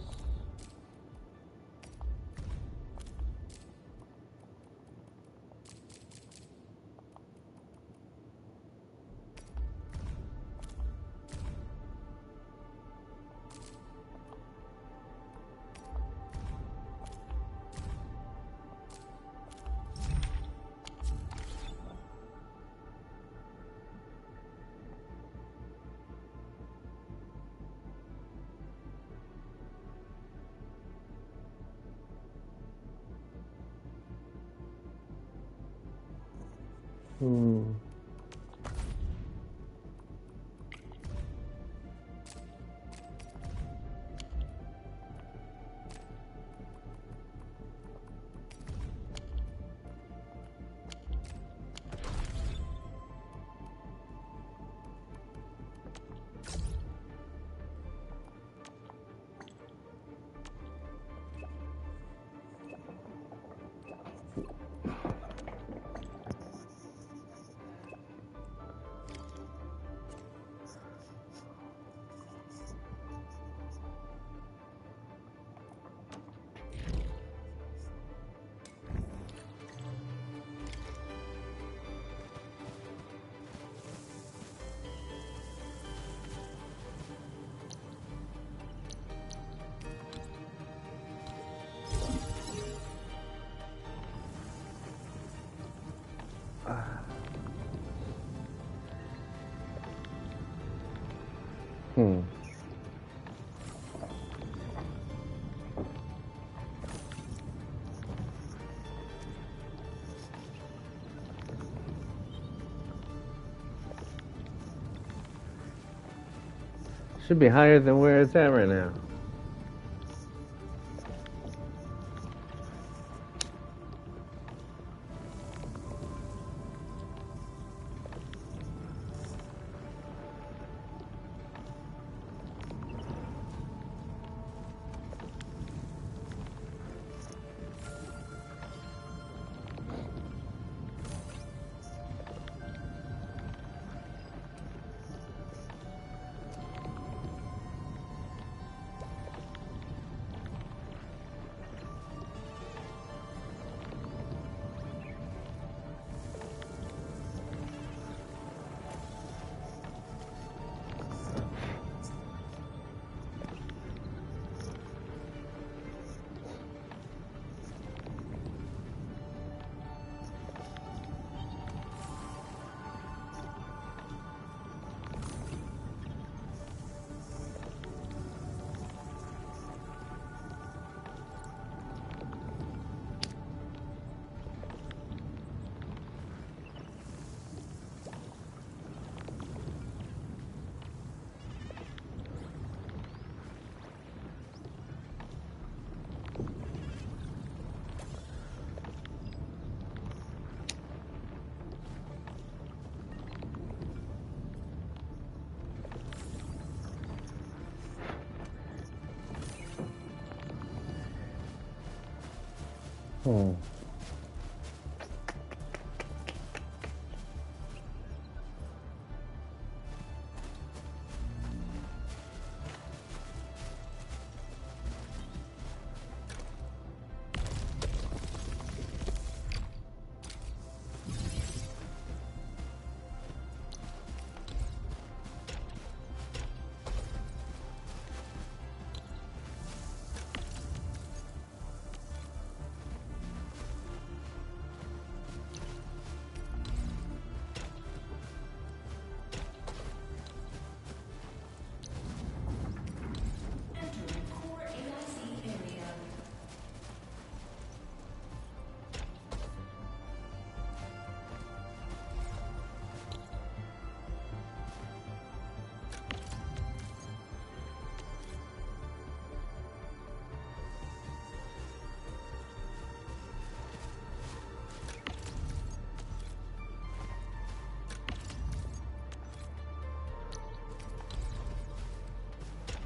Should be higher than where it's at right now.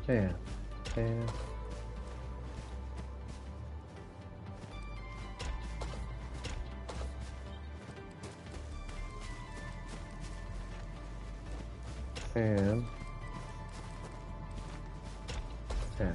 Bam. Bam. Bam. Yeah.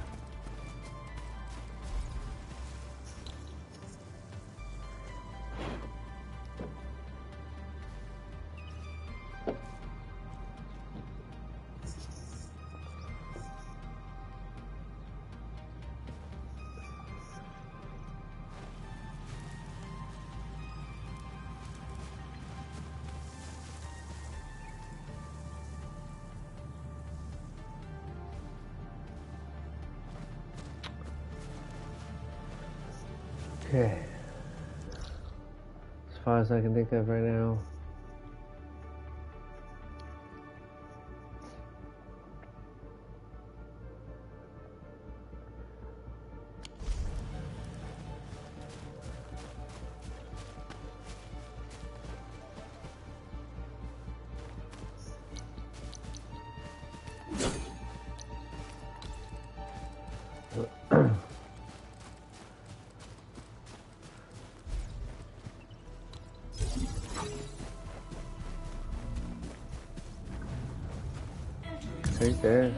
Okay. As far as I can think of right now. Take this.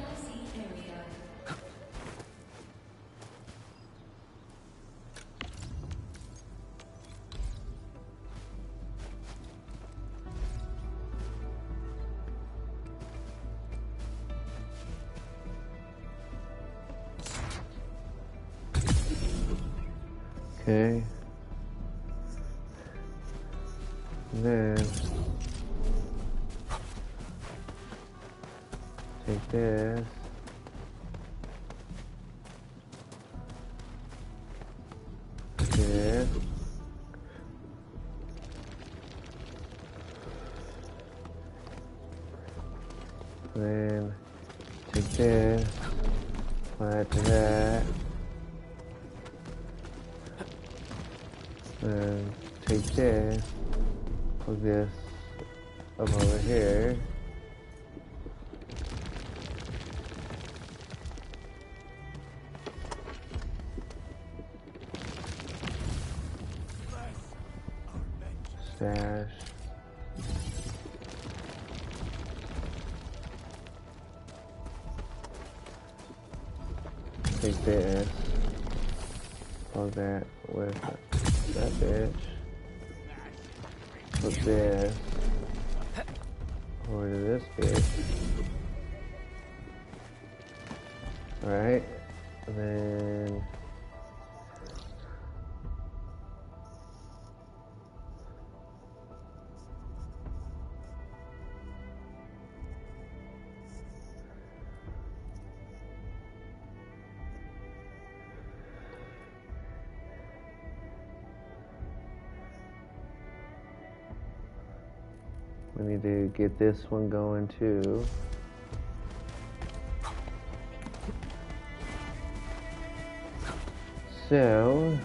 Okay. Then take this. This. Then take this. Apply it to that. Then take this. Plug this up over here. Stash. Take this. Plug that with that bitch. Put this over to this bitch. Alright. And then we need to get this one going too. So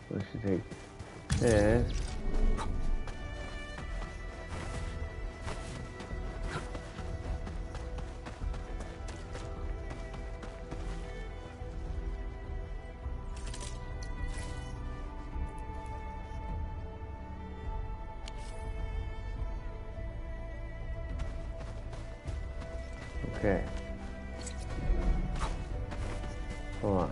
we should take this. Okay. Hold on.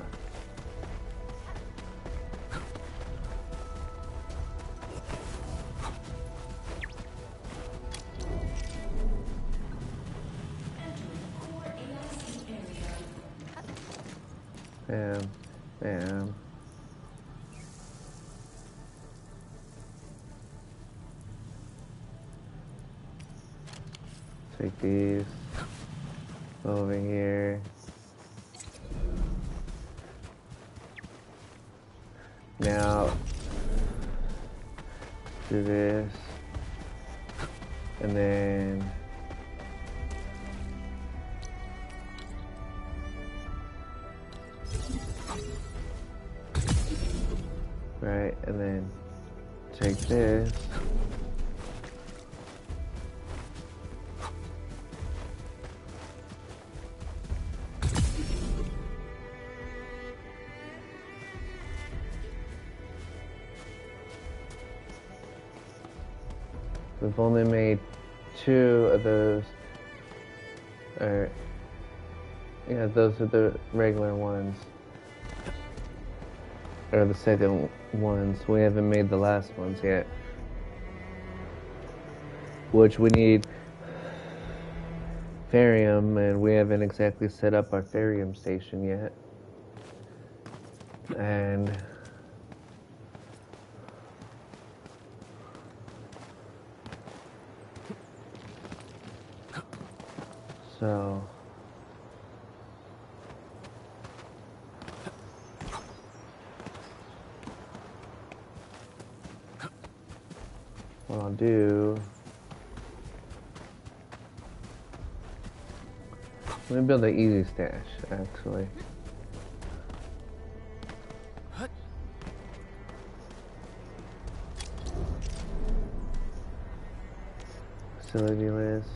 Bam. Bam. Take these over here. Now do this and then Right, and then take this. We've only made 2 of those. Or, yeah, those are the regular ones. Or the second ones. We haven't made the last ones yet. Which we need Therium, and we haven't exactly set up our Therium station yet. And so what I'll do, let me build an easy stash, actually. Facility list.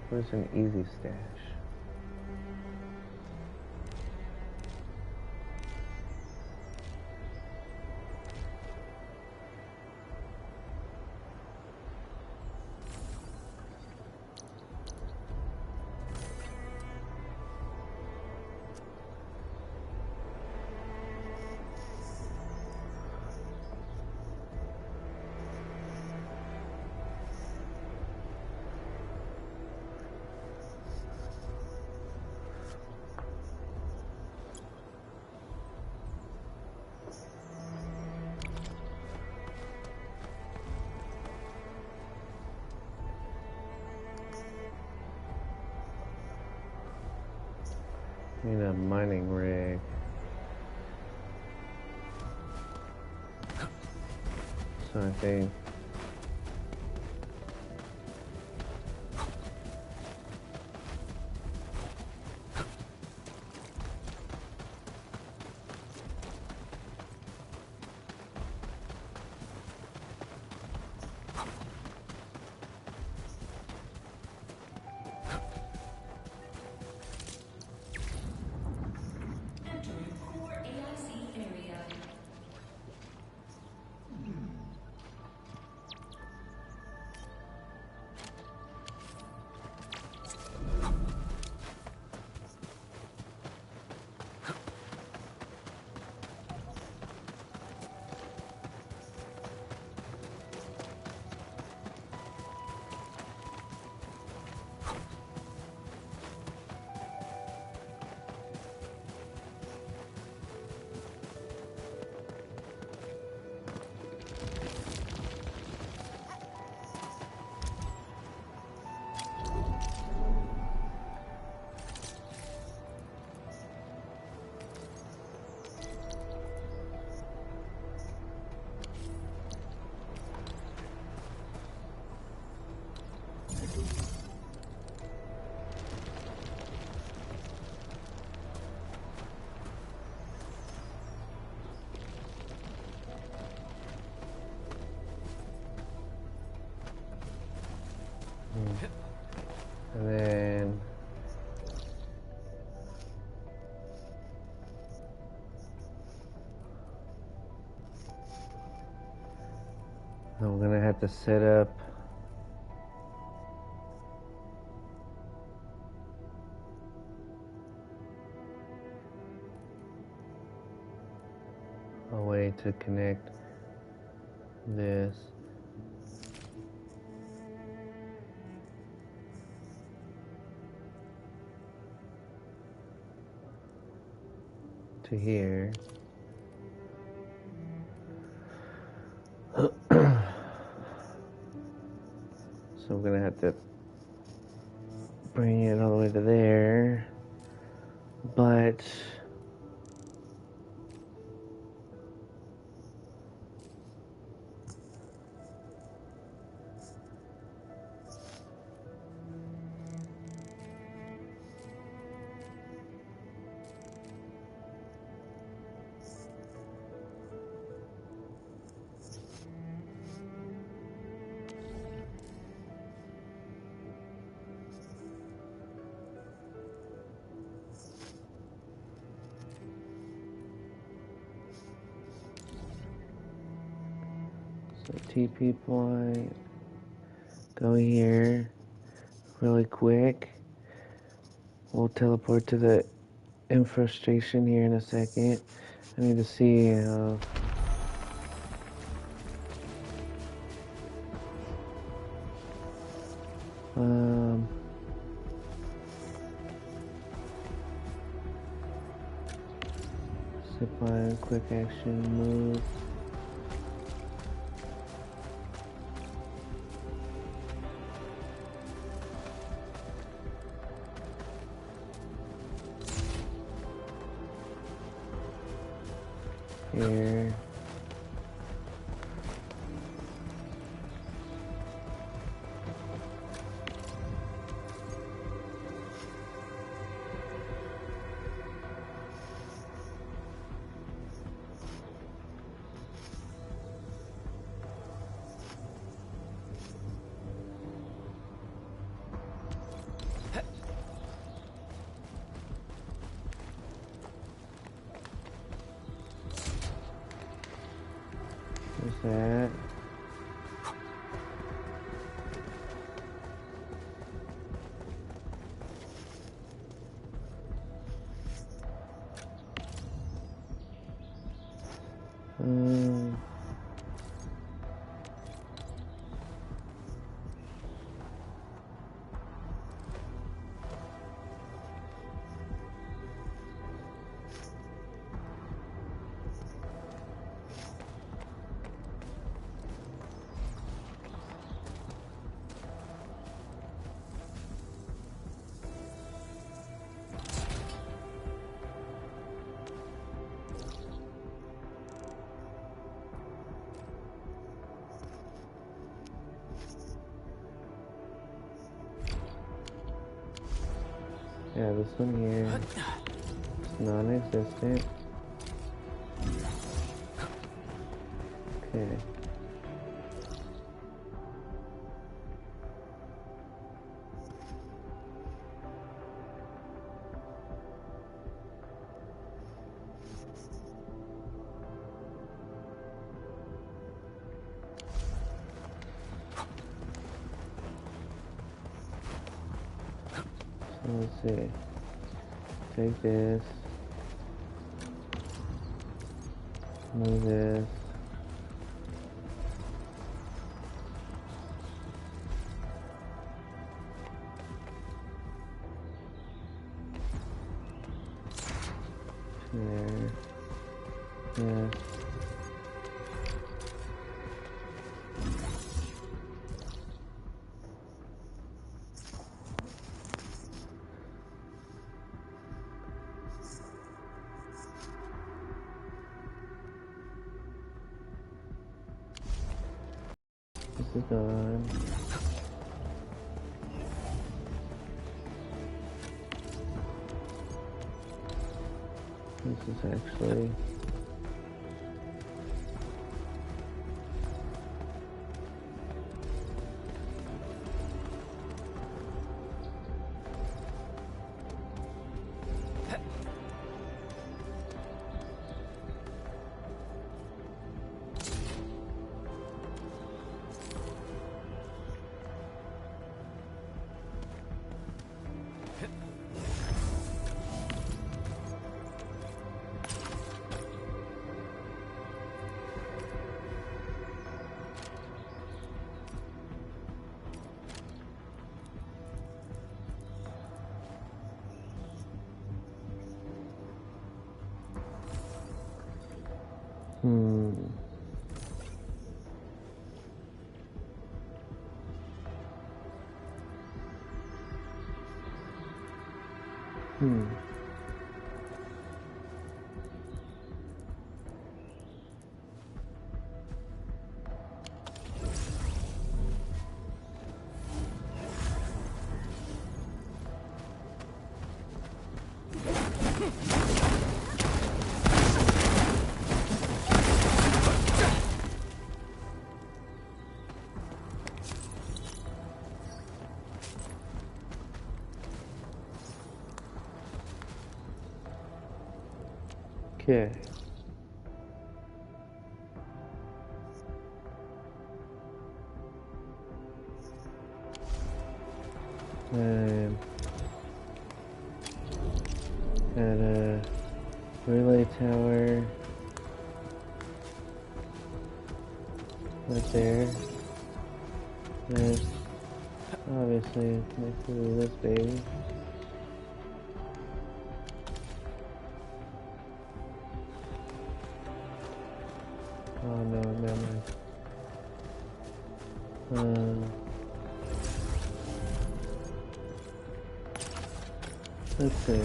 Where's an easy stash? Need a mining rig. So I think and then I'm gonna have to set up a way to connect this to here. So I'm gonna have to bring it all the way to there, but So TP point. Go here. Really quick. We'll teleport to the infestation here in a second. I need to see zipline, quick action, move. Here. What's that? Yeah, this one here is non-existent. Okay. So let's see. Take this. Move this. There. Yeah. This is done. This is actually okay. And got a relay tower right there. There's obviously next to this baby. Oh no, never mind. Let's see.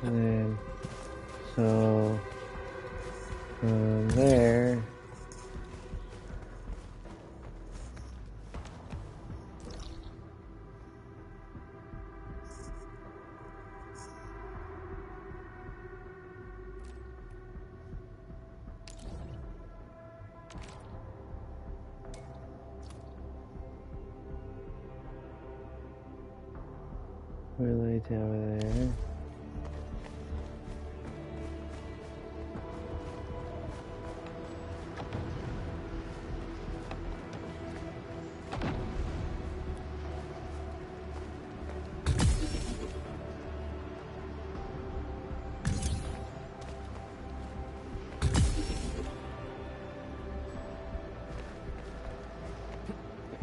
And then, so from there, relay tower there.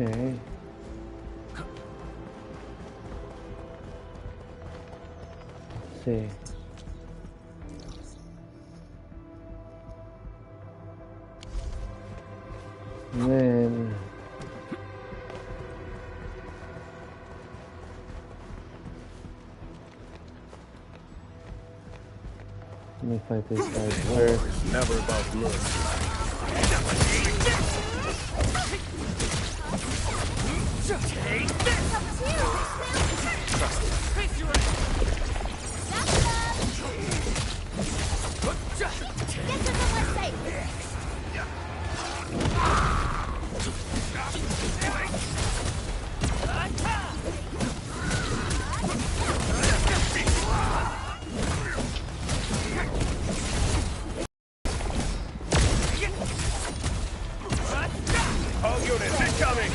Okay. Let's see. And then let me fight this guy first. It's never about mercy. Take this! Face your Get to somewhere safe! All units incoming!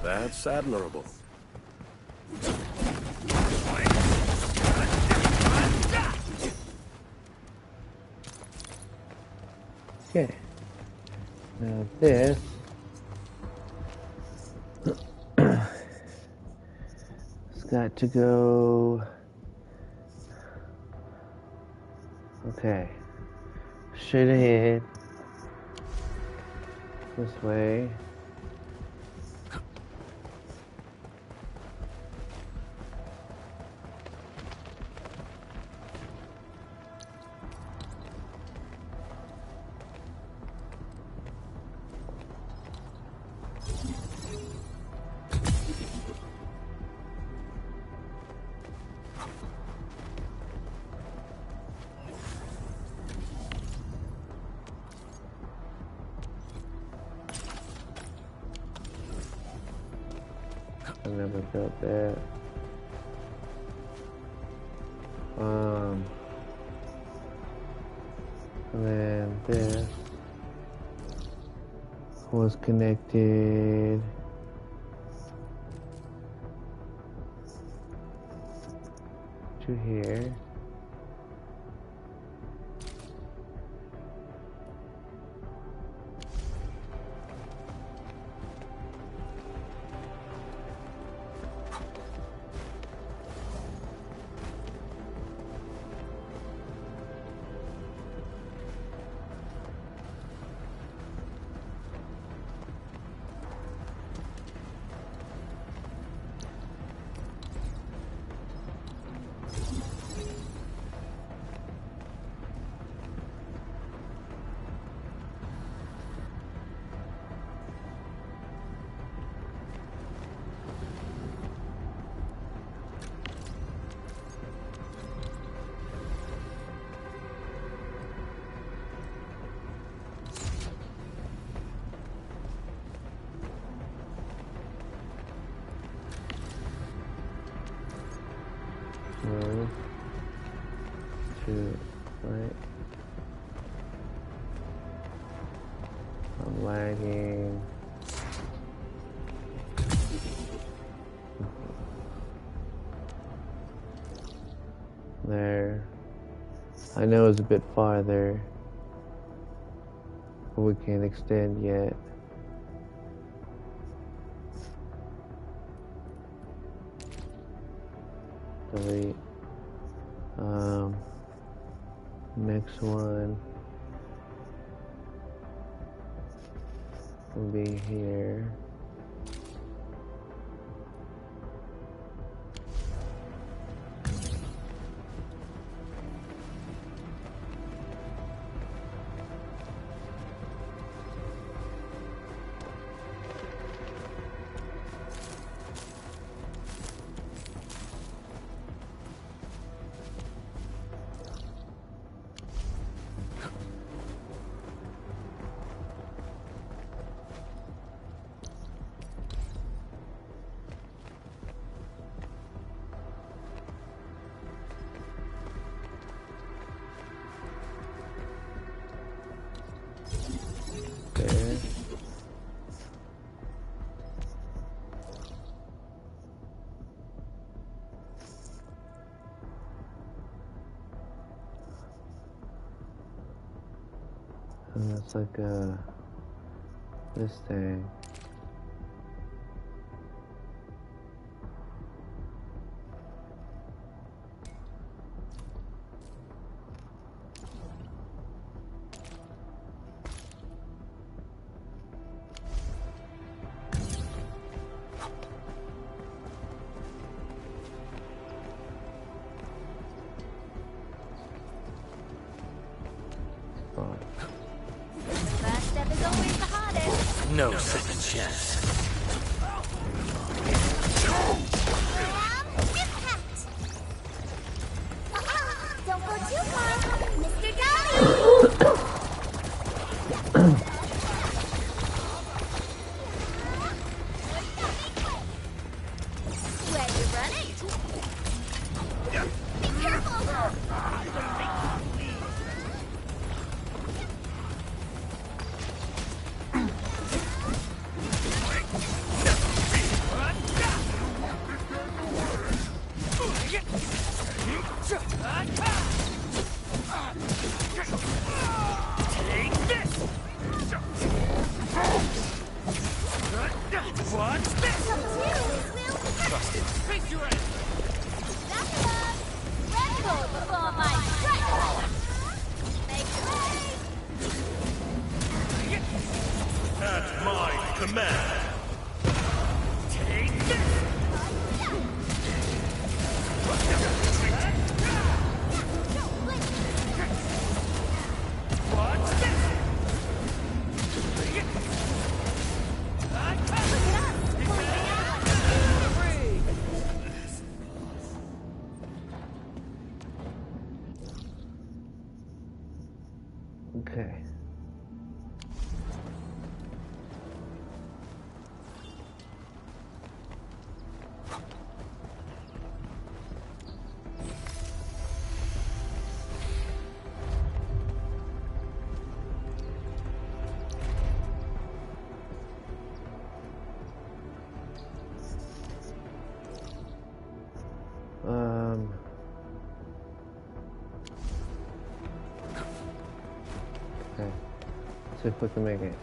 That's admirable. Okay. Now this has got to go. Okay. Straight ahead. This way. I never built that. And then this was connected to here. 1, 2, right. I'm lagging. There. I know it's a bit farther, but we can't extend yet. Delete. Next one will be here. And that's like this thing. No second chance. Don't go too far, Mr. Dolly! Where you running? Be careful! At my command. Okay. Okay. See if we can make it.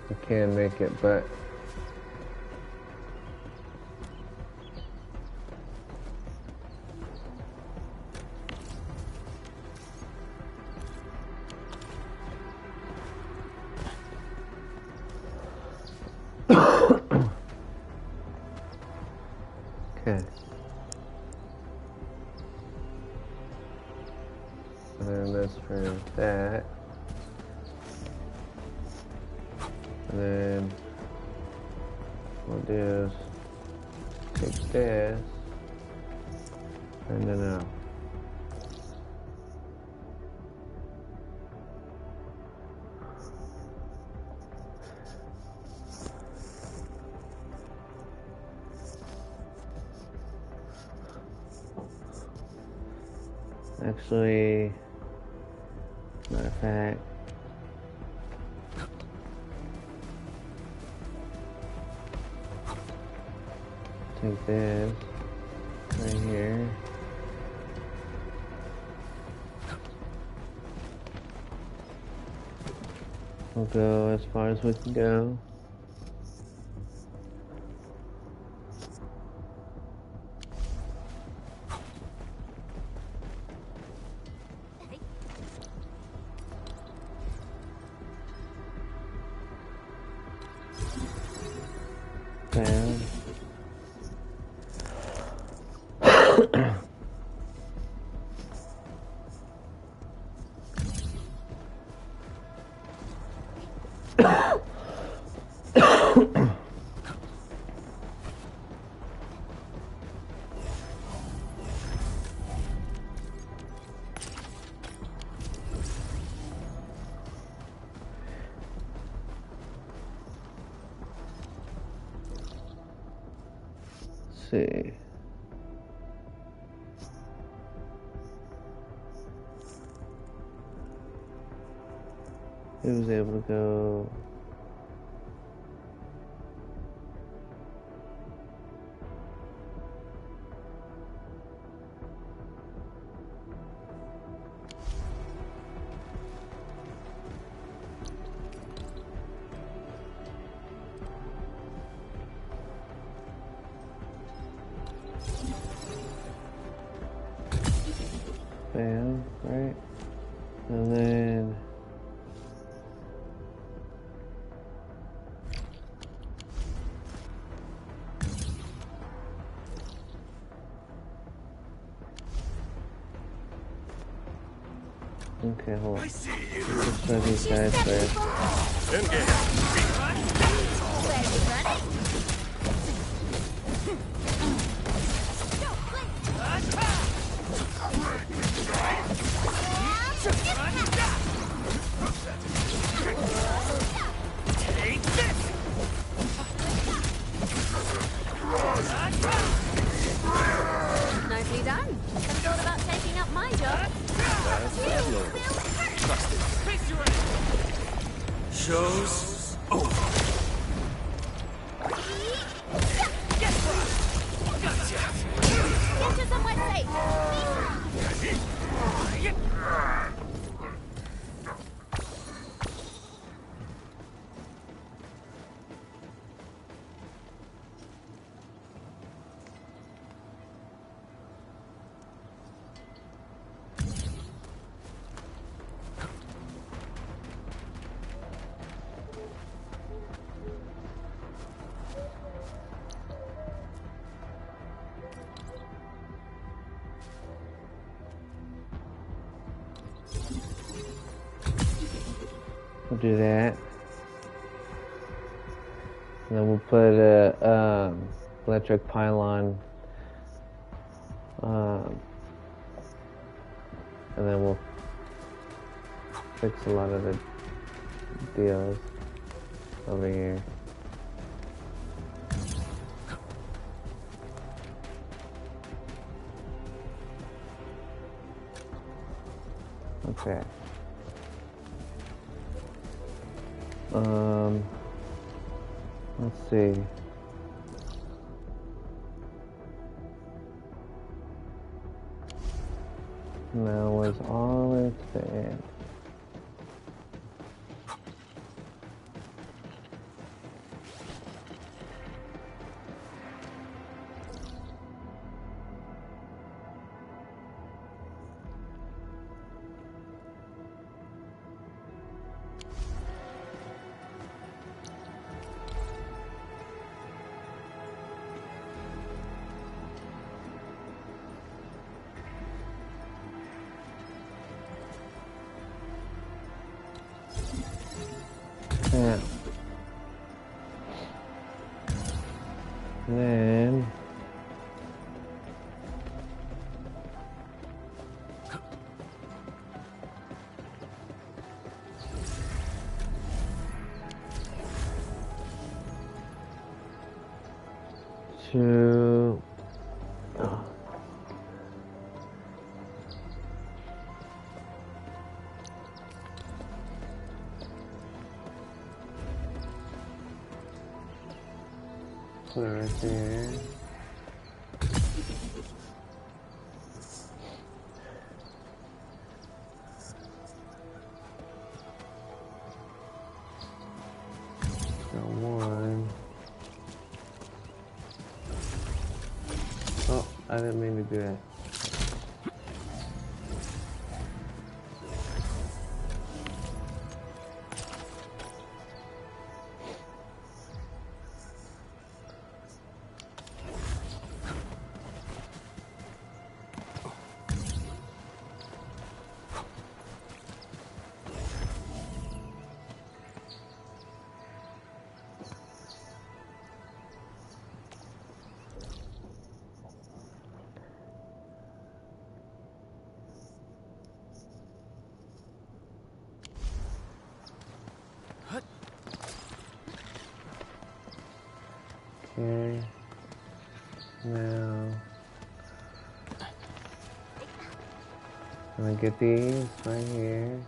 we can make it, but okay. And then that's for that. And then we'll do is take this and then out. Actually, matter of fact, take this right here. We'll go as far as we can go. Down. See. He was able to go. Bam, right? And then okay, hold on. Let's try these guys first. Nicely done. Have thought about taking up my job? Show's over. Get you somewhere safe. We'll do that. And then we'll put a electric pylon. And then we'll fix a lot of the deals over here. Okay. Let's see. Now was all it's been. Yeah. And then to put it right there. Got one. Oh, I didn't mean to do that. Okay. Now I'm gonna get these right here.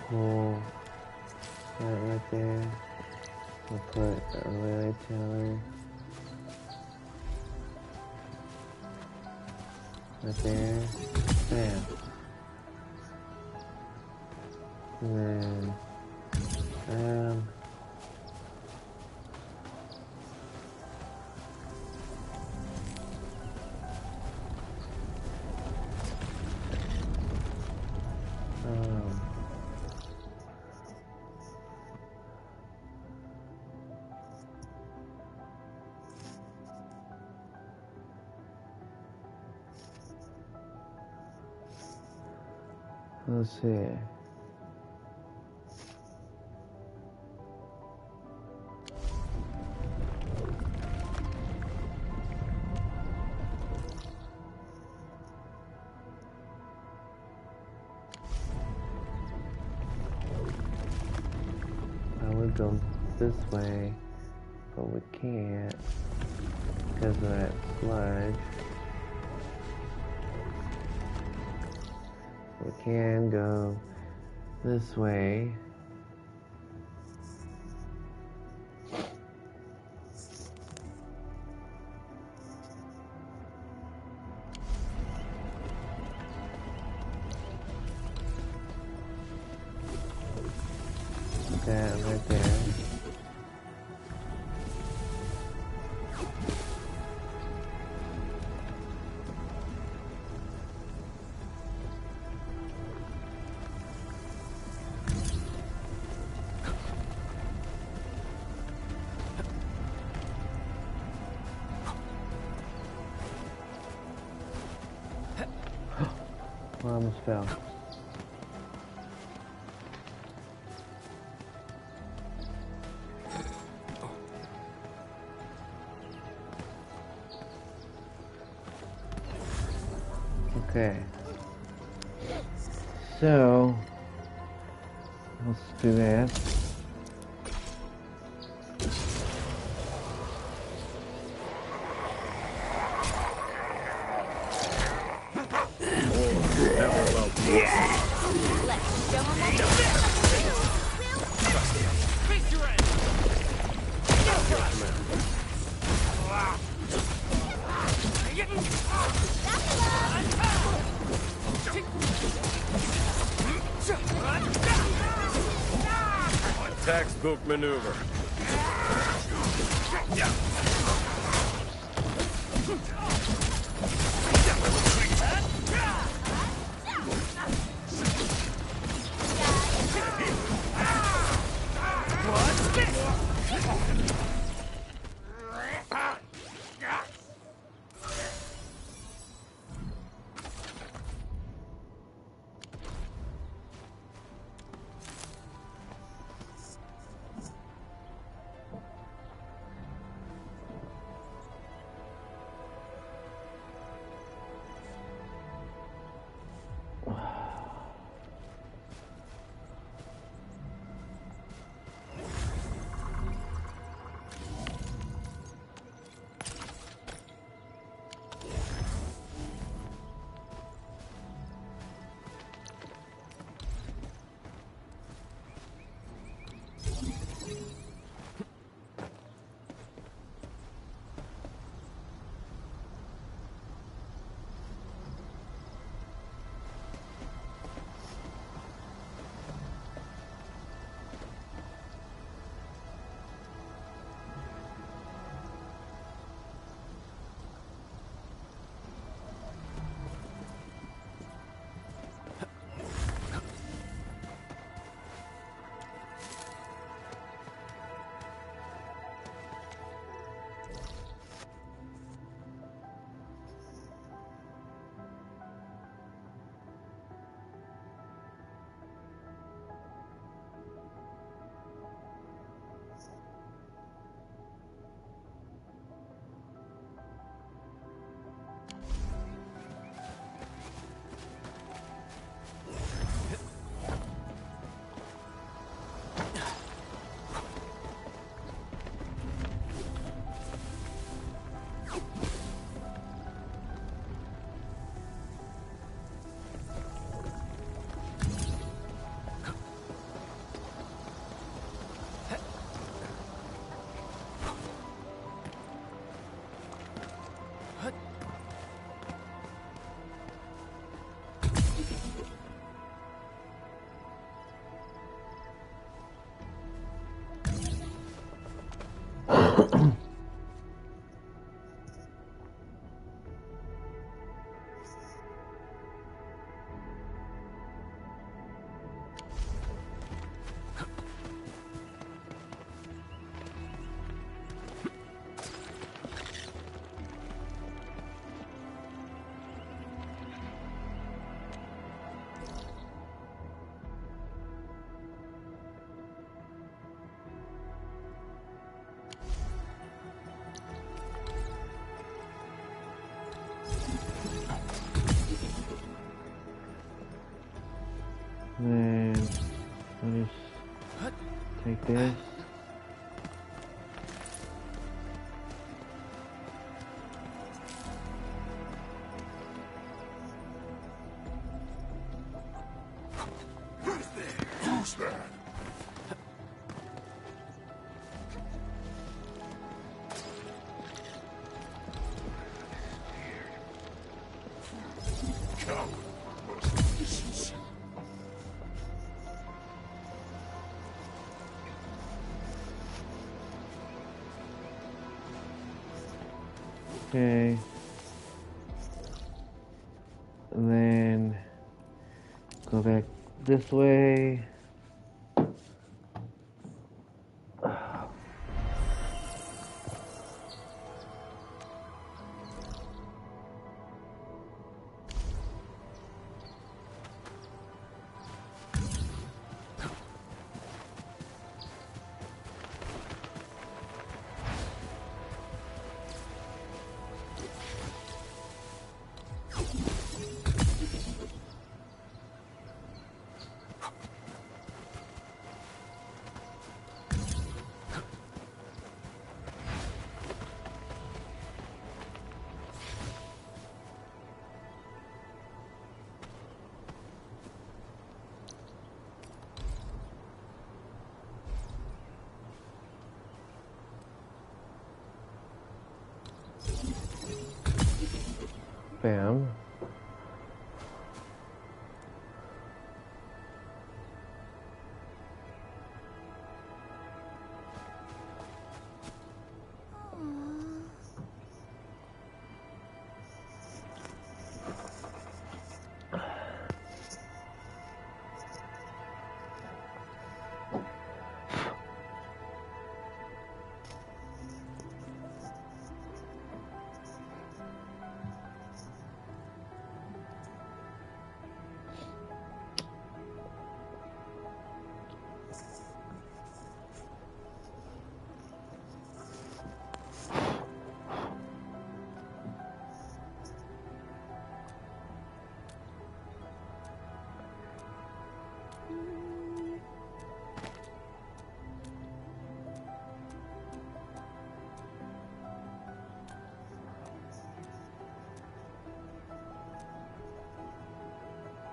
Pull that right there. We'll put a relay tower right there. Bam. And then let's see. I would go this way, but we can't because of that sludge. We can go this way. That right there. I almost fell. Okay. So let's do that. Textbook maneuver. Then let me take this. Who's that? Okay. And then go back this way. Bam.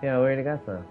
Yeah, where'd it go from?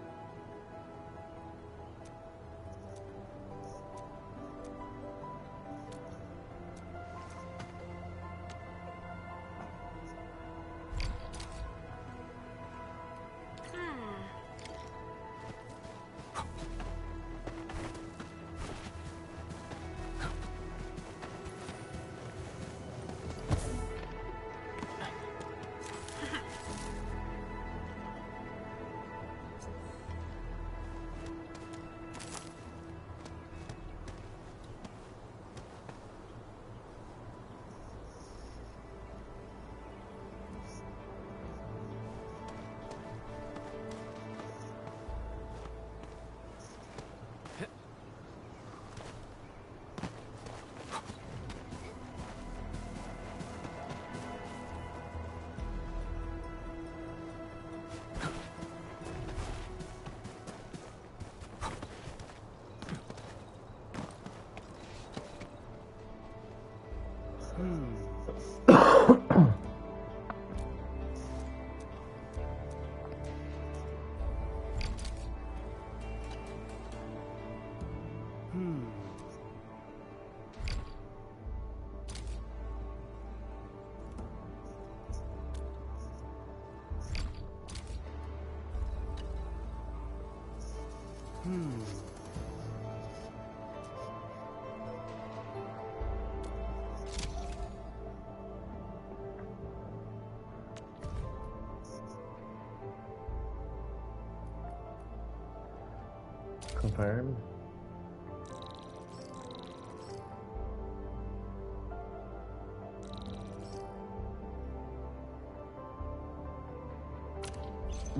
Confirmed.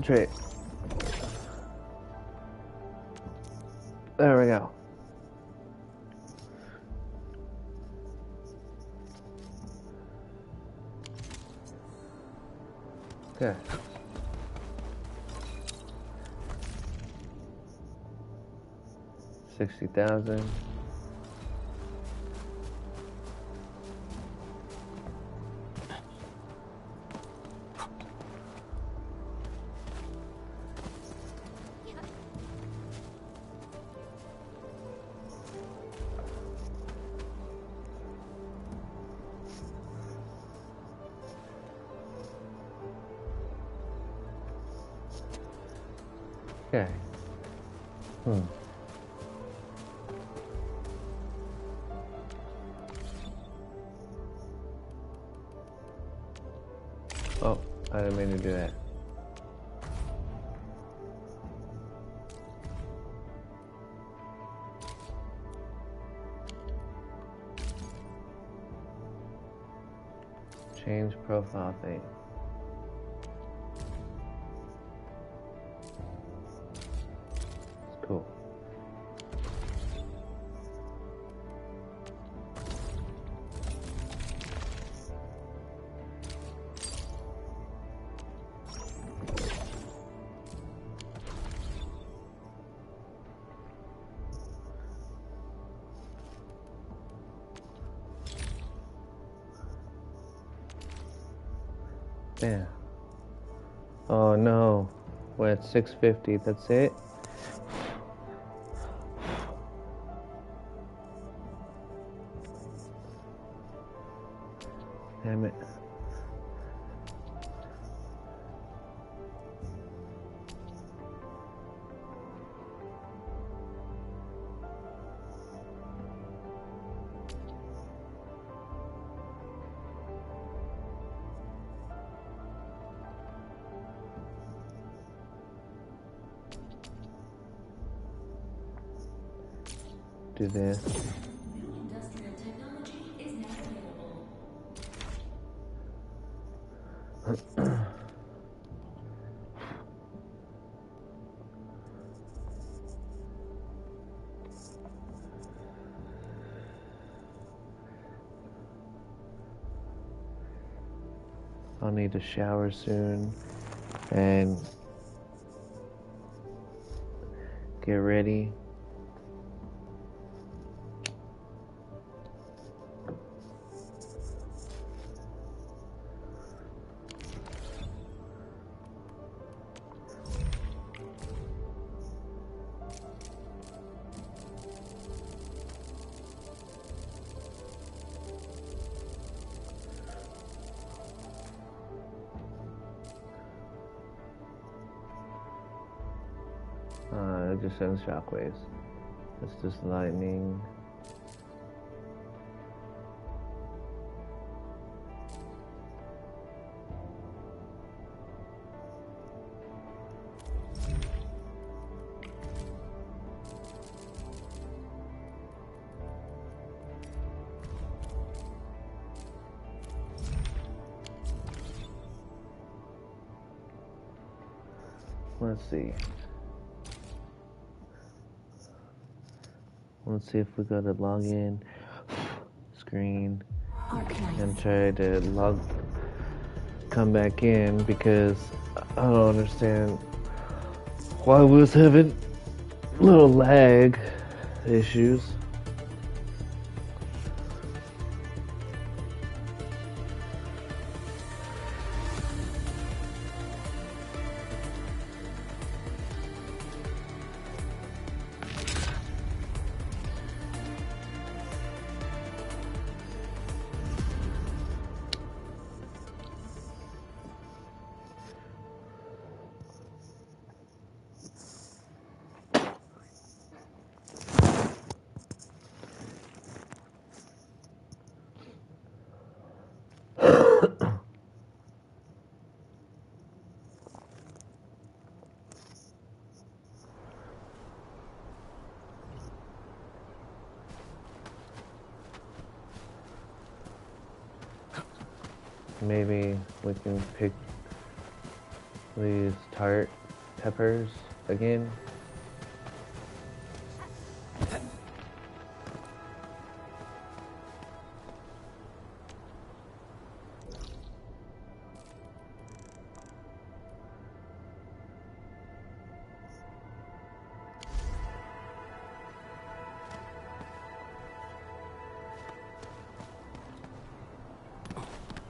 Trade. There we go. Okay. $60,000. Okay. Oh, I didn't mean to do that. Change profile thing. Cool. Yeah. Oh no. We're at 650. That's it. Damn it. Do this. Industrial technology is now available. I'll need a shower soon and get ready. It just sends shockwaves. It's just lightning. Let's see. Let's see if we go to login screen and try to come back in, because I don't understand why we was having little lag issues. Maybe we can pick these tart peppers again.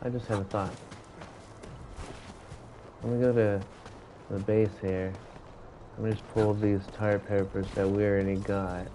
I just had a thought. Let me go to the base here. Let me just pull these tire peppers that we already got.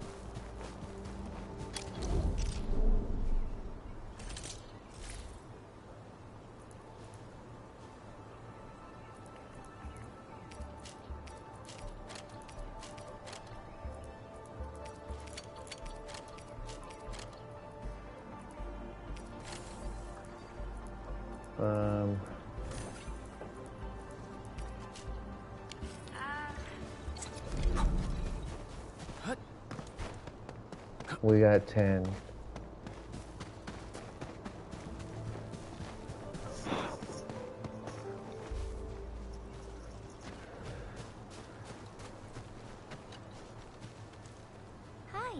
We got 10. Hi.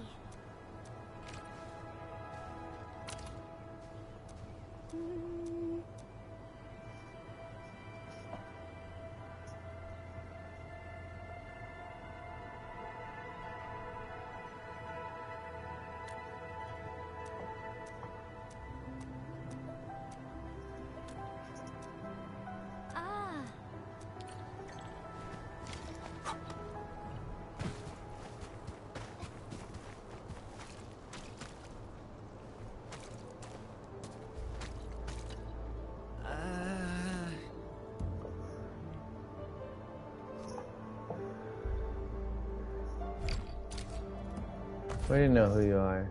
We didn't know who you are.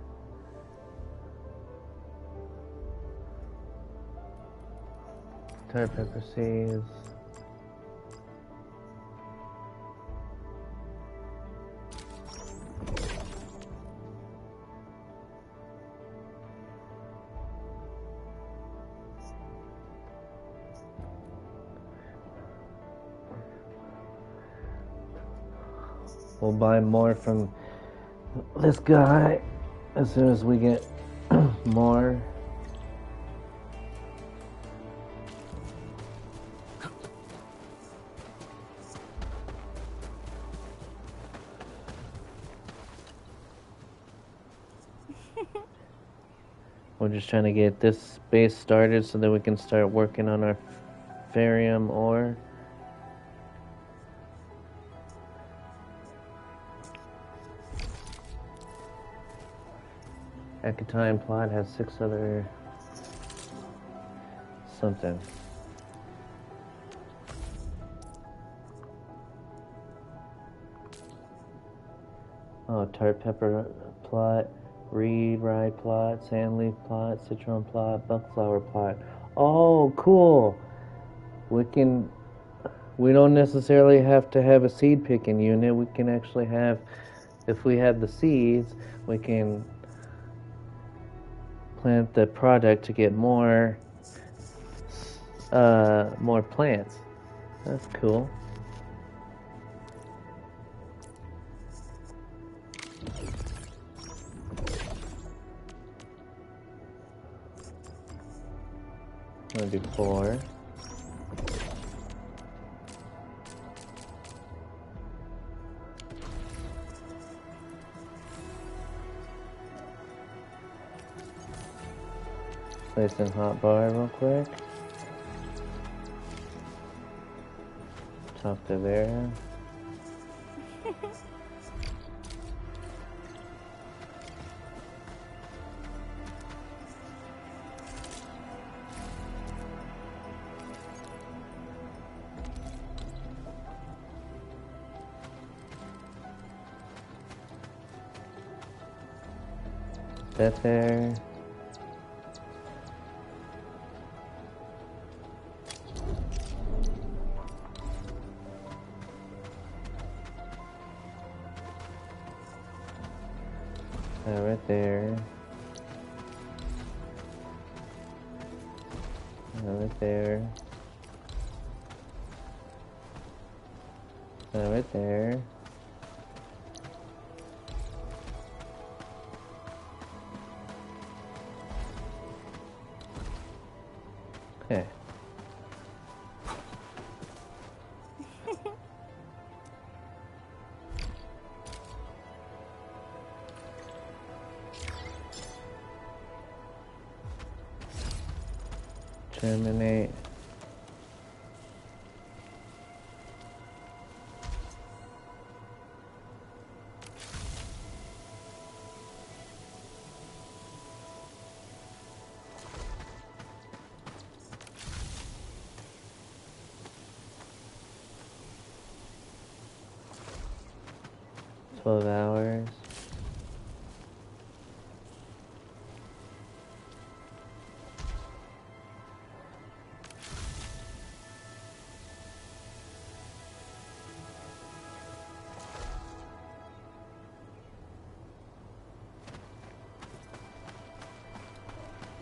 Tire pepper seeds. We'll buy more from this guy as soon as we get more. We're just trying to get this base started so that we can start working on our Farium ore. Ekatine plot has 6 other something. Oh, tart pepper plot, reed rye plot, sandleaf plot, citron plot, buckflower plot. Oh, cool! We don't necessarily have to have a seed picking unit. We can actually have, if we have the seeds, we can plant the product to get more plants. That's cool. I'm gonna do 4. Place in hotbar real quick. Talk to Vera. That there. Right there. right there. Right there. Okay. Terminate. $12 hours.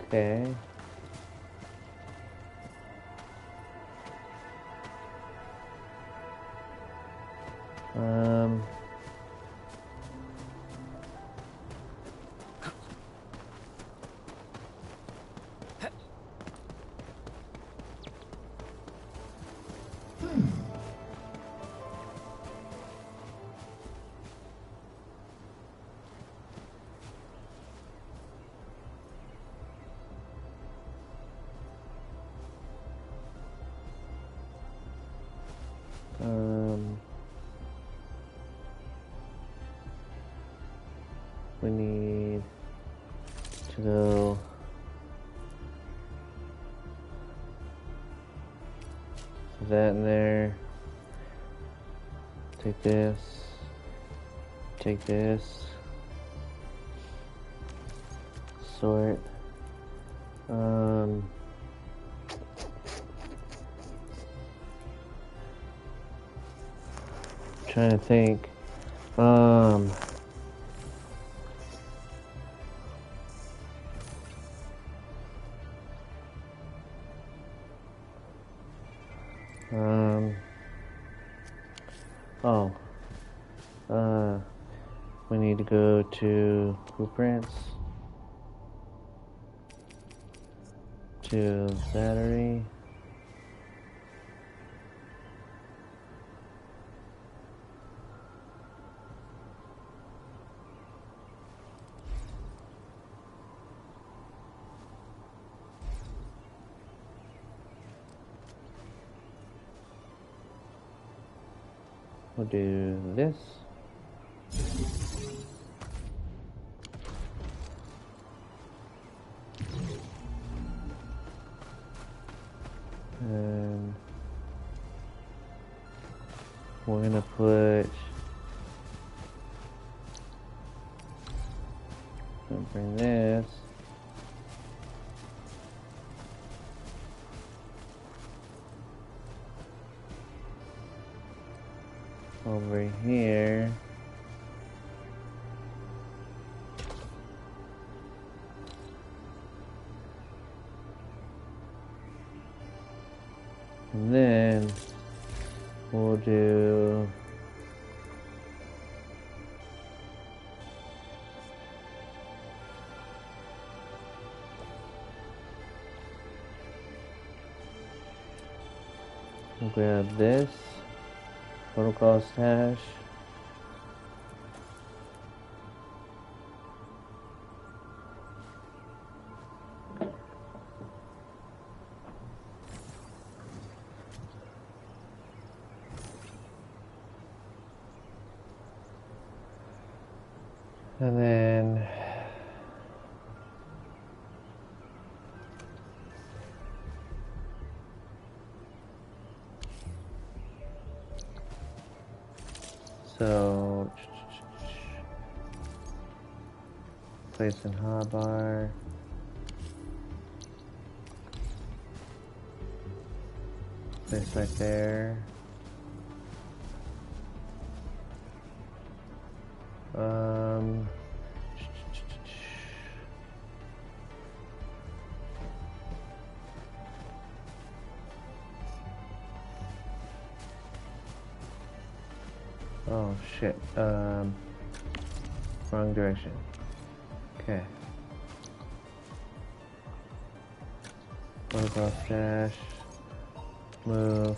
Okay. We need to go put that in there. Take this. Take this. Sort. Trying to think. We need to go to blueprints, to battery, we'll do this. And we're gonna bring this. Over here. And then we'll do we'll grab this protocol stash. And then so place in hotbar. Place right there. Oh shit. Wrong direction. Okay. Photograph dash. Move.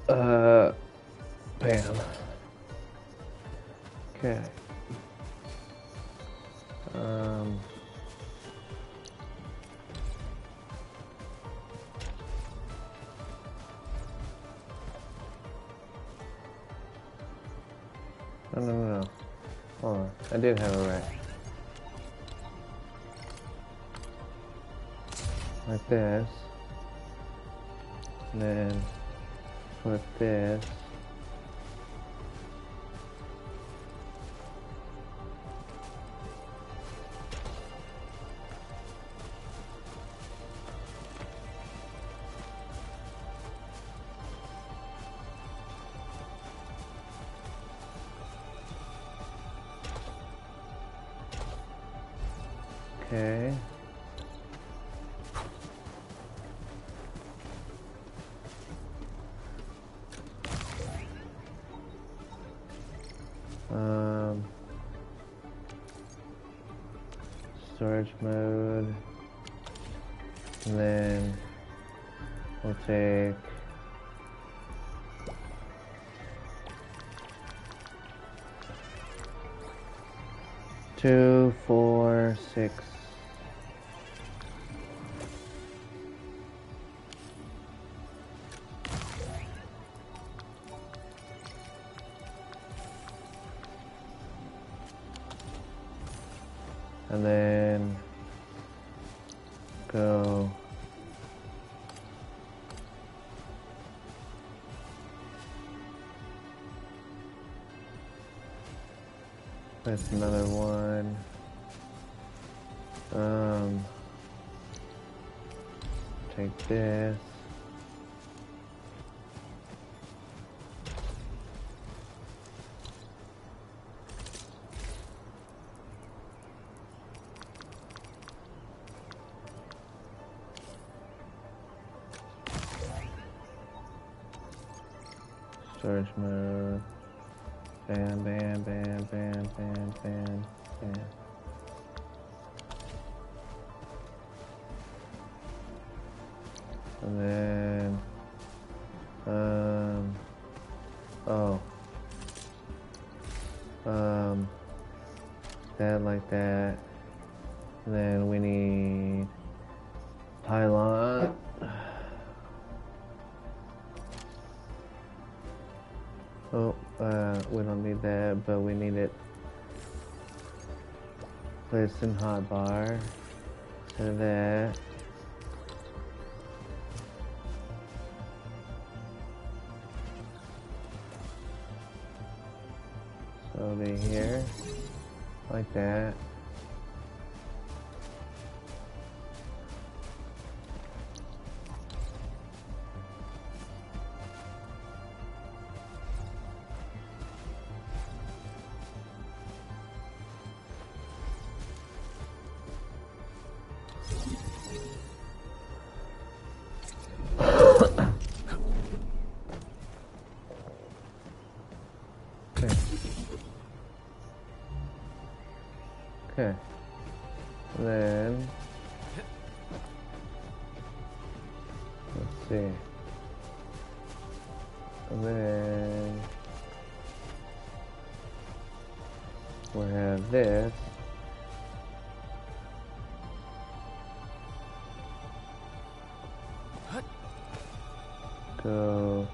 Bam. Okay. No. Hold on. I did have it right. Like this. And then put this. Okay. Storage mode. And then we'll take two, 4, 6. And then go that's another one. Take this. Storage mode. Bam, bam, bam, bam, bam, bam, bam. And then, that like that. And then we need pylon. Oh, we don't need that, but we need it placed in hotbar. So that. So over here, like that. Okay. And then let's see. And then we'll have this. Go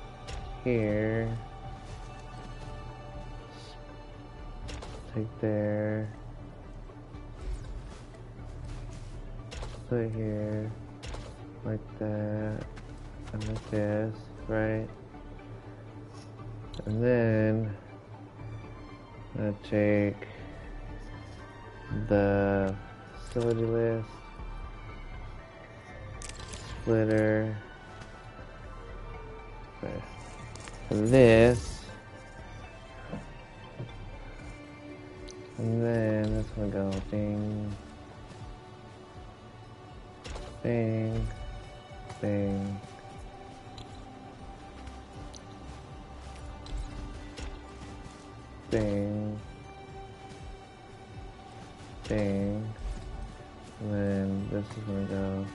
here. Take there. Put here, like that, and like this, right? And then I'm gonna take the facility list, splitter, okay. And this, and then it's gonna go bing. Bang, bang, bing, bing, and then this is gonna go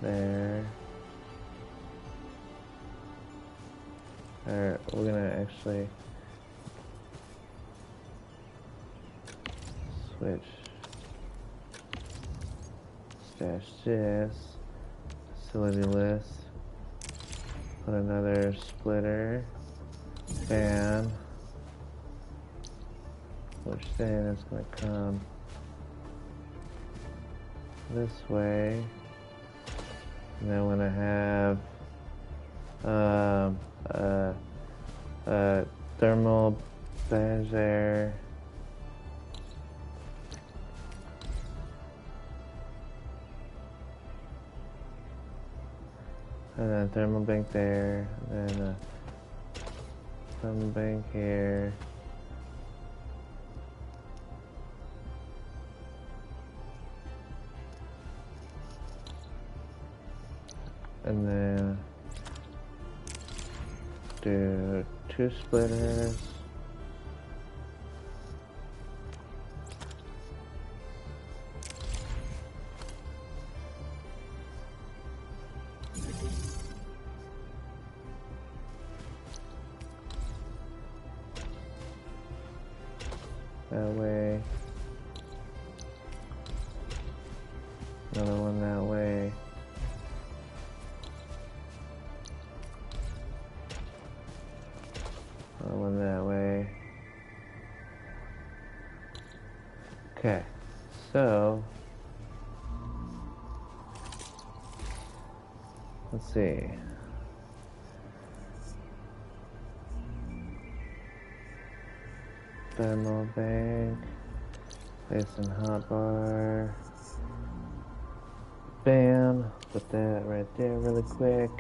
there. Alright, we're gonna actually switch, stash this, facility list, put another splitter, bam, which then is gonna come this way, and then when I have thermal badge there, and then thermal bank there, and then a thermal bank here, and then do 2 splitters, that way, another one that way, another one that way. Okay, so let's see. Thermal bank, place in hotbar, bam, put that right there really quick.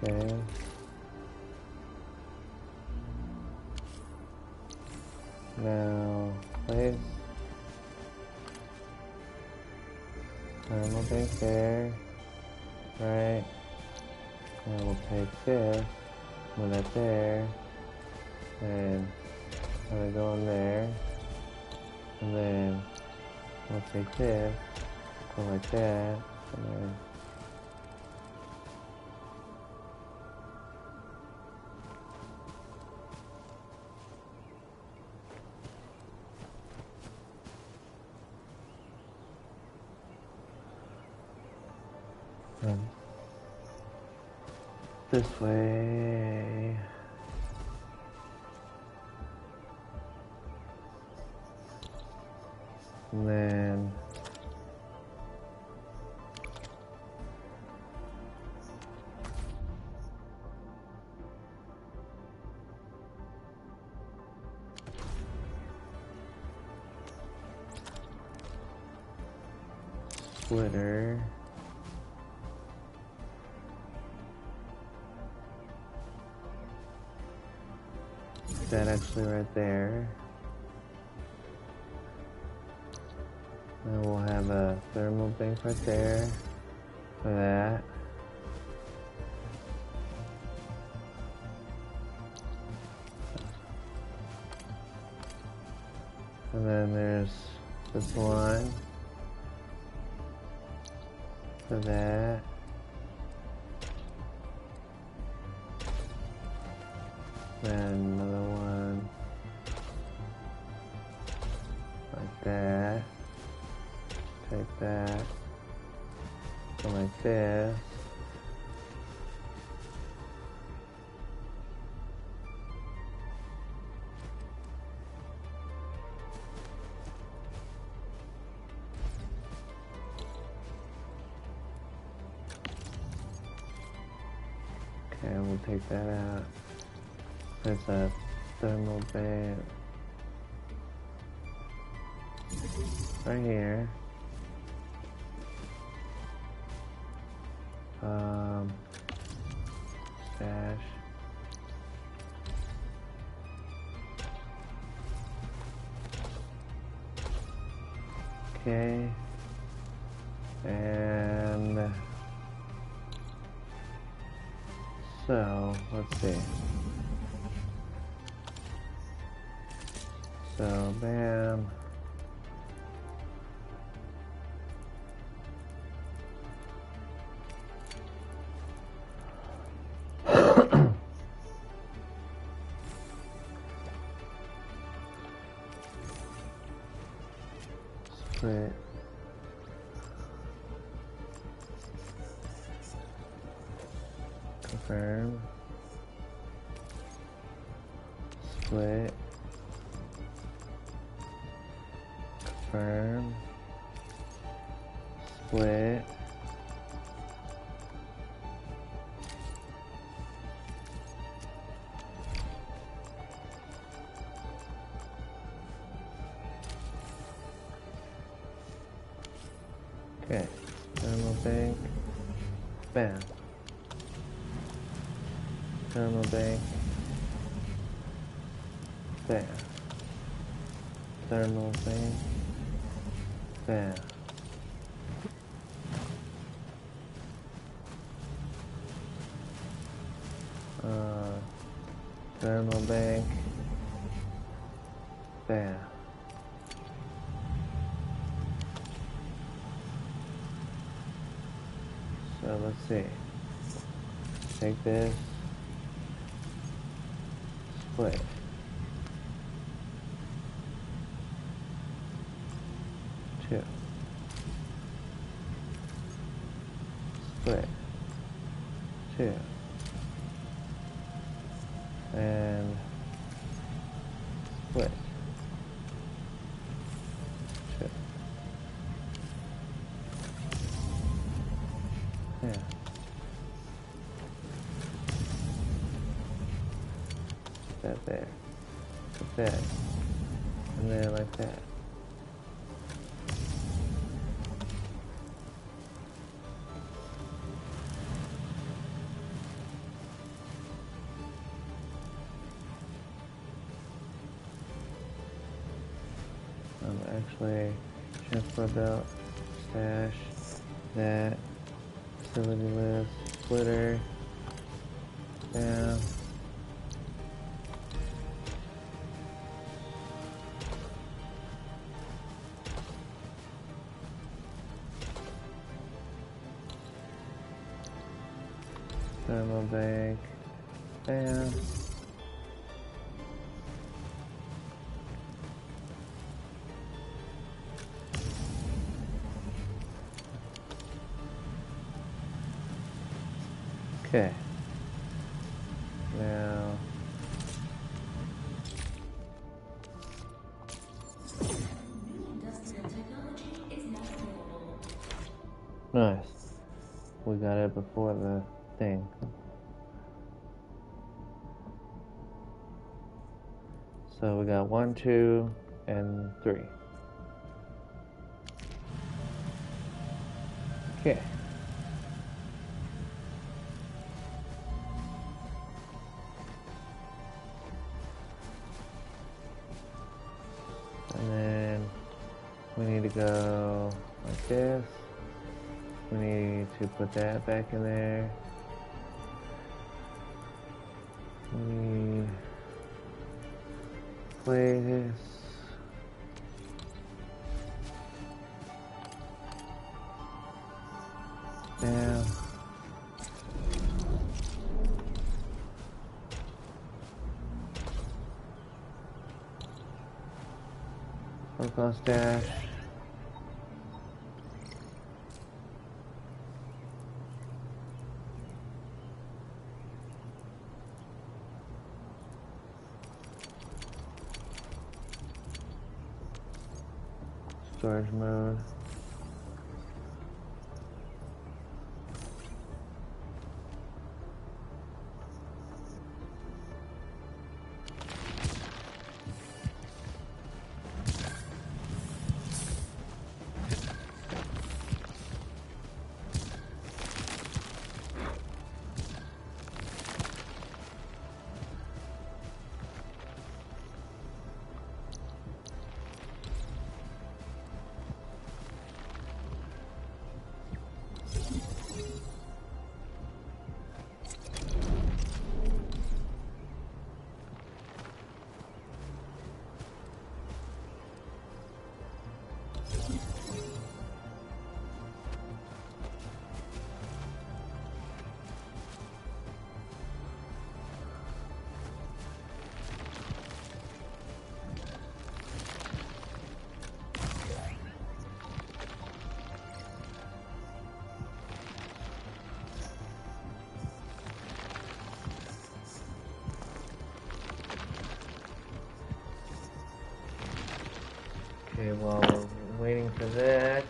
Okay. Now place thermal bank there, right? And we'll take this, move that there, and we'll go in there, and then we'll take this, go like that, and then this way. And then splitter. That actually right there. And we'll have a thermal bank right there for that. And then there's this one for that. Then another one like that. Take that. Go like this. and we'll take that out. There's a thermal band right here. Stash. Okay. And so, let's see. So, bam. Split. Confirm. Split. Confirm. Split. Okay, thermal bank, bam. Thermal bank, bam. Thermal bank, bam. Thermal bank, bam. So let's see. Take this, split. Two. Split. Two. And split. Two. Yeah. That there. Like that. And then like that. Actually, transport belt, stash, that, facility list, splitter, down. Thermal bank, down. Okay. Now nice. We got it before the thing. So we got 1, 2, and 3. Okay. And then we need to go like this. We need to put that back in there. We play this. Down. Protocol stash. Storage mode. Okay, while we're waiting for that.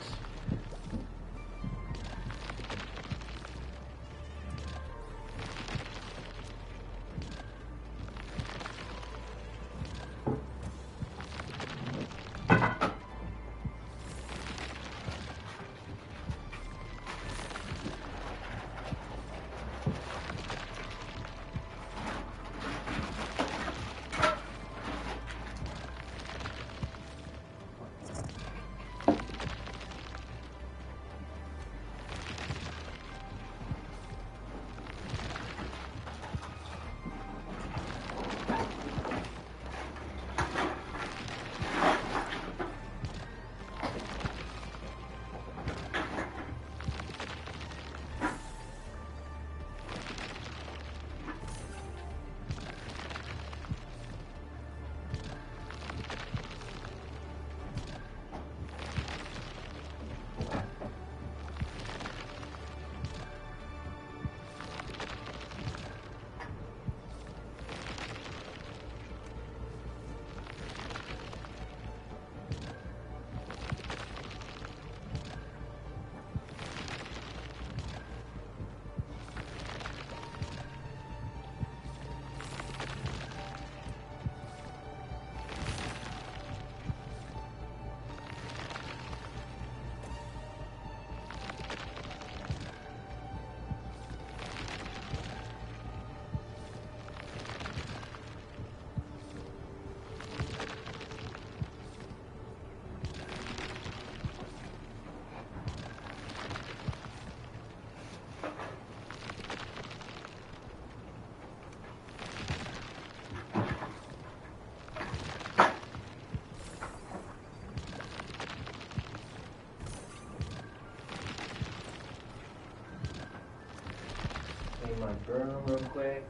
My broom real quick.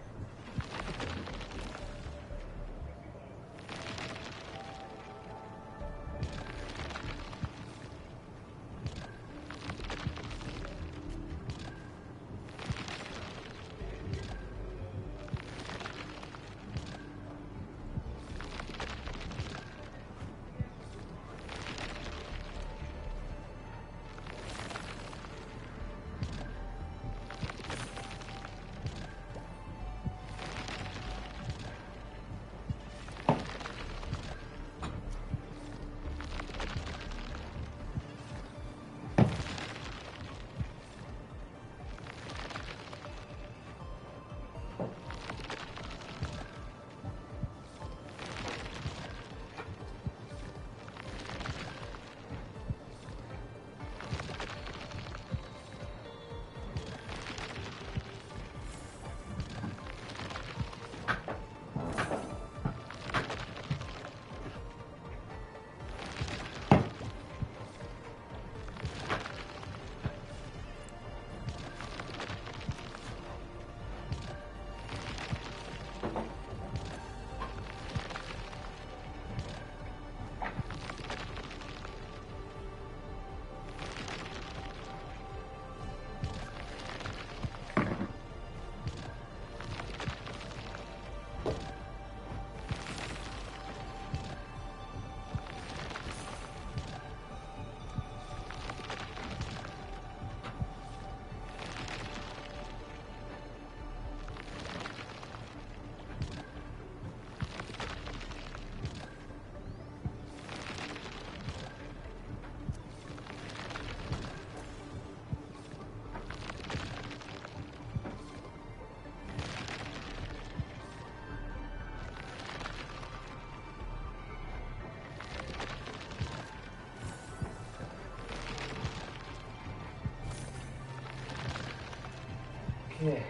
Okay,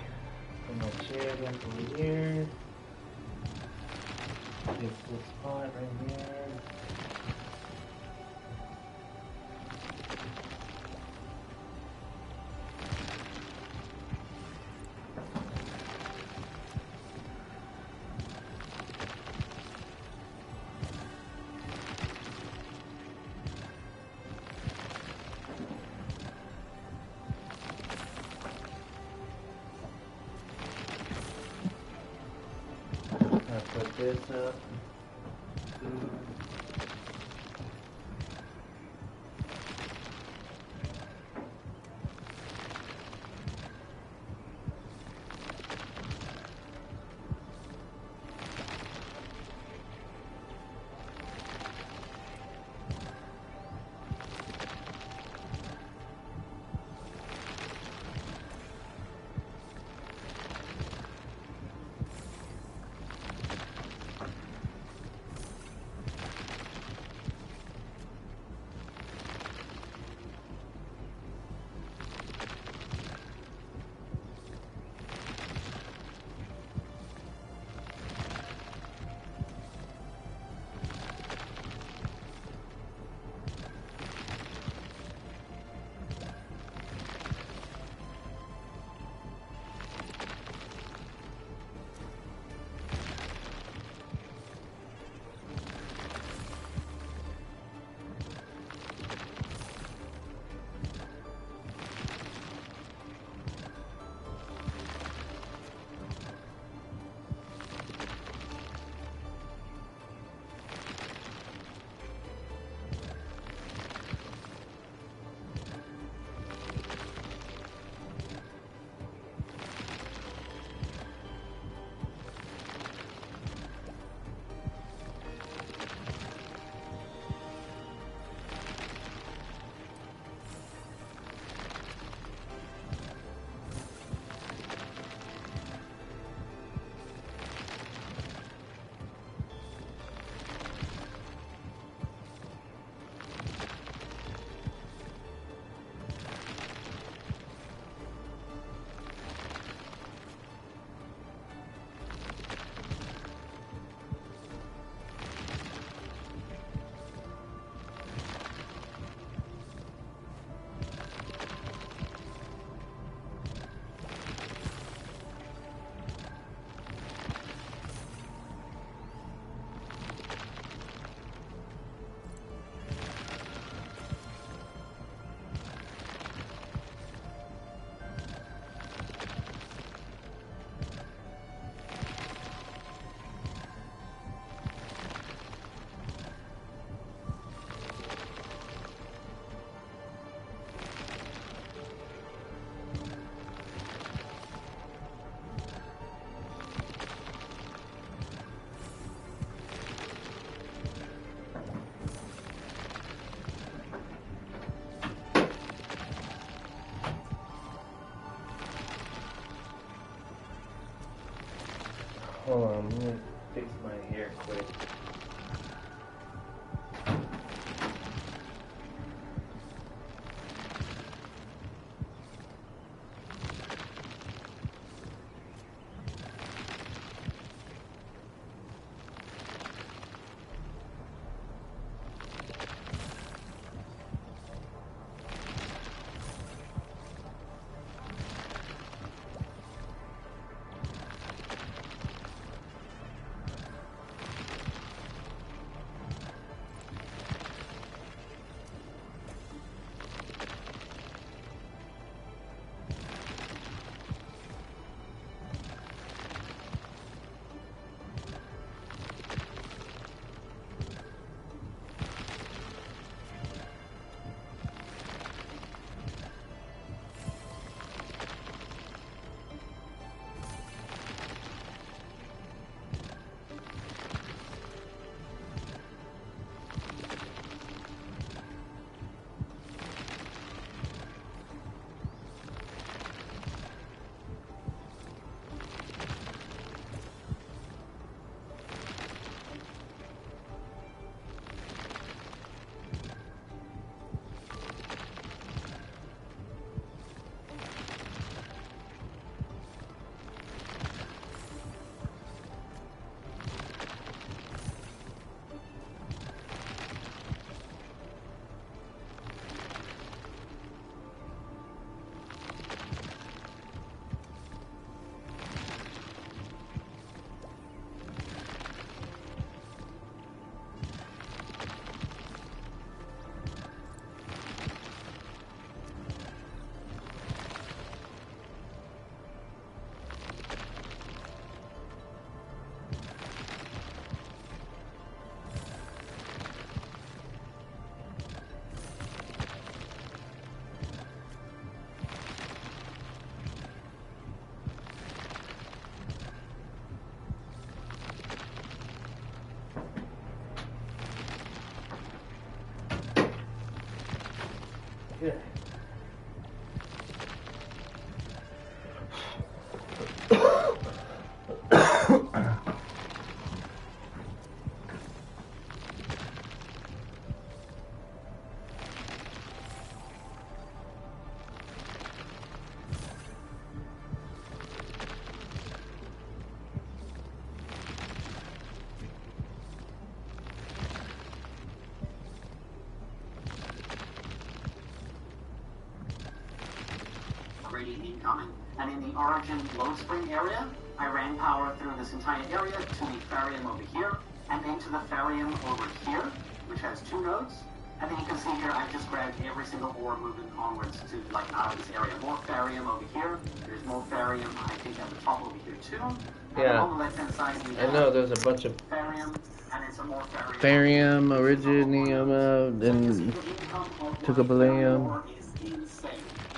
put my chair back over here. Get this spot right here. Put this up. I'm gonna fix my hair quick. Yeah. Incoming. And in the origin load spring area, I ran power through this entire area to the Farium over here, and then to the Farium over here, which has 2 nodes. And then you can see here, I've just grabbed every single ore moving onwards to, like, out of this area. More Farium over here. There's more Farium, I think, at the top over here, too. Yeah. On the left-hand side, we I know there's a bunch of Farium, and it's a more Farium. Farium, Originium, and Tucabalium.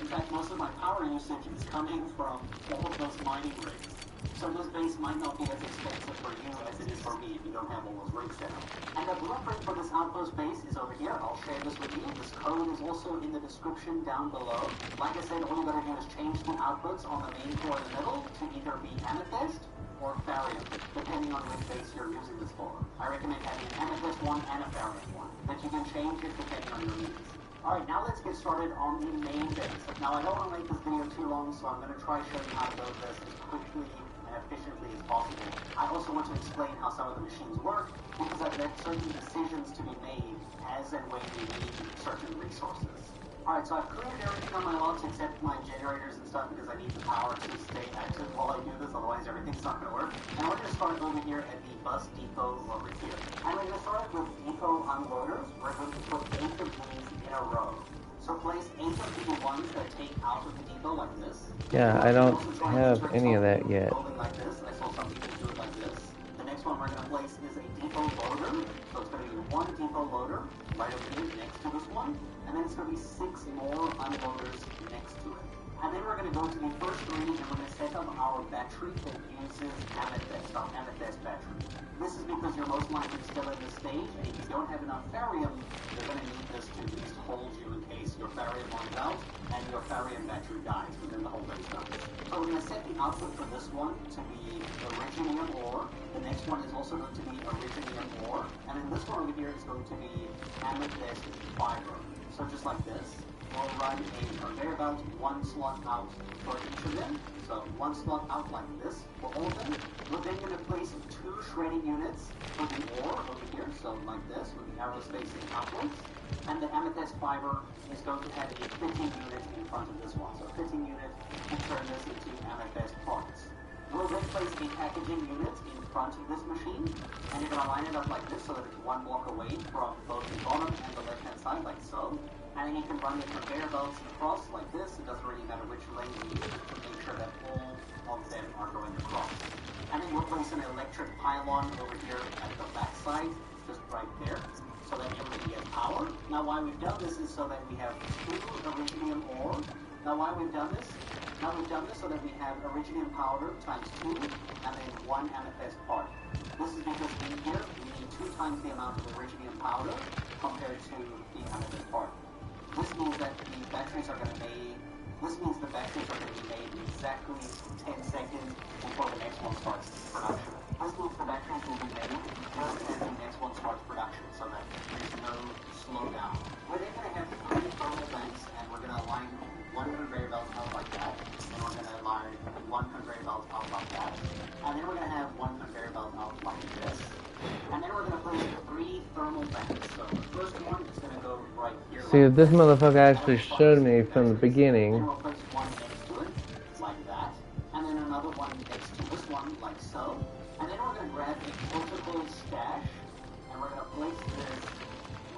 In fact, most of my power usage is coming from all of those mining rigs. So this base might not be as expensive for you as it is for me if you don't have all those rigs down. And the blueprint for this outpost base is over here. I'll share this with you. This code is also in the description down below. Like I said, all you gotta do is change the outputs on the main core in the middle to either be Amethyst or Farium, depending on which base you're using this for. I recommend having an Amethyst one and a Farium one, but you can change it depending on your needs. Alright, now let's get started on the main base. Now I don't want to make this video too long, so I'm going to try to show you how to build this as quickly and efficiently as possible. I also want to explain how some of the machines work, because I've left certain decisions to be made as and when we need certain resources. Alright, so I've cleared everything on my lots except my generators and stuff because I need the power to stay active while I do this, otherwise everything's not going to work. And we're going to start over here at the bus depot over here. And we're going to start with depot unloaders. We're going to put 8 of these in a row. So place 8 of the ones that take out of the depot like this. Yeah, I don't have any of that yet. Like this. I saw some people do it like this. The next one we're going to place is a depot loader. So it's going to be 1 depot loader right over here next to this one. And then it's going to be 6 more unloaders next to it. And then we're going to go to the first three, and we're going to set up our battery that uses amethyst, our amethyst battery. This is because you're most likely still in the stage, and if you don't have enough barium, you're going to need this to at least hold you in case your barium runs out and your barium battery dies within the whole base stuff. So we're going to set the output for this one to be originium ore. The next one is also going to be originium ore, and then this one over here is going to be amethyst fiber. So just like this, we'll run a conveyor belt, one slot out for each of them. So one slot out like this for all of them. We're then going to place two shredding units for the ore over here, so like this, with the arrows facing outwards. And the amethyst fiber is going to have a fitting unit in front of this one. So a fitting unit can turn this into amethyst parts. We'll then place a packaging unit in front of this machine, and you're going to line it up like this so that it's one block away from both the bottom and the left-hand side, like so. And then you can run the conveyor belts across like this. It doesn't really matter which lane you use to make sure that all of them are going across. And then we'll place an electric pylon over here at the back side, just right there, so that everybody gets power. Now why we've done this is so that we have two originium ore. Now why we've done this? Now we've done this so that we have originium powder times 2 and then 1 amethyst part. This is because in here we need 2 times the amount of originium powder compared to the amethyst part. This means that the batteries are going to be made exactly 10 seconds before the next one starts production. This means the batteries will be made just as the next one starts production, so that there's no slowdown. We're then going to have 3 thermal banks, and we're going to align one conveyor belt out like that, and we're going to align one conveyor belt out like that, and then we're going to have one conveyor belt out like this, and then we're going to place 3 thermal banks. So the first one is going to go right here. See, if this motherfucker actually showed me from the beginning. Then we'll place one next to it, like that, and then another one next to this one, like so, and then we're going to grab a portable stash, and we're going to place this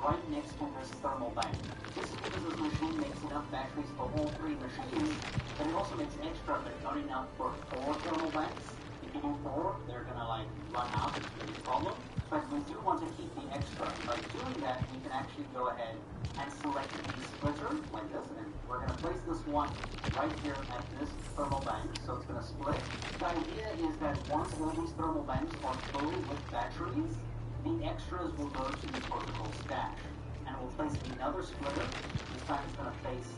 right next to this thermal bank. This is because this machine makes enough batteries for all 3 machines, but it also makes extra, but not enough for 4 thermal banks. If you do 4, they're gonna like run out, it's a big problem. But we do want to keep the extra. By doing that, we can actually go ahead and select the splitter, like this, and we're gonna place this one right here at this thermal bank, so it's gonna split. The idea is that once all these thermal banks are full with batteries, the extras will go to the portable stash. And we'll place another splitter. This time it's going to face.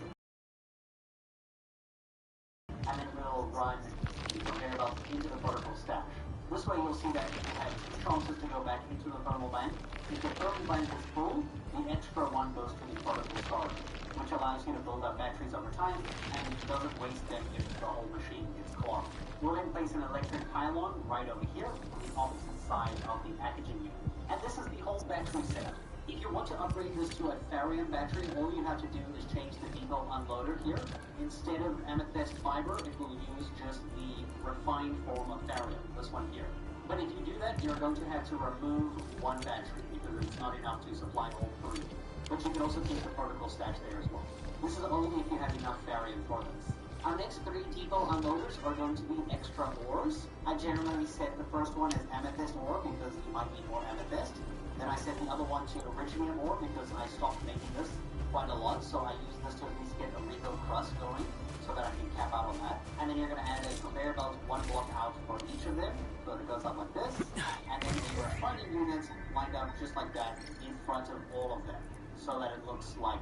And then we'll run the conveyor belt into the portable stash. This way you'll see that you have 2 chances to go back into the thermal bank. If the thermal bank is full, the extra one goes to the portable storage, which allows you to build up batteries over time, and it doesn't waste them if the whole machine gets clogged. We'll then place an electric pylon right over here on the opposite side of the packaging unit. And this is the whole battery setup. If you want to upgrade this to a Tharium battery, all you have to do is change the depot unloader here. Instead of amethyst fiber, it will use just the refined form of Tharium, this one here. But if you do that, you're going to have to remove 1 battery because it's not enough to supply all 3. But you can also keep the particle stash there as well. This is only if you have enough Tharium for this. Our next 3 depot unloaders are going to be extra ores. I generally set the first one as amethyst ore because you might need more amethyst. Then I set the other one to originium ore because I stopped making this quite a lot, so I use this to at least get a Rico crust going so that I can cap out on that. And then you're going to add a conveyor belt 1 block out for each of them, so that it goes up like this. And then the refining units lined up just like that in front of all of them, so that it looks like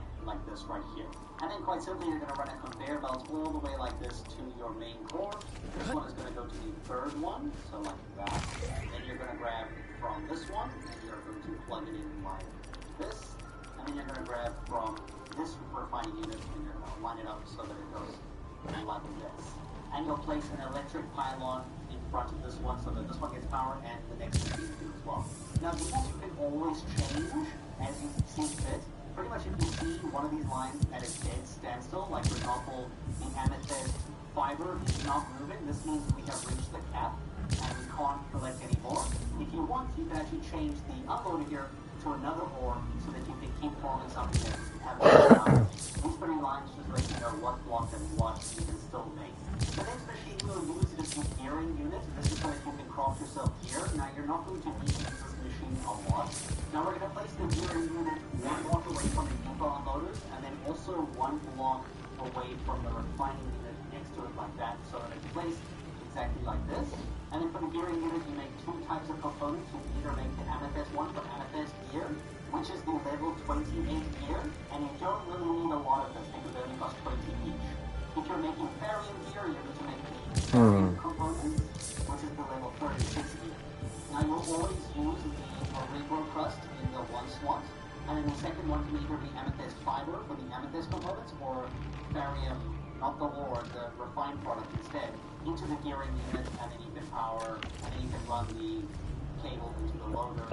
this right here. And then quite simply, you're going to run a conveyor belt all the way like this to your main core. This one is going to go to the 3rd one, so like that. Then you're going to grab from this one, and you're going to plug it in like this. And then you're going to grab from this refining unit, and you're going to line it up so that it goes like this. And you'll place an electric pylon in front of this one so that this one gets power and the next machine do as well. Now these you can always change as you see fit. Pretty much if you see one of these lines at a dead standstill, like for example the amethyst fiber is not moving, this means we have reached the cap and we can't collect anymore. If you want, you can actually change the unloader here to another ore so that you can keep forming something that you have a These 3 lines just let you know what block and what you can still make. The next machine we'll use is the gearing unit. This is so that you can craft yourself gear. Now you're not going to need to use this machine a lot. Now we're going to place the gearing unit 1 block away from the depot unloaders and then also 1 block away from the refining unit to it like that, so that it's placed exactly like this. And then for the gearing unit, you make two types of components. You either make the amethyst one for amethyst gear, which is the level 28 gear, and you don't really need a lot of this because they only cost 20 each. If you're making Therium gear, you need to make the Therium components, which is the level 36 gear. Now you'll always use the Revo crust in the one slot, and then the second one can either be amethyst fiber for the amethyst components, or Therium, not the ore, the refined product instead, into the gearing unit, and then you can power, and then you can run the cable into the loader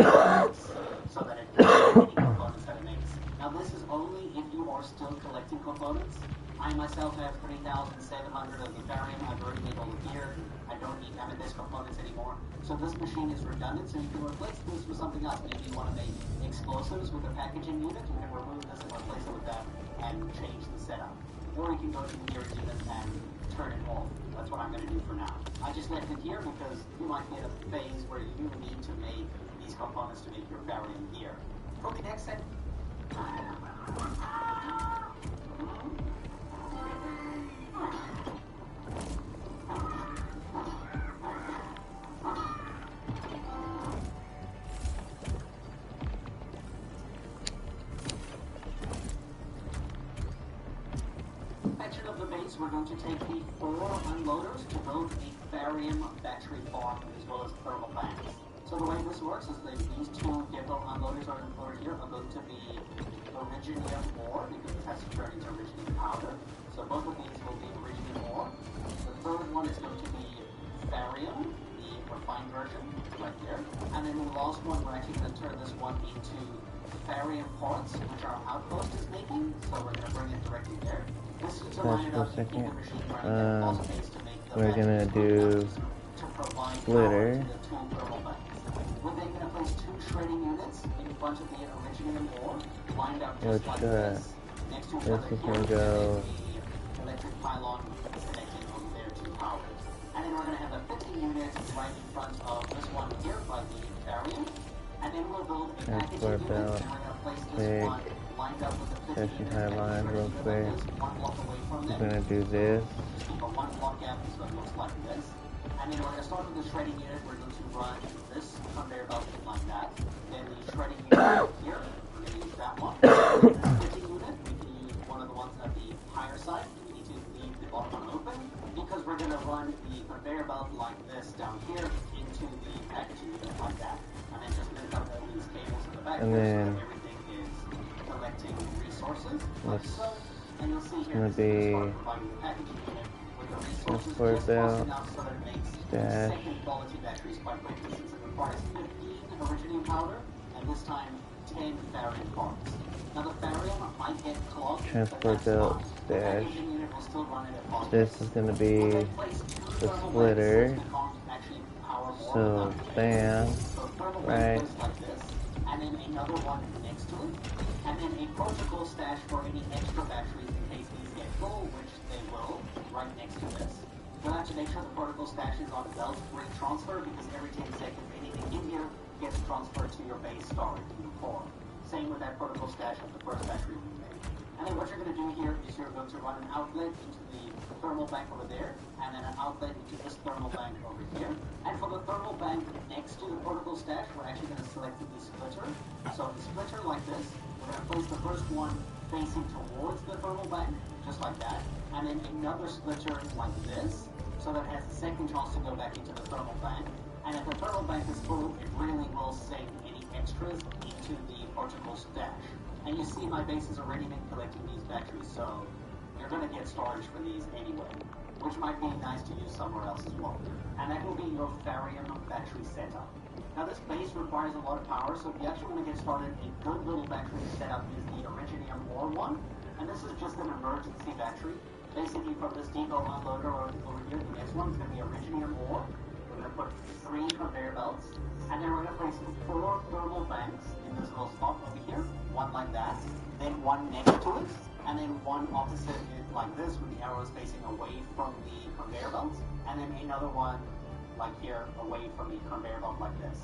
so that it can any components that it makes. Now this is only if you are still collecting components. I myself have 3,700 of the Therium. I've already made all the gear. I don't need amethyst components anymore. So this machine is redundant, so you can replace this with something else. Maybe you want to make explosives with a packaging unit. You can remove this and replace it with that and change the setup. Or you can go to the gearing unit and turn it off. That's what I'm going to do for now. I just left it here because you might be at a phase where you need to make these components to make your Therium gear. For the next set. Section of the base, we're going to take the 4 unloaders to build a Therium battery farm as well as thermal banks. So the way this works is that these 2 depot unloaders are included here are going to be Originium ore, because it has to turn into Originium powder. So both of these will be Originium ore. The third one is going to be Therium, the refined version, right there. And then the last one, we're actually going to turn this one into Therium parts, which our outpost is making. So we're going to bring it directly there. This is to line it up to keep the machine running at full pace to make the we're gonna do splitter. We're then going to place 2 shredding units in front of the Originium ore, lined up just like this. Next to each other here, gonna go the electric pylon connecting over there to powers. And then we're going to have a 50 unit right in front of this one here by the Therium. And then we'll build a packaging unit, and we're going to place this one lined up with the 50 unit real quick. 1 block away from them. We're gonna do this. Just keep a 1 block gap so it looks like this. And then we're going to start with the shredding unit. We're going to run this conveyor belt like that. Then the shredding unit here, we're going to use that one. The splitting unit, we can use one of the ones at the higher side. We need to leave the bottom one open because we're going to run the conveyor belt like this down here into the packaging unit like that. And then just link up all these cables in the back and then so that everything is collecting resources like so. And you'll see here, gonna this is be providing the packaging unit with the resources transport just belt, close enough so that it makes dash, second quality batteries quite quickly, since it requires 15 Originium powder and this time 10 Therium parts. Now the Therium might get clogged, transport belt, dash. This is gonna be the splitter. So bam, right. And then another one next to it, and then a protocol stash for any extra batteries in case these get full, which they will, right next to this. You'll have to make sure the protocol stash is on belt free transfer because every 10 seconds anything in here gets transferred to your base storage in the core. Same with that protocol stash of the first battery we made. And then what you're going to do here is you're going to run an outlet into the thermal bank over there, and then an outlet into this thermal bank over here. And for the thermal bank next to the protocol stash, we're actually going to select the splitter. So the splitter like this, we're going to place the first one facing towards the thermal bank, just like that. And then another splitter like this, so that it has a second chance to go back into the thermal bank. And if the thermal bank is full, it really will sink any extras into the protocol stash. And you see my base has already been collecting these batteries, so you're going to get storage for these anyway, which might be nice to use somewhere else as well. And that will be your Therium battery setup. Now this base requires a lot of power, so if you actually want to get started, a good little battery setup is the Originium ore one. And this is just an emergency battery. Basically from this depot unloader over here, the next one is going to be Originium ore. We're going to put 3 conveyor belts, and then we're going to place 4 thermal banks in this little spot over here. One like that, then one next to it, and then one opposite it like this with the arrows facing away from the conveyor belt, and then another one like here away from the conveyor belt like this.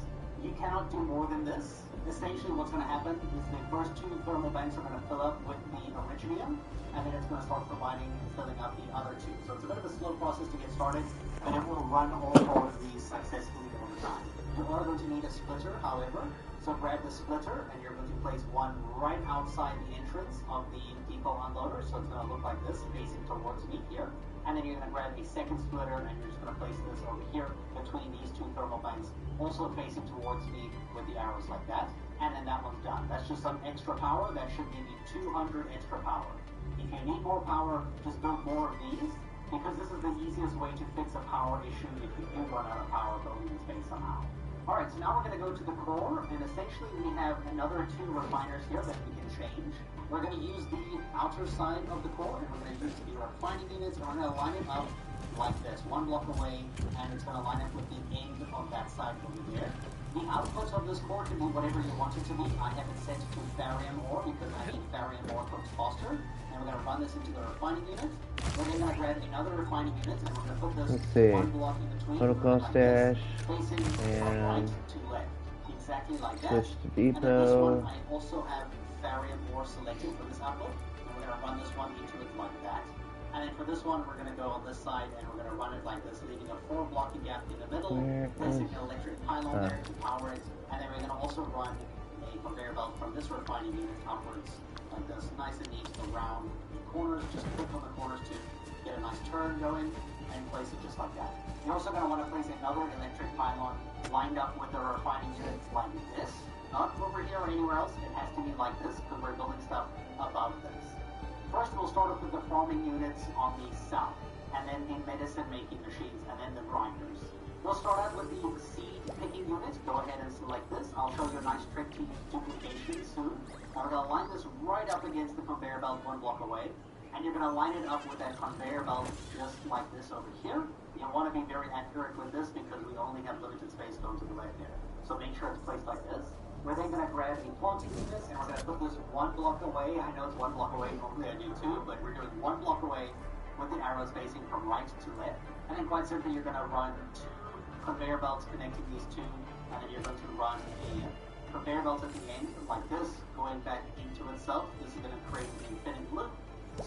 You cannot do more than this. Essentially what's going to happen is the first two thermal banks are going to fill up with the Originium, and then it's going to start filling up the other two. So it's a bit of a slow process to get started, but it will run all four of these successfully over time. You are going to need a splitter, however, so grab the splitter, and you're going to place one right outside the entrance of the depot unloader, so it's going to look like this, facing towards me here. And then you're going to grab a second splitter, and you're just going to place this over here between these two thermal banks, also facing towards me with the arrows like that. And then that one's done. That's just some extra power. That should give you 200 extra power. If you need more power, just build more of these, because this is the easiest way to fix a power issue if you do run out of power building this base somehow. Alright, so now we're going to go to the core, and essentially we have another two refiners here that we can change. We're going to use the outer side of the core, and we're going to use the refining units, and we're going to line it up like this, one block away, and it's going to line up with the end of that side over there. The output of this core can be whatever you want it to be. I have it set to barium ore because I think barium ore comes faster. And we're going to run this into the refining unit. We're then going to grab another refining unit, and we're going to put this one block in between. Protocol stash. Facing from right to left. Exactly like that. Switch to And then this one, depot. I also have barium ore selected for this output. And we're going to run this one into it like that. And then for this one, we're going to go on this side, and we're going to run it like this, leaving a 4 blocky gap in the middle, placing an electric pylon there to power it, and then we're going to also run a conveyor belt from this refining unit upwards, like this, nice and neat around the corners. Just click on the corners to get a nice turn going, and place it just like that. You're also going to want to place another electric pylon lined up with the refining units like this, not over here or anywhere else. It has to be like this, because we're building stuff above this. First, we'll start off with the farming units on the south, and then the medicine-making machines, and then the grinders. We'll start out with the seed-picking units. Go ahead and select this. I'll show you a nice trick to use duplication soon. Now we're going to line this right up against the conveyor belt 1 block away, and you're going to line it up with that conveyor belt just like this over here. You want to be very accurate with this because we only have limited space going to the left there. So make sure it's placed like this. We're then going to grab the planting units, and we're going to put this 1 block away. I know it's 1 block away, normally I do too, but we're doing 1 block away with the arrows facing from right to left. And then quite simply, you're going to run 2 conveyor belts connecting these two, and then you're going to run a conveyor belt at the end like this, going back into itself. This is going to create an infinite loop,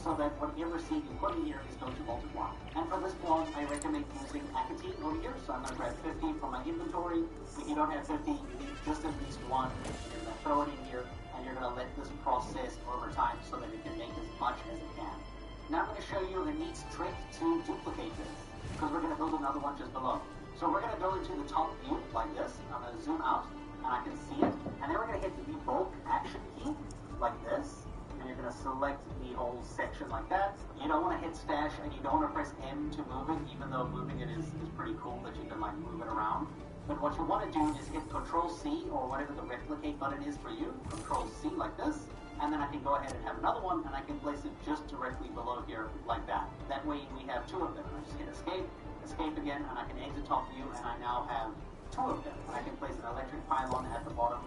so that whatever seed you put in here is going to multiply. And for this plant, I recommend using Akatine over here, so I'm going to grab 50 from my inventory. If you don't have 50, you need just at least 1. You're going to throw it in here, and you're going to let this process over time so that it can make as much as it can. Now I'm going to show you a neat trick to duplicate this, because we're going to build another one just below. So we're going to go into the top view like this. I'm going to zoom out, and I can see it. And then we're going to hit the bulk action key like this. And you're going to select the whole section like that. You don't want to hit stash, and you don't want to press M to move it, even though moving it is pretty cool that you can like move it around. But what you want to do is hit Control C, or whatever the replicate button is for you. Control C like this. And then I can go ahead and have another one, and I can place it just directly below here like that. That way we have 2 of them. I just hit escape, escape again, and I can exit top view, and I now have 2 of them. And I can place an electric pylon at the bottom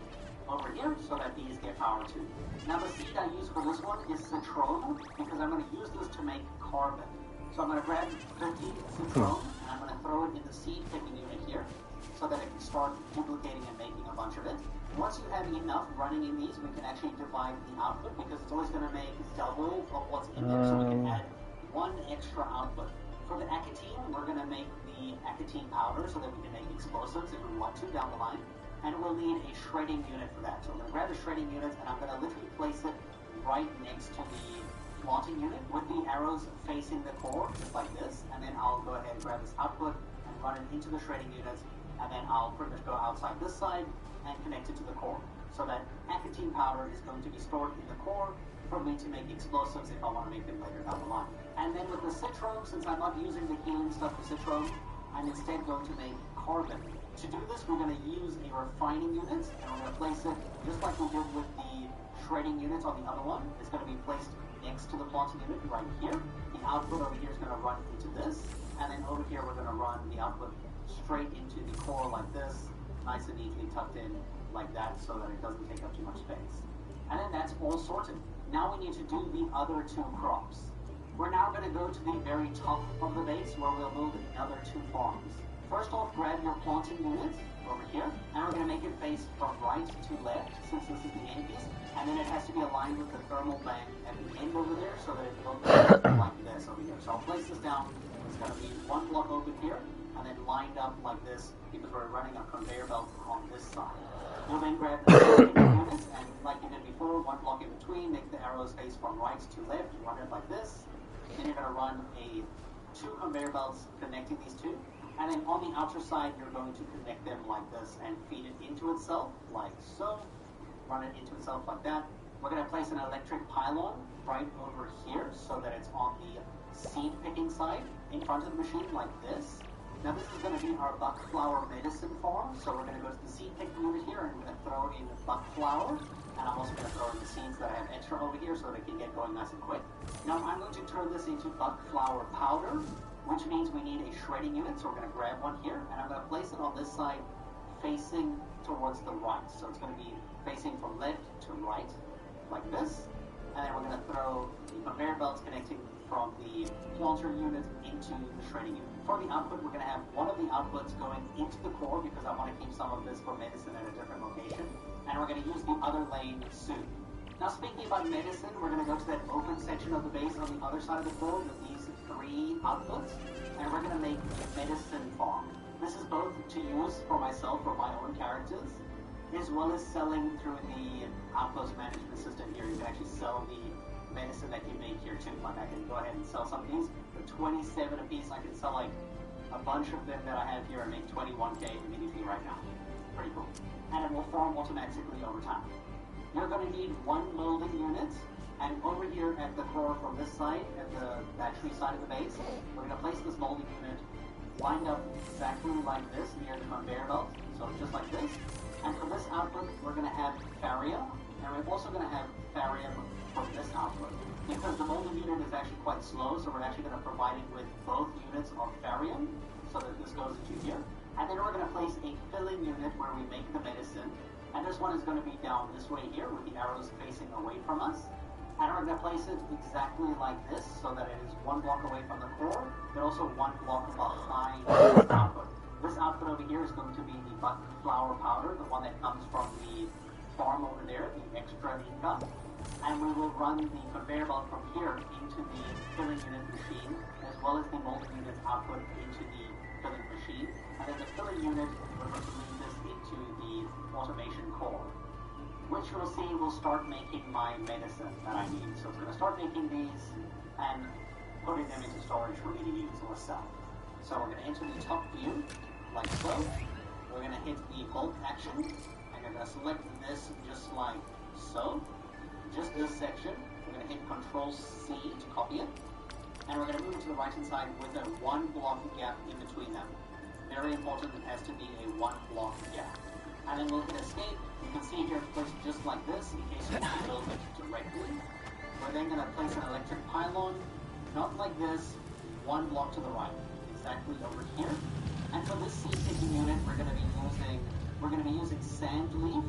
over here so that these get power too. Now the seed I use for this one is citron, because I'm going to use this to make carbon. So I'm going to grab 50 citron, and I'm going to throw it in the seed picking unit here so that it can start duplicating and making a bunch of it. Once you have enough running in these, we can actually divide the output, because it's always going to make double of what's in there, so we can add 1 extra output. For the Akatine, we're going to make the Akatine powder so that we can make explosives if we want to down the line. And we'll need a shredding unit for that. So I'm going to grab a shredding unit, and I'm going to literally place it right next to the planting unit with the arrows facing the core, just like this. And then I'll go ahead and grab this output and run it into the shredding unit. And then I'll pretty much go outside this side and connect it to the core. So that Akatine powder is going to be stored in the core for me to make explosives if I want to make them later down the line. And then with the citron, since I'm not using the healing stuff for citron, I'm instead going to make carbon. To do this, we're going to use a refining unit, and we're going to place it just like we did with the shredding units on the other one. It's going to be placed next to the planting unit right here. The output over here is going to run into this, and then over here we're going to run the output straight into the core like this, nice and neatly tucked in like that so that it doesn't take up too much space. And then that's all sorted. Now we need to do the other 2 crops. We're now going to go to the very top of the base where we'll build another 2 farms. First off, grab your planting unit, over here, and we're going to make it face from right to left, since this is the end piece, and then it has to be aligned with the thermal bank at the end over there, so that it looks like this over here. So I'll place this down. It's going to be one block open here, and then lined up like this, because we're running a conveyor belt on this side. You'll then grab the units, and like you did before, one block in between, make the arrows face from right to left, run it like this. Then you're going to run two conveyor belts connecting these two. And then on the outer side, you're going to connect them like this and feed it into itself, like so. Run it into itself like that. We're going to place an electric pylon right over here so that it's on the seed picking side in front of the machine like this. Now this is going to be our buck flower medicine farm, so we're going to go to the seed picking unit here and we're going to throw in buck flower. And I'm also going to throw in the seeds that I have extra over here so that it can get going nice and quick. Now I'm going to turn this into buck flower powder, which means we need a shredding unit, so we're going to grab one here, and I'm going to place it on this side facing towards the right. So it's going to be facing from left to right, like this. And then we're going to throw the conveyor belts connecting from the planter unit into the shredding unit. For the output, we're going to have one of the outputs going into the core, because I want to keep some of this for medicine at a different location. And we're going to use the other lane soon. Now speaking about medicine, we're going to go to that open section of the base on the other side of the core with these three outputs, and we're going to make a medicine farm. This is both to use for myself, for my own characters, as well as selling through the outpost management system here. You can actually sell the medicine that you make here too. Like I can go ahead and sell some of these for 27 a piece. I can sell like a bunch of them that I have here and make 21k immediately right now. Pretty cool. And it will farm automatically over time. You're going to need one molding unit, and over here at the core from this side, at the battery side of the base, we're going to place this molding unit lined up exactly like this near the conveyor belt, so just like this. And for this output, we're going to have barium, and we're also going to have barium from this output. Because the molding unit is actually quite slow, so we're actually going to provide it with both units of barium, so that this goes into here. And then we're going to place a filling unit where we make the medicine. And this one is going to be down this way here with the arrows facing away from us. And we're going to place it exactly like this so that it is one block away from the core, but also one block behind this output. This output over here is going to be the buck flower powder, the one that comes from the farm over there, the extra income. And we will run the conveyor belt from here into the filling unit machine, as well as the molding unit output into the filling machine. And then the filling unit, we're going to lead this into the automation core, which you'll see will start making my medicine that I need. So it's going to start making these and putting them into storage for me to use or sell. So we're going to enter the top view, like so. We're going to hit the bulk action, and you're going to select this just like so. Just this section. We're going to hit Control-C to copy it. And we're going to move it to the right-hand side with a one block gap in between them. Very important, it has to be a one block gap. And then we'll hit escape. You can see here it's placed just like this in case you want to build it directly. We're then going to place an electric pylon, not like this, one block to the right, exactly over here. And for this seed picking unit, we're going to be using sand leaf,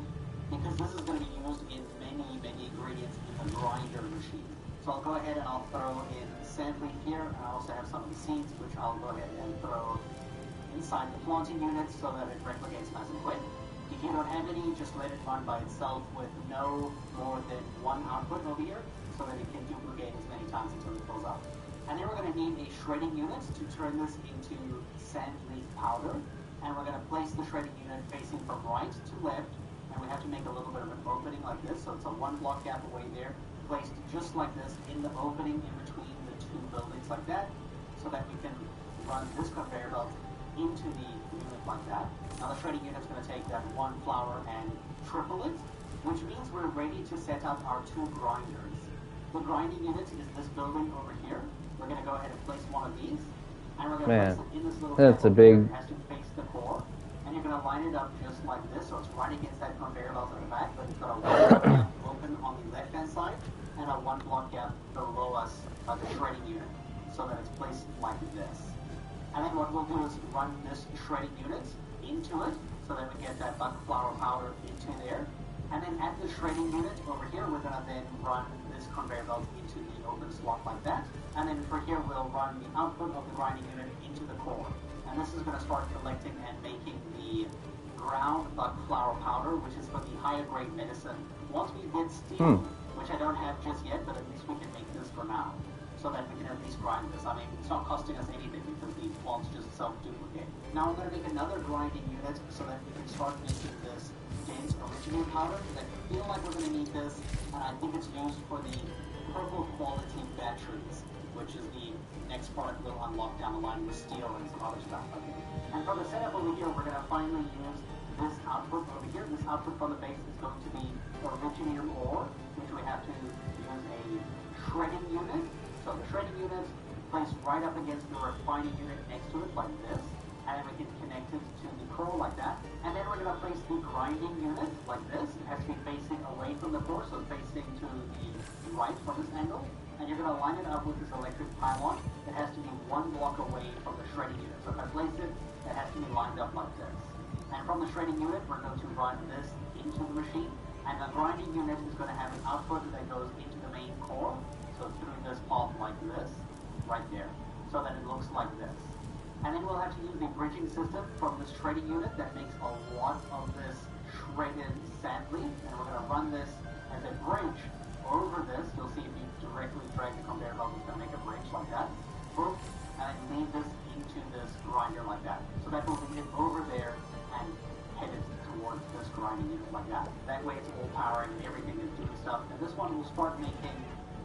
because this is going to be used in many ingredients in the grinder machine. So I'll go ahead and I'll throw in sand leaf here, and I also have some of the seeds, which I'll go ahead and throw inside the planting unit so that it replicates nice and quick. If you don't have any, just let it run by itself with no more than one output over here, so that it can duplicate as many times until it fills up. And then we're going to need a shredding unit to turn this into sand leaf powder. And we're going to place the shredding unit facing from right to left, and we have to make a little bit of an opening like this, so it's a one block gap away there, placed just like this in the opening in between the two buildings like that, so that we can run this conveyor belt into the unit like that. Now the shredding unit's going to take that one flour and triple it, which means we're ready to set up our two grinders. The grinding unit is this building over here. We're going to go ahead and place one of these, and we're going to place it in this little that's a big... It has to face the core, and you're going to line it up just like this, so it's right against that conveyor belt in the back, but it's got a one block gap open on the left-hand side, and a one block gap below us by the shredding unit, so that it's placed like this. And then what we'll do is run this shredding unit into it, so that we get that buck flower powder into there. And then at the shredding unit over here, we're going to then run this conveyor belt into the open slot like that. And then for here, we'll run the output of the grinding unit into the core. And this is going to start collecting and making the ground buckflower powder, which is for the higher grade medicine. Once we get steel, which I don't have just yet, but at least we can make this for now, so that we can at least grind this. I mean, it's not costing us anything because the plants just self-duplicate. Now I'm going to make another grinding unit so that we can start making this dense original powder. I feel like we're going to need this, and I think it's used for the purple quality batteries, which is the next product we'll unlock down the line with steel and some other stuff. Okay. And for the setup over here, we're going to finally use this output over here. This output from the base is going to be originium ore, which we have to use a shredding unit. So the shredding unit placed right up against the refining unit next to it like this, and then we can connect it to the core like that. And then we're going to place the grinding unit like this. It has to be facing away from the core, so facing to the right from this angle. And you're going to line it up with this electric pylon. It has to be 1 block away from the shredding unit. So if I place it, it has to be lined up like this. And from the shredding unit, we're going to run this into the machine. And the grinding unit is going to have an output that goes into the main core. So through this path like this, right there. So that it looks like this. And then we'll have to use the bridging system from this shredding unit that makes a lot of this shredded sand leaf. And we're going to run this as a bridge over this. You'll see if you directly drag the conveyor belt, it's going to make a bridge like that. Boom. And then lead this into this grinder like that. So that will lead it over there and head it towards this grinding unit like that. That way it's all powering, everything is doing stuff. And this one will start making,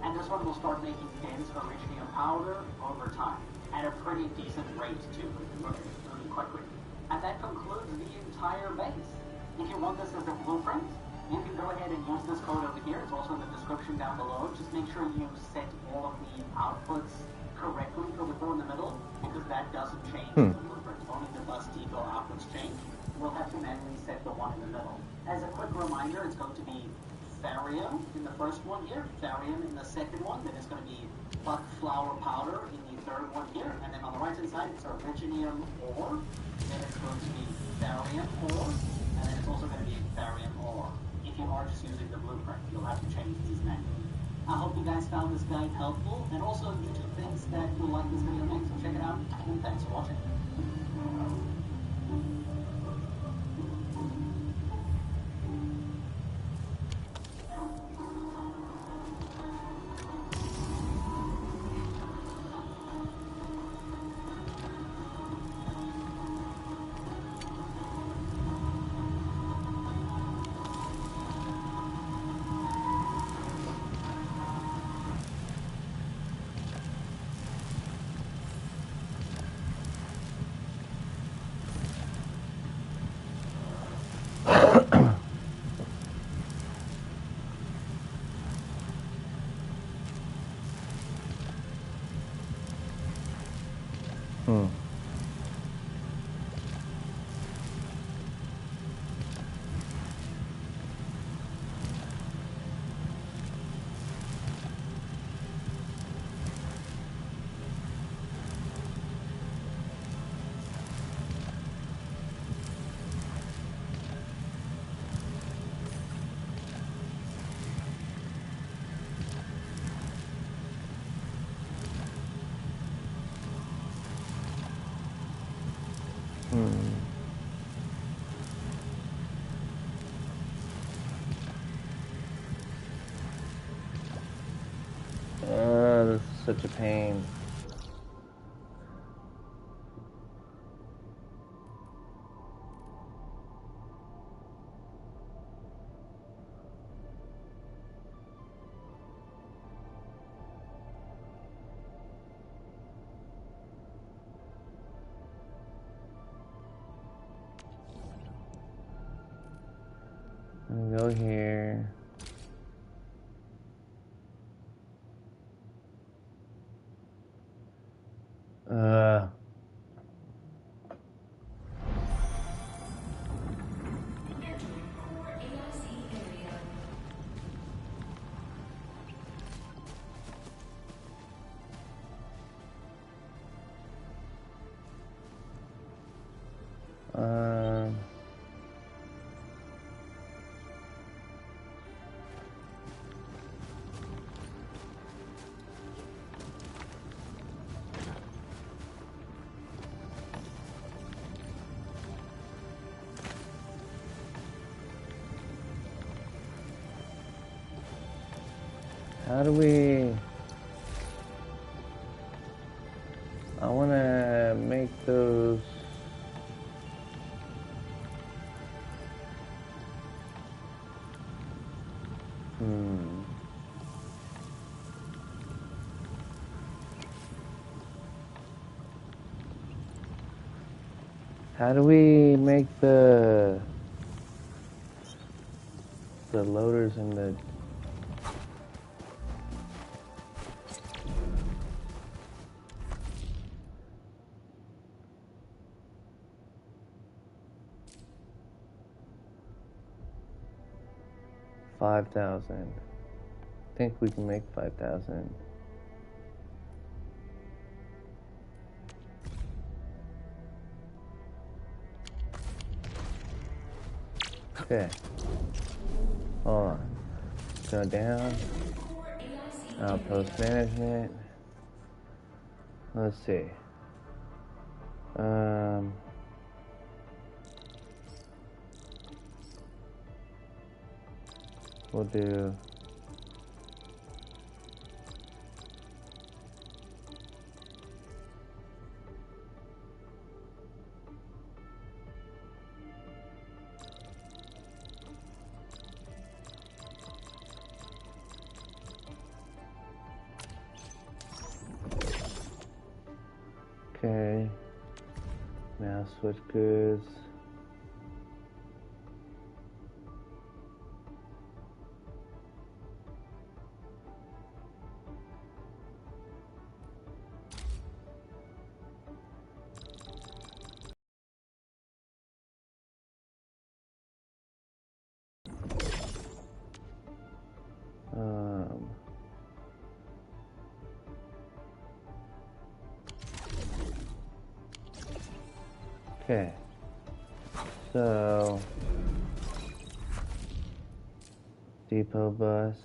dense originium powder over time. At a pretty decent rate too. It's moving quite quickly. And that concludes the entire base. If you want this as a blueprint, you can go ahead and use this code over here. It's also in the description down below. Just make sure you set all of the outputs correctly for the core in the middle, because that doesn't change the blueprint. Only the bus depot outputs change. We'll have to manually set the one in the middle. As a quick reminder, it's going to be tharium in the first one here, tharium in the second one, then it's going to be buckflower powder in the third one here, and then on the right hand side it's originium ore, then it's going to be tharium ore, and then it's also going to be tharium ore. If you are just using the blueprint, you'll have to change these manually. I hope you guys found this guide helpful, and also YouTube thinks that you'll like this video next, so check it out, and thanks for watching. This is such a pain. Go here. How do we... I want to make those... How do we make the loaders and the... $5,000. I think we can make 5,000. Okay. Hold on. Go down. Outpost management. Let's see. We'll do... Okay. Now switch goods. Okay, so depot bus.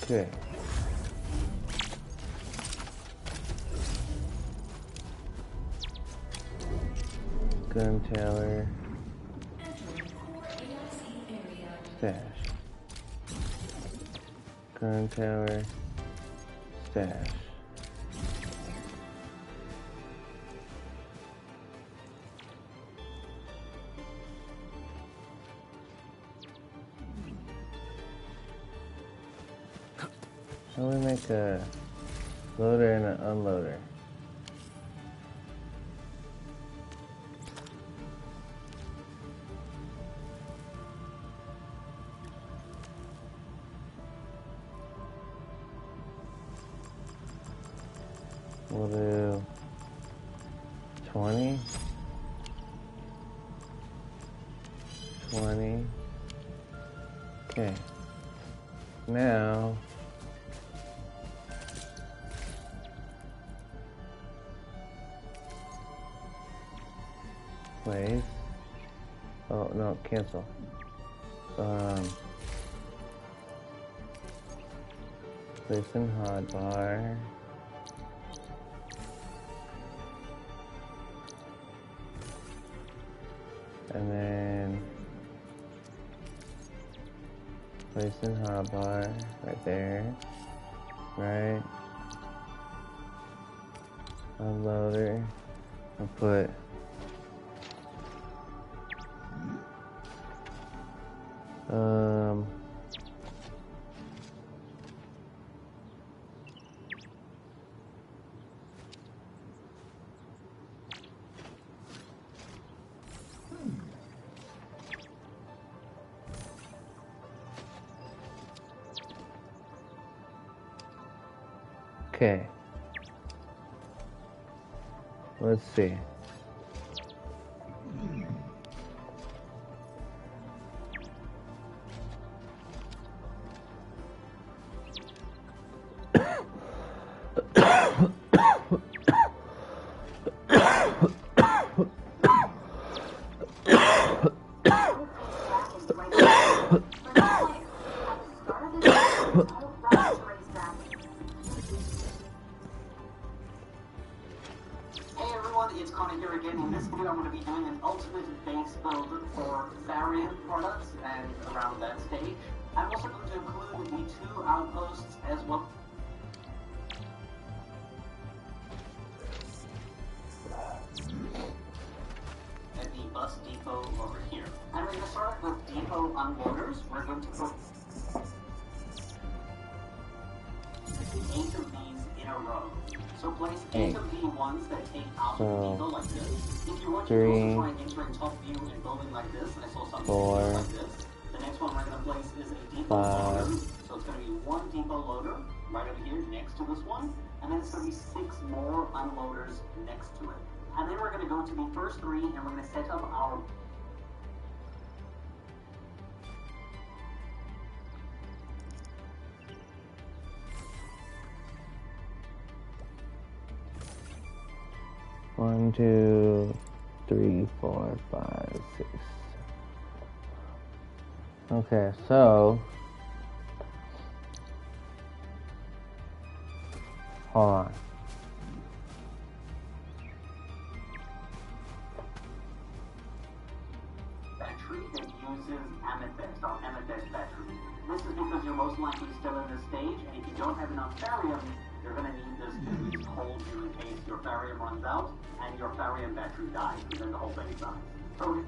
Okay. Gun tower. Stash. Gun tower. Stash. How do we make a loader and an unloader? We'll do 20. 20. Okay. Now place. Oh no, cancel. Place in hotbar. And then place in hotbar right there, right? Unloader. I'll put okay. Let's see. doing an ultimate base build for variant products and around that stage. I'm also going to include the 2 outposts as well. At the bus depot over here. And we're going to start with depot unloaders. We're going to put 8 of these in a row. So place 8 of the ones that take out of the depot like this. If you want to also try and enter a top view and building like this, I saw something like this. The next one we're going to place is a depot loader. So it's going to be 1 depot loader right over here next to this one. And then it's going to be 6 more unloaders next to it. And then we're going to go to the first 3 and we're going to set up our... One, 2, 3, 4, 5, 6. Okay, so hold on. Battery that uses amethyst or amethyst battery. This is because you're most likely still in this stage, and if you don't have enough barium, you're going to need this to at least hold you in case your barium runs out and your barium battery dies, and then the whole thing dies. So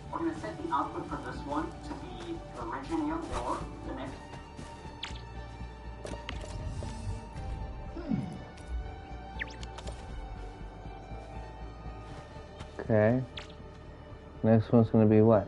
we're going to set the output for this one to be Originium or the next. Okay. Next one's going to be what?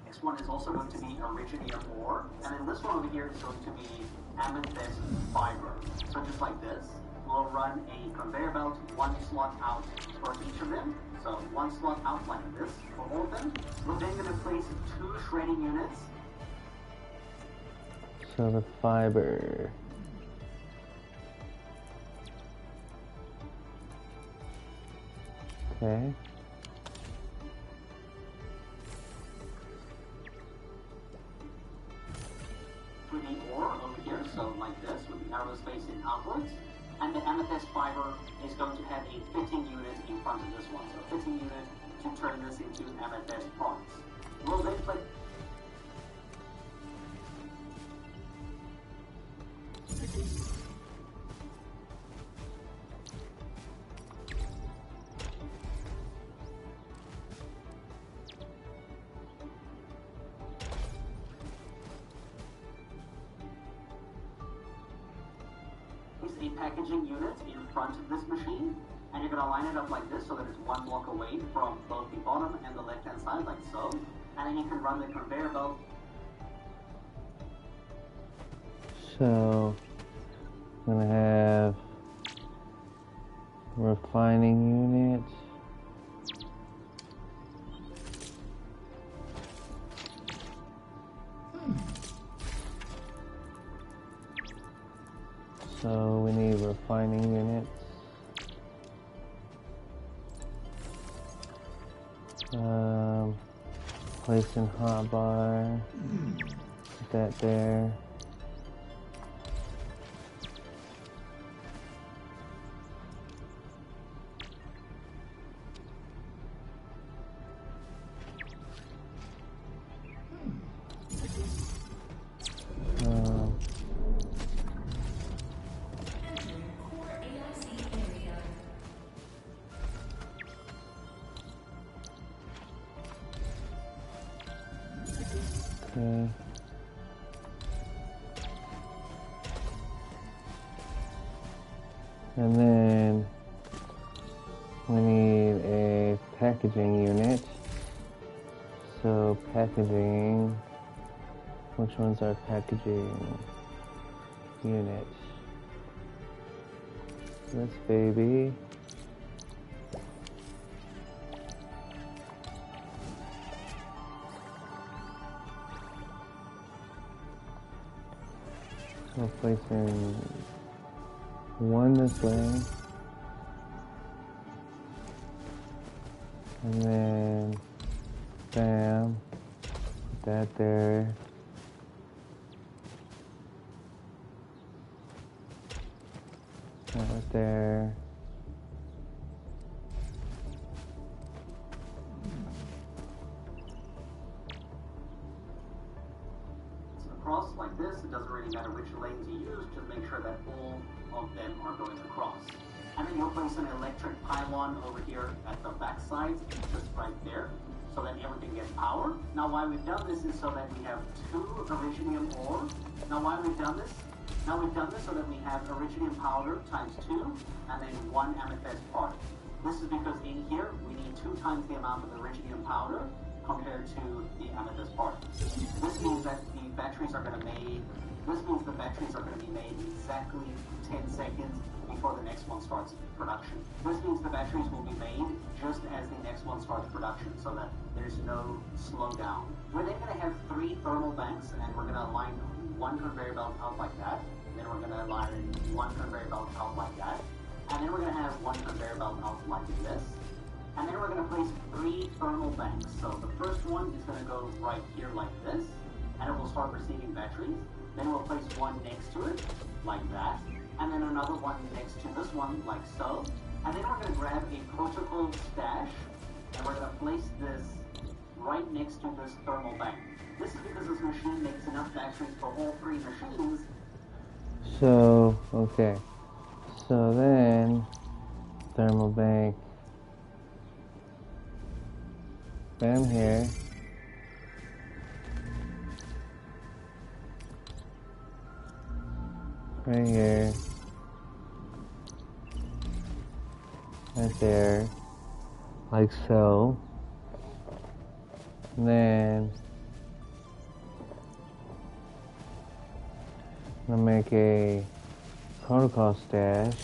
Next one is also going to be Originium ore, and then this one over here is going to be amethyst fiber. So just like this, we'll run a conveyor belt, 1 slot out for each of them. So 1 slot out like this for all of them. We're then going to place 2 shredding units. So the fiber. Okay. For the ore over here, so like this, with the arrows facing outwards. And the amethyst fiber is going to have a fitting unit in front of this one. So fitting unit to turn this into amethyst parts. We'll then place... a packaging unit in front of this machine, and you're going to line it up like this so that it's 1 block away from both the bottom and the left hand side like so, and then you can run the conveyor belt. So I'm going to have refining units. So we need refining units. Place in hotbar. Put that there. Okay. And then we need a packaging unit. So packaging. Which ones are packaging units? This baby. We'll place in one this way. And then, bam, put that there. That right there. So across like this, it doesn't really matter which lane to use, just make sure that all of them are going across. And then you'll place an electric pylon over here at the back sides, just right there, so that everything gets power. Now why we've done this is so that we have 2 Originium ore. Now why we've done this? Now we've done this so that we have Originium powder times 2, and then 1 amethyst part. This is because in here, we need 2 times the amount of Originium powder compared to the amethyst part. This means that the batteries are going to be made exactly 10 seconds before the next one starts production. This means the batteries will be made just as the next one starts production, so that there's no slowdown. We're then going to have 3 thermal banks, and we're going to align 1 conveyor belt out like that. Then we're going to align 1 conveyor belt out like that. And then we're going to have 1 conveyor belt out like this. And then we're going to place 3 thermal banks. So the first one is going to go right here like this, and it will start receiving batteries. Then we'll place 1 next to it, like that. And then another one next to this one, like so. And then we're going to grab a protocol stash, and we're going to place this right next to this thermal bank. This is because this machine makes enough batteries for all 3 machines. So, okay. So then, thermal bank. Bam here. Right here. Right there. Like so. And then I'm gonna make a protocol stash.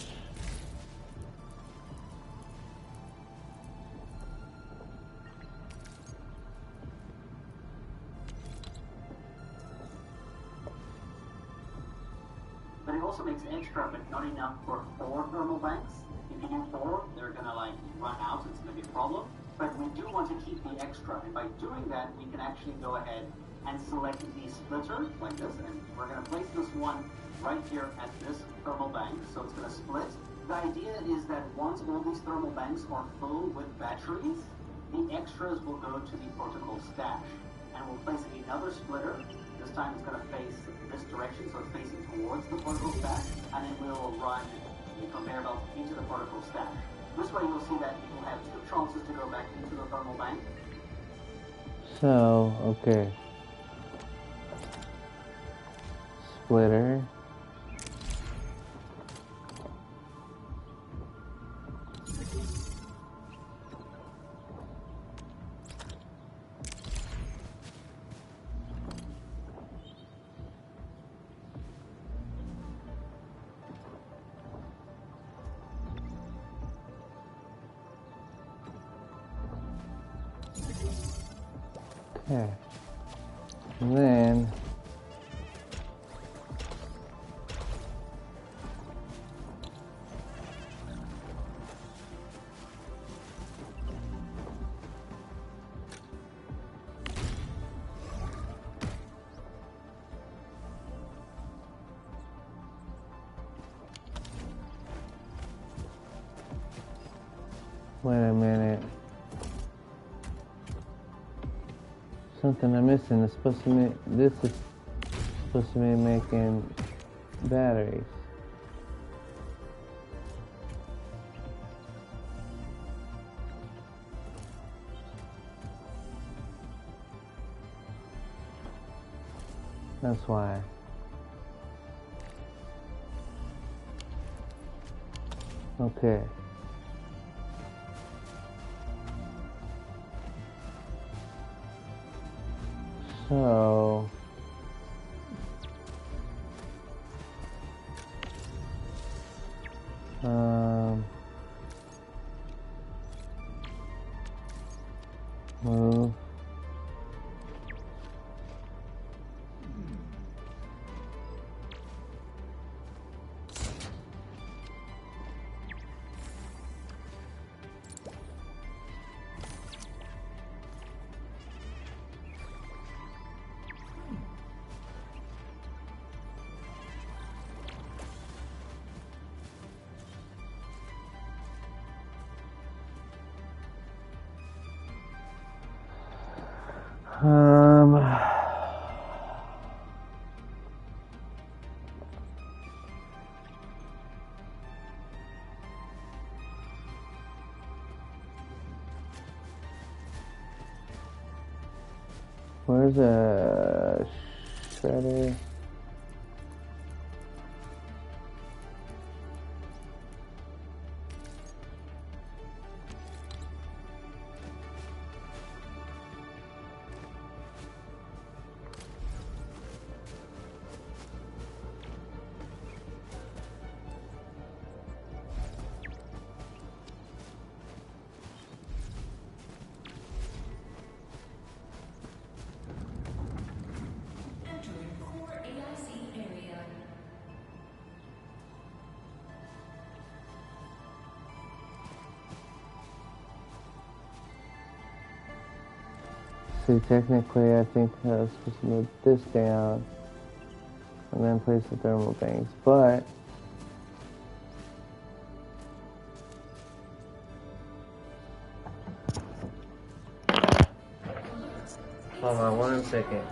But it also makes extra, but not enough for 4 thermal banks. If you do 4, they're gonna like run out, so it's gonna be a problem. But we do want to keep the extra, and by doing that, we can actually go ahead and select the splitter like this, and we're gonna place this one right here at this thermal bank, so it's gonna split. The idea is that once all these thermal banks are full with batteries, the extras will go to the protocol stash, and we'll place another splitter. This time it's gonna face this direction, so it's facing towards the protocol stash, and then we'll run the conveyor belt into the protocol stash. This way you'll see that you'll have 2 chances to go back into the thermal bank. So, okay. Splitter. Okay. And then wait a minute. Something I'm missing. It's supposed to make, this is supposed to be making batteries. That's why. Okay. So move. Where's a shredder? See, technically, I think I was supposed to move this down and then place the thermal banks, but hold on 1 second.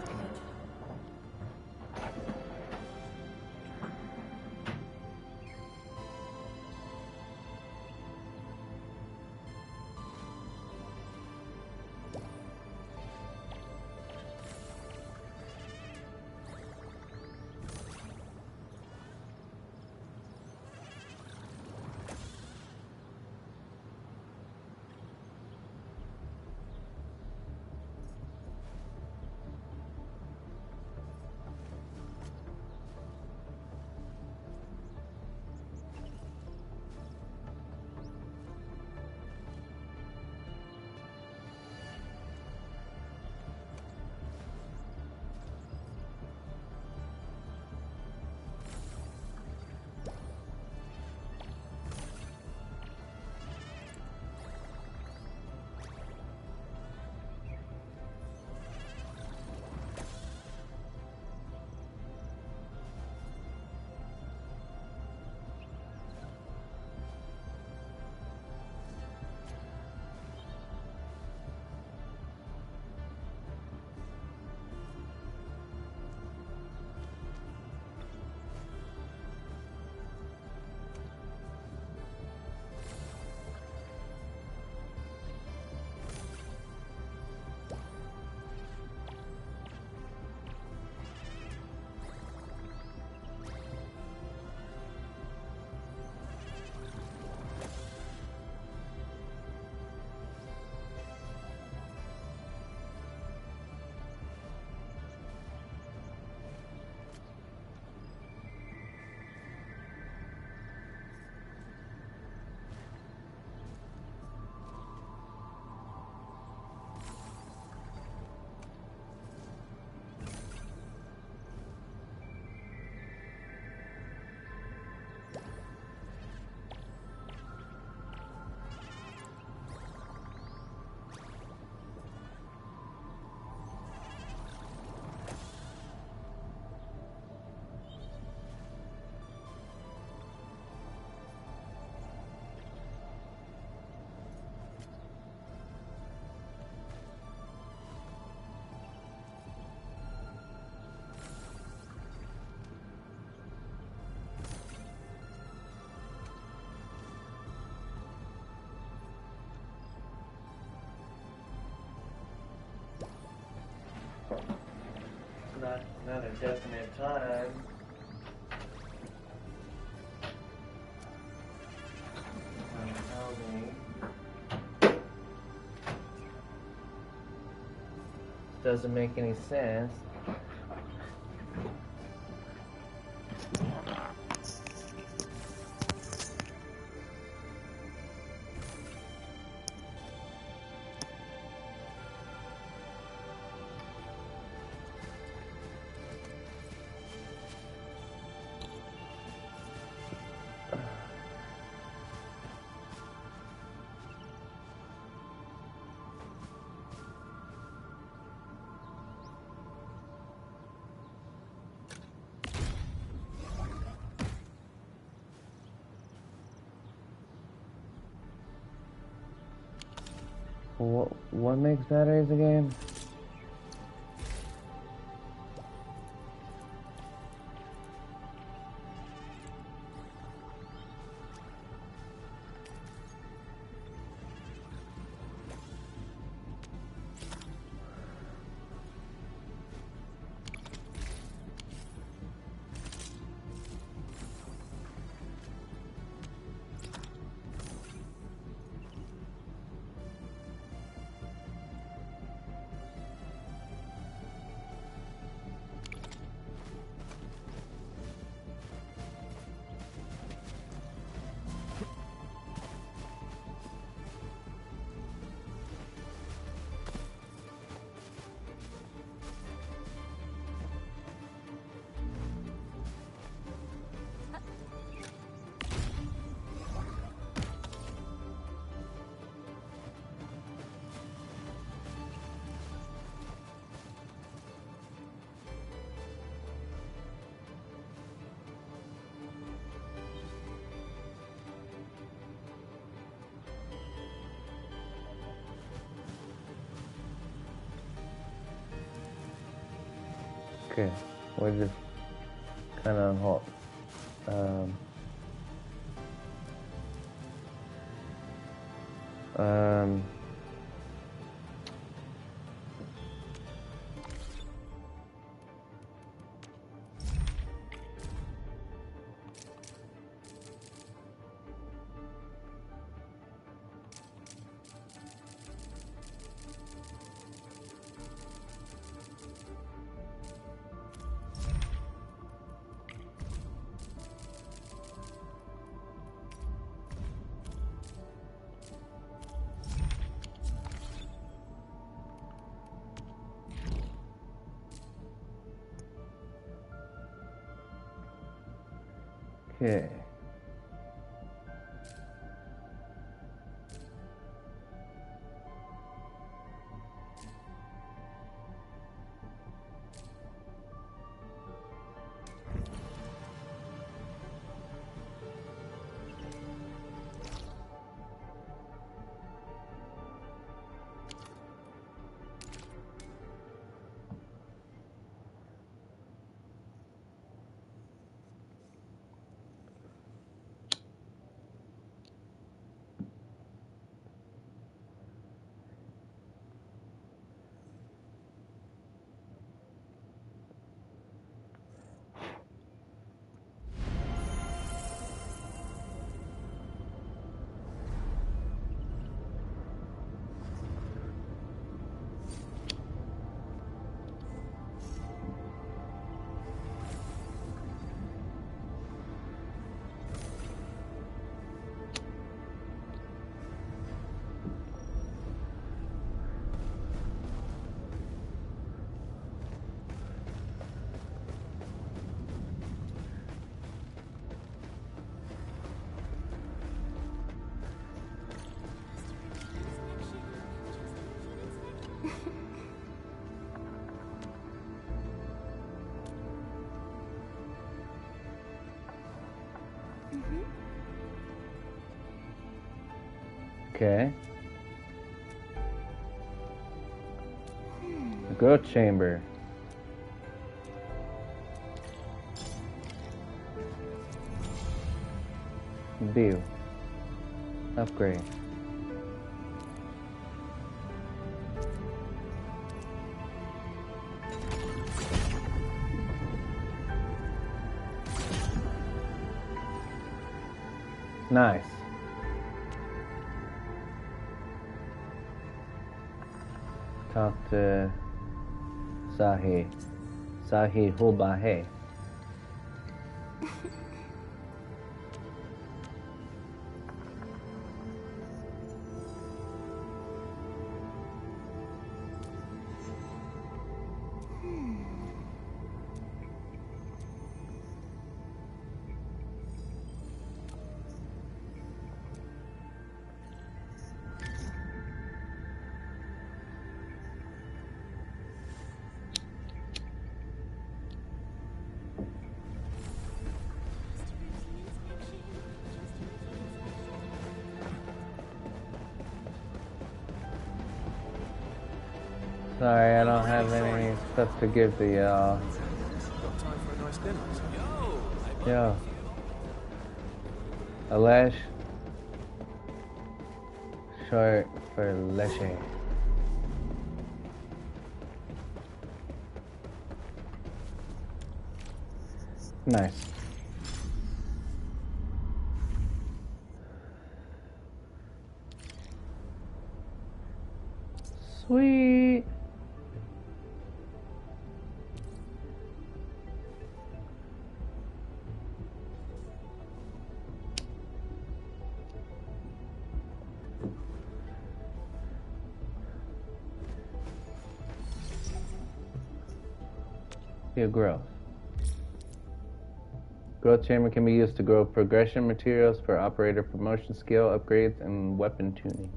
Not a definite time. doesn't make any sense. What makes batteries again? Okay, we're just kind of on hold. Okay. Okay. Growth chamber. View. Upgrade. Nice. Talk to Sahi. Sahi Hubahe. Sorry, I don't have any stuff to give to y'all. Got time for a nice dinner. Yo. Alesh. Short for Leshe. Nice. Sweet. Growth. Growth chamber can be used to grow progression materials for operator promotion, skill upgrades, and weapon tuning.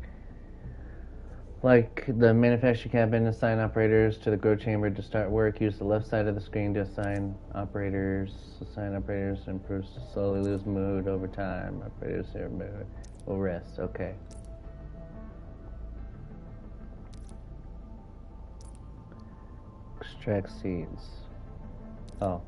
Like the manufacturing cabin, assign operators to the growth chamber to start work. Use the left side of the screen to assign operators. Assign operators to improve, slowly lose mood over time. Operators their mood will rest. Okay. Extract seeds. Oh.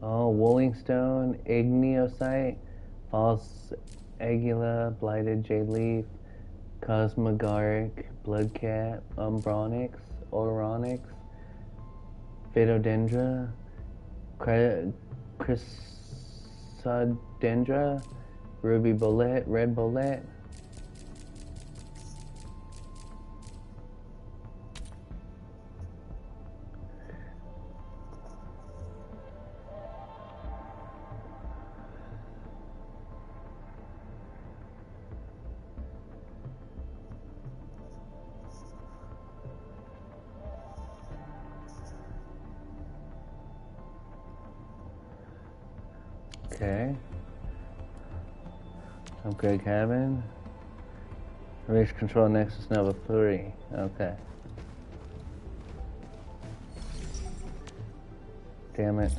Oh, Wooling Stone, Igneosite, False Agula, Blighted Jade Leaf, Cosmogaric, Bloodcat, Umbronix, Oronyx, Phytodendra, Chrysodendra, Ruby Bullet, Red Bullet. Okay. Upgrade cabin. Reach control Nexus Nova 3. Okay. Damn it.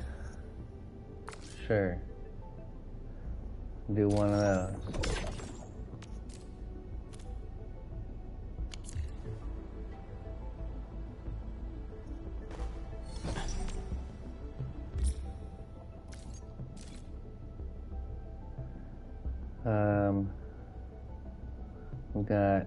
Sure. Do one of those. We got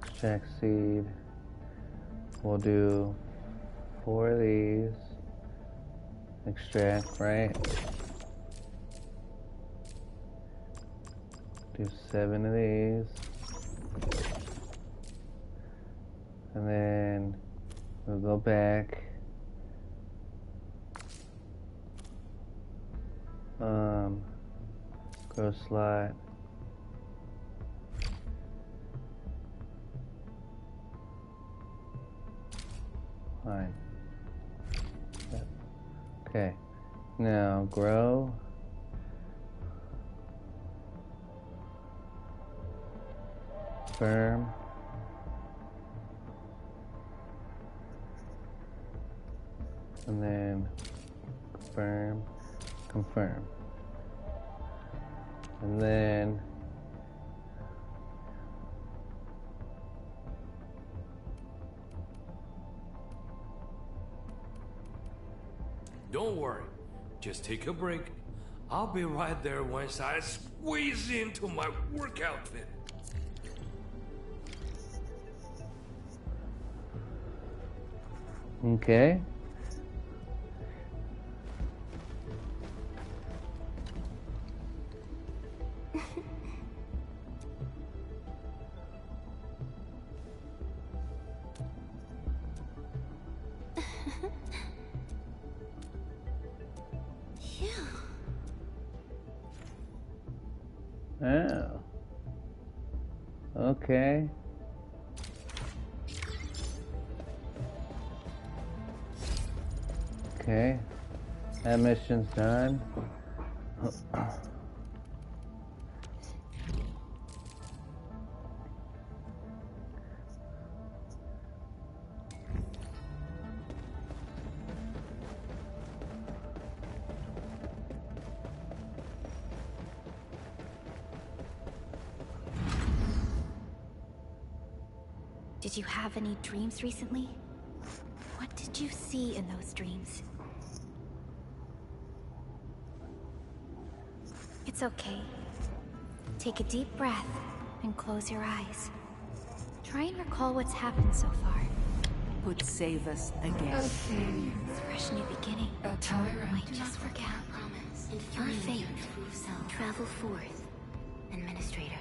extract seed. We'll do 4 of these. Extract, right? Do 7 of these. And then we'll go back. Grow slot. Fine. Okay. Now grow. Firm. And then confirm, confirm. And then don't worry, just take a break. I'll be right there once I squeeze into my work outfit. okay. Oh. Okay. Okay. That mission's done. Did you have any dreams recently? What did you see in those dreams? It's okay. Take a deep breath and close your eyes. Try and recall what's happened so far. Would save us again. Fresh new beginning. Might just forget. Your fate. Travel forth. Administrator.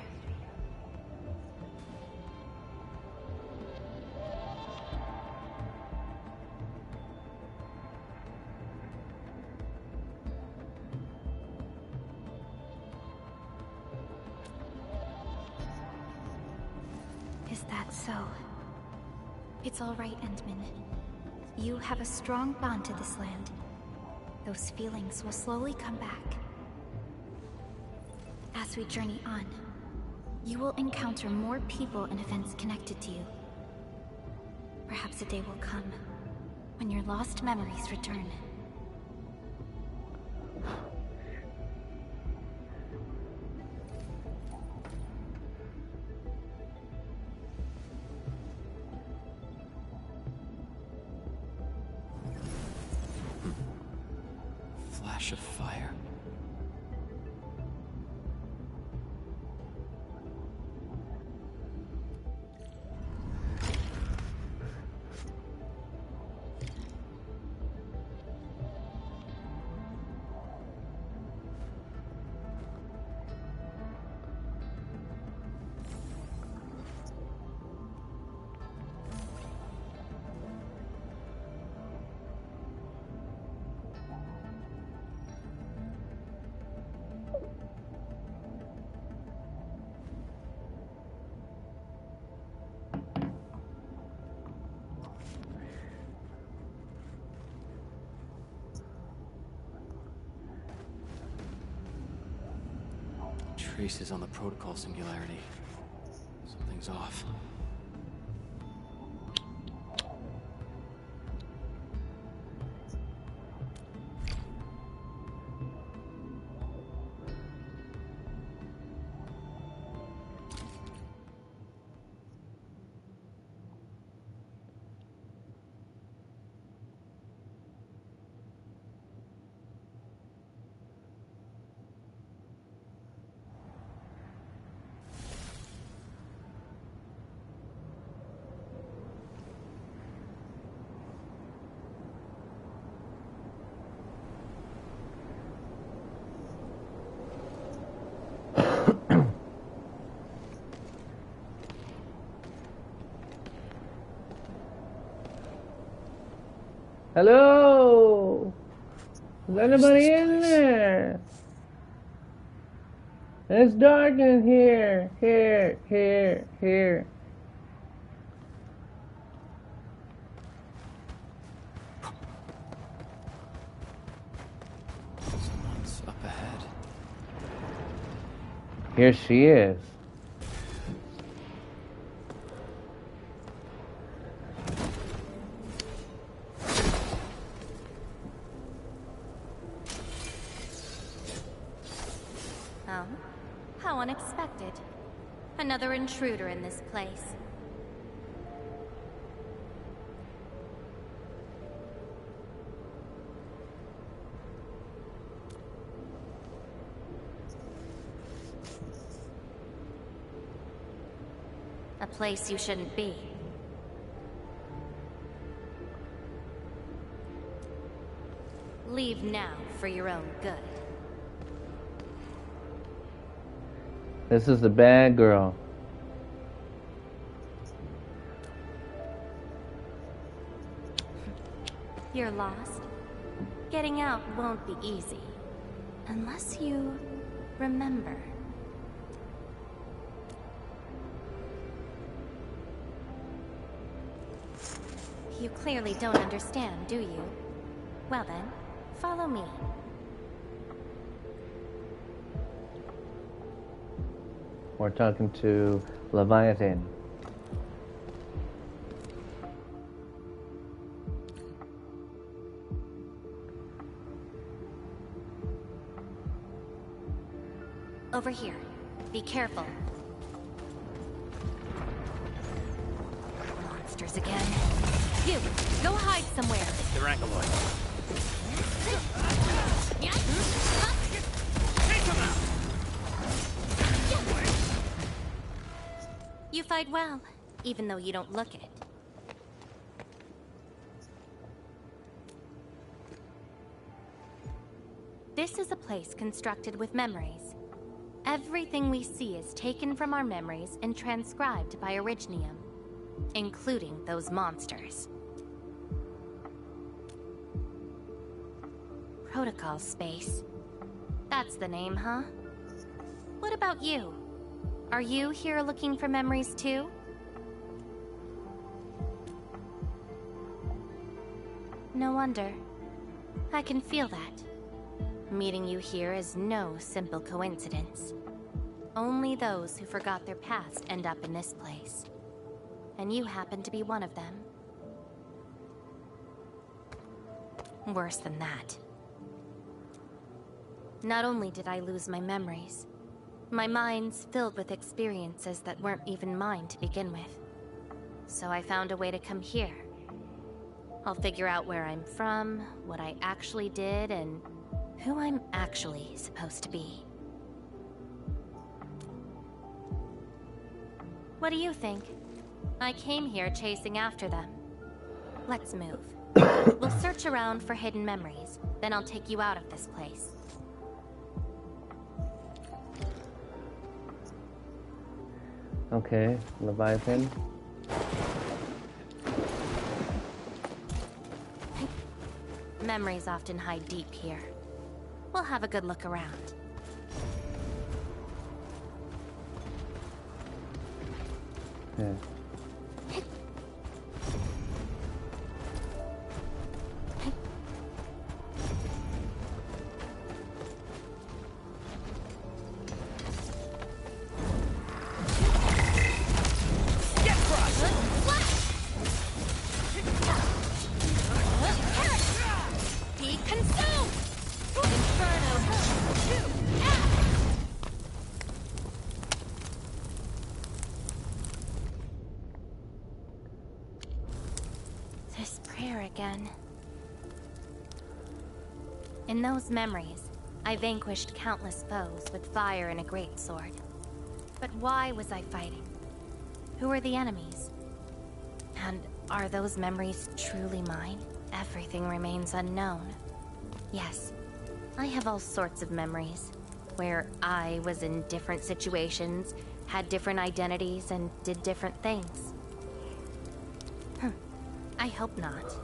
Is that so? It's all right, Endman. You have a strong bond to this land. Those feelings will slowly come back. As we journey on, you will encounter more people and events connected to you. Perhaps a day will come when your lost memories return. Flash of fire. Traces on the protocol singularity. Something's off. Hello? Is anybody in there? It's dark in here. Here. Someone's up ahead. Here she is. unexpected. Another intruder in this place. A place you shouldn't be. Leave now for your own good. This is the bad girl. You're lost. Getting out won't be easy. Unless you remember. You clearly don't understand, do you? Well then, follow me. We're talking to Leviathan. Over here. Be careful. Monsters again. You, go hide somewhere. The Rankaloid. Take him out! You fight well, even though you don't look it. This is a place constructed with memories. Everything we see is taken from our memories and transcribed by Originium, including those monsters. Protocol space. That's the name, huh? What about you? Are you here looking for memories too? No wonder. I can feel that. Meeting you here is no simple coincidence. Only those who forgot their past end up in this place. And you happen to be one of them. Worse than that. Not only did I lose my memories, my mind's filled with experiences that weren't even mine to begin with. So I found a way to come here. I'll figure out where I'm from, what I actually did, and who I'm actually supposed to be. What do you think? I came here chasing after them. Let's move. We'll search around for hidden memories, then I'll take you out of this place. Okay, Leviathan. Memories often hide deep here. We'll have a good look around. Yeah. Again. In those memories, I vanquished countless foes with fire and a greatsword. But why was I fighting? Who were the enemies? And are those memories truly mine? Everything remains unknown. Yes, I have all sorts of memories, where I was in different situations, had different identities, and did different things. I hope not.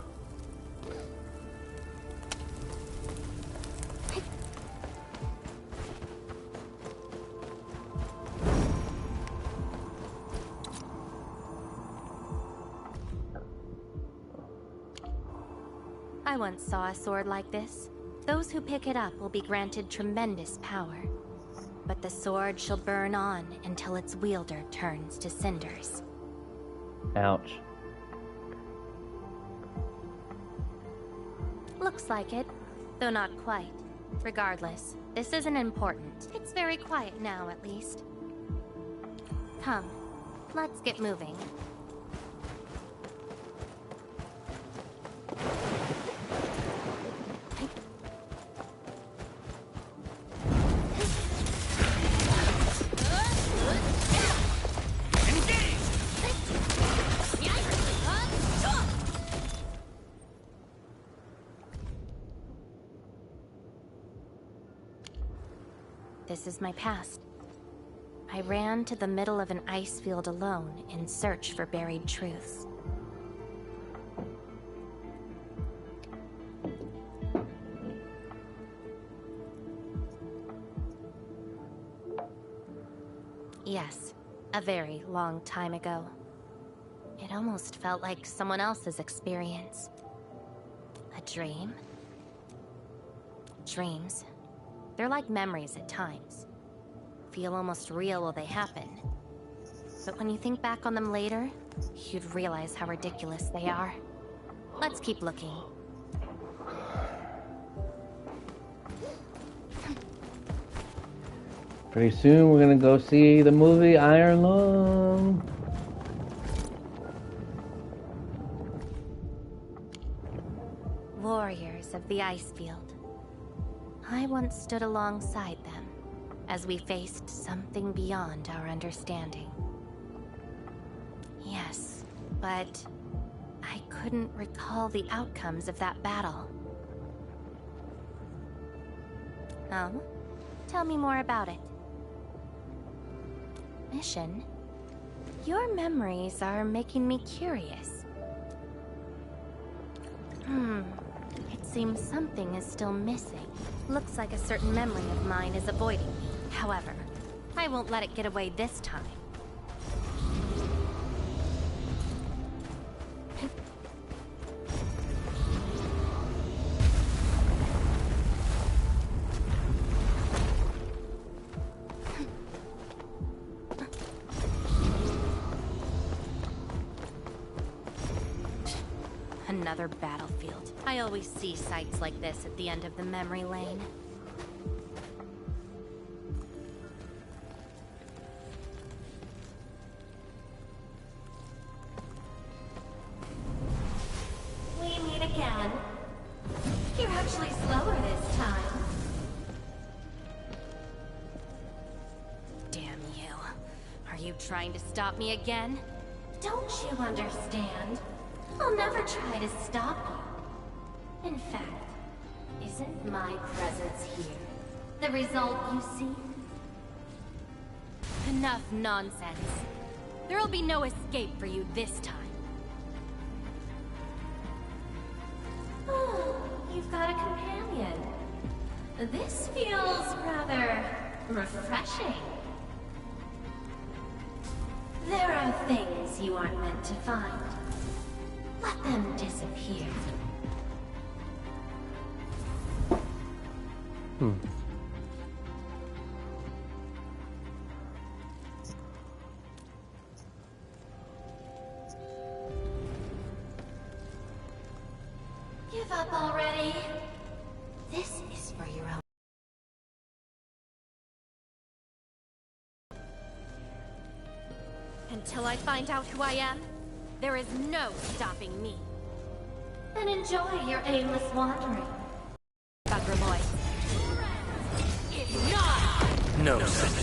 I once saw a sword like this. Those who pick it up will be granted tremendous power. But the sword shall burn on until its wielder turns to cinders. Ouch. Looks like it, though not quite. Regardless, this isn't important. It's very quiet now, at least. Come, let's get moving. This is my past. I ran to the middle of an ice field alone in search for buried truths. Yes, a very long time ago. It almost felt like someone else's experience. A dream? Dreams. They're like memories at times. Feel almost real while they happen. But when you think back on them later, you'd realize how ridiculous they are. Let's keep looking. Pretty soon we're gonna go see the movie Iron Lung. Warriors of the ice field. I once stood alongside them as we faced something beyond our understanding. Yes, but I couldn't recall the outcomes of that battle. Tell me more about it. Mission? Your memories are making me curious. It seems something is still missing. Looks like a certain memory of mine is avoiding me. However, I won't let it get away this time. Another battlefield. I always see sights like this at the end of the memory lane. We meet again. You're actually slower this time. Damn you. Are you trying to stop me again? Don't you understand? I'll never try to stop you. In fact, isn't my presence here the result you seek? Enough nonsense. There'll be no escape for you this time. Oh, you've got a companion. This feels rather refreshing. There are things you aren't meant to find. Let them disappear. Give up already. This is for your own. Until I find out who I am, there is no stopping me. Then enjoy your aimless wandering. Bugger boy. No sense.